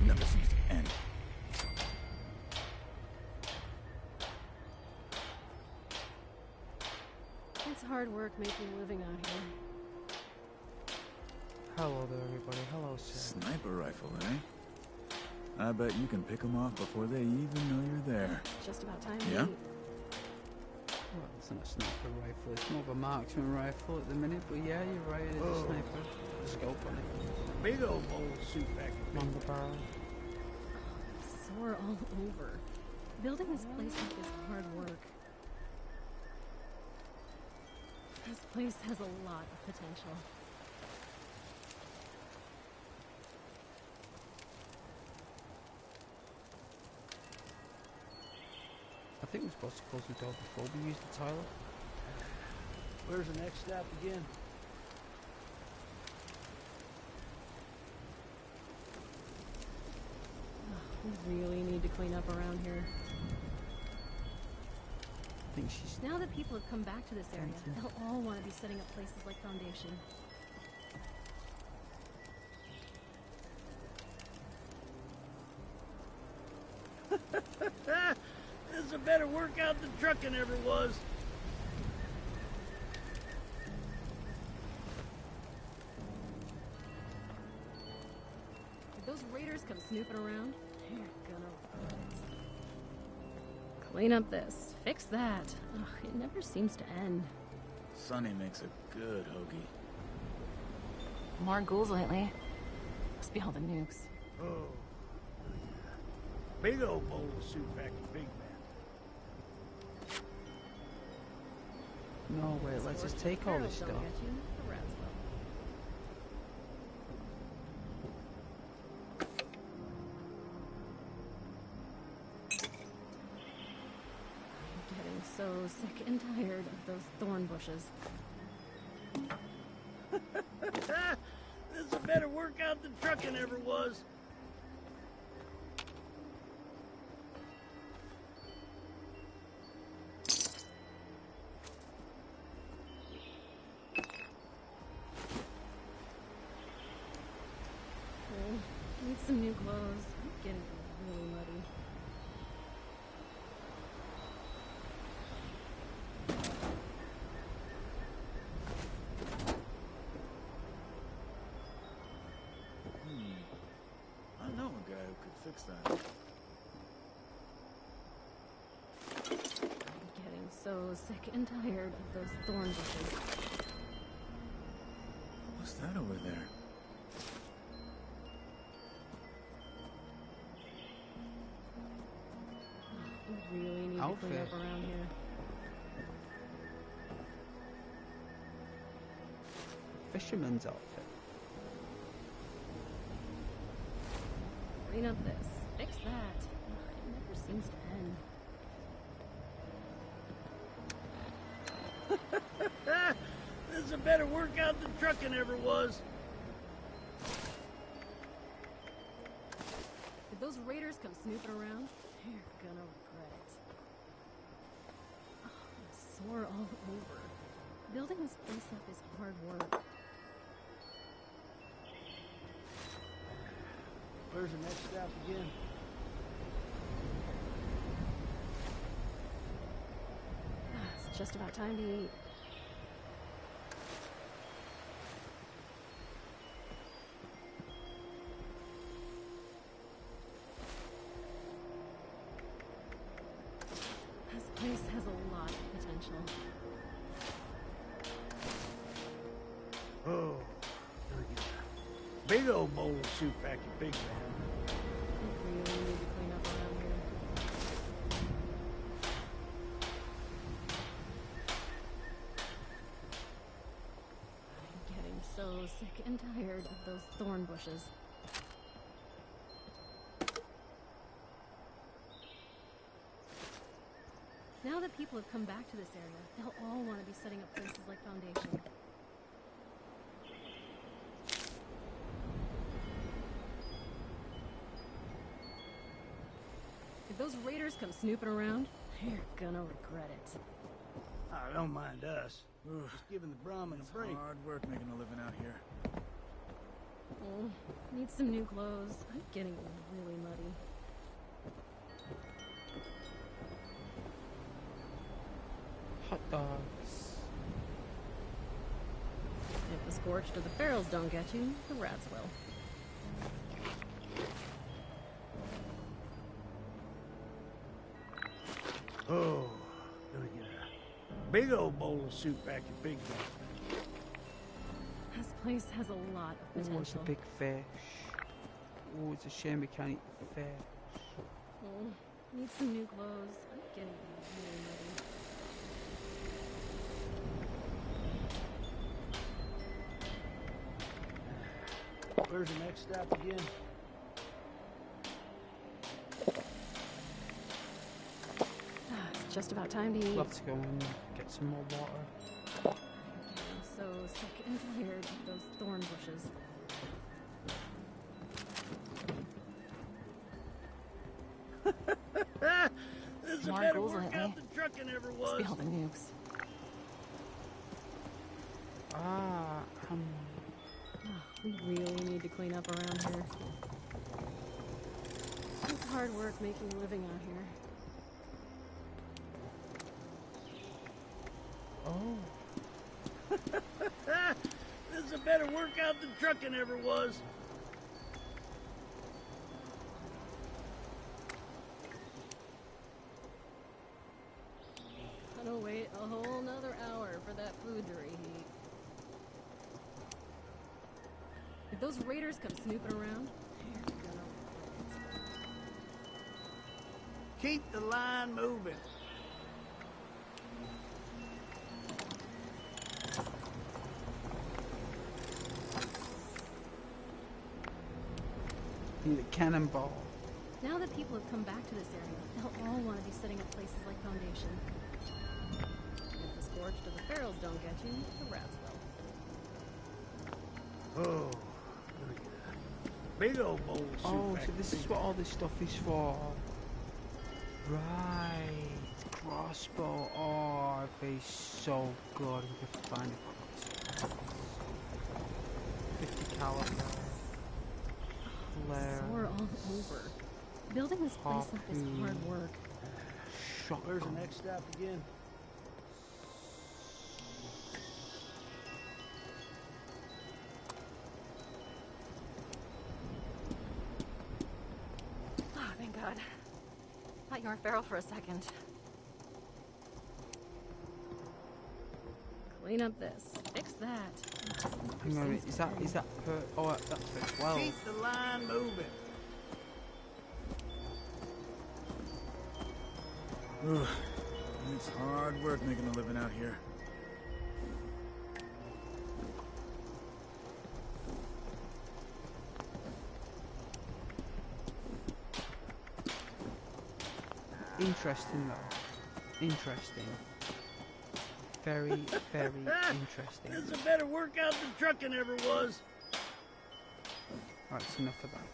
Never seems to end. It's hard work making a living out here. Hello there everybody, hello sir. Sniper rifle, eh? I bet you can pick them off before they even know you're there. Just about time. Yeah? Well, it's not a sniper rifle, it's more of a marksman rifle at the minute, but yeah, you're right, it's a sniper. Scope on it. Big old suit pack. Longer barrel. Sore all over. Building this place up is hard work. This place has a lot of potential. I think we're supposed to close the door before we use the toilet. Where's the next stop again? We really need to clean up around here. I think she's... Now that people have come back to this area, they'll all want to be setting up places like Foundation. This is a better workout than trucking ever was. If those raiders come snooping around, they're gonna clean up this, fix that. Ugh, it never seems to end. Sonny makes a good hoagie. More ghouls lately. Must be all the nukes. Oh. Big old bowl of soup pack for big man. No, wait, let's just take all this stuff. Getting so sick and tired of those thorn bushes. This is a better workout than trucking ever was. Need some new clothes. I'm getting really muddy. guy who could fix that. I'm getting so sick and tired of those thorn bushes. What's that over there? We really need to clean up around here. Fisherman's outfit. Clean up this. Fix that. It never seems to end. This is a better workout than trucking ever was. If those raiders come snooping around, you're gonna regret it. Oh, I'm sore all over. Building this place up is hard work. Where's the next stop again? It's just about time to eat. This place has a lot of potential. Oh, big old bowl of soup back at Big Man. We really need to clean up around here. I'm getting so sick and tired of those thorn bushes. Now that people have come back to this area, they'll all want to be setting up places like Foundation. If those raiders come snooping around, you're gonna regret it. Oh, don't mind us. Just giving the Brahmin a break. Hard work making a living out here. Oh, need some new clothes. I'm getting really muddy. Hot dogs. If the scorched or the ferals don't get you, the rats will. Oh, gonna get a big old bowl of soup back at Big Man. This place has a lot of potential. Oh, it's a big fish. Oh, it's a shame we can't eat fish. Oh, need some new clothes. I'm getting really muddy. Where's the next stop again? It's just about time to eat. Let's go and get some more water. I'm getting so sick and tired of those thorn bushes. This is a More better ghouls workout lately. than trucking ever Must was. be all the nukes. Ah, We really need to clean up around here. It's hard work making a living out here. Oh. This is a better workout than trucking ever was. Gotta wait a whole nother hour for that food to reheat. If those raiders come snooping around, you're gonna regret it. Keep the line moving. Need a cannonball. Now that people have come back to this area, they'll all want to be setting up places like Foundation. If the scorched or the ferals don't get you, the rats will. Oh, gonna get a big old bowl of soup Oh, back so at this Big is what all this stuff is for. Right. Crossbow. Oh, it feels so good. We can find a crossbow. 50 caliber. Flare. Sore all over. Building this place up is hard work. Where's the next stop again? God. Thought you were feral for a second. Clean up this. Fix that. Hang on, is that per? Oh, that's per 12. Keep the line moving. Ugh, it's hard work making a living out here. Interesting though. Interesting. Very, very interesting. It's a better workout than trucking ever was. Right, it's enough of that.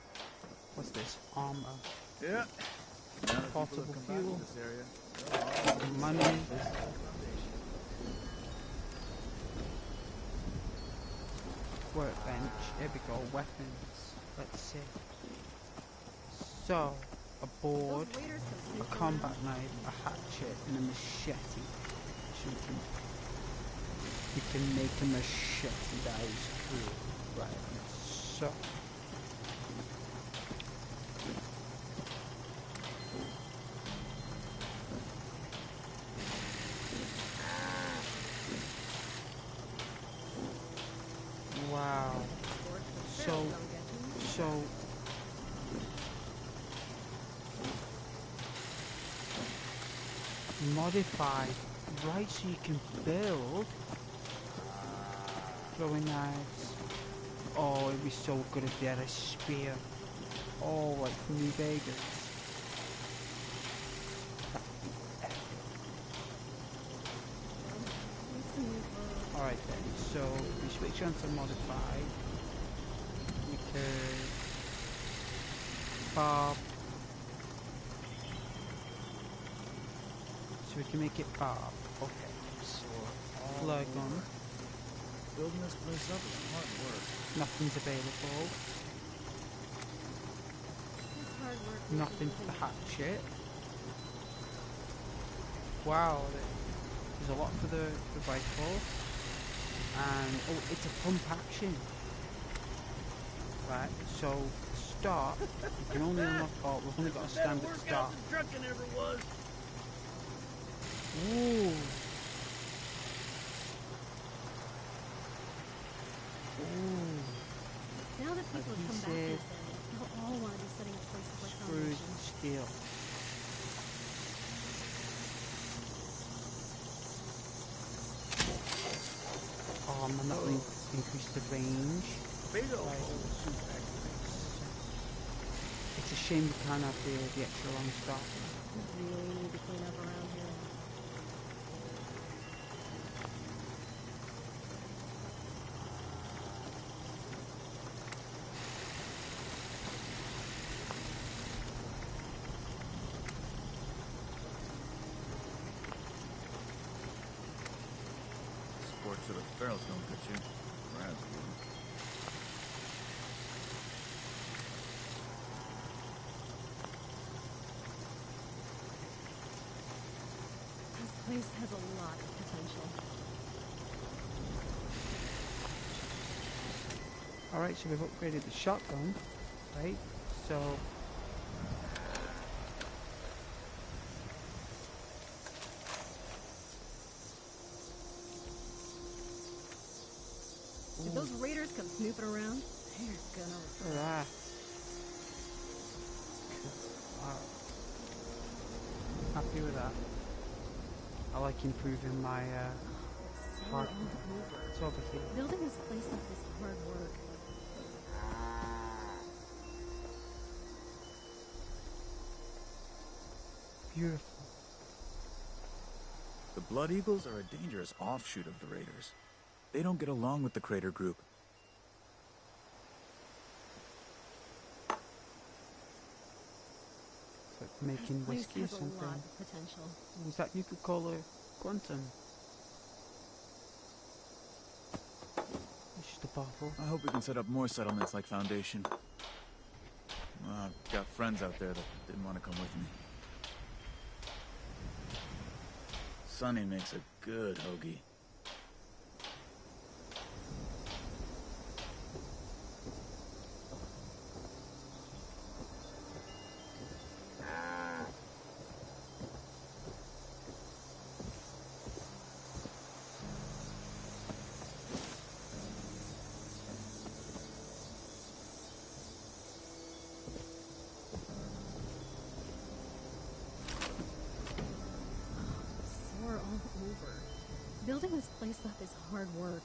What's this? Armor. Yeah. Portable fuel. This area. Money. Workbench. Here we go. Weapons. Let's see. So, a board, a combat knife, a hatchet, and a machete. So we can make a machete. That is cool. Right. So. Wow. So modified, right? So you can build throwing knives. Oh, it'd be so good if they had a spear. Oh, like from New Vegas. Alright then, so we switch on to modified. We could barb. So we can make it barb. Okay. So Flare gun. Building this place up is hard work. Nothing's available. It's hard work. Nothing for the hatchet. Wow, there's a lot for the rifle. And oh, it's a pump action. Right, so start. You can only unlock. Oh, we've only got a standard start. Trucking ever was. Ooh. Ooh. Now that people have come back to this area, they'll all want to be setting up places like Screws Foundation. and steel. Oh man, that will increase the range. It's a shame we can't have the extra long stop. We really need to clean up around here. Sports of the ferals don't get you. Brad's good. This place has a lot of potential. Alright, so we've upgraded the shotgun, right? So If those raiders come snooping around, they're gonna look at that. Wow. Happy with that. I like improving my hard. It's over here. Building this place up is hard work. Beautiful. The Blood Eagles are a dangerous offshoot of the Raiders. They don't get along with the Crater Group. It's like making This place whiskey or has a something. lot of potential. Was that Nuka-Cola Quantum? It's just a bottle. I hope we can set up more settlements like Foundation. Well, I've got friends out there that didn't want to come with me. Sonny makes a good hoagie. Building this place up is hard work.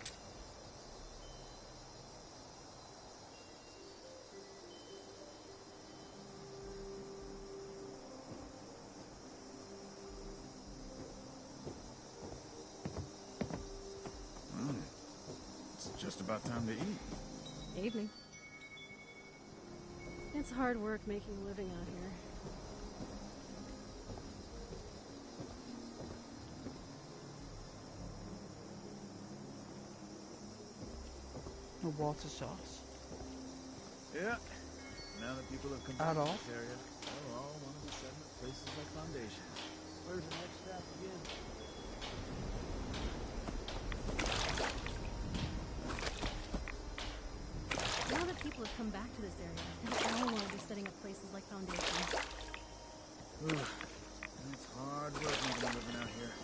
It's just about time to eat. Evening. It's hard work making a living out here. No water source. Yeah. Now that people have come At back to all? this area, they'll all want to be setting up places like Foundation. Where's the next step again? Now that people have come back to this area, they'll all want to be setting up places like Foundation. It's hard work making a living out here.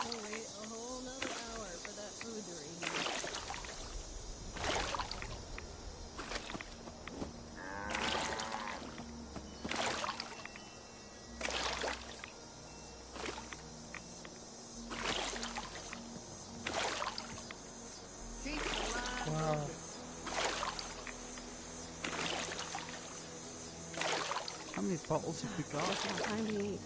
We'll wait a whole nother hour for that food to reheat. Wow. How many bottles have we got? It's about time to eat.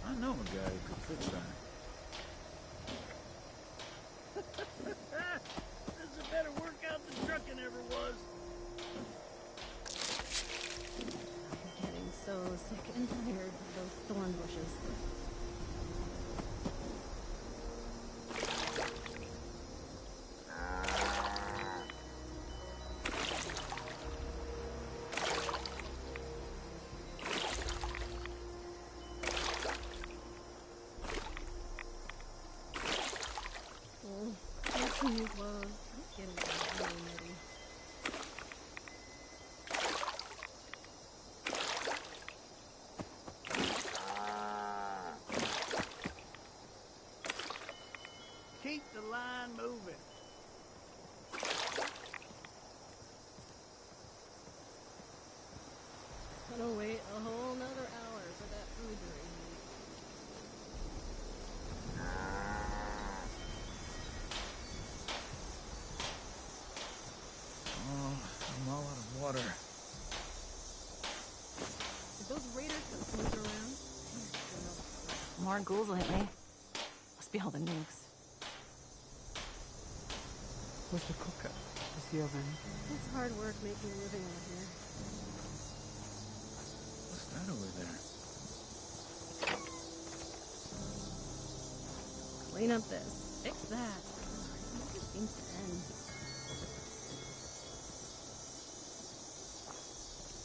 I know a guy who could fix that. This is a better workout than trucking ever was. I'm getting so sick and tired of those thorn bushes. Need some new clothes. I'm getting really nutty. Keep the line moving. Gonna wait a whole nother hour for that food to reheat. Oh, I'm all out of water. Did those raiders come snooping around? More ghouls lately. Must be all the nukes. Where's the cooker? Where's the oven? It's hard work making a living out here. What's that over there? Clean up this. Fix that. It never seems to end.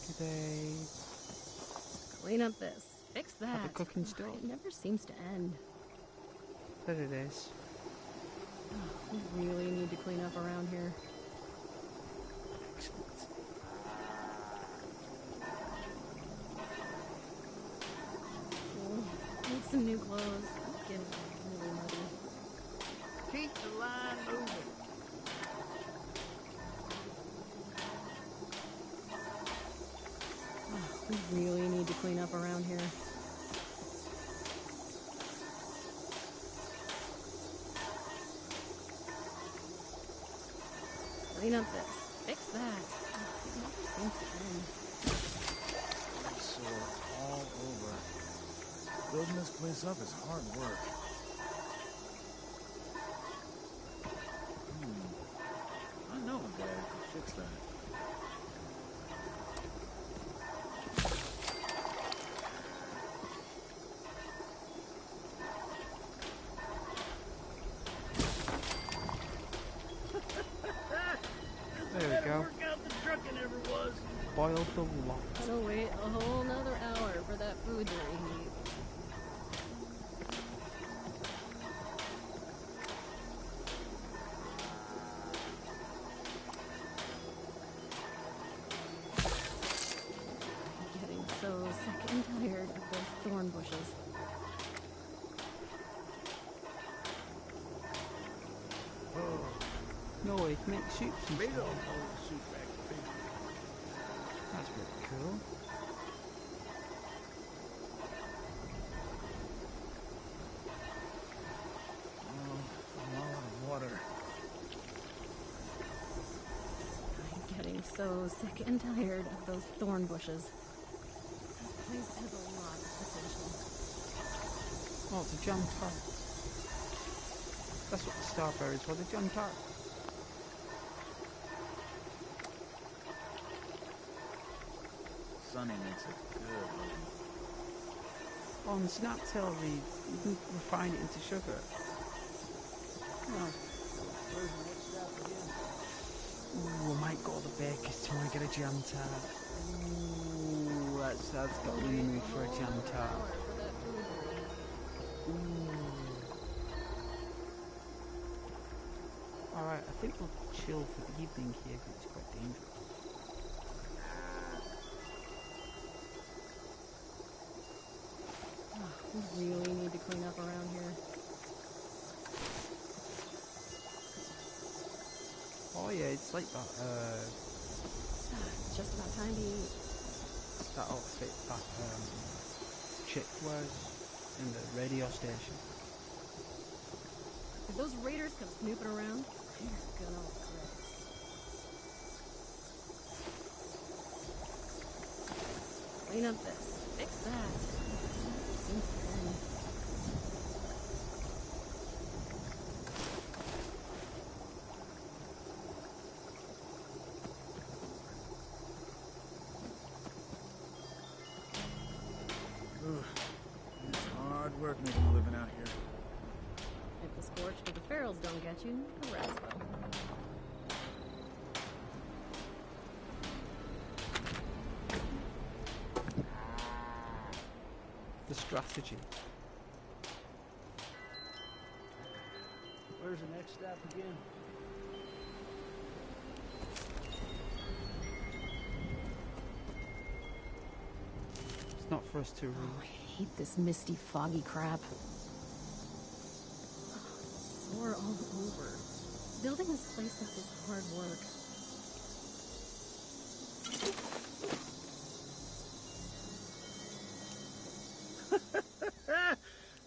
Do they... Clean up this. Fix that. Have a cooking stove? It never seems to end. There it is. We really need to clean up around here. Need some new clothes. I'm getting really muddy. Keep the line moving. We really need to clean up around here. Clean up this. Fix that. It never seems to end. I'm sore all over. Building this place up is hard work. I know a guy who could fix that. trucking ever was. Boiled the lot. Gotta wait a whole nother hour for that food to reheat. I'm getting so sick and tired of those thorn bushes. No way to make soups and Big stuff. old soup back to big. That's pretty cool. Oh, I'm all out of water. I'm getting so sick and tired of those thorn bushes. This place has a lot of potential. Oh, it's a jam tart. That's what the starberries were, the jam tart. Sunny makes it good. On snaptail reeds, you can refine it into sugar. Oh. Where's the next stop again? Ooh, I might go to the baker's tomorrow and get a jam tart. Ooh, that's got me in the mood for a jam tart. Ooh. Alright, I think we'll chill for the evening here because it's quite dangerous. We really need to clean up around here. Oh yeah, it's like that, It's just about time to eat. that outfit that chick wears in the radio station. If those raiders come snooping around, you're gonna regret it. Clean up this. Fix that. Since then. It's hard work making a living out here. If the scorched or the ferals don't get you, the rest will. The strategy. Where's the next stop again? It's not for us to read. I hate this misty, foggy crap. Sore all over. Building this place up is hard work.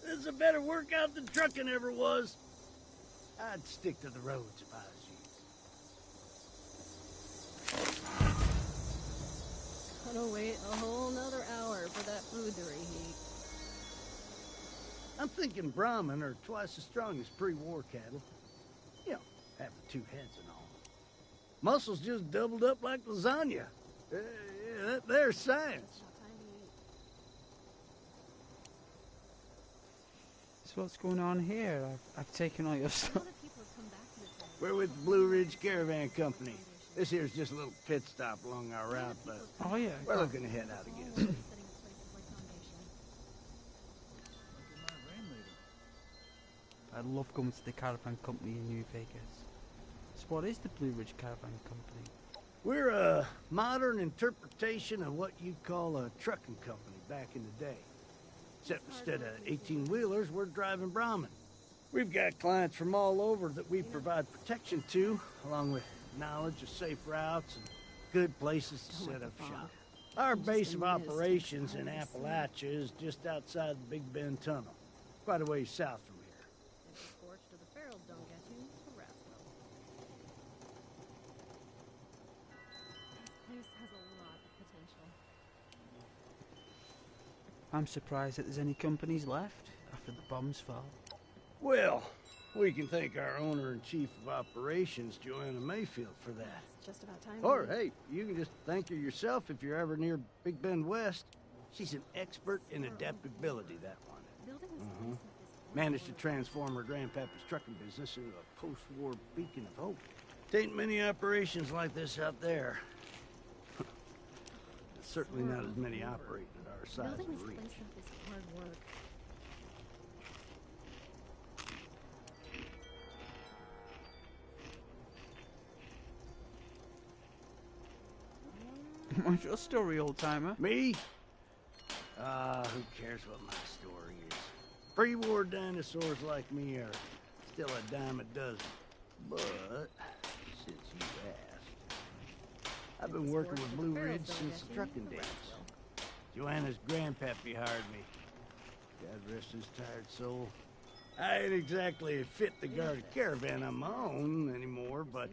This is a better workout than trucking ever was. I'd stick to the roads if I was you. Gotta wait a whole nother hour for that food to reheat. I'm thinking Brahmin are twice as strong as pre-war cattle. You know, having two heads and all. Muscles just doubled up like lasagna. Yeah, there's science. So what's going on here? I've taken all your stuff. We're with the Blue Ridge Caravan Company. This here's just a little pit stop along our route, but Oh yeah. we're looking to head out again soon. I love going to the caravan company in New Vegas. So what is the Blue Ridge Caravan Company? We're a modern interpretation of what you'd call a trucking company back in the day. Except instead of 18-wheelers, we're driving Brahmin. We've got clients from all over that we provide protection to, along with knowledge of safe routes and good places to set up shop. Our base of operations in Appalachia is just outside the Big Bend Tunnel, quite a ways south from here. If the scorched or the ferals don't get you, the rats will. This place has a lot of potential. I'm surprised that there's any companies left after the bombs fell. Well, we can thank our owner-in-chief of operations, Joanna Mayfield, for that. It's just about time. Or, hey, you can just thank her yourself if you're ever near Big Bend West. She's an expert in adaptability, that one. Building this place up is Managed to transform her grandpappy's trucking business into a post-war beacon of hope. There ain't many operations like this out there. Certainly not as many operating at our size Building and this reach. place up is hard work. What's your story, old-timer? Me? Who cares what my story is? Pre-war dinosaurs like me are still a dime a dozen. But, since you asked, I've been working with Blue Ridge since the trucking days. Joanna's grandpappy hired me. God rest his tired soul. I ain't exactly fit to guard a caravan on my own anymore, but,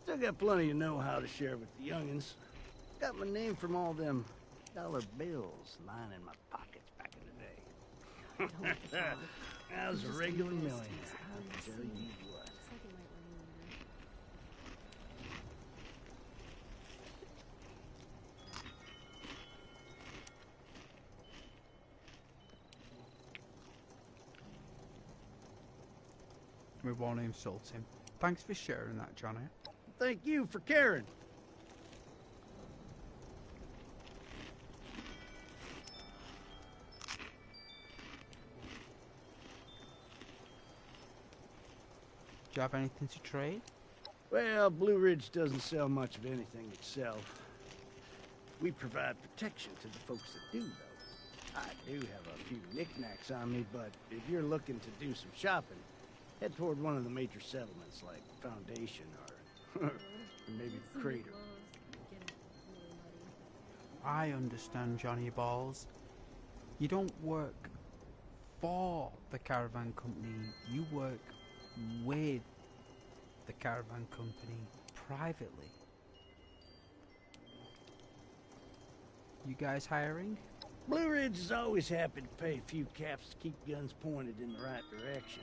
still got plenty of know-how to share with the youngins. Got my name from all them dollar bills lying in my pockets back in the day. I was a regular millionaire, I tell you what. We won't insult him. Thanks for sharing that, Johnny. Thank you for caring. Do you have anything to trade? Well, Blue Ridge doesn't sell much of anything itself. We provide protection to the folks that do, though. I do have a few knickknacks on me, but if you're looking to do some shopping, head toward one of the major settlements like Foundation or maybe the Crater. I understand, Johnny Balls. You don't work for the caravan company, you work with the caravan company privately. You guys hiring? Blue Ridge is always happy to pay a few caps to keep guns pointed in the right direction.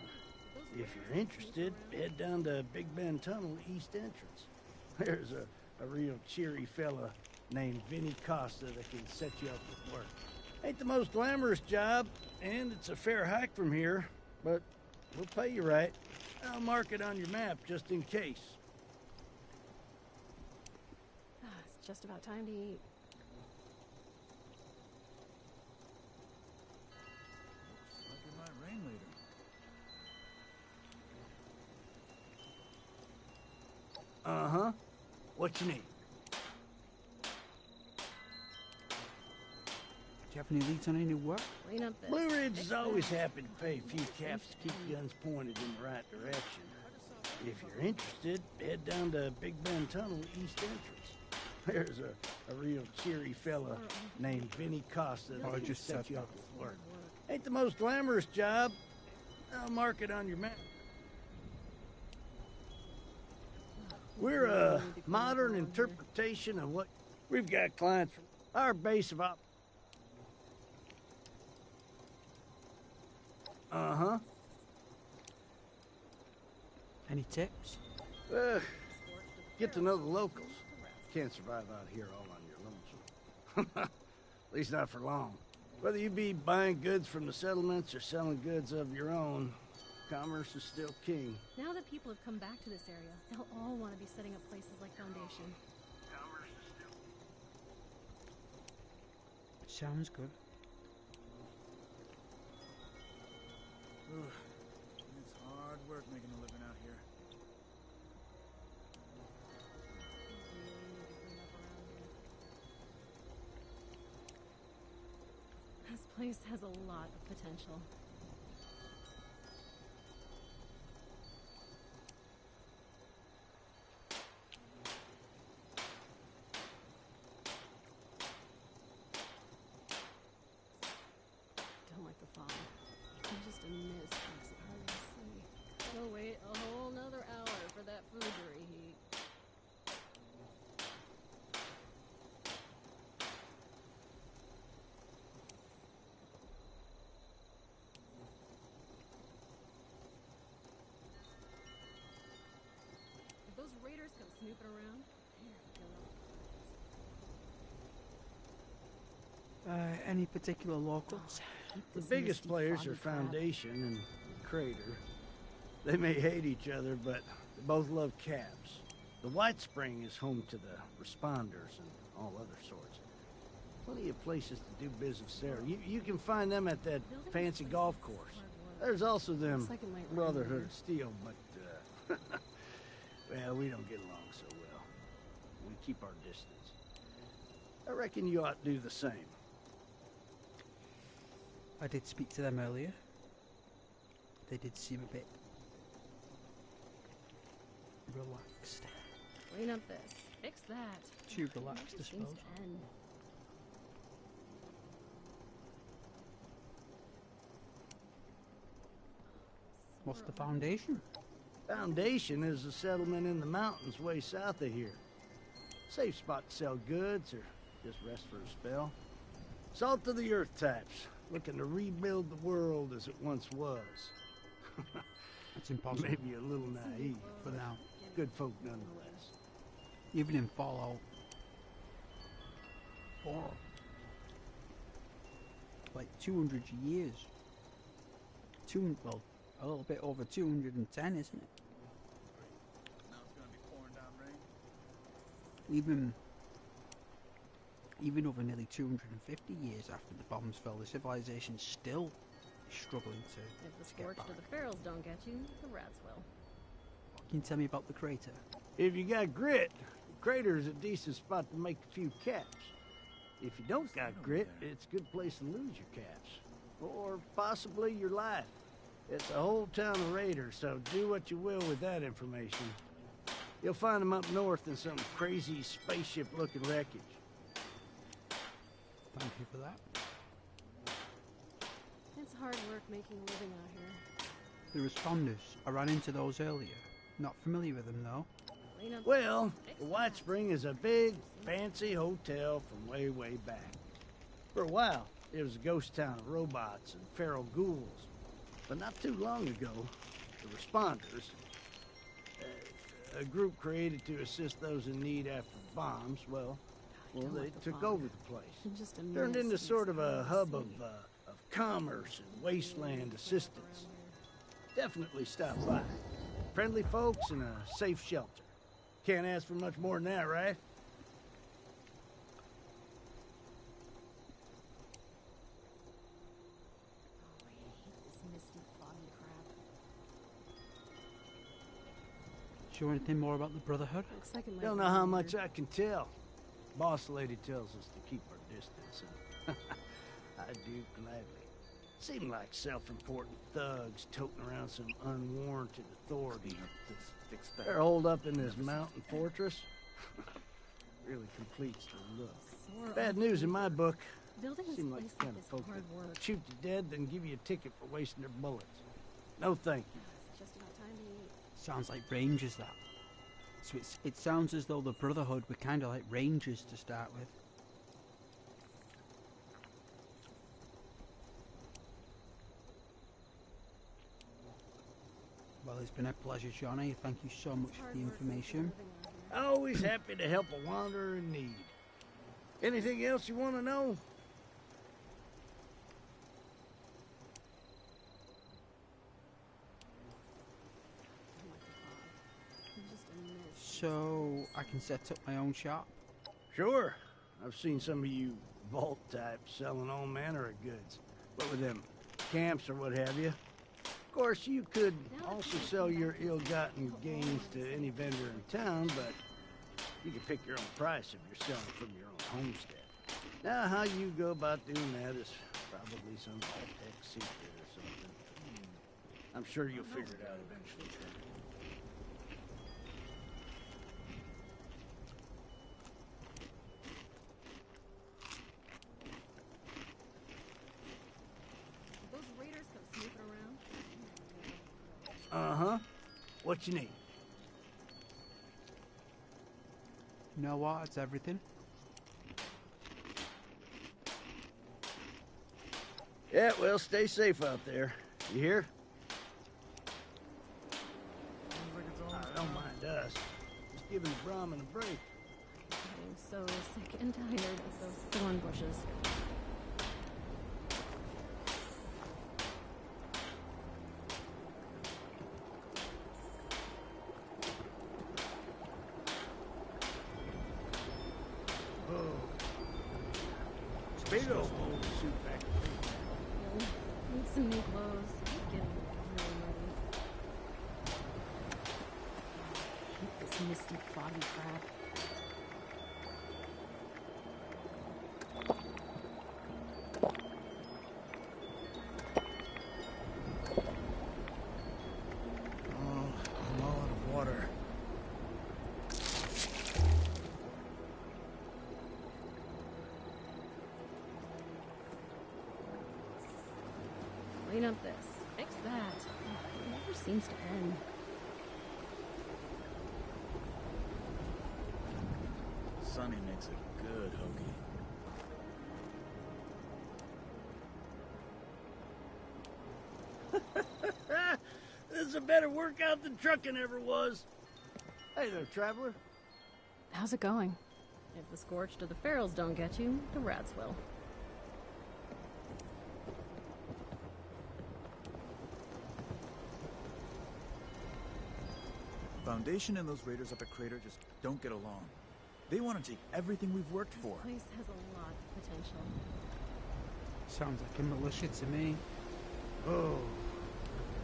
If you're interested, head down to Big Bend Tunnel East Entrance. There's a real cheery fella named Vinny Costa that can set you up with work. Ain't the most glamorous job, and it's a fair hike from here, but we'll pay you right. I'll mark it on your map just in case. It's just about time to eat. Looks like it might rain later. Uh-huh. What you need? Do you have any leads on any work? Clean up this. Blue Ridge is always happy to pay a few caps to keep guns pointed in the right direction. If you're interested, head down to Big Bend Tunnel East Entrance. There's a real cheery fella named Vinny Costa that can just set said you that. up with work. Ain't the most glamorous job. I'll mark it on your map. We're a modern interpretation of what we've got clients from our base of op. Uh-huh. Any tips? Get to know the locals. Can't survive out here all on your lonesome. At least not for long. Whether you be buying goods from the settlements or selling goods of your own, commerce is still king. Now that people have come back to this area, they'll all want to be setting up places like Foundation. Sounds good. It's hard work making a living out here. This place has a lot of potential. Don't like the fog. Even just a mist makes it hard to see. Gotta wait a whole nother hour for that food to reheat. If those raiders come snooping around, here, Any particular locals? The biggest players are Foundation and Crater. They may hate each other, but they both love cabs. The White Spring is home to the responders and all other sorts. Plenty of places to do business there. You can find them at that fancy golf course. There's also them Brotherhood of Steel, but, well, we don't get along so well. We keep our distance. I reckon you ought to do the same. I did speak to them earlier. They did seem a bit relaxed. Clean up this. Fix that. Too relaxed, I Seems suppose. to end. What's the Foundation? Foundation is a settlement in the mountains way south of here. Safe spot to sell goods or just rest for a spell. Salt of the earth types, looking to rebuild the world as it once was. It's impossible. Maybe a little naive, For now. good folk nonetheless. Even in Fallout 4. Like 200 years. Well, a little bit over 210, isn't it? Now it's gonna be pouring down rain. Even over nearly 250 years after the bombs fell, the civilization's still struggling to If the get scorched back. or the ferals don't get you, the rats will. Can you tell me about the crater? If you got grit, the crater is a decent spot to make a few caps. If you don't got grit, it's a good place to lose your caps. Or possibly your life. It's a whole town of raiders, so do what you will with that information. You'll find them up north in some crazy spaceship-looking wreckage. Thank you for that. It's hard work making a living out here. The responders. I ran into those earlier. Not familiar with them, though. Clean up Well, this. Fix the that. White Spring is a big, fancy hotel from way, way back. For a while, it was a ghost town of robots and feral ghouls. But not too long ago, the responders, a group created to assist those in need after the bombs, well, they took over the place. Just a Turned mess into in sort this of a crazy hub city. of commerce and wasteland assistance. Definitely stop by. Friendly folks and a safe shelter. Can't ask for much more than that, right? This misty, foggy crap. Sure anything more about the Brotherhood? Looks like it might Don't be know how here. much I can tell. Boss lady tells us to keep our distance, and I do gladly. Seem like self-important thugs toting around some unwarranted authority. They're holed up in this mountain fortress. Really completes the look. Sore Bad all news in my book. Building this Seem like place the kind up of is folk hard that work. shoot you dead, then give you a ticket for wasting their bullets. No thank you. It's just about time to eat. Sounds like Rangers, that. So it sounds as though the Brotherhood were kind of like Rangers to start with. Well, it's been a pleasure, Johnny. Thank you so much for the information. Always happy to help a wanderer in need. Anything else you want to know? Just a mess. So I can set up my own shop. Sure. I've seen some of you vault types selling all manner of goods. What with them camps or what have you. Of course, you could also sell your ill-gotten gains to any vendor in town, but you can pick your own price if you're selling from your own homestead. Now, how you go about doing that is probably some high-tech secret or something. I'm sure you'll figure it out eventually. Those raiders come snooping around. Uh-huh. What you need? You know what? It's everything. Yeah, well, stay safe out there. You hear? Don't mind us. Just giving the Brahmin a break. Getting so sick and tired of those thorn bushes. Big old bowl of soup back to big. Need some new clothes. I'm getting really muddy. I hate this misty, foggy crap. Clean up this. Fix that. It never seems to end. Sonny makes a good hoagie. This is a better workout than trucking ever was. Hey there, traveler. How's it going? If the scorched or the ferals don't get you, the rats will. Foundation and those raiders up at Crater just don't get along. They want to take everything we've worked for. This place has a lot of potential. Sounds like a militia to me. Oh.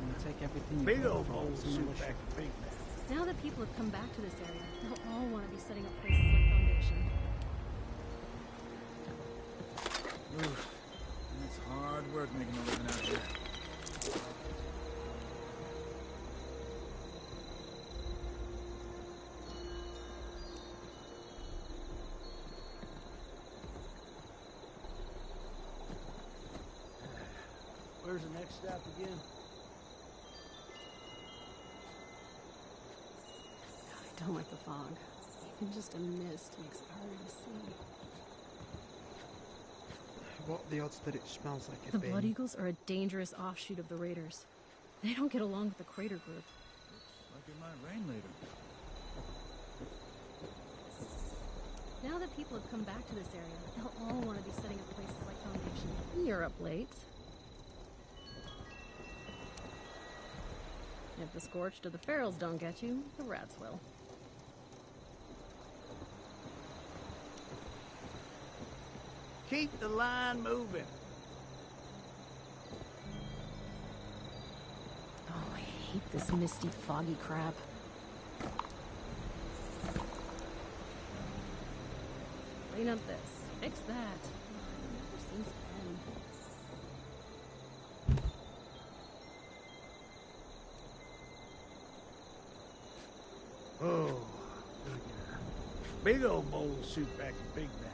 And take everything. Big old bowl of soup back to big man. Now that people have come back to this area, they'll all want to be setting up places like Foundation. Oof. It's hard work making a living out here. Where's the next stop again? I don't like the fog. Even just a mist makes it harder to see. What are the odds that it smells like a The bin? Blood Eagles are a dangerous offshoot of the Raiders. They don't get along with the Crater group. Like it might rain later. Now that people have come back to this area, they'll all want to be setting up places like Foundation. You're up late. If the scorched or the ferals don't get you, the rats will. Keep the line moving. Oh, I hate this misty, foggy crap. Clean up this. Fix that. It never seems to end. Oh, look at that. Big old bowl of soup back to big man.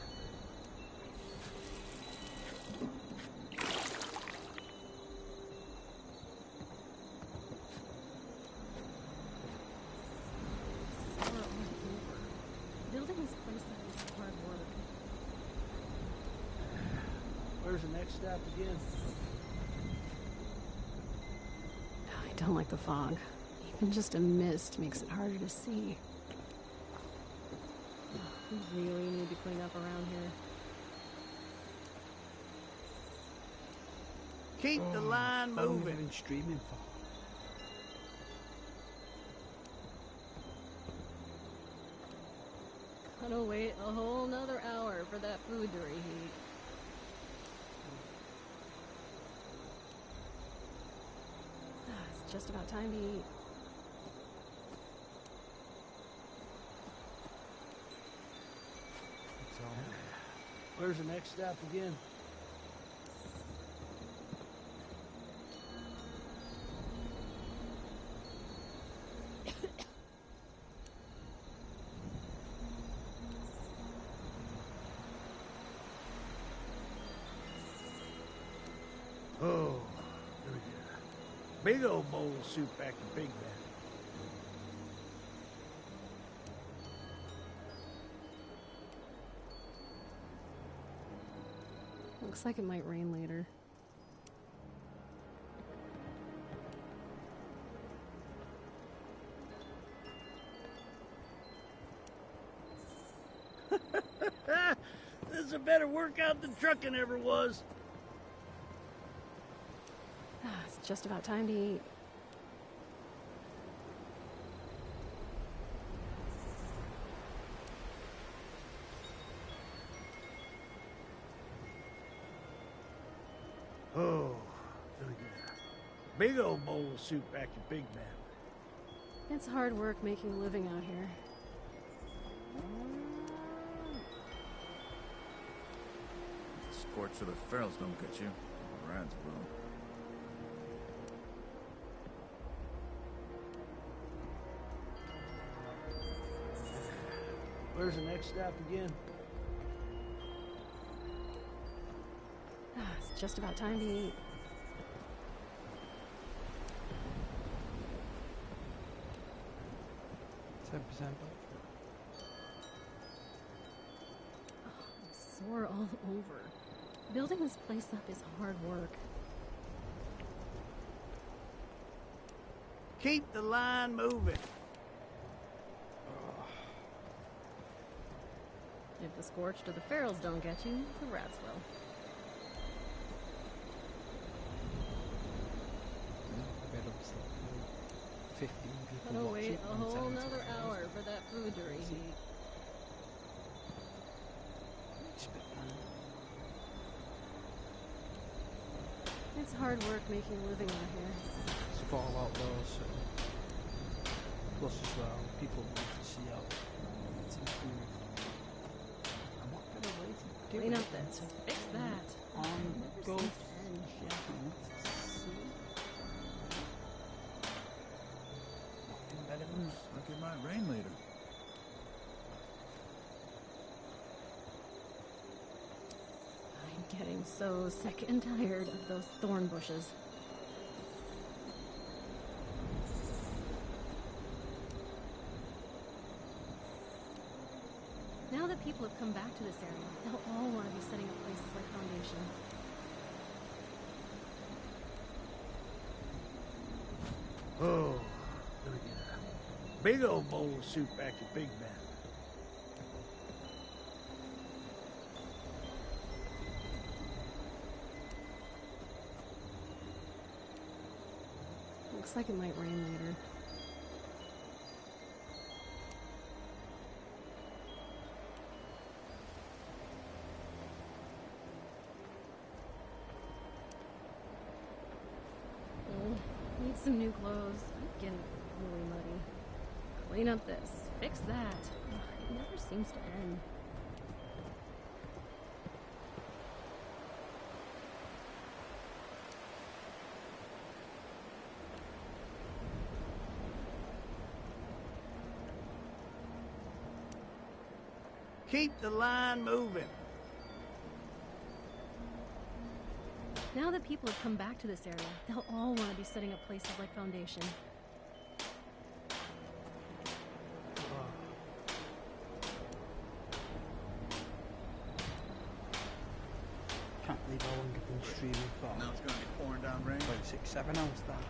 Building this place out is hard work. Where's the next stop again? I don't like the fog. Even just a mist makes it harder to see. We really need to clean up around here. Keep the line How long have I moving. been streaming for? Gotta wait a whole nother hour for that food to reheat. It's just about time to eat. Where's the next stop again? Oh, look at that. Big old bowl of soup back to big man. Looks like it might rain later. This is a better workout than trucking ever was. It's just about time to eat. Big old bowl of soup back at Big Ben. It's hard work making a living out here. The scorch of the ferals don't get you. The rats will. Where's the next stop again? It's just about time to eat. I'm sore all over. Building this place up is hard work. Keep the line moving. If the scorched or the ferals don't get you, the rats will. I bet it's like 15 people. Gotta watch wait it a on whole time to another realize hour it. for that food to reheat. It's hard work making a living out here. It's all outdoors, so plus as well, people want to see out some food. I'm not gonna wait to do Clean it up this. Fix that. on Never go seems to end. Nothing better than that. Look, it might rain later. I'm getting so sick and tired of those thorn bushes. Now that people have come back to this area, they'll all want to be setting up places like Foundation. Oh, gonna get a big old bowl of soup back at Big Ben. Looks like it might rain later. Need some new clothes. I'm getting really muddy. Clean up this. Fix that. Ugh, it never seems to end. Keep the line moving. Now that people have come back to this area, they'll all want to be setting up places like Foundation. Can't believe how long I've been streaming for. Now it's gonna be pouring down rain. Like 6-7 hours that.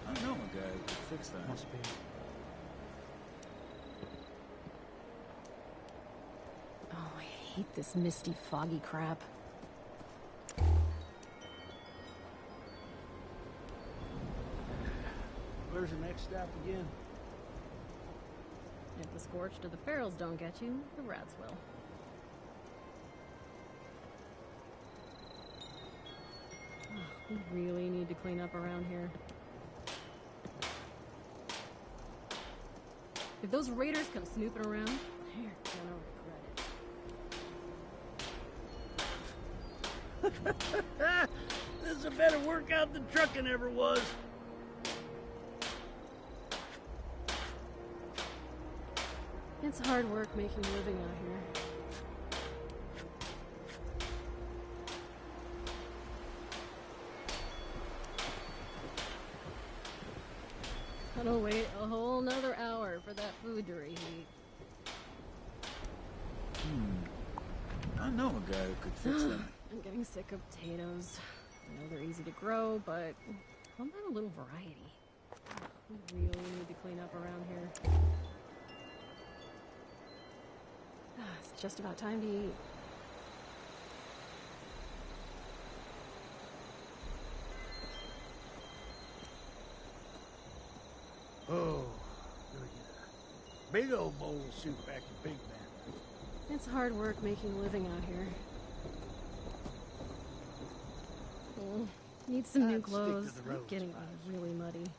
I know a guy who could fix that. Must be. Oh, I hate this misty, foggy crap. Where's the next stop again? If the scorched or the ferals don't get you, the rats will. Oh, we really need to clean up around here. If those raiders come snooping around, they're gonna regret it. This is a better workout than trucking ever was. It's hard work making a living out here. Gotta wait a whole nother hour for that food to reheat. I know a guy who could fix that. I'm getting sick of potatoes. I know they're easy to grow, but how about a little variety? We really need to clean up around here. It's just about time to eat. Oh, gonna get a big old bowl of soup back at Big Ben. It's hard work making a living out here. Need some new I'd stick to clothes. the I'm roads getting if I was really muddy.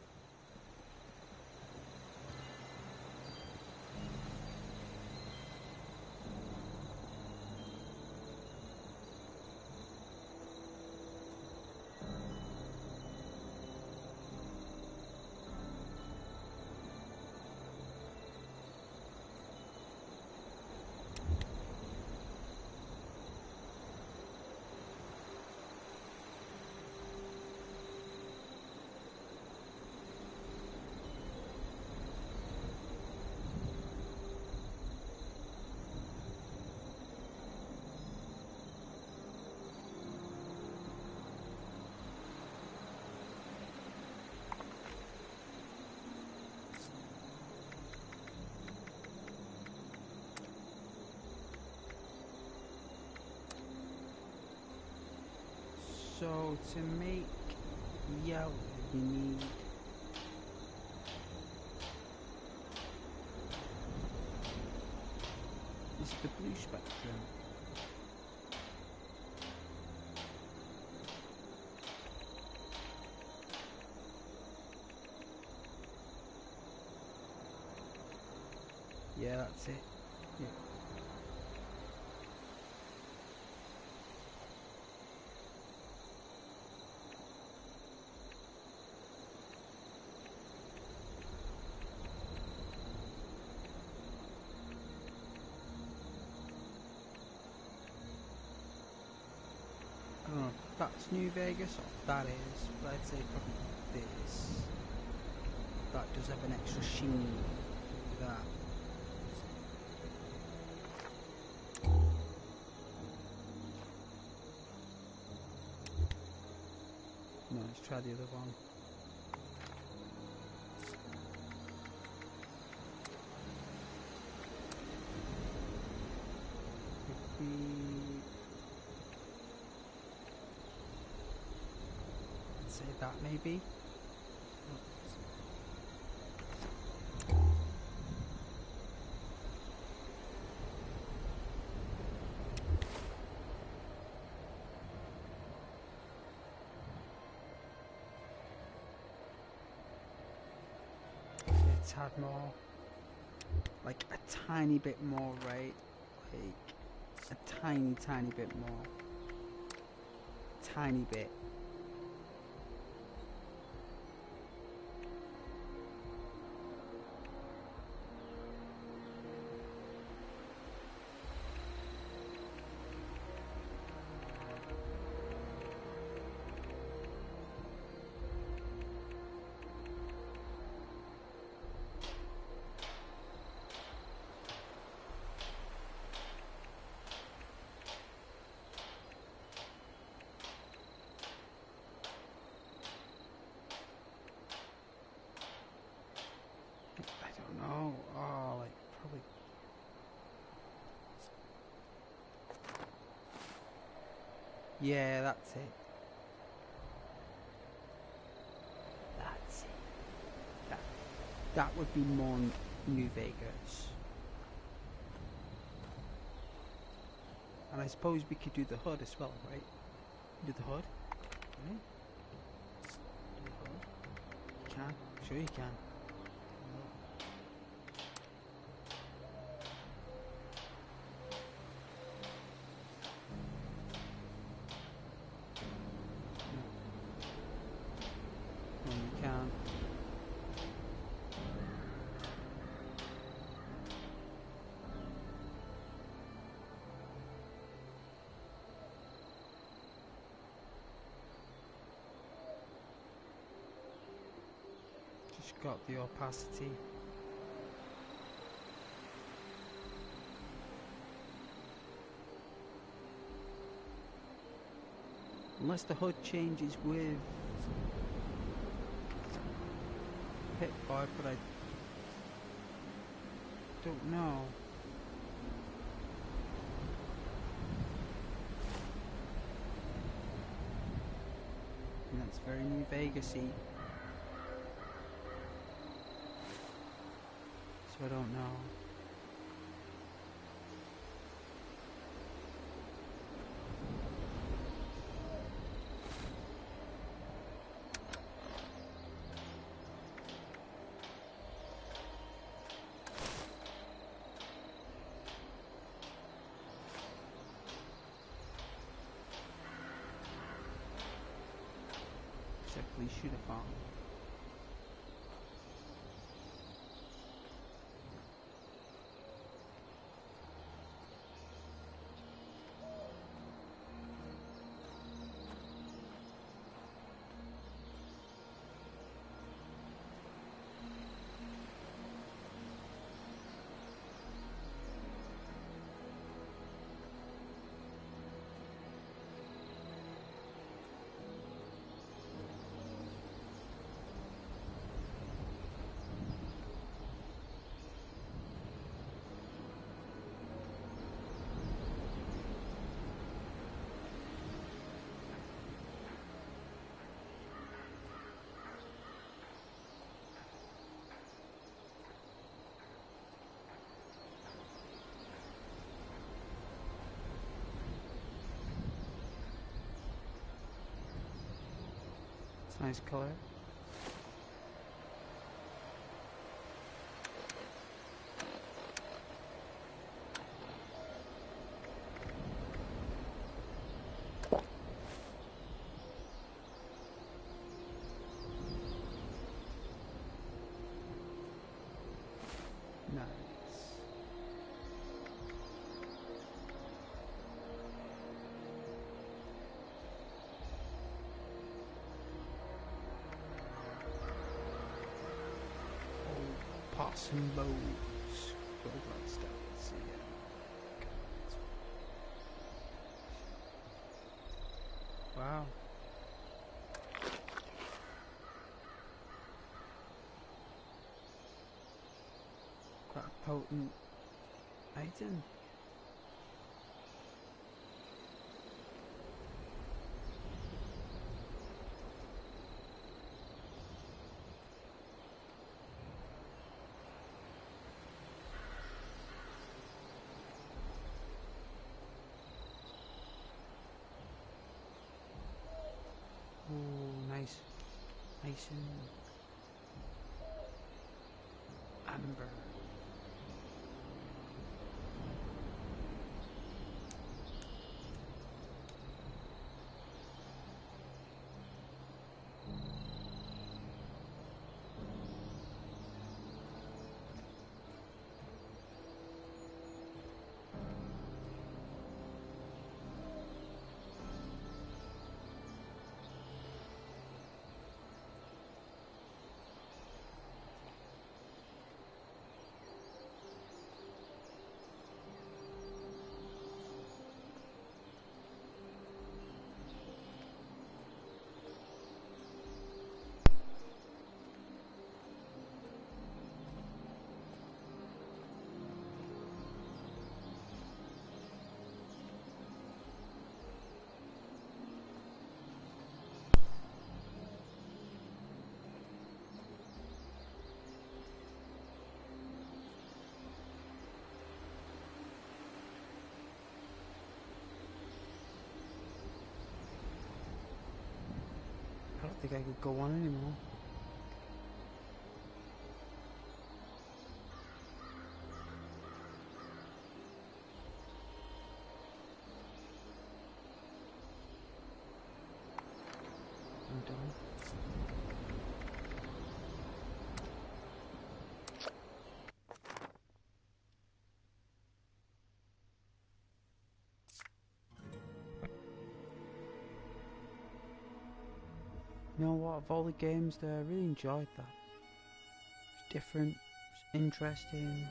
So to make yellow, you need this is the blue spectrum. Yeah, that's it. Yeah. I don't know if that's New Vegas or if that is, but I'd say probably this. That does have an extra sheen to that. No, let's try the other one. Say that maybe. A tad more, like a tiny bit more, right? Like a tiny bit more, tiny bit. Yeah, that's it. That's it. That would be more New Vegas. And I suppose we could do the hood as well, right? Do the hood? Right? Do the hood? You can. Sure you can. Got the opacity. Unless the HUD changes with hit bar, but I don't know. And that's very New Vegas-y. So I don't know. definitely should have found. It's a nice color. Nice. Possum bows. Gold bloodstones. Yeah. Wow. Quite a potent item. Oh, nice. Nice and amber. I don't think I could go on anymore. I'm done. You know what, of all the games there, I really enjoyed that. It's different, it's interesting.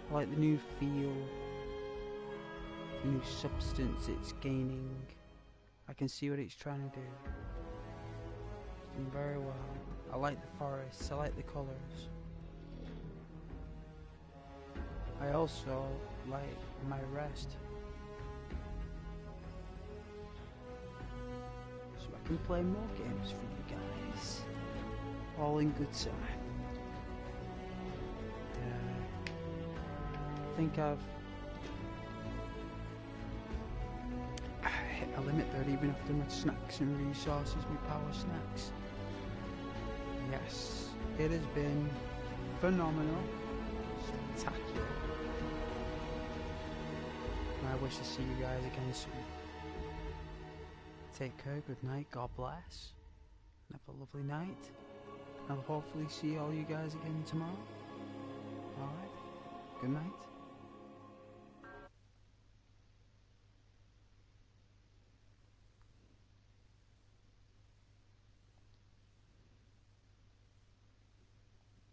I like the new feel, the new substance it's gaining. I can see what it's trying to do. It's done very well. I like the forests, I like the colours. I also like my rest, so I can play more games for you guys, all in good time. I think I've hit a limit there, even after my snacks and resources, my power snacks. Yes, it has been phenomenal. I wish to see you guys again soon. Take care, good night, God bless. Have a lovely night. I'll hopefully see all you guys again tomorrow. Alright, good night.